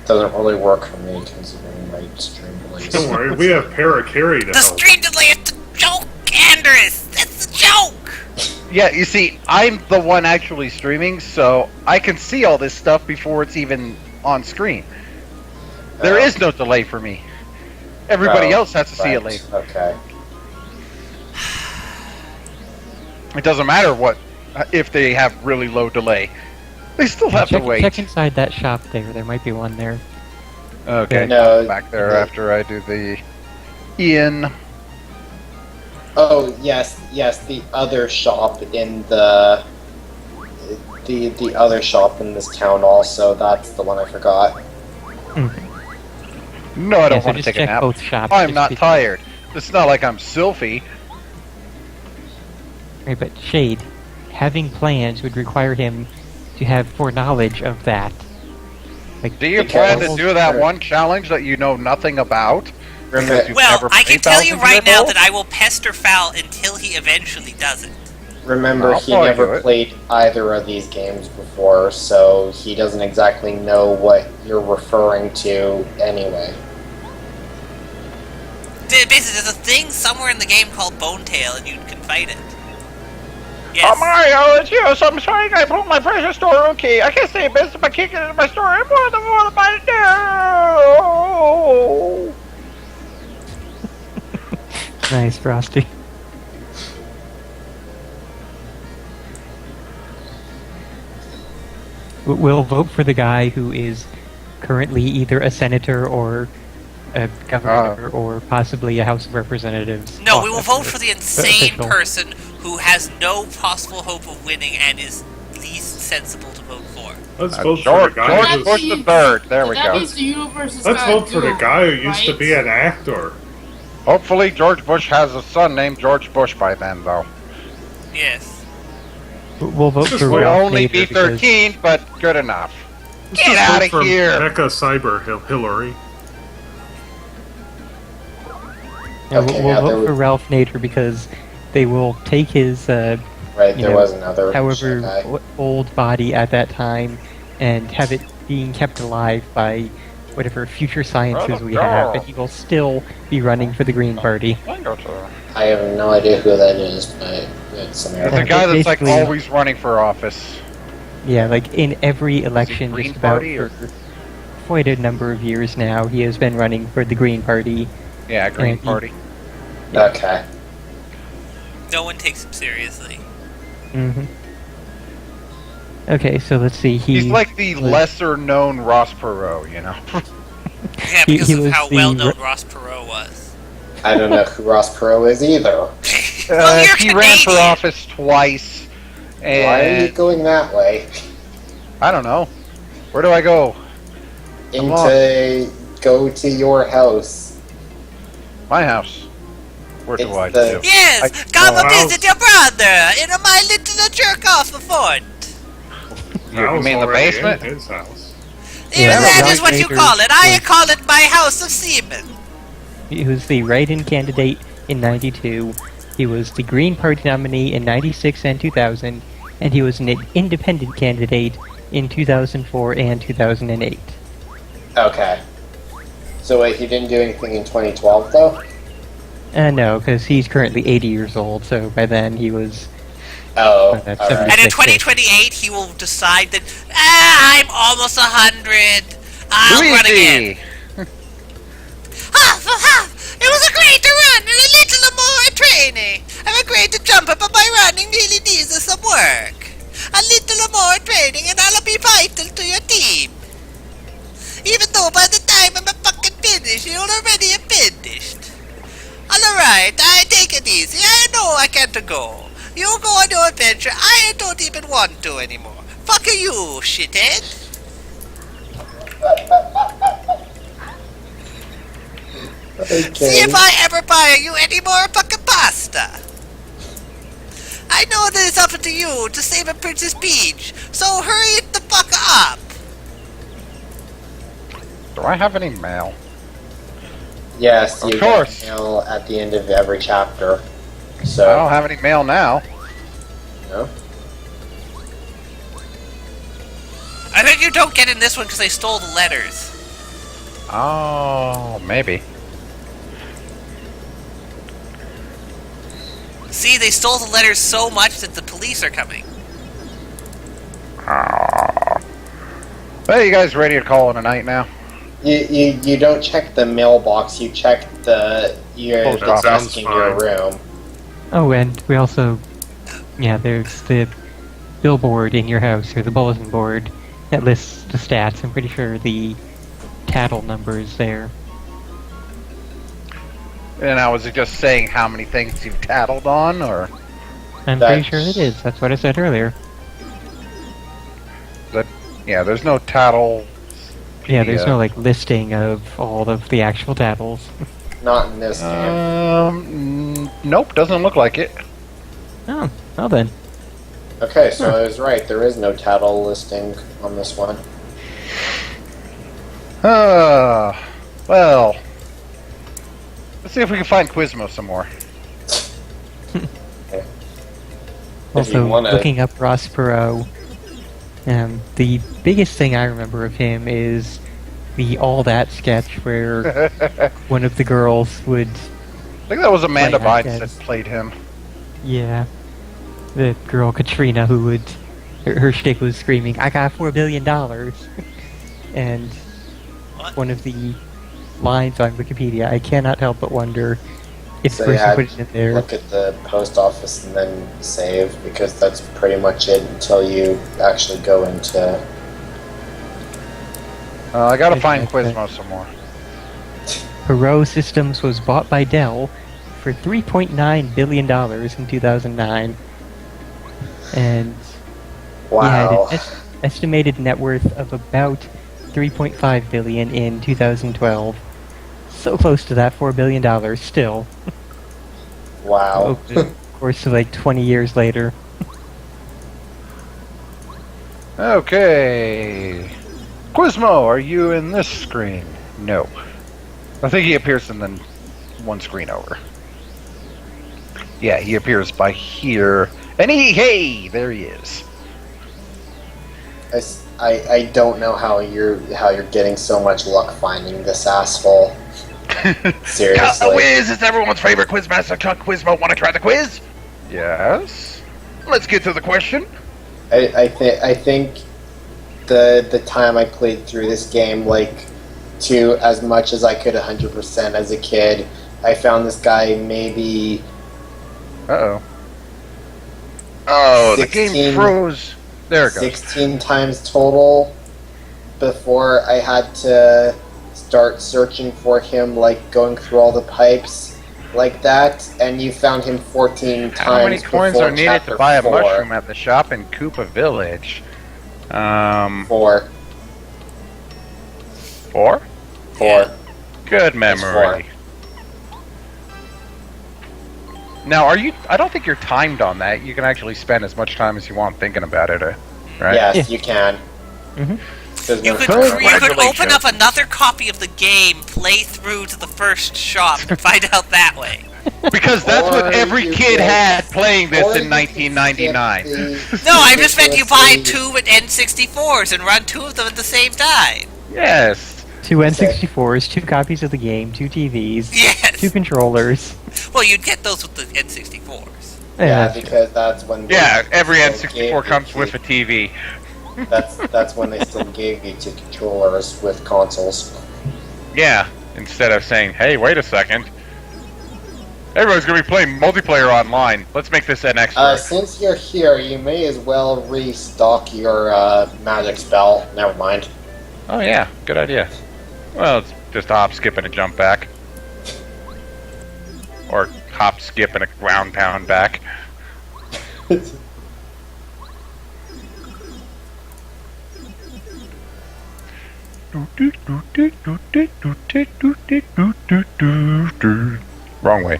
Doesn't really work for me considering my stream delays. Don't worry, we have Parakarry to The help. stream delay is the joke, Andrus. That's the joke. Yeah, you see, I'm the one actually streaming, so I can see all this stuff before it's even on screen. There is no delay for me. Everybody Oh, else has to see it right, later. Okay. It doesn't matter what if they have really low delay. They still have to check, wait. check inside that shop there. There might be one there. Okay, No, back there the- after I do the Ian. Oh yes, the other shop in the other shop in this town also. That's the one I forgot. No, I Yeah, don't so want to just take a check nap. both shops. I'm just not because- tired. It's not like I'm Sylphie. Right, but Shade, having plans would require him to have foreknowledge of that. Like, Do you plan to do that one challenge that you know nothing about? Because you've Well, never I can played tell you Thousand right Year now Gold? that I will pester Fowl until he eventually does it. Remember, I'll he probably do never it. played either of these games before, so he doesn't exactly know what you're referring to anyway. Basically, there's a thing somewhere in the game called Bonetail, and you can fight it. Yes. Oh, Mario, it's you. So I'm sorry I broke my precious store key. I can't say business by kicking into my store. I'm more than what am I do? nice, Frosty. We'll vote for the guy who is currently either a senator or a governor or possibly a House of Representatives. No, we will vote for the insane official. person who has no possible hope of winning and is least sensible to vote for. Let's vote for George, the guy. George Bush the Third. There we That go. means the universe is Let's gotta vote for the do guy who used to right? be an actor. Hopefully, George Bush has a son named George Bush by then, though. Yes. We'll vote for We'll Ralph only Nader be because- 13, but good enough. Let's Get just out vote of for here! Mecha Cyber Hillary. Yeah, Okay, we'll yeah, there vote for we- Ralph Nader because they will take his, Right, you there know, was another however guy. old body at that time, and have it being kept alive by whatever future sciences we have, and he will still be running for the Green Party. I have no idea who that is, but it's The American. guy that's like basically- always running for office. Yeah, like in every election, Green just about Party or- for quite a number of years now, he has been running for the Green Party. Yeah, Green And he- Party. Okay. No one takes him seriously. hmm Okay, so let's see. He's like the lesser-known Ross Perot, you know. Yeah, because he of was how the well-known re- Ross Perot was. I don't know who Ross Perot is either. Well, you're He ran for Canadian. office twice, and Why are you going that way? I don't know. Where do I go? Go to your house. My house. What do It's I the- do? Yes, come and visit your brother in my little jerk-off fort. You mean the Already basement? in his house. Yeah, that Ralph is what you Nader call it. I was- call it my house of semen. He was the write-in candidate in '92. He was the Green Party nominee in '96 and 2000, and he was an independent candidate in 2004 and 2008. Okay. So wait, he didn't do anything in 2012 though? No, because he's currently 80 years old, so by then he was. Oh, that's alright. And in 76. 2028, he will decide that, I'm almost 100. I'll run again. It was a great run and a little more training. I'm great to jump up, but my running really needs some work. A little more training and I'll be vital to your team. Even though by the time I'm fucking finished, you'll already have finished. Alright, I take it easy. I know I can't go. You go on your adventure. I don't even want to anymore. Fuck you, shithead. See if I ever buy you any more fucking pasta. I know that it's up to you to save a Princess Peach, so hurry it the fuck up. Do I have any mail? Yes, you Of course. get mail at the end of every chapter. I So, don't have any mail now. no? I think you don't get in this one because they stole the letters. Oh, maybe. See, they stole the letters so much that the police are coming. Oh. Well, you guys ready to call it a night now? You don't check the mailbox, you check your Post the office. desk in your Sounds room. Oh, and we also. Yeah, there's the billboard in your house or the bulletin board that lists the stats. I'm pretty sure the tattle number is there. And I was just saying how many things you've tattled on, or I'm pretty sure it is. That's what I said earlier. yeah, there's no tattle. Yeah, there's no like listing of all of the actual tattles. Not in this game. Nope, doesn't look like it. Oh, well then. Okay, so I was right. There is no tattle listing on this one. Well, let's see if we can find Quizmo some more. Also, looking up Ross Perot, the biggest thing I remember of him is the All That sketch where one of the girls would... I think that was Amanda Bynes that played him. Yeah. The girl Katrina who would... Her shtick was screaming, "I got $4 billion!" And one of the lines on Wikipedia, I cannot help but wonder if the person put it in there... Look at the post office and then save, because that's pretty much it until you actually go into... I gotta find Quizmo some more. Perot Systems was bought by Dell for $3.9 billion in 2009. And he had an estimated net worth of about $3.5 billion in 2012. So close to that $4 billion still. Wow. Of course, like 20 years later. Okay. Quizmo, are you in this screen? No. I think he appears in the one screen over. Yeah, he appears by here. And hey, there he is. I don't know how you're getting so much luck finding this asshole. Seriously. Whiz is everyone's favorite quizmaster, Chuck Quizmo. Want to try the quiz? Yes. Let's get to the question. I think the time I played through this game, like, to as much as I could 100% as a kid, I found this guy maybe... Uh-oh. Oh, 16, the game froze. There it goes. 16 times total before I had to start searching for him, like going through all the pipes like that, and you found him 14 times. How many coins before are needed chapter to buy a 4. mushroom at the shop in Koopa Village? 4. 4? 4. Good memory. Now, I don't think you're timed on that. You can actually spend as much time as you want thinking about it, right? Yes, you can. You could open up another copy of the game, play through to the first shop, and find out that way. Because that's what every kid had playing this in 1999. No, I just meant you buy two N64s and run two of them at the same time. Yes. 2 N64s, 2 copies of the game, 2 TVs, yes. 2 controllers. Well, you'd get those with the N64s. Yeah, because that's when... every N64 comes with a TV. That's when they still gave you 2 controllers with consoles. Yeah, instead of saying, hey, wait a second. Everyone's going to be playing multiplayer online. Let's make this an extra. Since you're here, you may as well restock your magic spell. Never mind. Oh yeah, good idea. Well, it's just a hop, skip, and a jump back. Or hop, skip, and a ground pound back. Wrong way.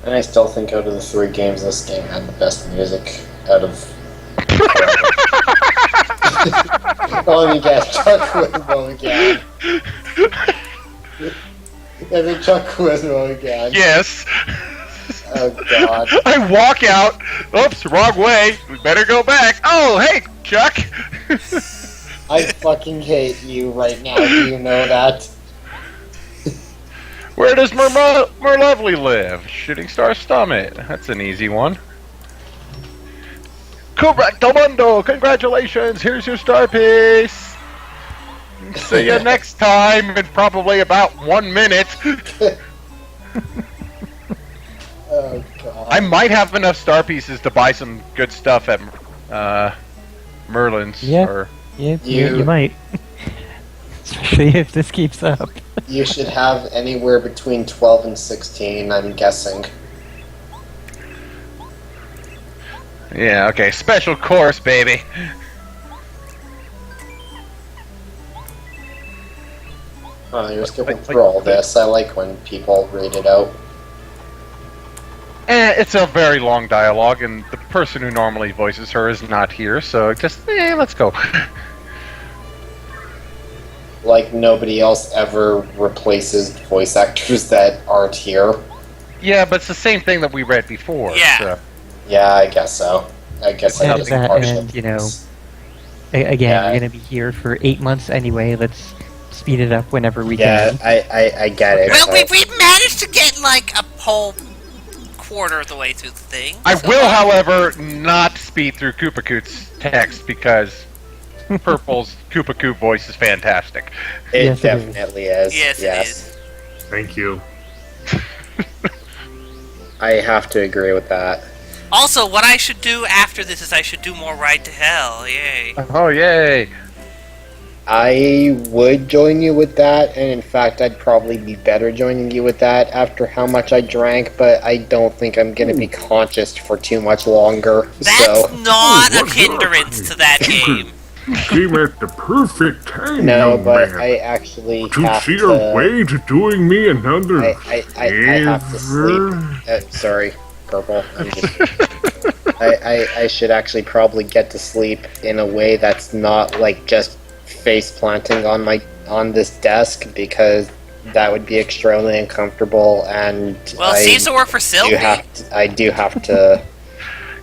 And I still think out of the 3 games, this game had the best music out of... Let me guess, Chuck Quizmo again. Is it Chuck Quizmo again? Yes. Oh god. I walk out. Oops, wrong way. We better go back. Oh, hey, Chuck. I fucking hate you right now. Do you know that? Where does Merlovely live? Shooting Star Summit. That's an easy one. Correcto mundo! Congratulations! Here's your star piece! See you next time in probably about 1 minute! I might have enough star pieces to buy some good stuff at Merlin's. Yeah. Or You might. Especially if this keeps up. You should have anywhere between 12 and 16, I'm guessing. yeah, okay, special course, baby. Oh, you're skipping through all this. I like when people read it out. It's a very long dialogue, and the person who normally voices her is not here, so just, let's go. Like, nobody else ever replaces voice actors that aren't here. Yeah, but it's the same thing that we read before. Yeah. So. Yeah, I guess so. I guess I just That, partial. and, you know, again, we're going to be here for 8 months anyway. Let's speed it up whenever we Yeah, can. I get it. Well, we managed to get like a whole quarter of the way through the thing. I so- will, however, not speed through Koopa Koot's text because Purple's Koopa Koot voice is fantastic. It Yes, it is. definitely is. Yes, it is. Thank you. I have to agree with that. Also, what I should do after this is I should do more Ride to Hell. Yay. Oh, yay! I would join you with that, and in fact, I'd probably be better joining you with that after how much I drank, but I don't think I'm going to be conscious for too much longer. That's So not a What's hindrance to that game. You came at the perfect time, no, young but man. I actually to have see to. a way to doing me another I have to sleep. favor. Sorry, Purple. I should actually probably get to sleep in a way that's not like just face planting on this desk, because that would be extremely uncomfortable, and Well, it seems to work for Sylvie. I do have to.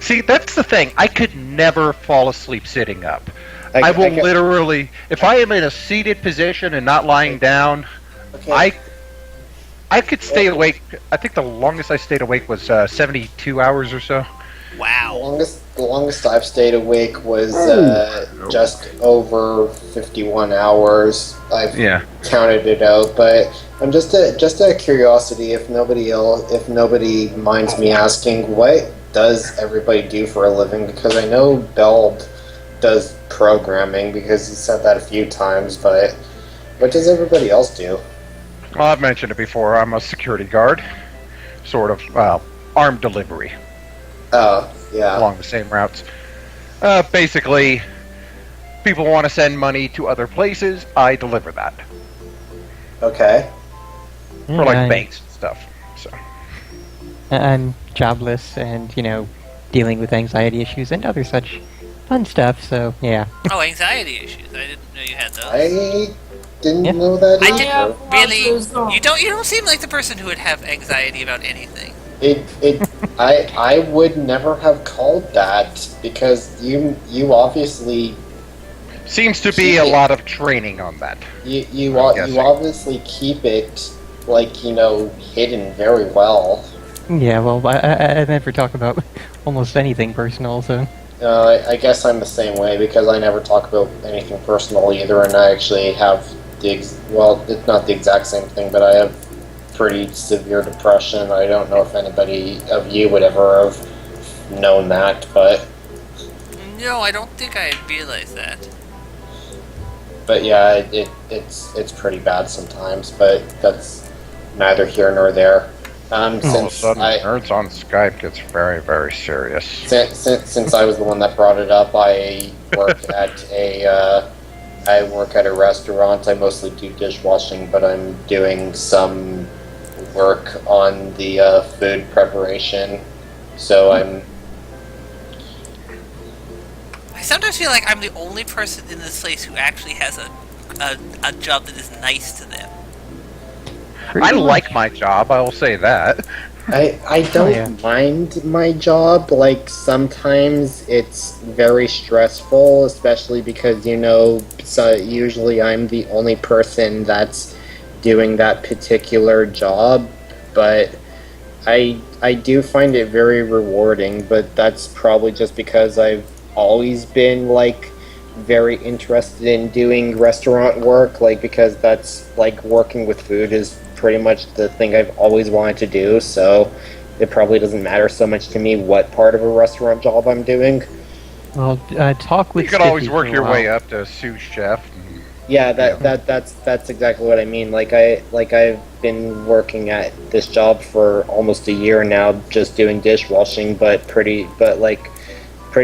See, that's the thing. I could never fall asleep sitting up. I will literally, if I am in a seated position and not lying down, Okay. I could stay awake. I think the longest I stayed awake was 72 hours or so. Wow. The longest I've stayed awake was just over 51 hours. I've Yeah. counted it out, but I'm just out of curiosity. If nobody minds me asking, what does everybody do for a living? Because I know Beld does programming, because he said that a few times. But what does everybody else do? Well, I've mentioned it before. I'm a security guard, sort of. Well, armed delivery. Oh, yeah. Along the same routes. Basically, people want to send money to other places. I deliver that Okay. for like I'm- banks and stuff. So. I'm jobless and, you know, dealing with anxiety issues and other such fun stuff, so yeah. Oh, anxiety issues. I didn't know you had those. I didn't Yeah. know that. I either. didn't really. You don't seem like the person who would have anxiety about anything. I would never have called that, because you obviously Seems to be a lot of training on that. you I'm guessing. obviously keep it, like, hidden very well. Yeah, well, I never talk about almost anything personal, so. I guess I'm the same way, because I never talk about anything personal either, and I actually have it's not the exact same thing, but I have pretty severe depression. I don't know if anybody of you would ever have known that, but No, I don't think I realized that. yeah, it's pretty bad sometimes, but that's neither here nor there. All of a Since sudden, Nerds on Skype gets very, very serious. since I was the one that brought it up, I work at a restaurant. I mostly do dishwashing, but I'm doing some work on the food preparation. So I'm. I sometimes feel like I'm the only person in this place who actually has a job that is nice to them. I like my job, I will say that. I don't mind my job. Like, sometimes it's very stressful, especially because, so usually I'm the only person that's doing that particular job, but I do find it very rewarding, but that's probably just because I've always been, like, very interested in doing restaurant work, like, because that's, like, working with food is pretty much the thing I've always wanted to do, so it probably doesn't matter so much to me what part of a restaurant job I'm doing. Well, talk with You could always Spiffy work for a your while. way up to sous chef. Yeah, that's exactly what I mean. I've been working at this job for almost a year now, just doing dishwashing, but pretty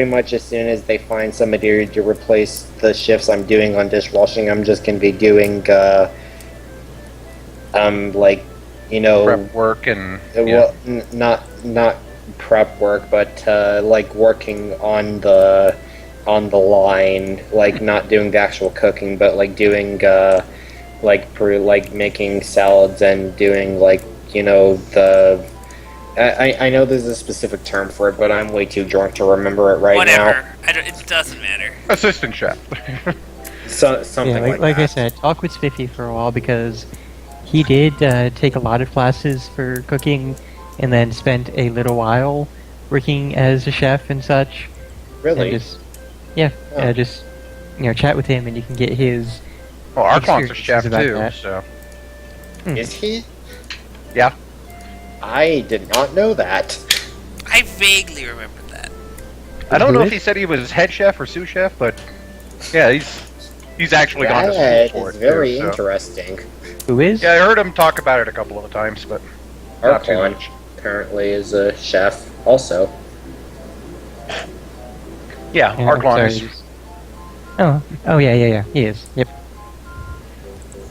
much as soon as they find somebody to replace the shifts I'm doing on dishwashing, I'm just gonna be doing Prep work and well, not prep work, but like working on the line, like not doing the actual cooking, but like doing like making salads and doing the. I know there's a specific term for it, but I'm way too drunk to remember it right now. Whatever. It doesn't matter. Assistant chef. Something Yeah, like like I that. said, talk with Spiffy for a while because he did take a lot of classes for cooking and then spent a little while working as a chef and such. Really? And just chat with him and you can get his. Well, Archon's a experiences chef about too, that. so. Is he? Yeah. I did not know that. I vaguely remember that. I don't know Who if he said he was head chef or sous chef, but yeah, he's actually gone to school That for is it. very too, so. interesting. Who is? Yeah, I heard him talk about it a couple of times, but not too Archon much. apparently is a chef also. Yeah, Yeah, Archon sorry, is. just- Oh, yeah, he is. Yep.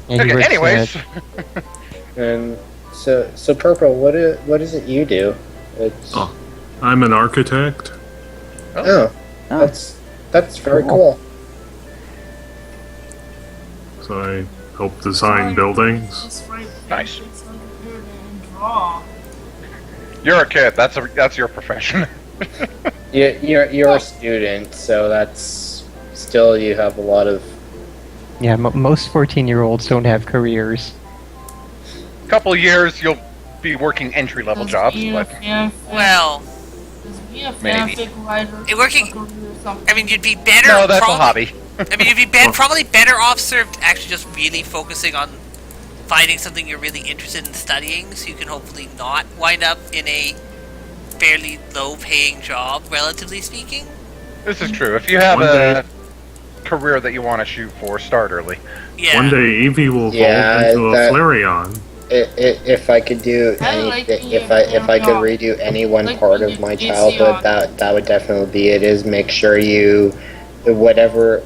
Yeah, he Okay, works, anyways. And so Purple, what is it you do? It's Oh, I'm an architect. oh, that's very cool. So I help design buildings. Just write Nice. fanfics on the computer and draw. You're a kid. That's your profession. You're a student, so that's still you have a lot of. Yeah, most 14-year-olds don't have careers. Couple of years, you'll be working entry level jobs, but Well, Be a Maybe. fanfic writer. working- a career or something. I mean, you'd be better. no, that's a probably, hobby. I mean, you'd be probably better off served actually just really focusing on finding something you're really interested in studying, so you can hopefully not wind up in a fairly low-paying job, relatively speaking. This is true. If you have One a career that you want to shoot for, start early. Yeah. One day Eevee will evolve Yeah, into a that- Flareon. If I could do I like anything, the if I could job. redo any one Like part the of my GCR. childhood, that would definitely be it. Is make sure you, whatever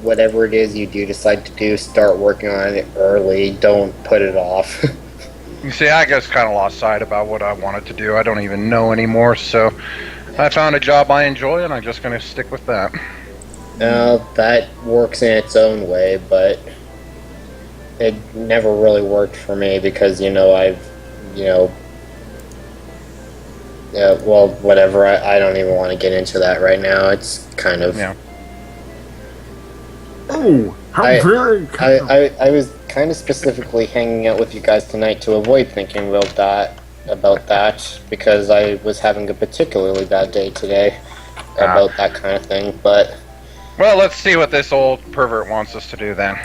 it is you do decide to do, start working on it early. Don't put it off. You see, I guess kind of lost sight about what I wanted to do. I don't even know anymore, so I found a job I enjoy, and I'm just going to stick with that. That works in its own way, but it never really worked for me because well, whatever. I don't even want to get into that right now. It's kind of. Yeah. Oh, how very kind of I was kind of specifically hanging out with you guys tonight to avoid thinking about that because I was having a particularly bad day today about that kind of thing. But Well, let's see what this old pervert wants us to do then.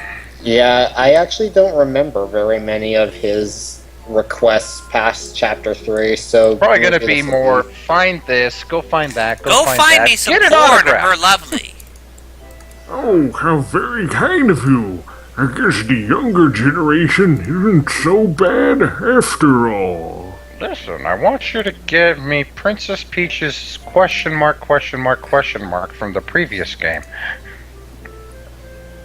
yeah, I actually don't remember very many of his requests past chapter 3. So Probably going to maybe be this will more, find this, go find that, Go find find that. me some Get an porn of autograph. her lovely. Oh, how very kind of you. I guess the younger generation isn't so bad after all. Listen, I want you to give me Princess Peach's question mark from the previous game.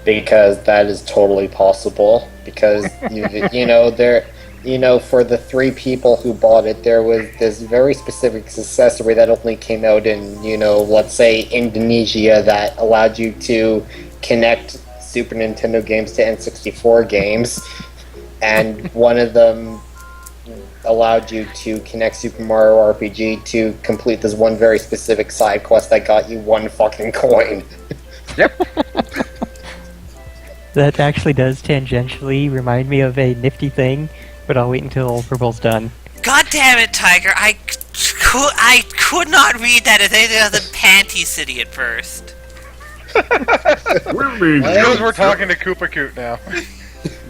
because that is totally possible. Because for the 3 people who bought it, there was this very specific accessory that only came out in let's say Indonesia that allowed you to connect Super Nintendo games to N64 games, and one of them allowed you to connect Super Mario RPG to complete this one very specific side quest that got you 1 fucking coin. That actually does tangentially remind me of a nifty thing, but I'll wait until Purple's done. God damn it, Tiger! I could not read that as anything other than Panty City at first. Well then, Because we're talking to Koopa Coot now.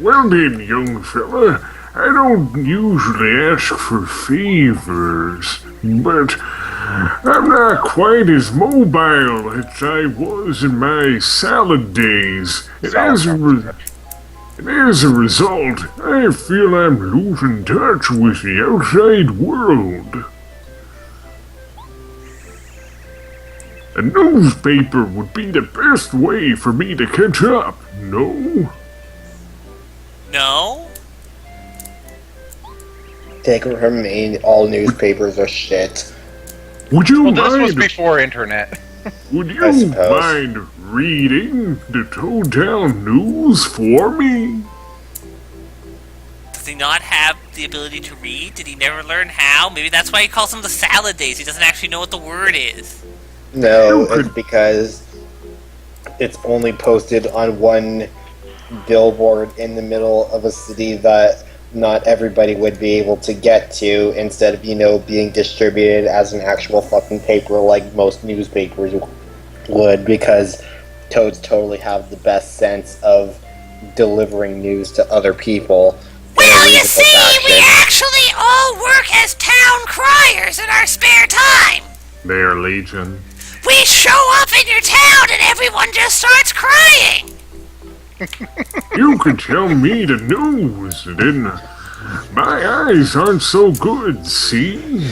well then, young fella, I don't usually ask for favors, but I'm not quite as mobile as I was in my salad days. And as a result, I feel I'm losing touch with the outside world. A newspaper would be the best way for me to catch up, no? No? Take it from me, all newspapers are shit. Would you Well, this was mind? before internet. Would I you suppose. mind reading the Toadtown News for me? Does he not have the ability to read? Did he never learn how? Maybe that's why he calls them the salad days. He doesn't actually know what the word is. No, it's because it's only posted on one billboard in the middle of a city that not everybody would be able to get to, instead of, being distributed as an actual fucking paper like most newspapers would, because Toads totally have the best sense of delivering news to other people. Well, you see, we actually all work as town criers in our spare time. They are legion. We show up in your town and everyone just starts crying. You could tell me the news, then my eyes aren't so good, see?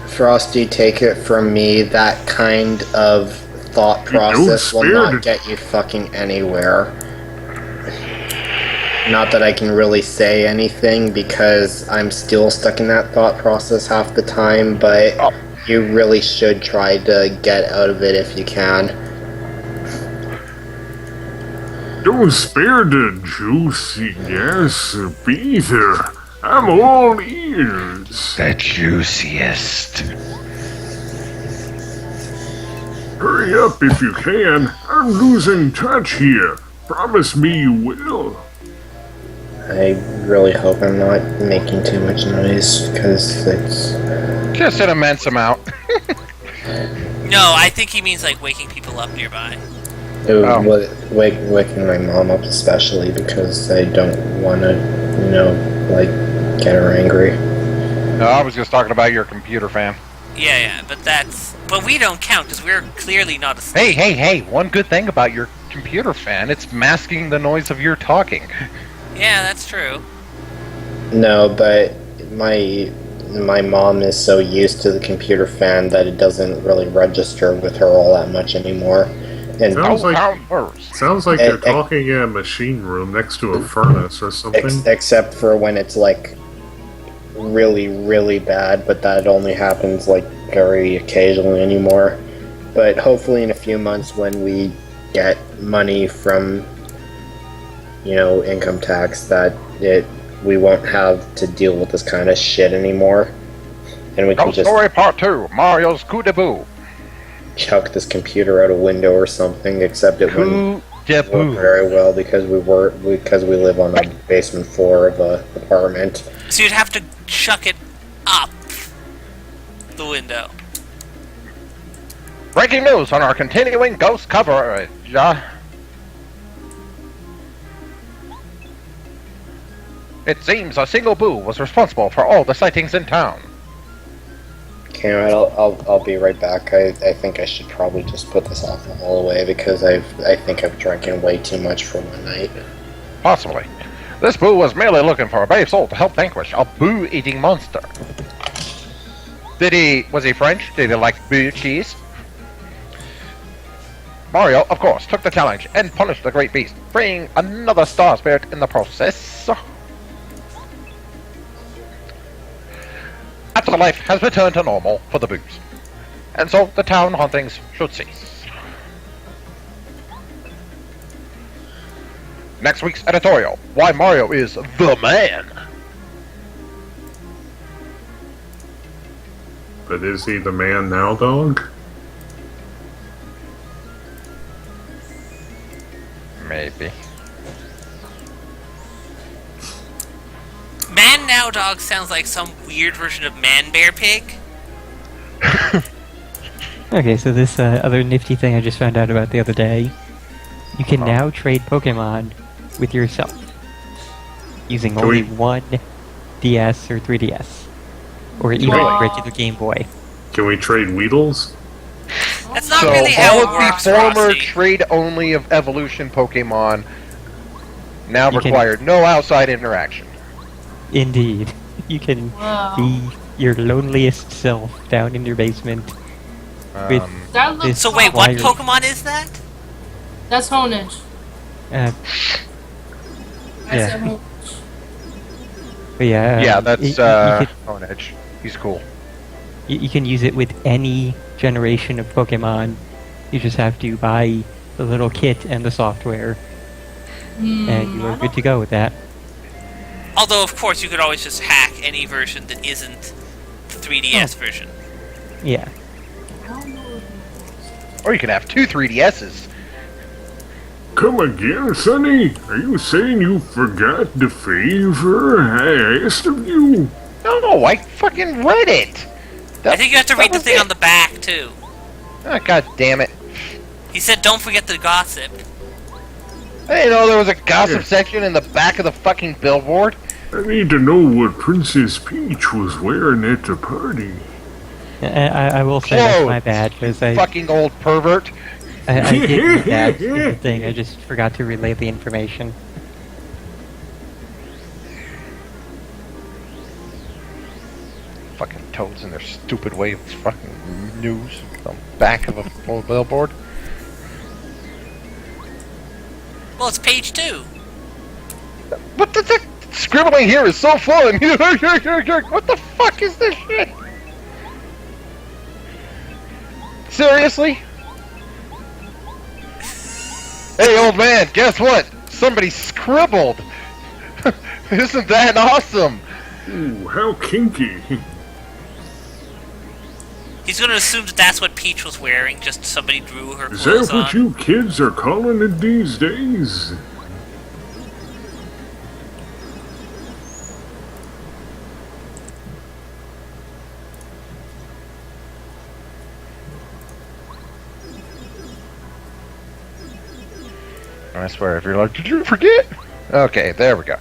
Frosty, take it from me, that kind of thought process will not get you fucking anywhere. Not that I can really say anything, because I'm still stuck in that thought process half the time, but you really should try to get out of it if you can. Don't spare the juicy gas either. I'm all ears. The juiciest. Hurry up if you can. I'm losing touch here. Promise me you will. I really hope I'm not making too much noise, because it's... Just an immense amount. No, I think he means like waking people up nearby. Waking my mom up especially, because I don't want to, get her angry. No, I was just talking about your computer fan. Yeah, but we don't count because we're clearly not asleep. Hey, one good thing about your computer fan, it's masking the noise of your talking. Yeah, that's true. No, but my mom is so used to the computer fan that it doesn't really register with her all that much anymore. And Sounds like you're talking in a machine room next to a furnace or something. except for when it's like really, really bad, but that only happens like very occasionally anymore. But hopefully in a few months when we get money from, income tax, that we won't have to deal with this kind of shit anymore. And we can just Story Part 2, Mario's Coup de Boo. chuck this computer out a window or something, except it wouldn't work very well because we live on the basement floor of a apartment. So you'd have to chuck it up the window. Breaking news on our continuing ghost coverage. It seems a single boo was responsible for all the sightings in town. Okay, alright, I'll be right back. I think I should probably just put this alcohol away because I think I've drinking way too much for one night. Possibly. This boo was merely looking for a brave soul to help vanquish a boo-eating monster. Was he French? Did he like boo cheese? Mario, of course, took the challenge and punished the great beast, freeing another star spirit in the process. Afterlife has returned to normal for the boos, and so the town hauntings should cease. Next week's editorial, why Mario is the man. But is he the man now, dog? Maybe. Man Now Dog sounds like some weird version of Man Bear Pig. Okay, so this other nifty thing I just found out about the other day. You can now trade Pokemon with yourself. Using only one DS or 3DS. or even Wow. regular Game Boy. Can we trade Weedles? That's not So really how all it of the works, former Rossi. trade-only of evolution Pokemon now You can- require no outside interaction. Indeed. You can Wow. be your loneliest self down in your basement with That looks this So wait, what wireless- Pokemon is that? That's Honedge. Uh, I Yeah. said Honedge. but yeah, Yeah, you that's could- Honedge. He's cool. you can use it with any generation of Pokemon. You just have to buy the little kit and the software, and you are good to go with that. Although, of course, you could always just hack any version that isn't the 3DS version. Yeah. Or you can have two 3DSs. Come again, Sonny? Are you saying you forgot the favor I asked of you? No, I fucking read it. I think you have to read the was thing it. on the back, too. Oh, God damn it. He said, don't forget the gossip. I didn't know there was a gossip section in the back of the fucking billboard. I need to know what Princess Peach was wearing at the party. I will say that's my Clothes, bad, because I Fucking old pervert. did read that stupid thing. I just forgot to relay the information. Fucking toads in their stupid way of fucking news on the back of a old billboard. Well, it's page 2. What the scribbling here is so fun. What the fuck is this shit? Seriously? Hey, old man, guess what? Somebody scribbled. Isn't that awesome? Ooh, how kinky. He's going to assume that that's what Peach was wearing, just somebody drew her Is clothes that what on. you kids are calling it these days? I swear, if you're like, did you forget? Okay, there we go.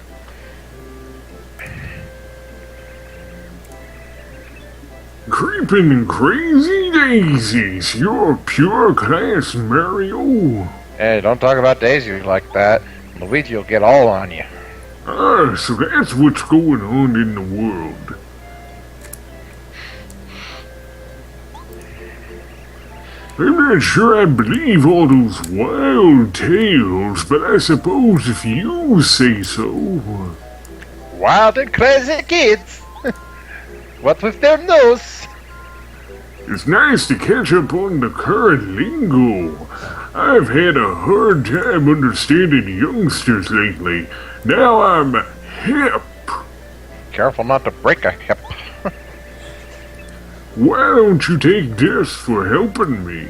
Creeping crazy daisies, you're pure class, Mario. Hey, don't talk about Daisy like that. Luigi will get all on you. Ah, so that's what's going on in the world. I'm not sure I believe all those wild tales, but I suppose if you say so. Wild and crazy kids. What with their nose? It's nice to catch up on the current lingo. I've had a hard time understanding youngsters lately. Now I'm hip. Careful not to break a hip. Why don't you take this for helping me?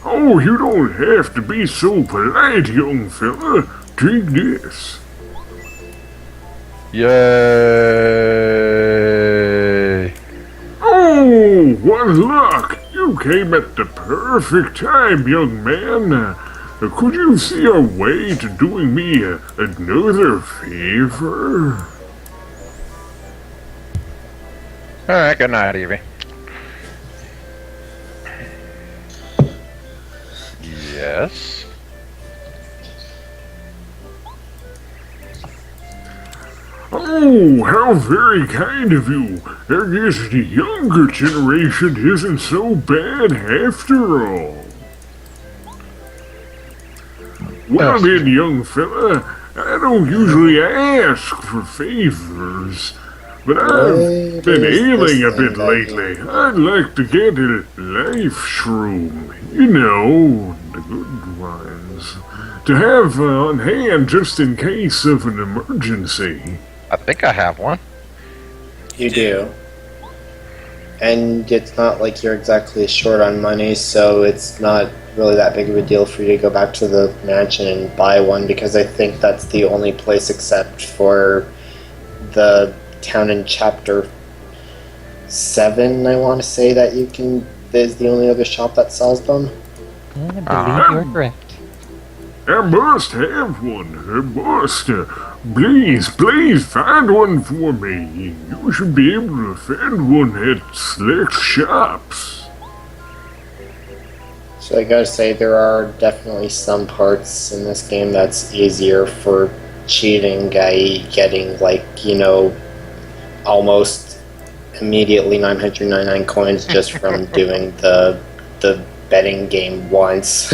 Oh, you don't have to be so polite, young fella. Take this. Yay! Oh, what luck! You came at the perfect time, young man. Could you see a way to doing me another favor? Alright, good night, Evie. Yes? Oh, how very kind of you. I guess the younger generation isn't so bad after all. Well then, young fella, I don't usually ask for favors, but I've been ailing a bit lately. I'd like to get a life shroom, you know, the good ones, to have on hand just in case of an emergency. I think I have one. You do. And it's not like you're exactly short on money, so it's not really that big of a deal for you to go back to the mansion and buy one, because I think that's the only place except for the town in Chapter 7, I want to say, that you can... is the only other shop that sells them. I believe you're correct. I must have one. I must. Please find one for me. You should be able to find one at select shops. So I gotta say, there are definitely some parts in this game that's easier for cheating, getting, like, almost immediately 999 coins just from doing the betting game once.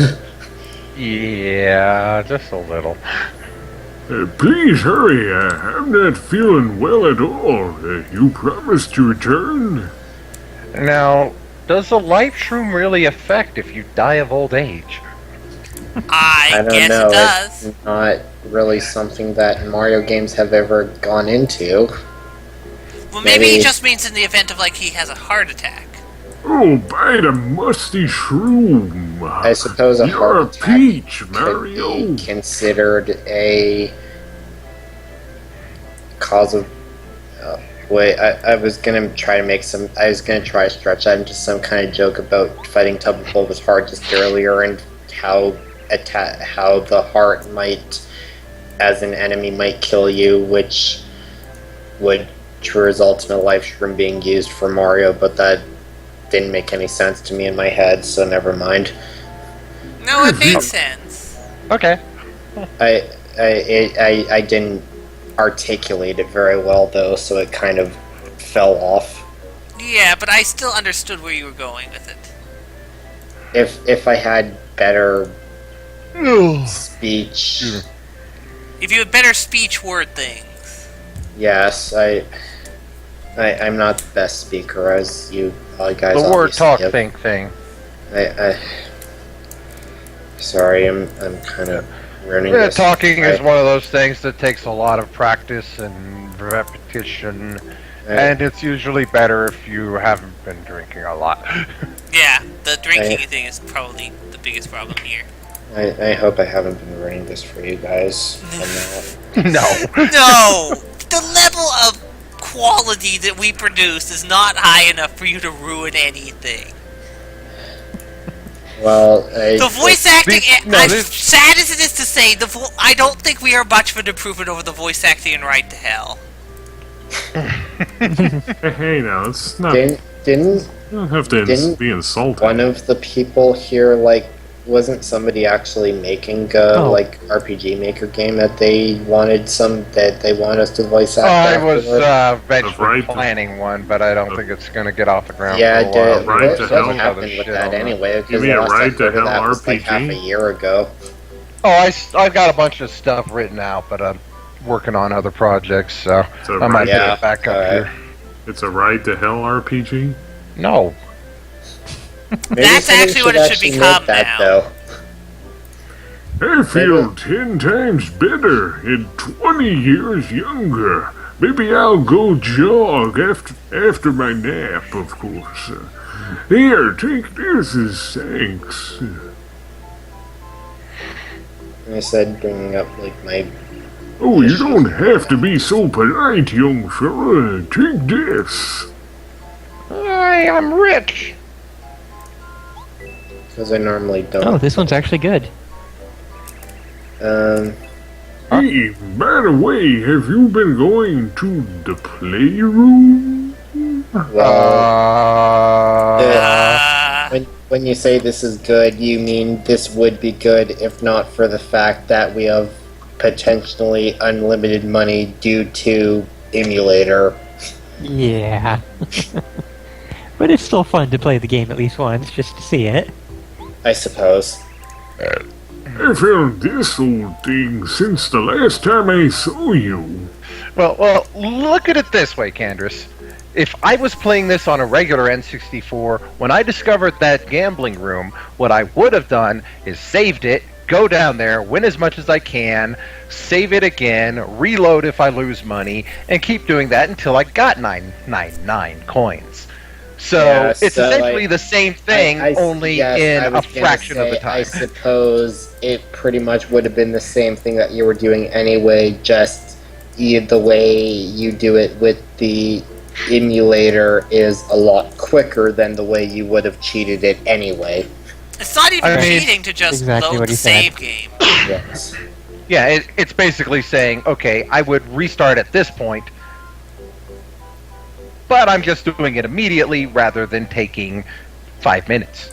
Yeah, just a little. Please hurry. I'm not feeling well at all. You promised to return? Now, does the life shroom really affect if you die of old age? I don't guess know. it does. It's not really something that Mario games have ever gone into. Well, maybe it just means in the event of, like, he has a heart attack. Oh, by the musty shroom. I suppose a You're heart a attack peach, could Mario. be considered a cause of. Wait, I was gonna try to stretch that into some kind of joke about fighting Tub of Bulba's heart just earlier, and how the heart might, as an enemy, might kill you, which would result in a life shroom being used for Mario, but that didn't make any sense to me in my head, so never mind. No, it made sense. Okay. I didn't articulate it very well, though, so it kind of fell off. Yeah, but I still understood where you were going with it. If I had better speech, If you had better speech word things. yes, I'm not the best speaker, as you guys. The word talk obviously think thing. Sorry, I'm kind of learning. Yeah, this. talking is one of those things that takes a lot of practice and repetition, and it's usually better if you haven't been drinking a lot. Yeah, the drinking thing is probably the biggest problem here. I hope I haven't been ruining this for you guys. No. No! The level of quality that we produce is not high enough for you to ruin anything. Well, the voice acting, sad as it is to say, I don't think we are much of an improvement over the voice acting in Ride to Hell. Hey, now, it's not... Didn't You don't have to be insulted. one of the people here, wasn't somebody actually making like RPG Maker game that they wanted us to voice act? I was afterward? eventually planning one, but I don't think it's going to get off the ground Yeah, for a while. what happened with that anyway? Because mean a last I Ride to heard of Hell that was like half a RPG? year ago. Oh, I've got a bunch of stuff written out, but I'm working on other projects, so I might get it back up here. It's a Ride to Hell RPG? No. That's actually what it should become now. Though. I feel 10 times better and 20 years younger. Maybe I'll go jog after my nap, of course. Here, take this as thanks. I said bringing up my... Oh, you don't have to be so polite, young fella. Take this. I am rich. Because I normally don't. Oh, this one's actually good. Hey, by the way, have you been going to the playroom? When you say this is good, you mean this would be good if not for the fact that we have potentially unlimited money due to emulator. Yeah. But it's still fun to play the game at least once, just to see it. I suppose. I found this old thing since the last time I saw you. Well, look at it this way, Candrace. If I was playing this on a regular N64, when I discovered that gambling room, what I would have done is saved it, go down there, win as much as I can, save it again, reload if I lose money, and keep doing that until I got 999 coins. So Yeah, it's so, essentially the same thing, only in a fraction of the time. I suppose it pretty much would have been the same thing that you were doing anyway, just the way you do it with the emulator is a lot quicker than the way you would have cheated it anyway. It's not even I mean, cheating to just exactly load what the he said. save game. Yes. Yeah, it's basically saying, okay, I would restart at this point, but I'm just doing it immediately rather than taking 5 minutes.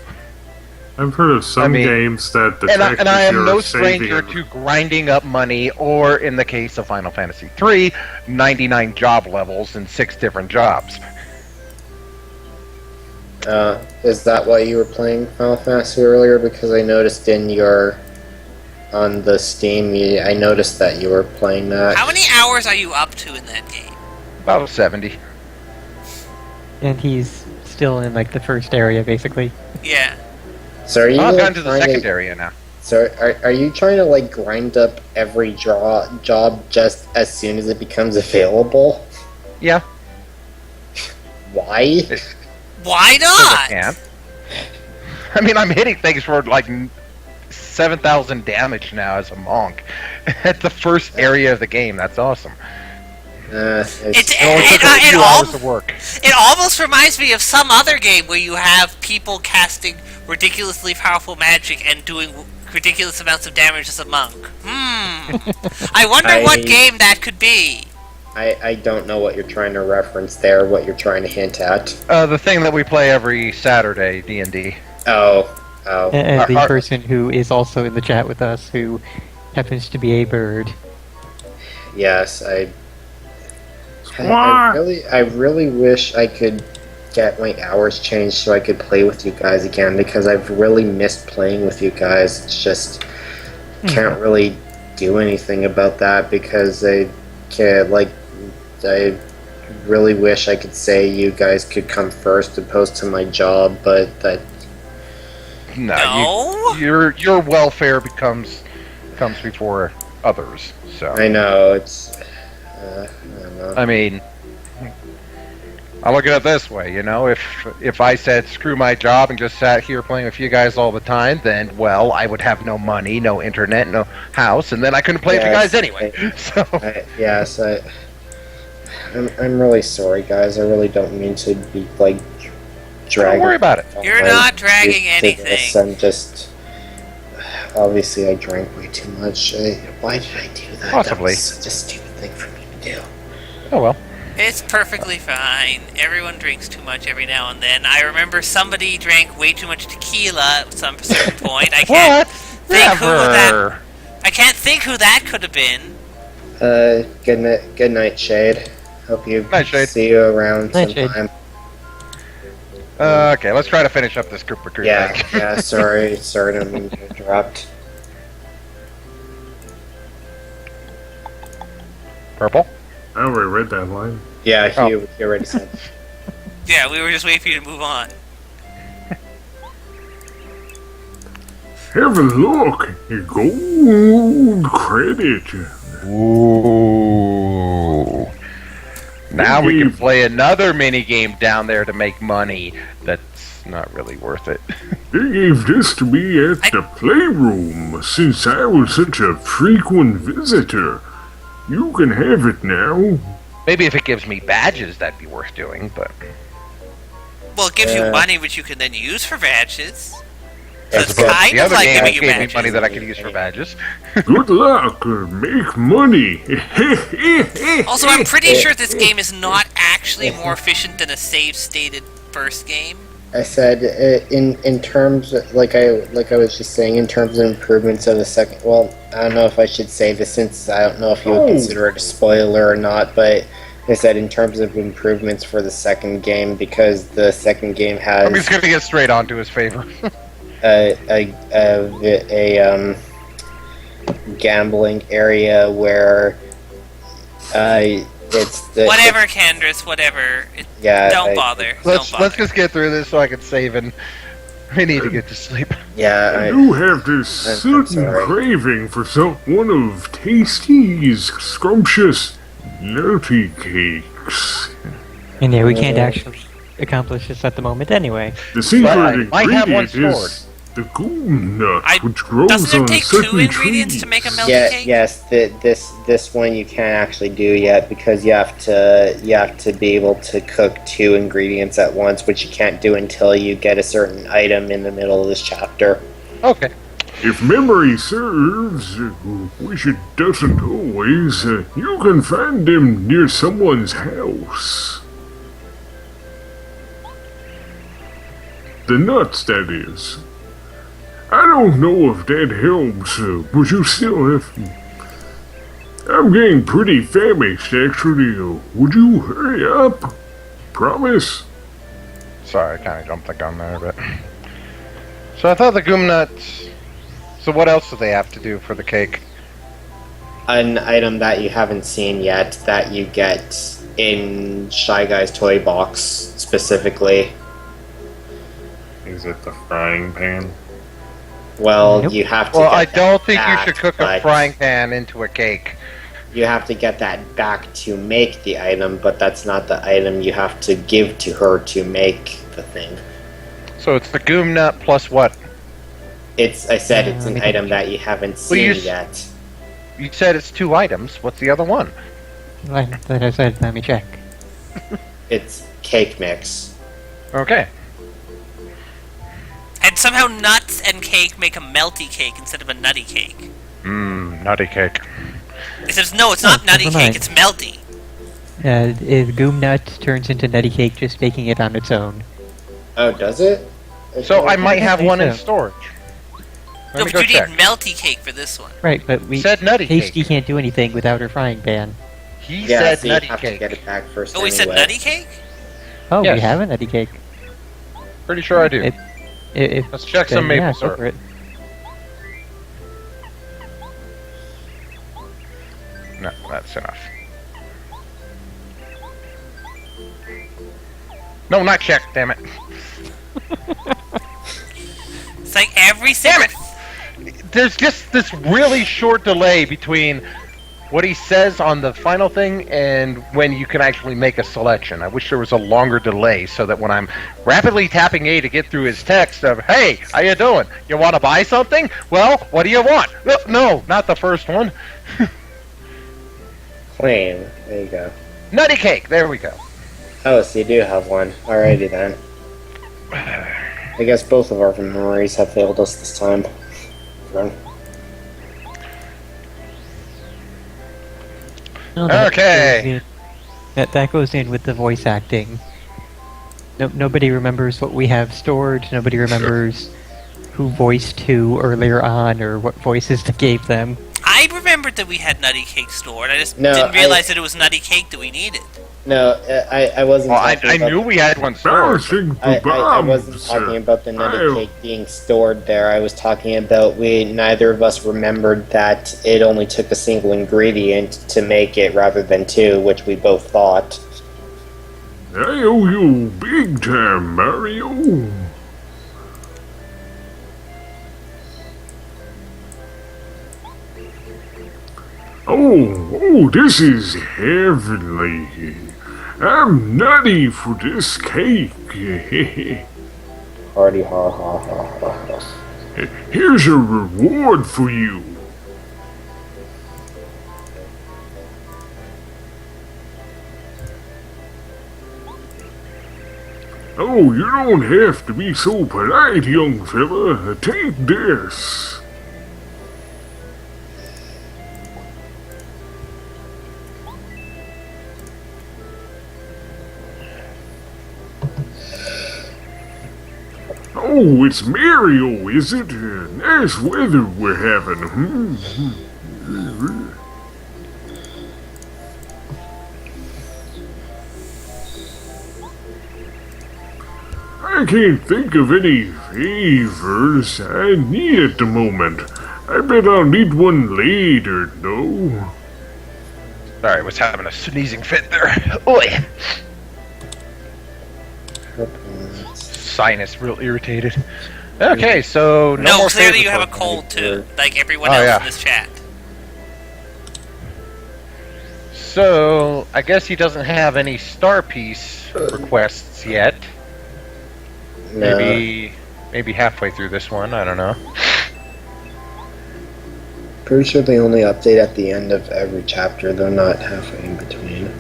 I've heard of some games that detect And I if am you're no saving stranger to grinding up money, or in the case of Final Fantasy III, 99 job levels and 6 different jobs. Is that why you were playing Final Fantasy earlier? Because I noticed on the Steam, I noticed that you were playing that. How many hours are you up to in that game? About 70. And he's still in like the first area, basically. Yeah. So are you I've like, gotten to the trying second area now. So are you trying to like grind up every job just as soon as it becomes available? Yeah. Why? Why I not? can. I mean, I'm hitting things for like 7,000 damage now as a monk at the first area of the game. That's awesome. It hours of work. It almost reminds me of some other game where you have people casting ridiculously powerful magic and doing ridiculous amounts of damage as a monk. I wonder what game that could be. I don't know what you're trying to reference there, what you're trying to hint at. The thing that we play every Saturday, D&D. Oh. The person who is also in the chat with us, who happens to be a bird. Yes, I really wish I could get my hours changed so I could play with you guys again, because I've really missed playing with you guys. It's just can't really do anything about that because I really wish I could say you guys could come first opposed to my job, but that your welfare comes before others. So I know it's. I don't know. I mean, I look at it this way, you know, if I said screw my job and just sat here playing with you guys all the time, then well, I would have no money, no internet, no house, and then I couldn't play with you guys anyway. I'm really sorry, guys. I really don't mean to be like dragging. Don't worry about it. You're not dragging anything. I'm just. Obviously, I drank way too much. Why did I do that? Possibly. That was such a stupid thing for me to do. Oh well. It's perfectly fine. Everyone drinks too much every now and then. I remember somebody drank way too much tequila at some certain point. I can't think I can't think who that could have been. Good night, Shade. Hope you see you around sometime. Okay, let's try to finish up this group recruit thing. Yeah, sorry, I don't mean to interrupt. Oh. Purple? I already read that line. Yeah, you already said. Yeah, we were just waiting for you to move on. Have a look. A gold credit. Ooh. Now we can play another mini game down there to make money. That's not really worth it. They gave this to me at the playroom since I was such a frequent visitor. You can have it now. Maybe if it gives me badges, that'd be worth doing, but... Well, it gives you money which you can then use for badges. So I it's suppose kind the of other like game giving you gave me badges. money that I could use for badges. Good luck. Make money. Also, I'm pretty sure this game is not actually more efficient than a save-stated first game. I said in terms like I was just saying in terms of improvements of the second. Well, I don't know if I should say this since I don't know if you would consider it a spoiler or not, but I said in terms of improvements for the second game, because the second game has. I'm just gonna get straight on to his favor. a gambling area where it's the Whatever, Candace, whatever. Don't bother. Let's just get through this so I can save and we need to get to sleep. Yeah, I do have this certain craving for one of Tasty's scrumptious nutty cakes. And yeah, we can't actually accomplish this at the moment anyway. The secret I have one ingredient is The goom nut, I- which grows Doesn't on it take certain two ingredients trees. to make a melty Yeah, cake? yes. This one you can't actually do yet because you have to be able to cook 2 ingredients at once, which you can't do until you get a certain item in the middle of this chapter. Okay. If memory serves, which it doesn't always, you can find them near someone's house. The nuts, that is. I don't know if that helps, but you still have. I'm getting pretty famished, actually. Would you hurry up? Promise? Sorry, I kind of jumped the gun there, but. So I thought the goom nuts. So what else do they have to do for the cake? An item that you haven't seen yet that you get in Shy Guy's toy box specifically. Is it the frying pan? Well, Nope. you have to. Well, get I don't think you that should cook a back. frying pan into a cake. You have to get that back to make the item, but that's not the item you have to give to her to make the thing. So it's the goom nut plus what? I said it's let an me item that you haven't Well, seen you yet. You said it's 2 items. What's the other one? Like I said, let me check. It's cake mix. Okay. And somehow nuts and cake make a melty cake instead of a nutty cake. Nutty cake. It says, no, it's not nutty never cake, mind. it's melty. Goom nut turns into nutty cake just baking it on its own. Oh, does it? So I might have think one in so. storage. No, Let me but go you check. need melty cake for this one. Right, but we Said nutty Tasty cake. can't do anything without her frying pan. He Yeah, said so you nutty have to cake. get it back first. Oh, we said anyway. nutty cake? Oh, Yes. we have a nutty cake. Pretty sure I do. If Let's check then, some maple yeah, go syrup. for it. No, that's enough. No, not check, damn it. It's like every single... There's just this really short delay between what he says on the final thing and when you can actually make a selection. I wish there was a longer delay so that when I'm rapidly tapping A to get through his text of, hey, how you doing? You want to buy something? Well, what do you want? No, not the first one. Plain. There you go. Nutty cake, there we go. Oh, so you do have one. Alrighty then. I guess both of our memories have failed us this time. Run. No, that Okay. goes in- That goes in with the voice acting. Nobody remembers what we have stored. Nobody remembers who voiced who earlier on or what voices they gave them. I remembered that we had nutty cake stored. I just No, didn't realize that it was nutty cake that we needed. No, I wasn't. Well, I talking about knew we had one stored. Bouncing I bombs. wasn't talking about the nutty I'll- cake being stored there. I was talking about neither of us remembered that it only took a single ingredient to make it rather than 2, which we both thought. I owe you big time, Mario. Oh, this is heavenly. I'm nutty for this cake. Party ha ha ha ha ha. Here's a reward for you. Oh, you don't have to be so polite, young fella. Take this. Oh, it's Mario, is it? Nice weather we're having. I can't think of any favors I need at the moment. I bet I'll need one later, though. Sorry, I was having a sneezing fit there. Oi! Sinus real irritated. Okay, so no No, more clearly favors you have a for me. cold too, like everyone Oh, else yeah. in this chat. So I guess he doesn't have any star piece requests yet. No. Maybe maybe halfway through this one. I don't know. Pretty sure they only update at the end of every chapter, though not halfway in between.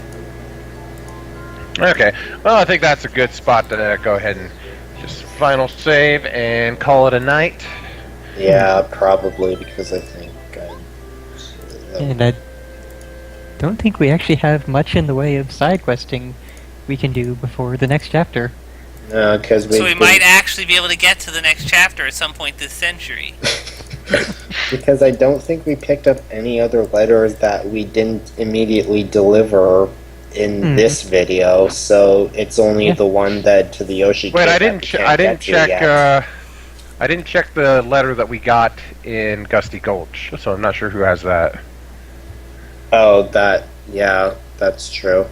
Okay. Well, I think that's a good spot to go ahead and just final save and call it a night. Yeah, probably, because I think... And I don't think we actually have much in the way of side questing we can do before the next chapter. No, because So we might actually be able to get to the next chapter at some point this century. Because I don't think we picked up any other letters that we didn't immediately deliver in this video, so it's only the one that to the Yoshi. Wait, kid I that didn't. we can't I didn't get to check. yet. I didn't check the letter that we got in Gusty Gulch, so I'm not sure who has that. Oh, yeah, that's true.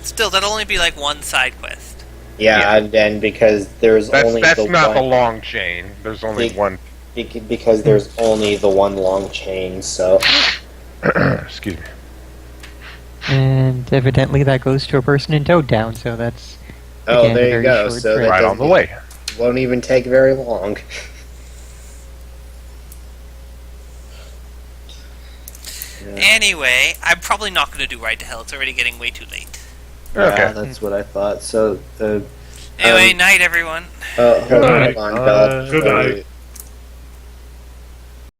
Still, that'll only be like one side quest. Yeah, and then because there's only that's the not one, the long chain. There's only one. because there's only the one long chain. So, excuse me. And evidently that goes to a person in Toad Town, so that's oh, again, a there you very go. short So trip. Right on the way. Won't even take very long. Anyway, I'm probably not going to do Ride to Hell. It's already getting way too late. Yeah, that's what I thought. So, Anyway, night, everyone. hold Good night. on, Bella. Good night.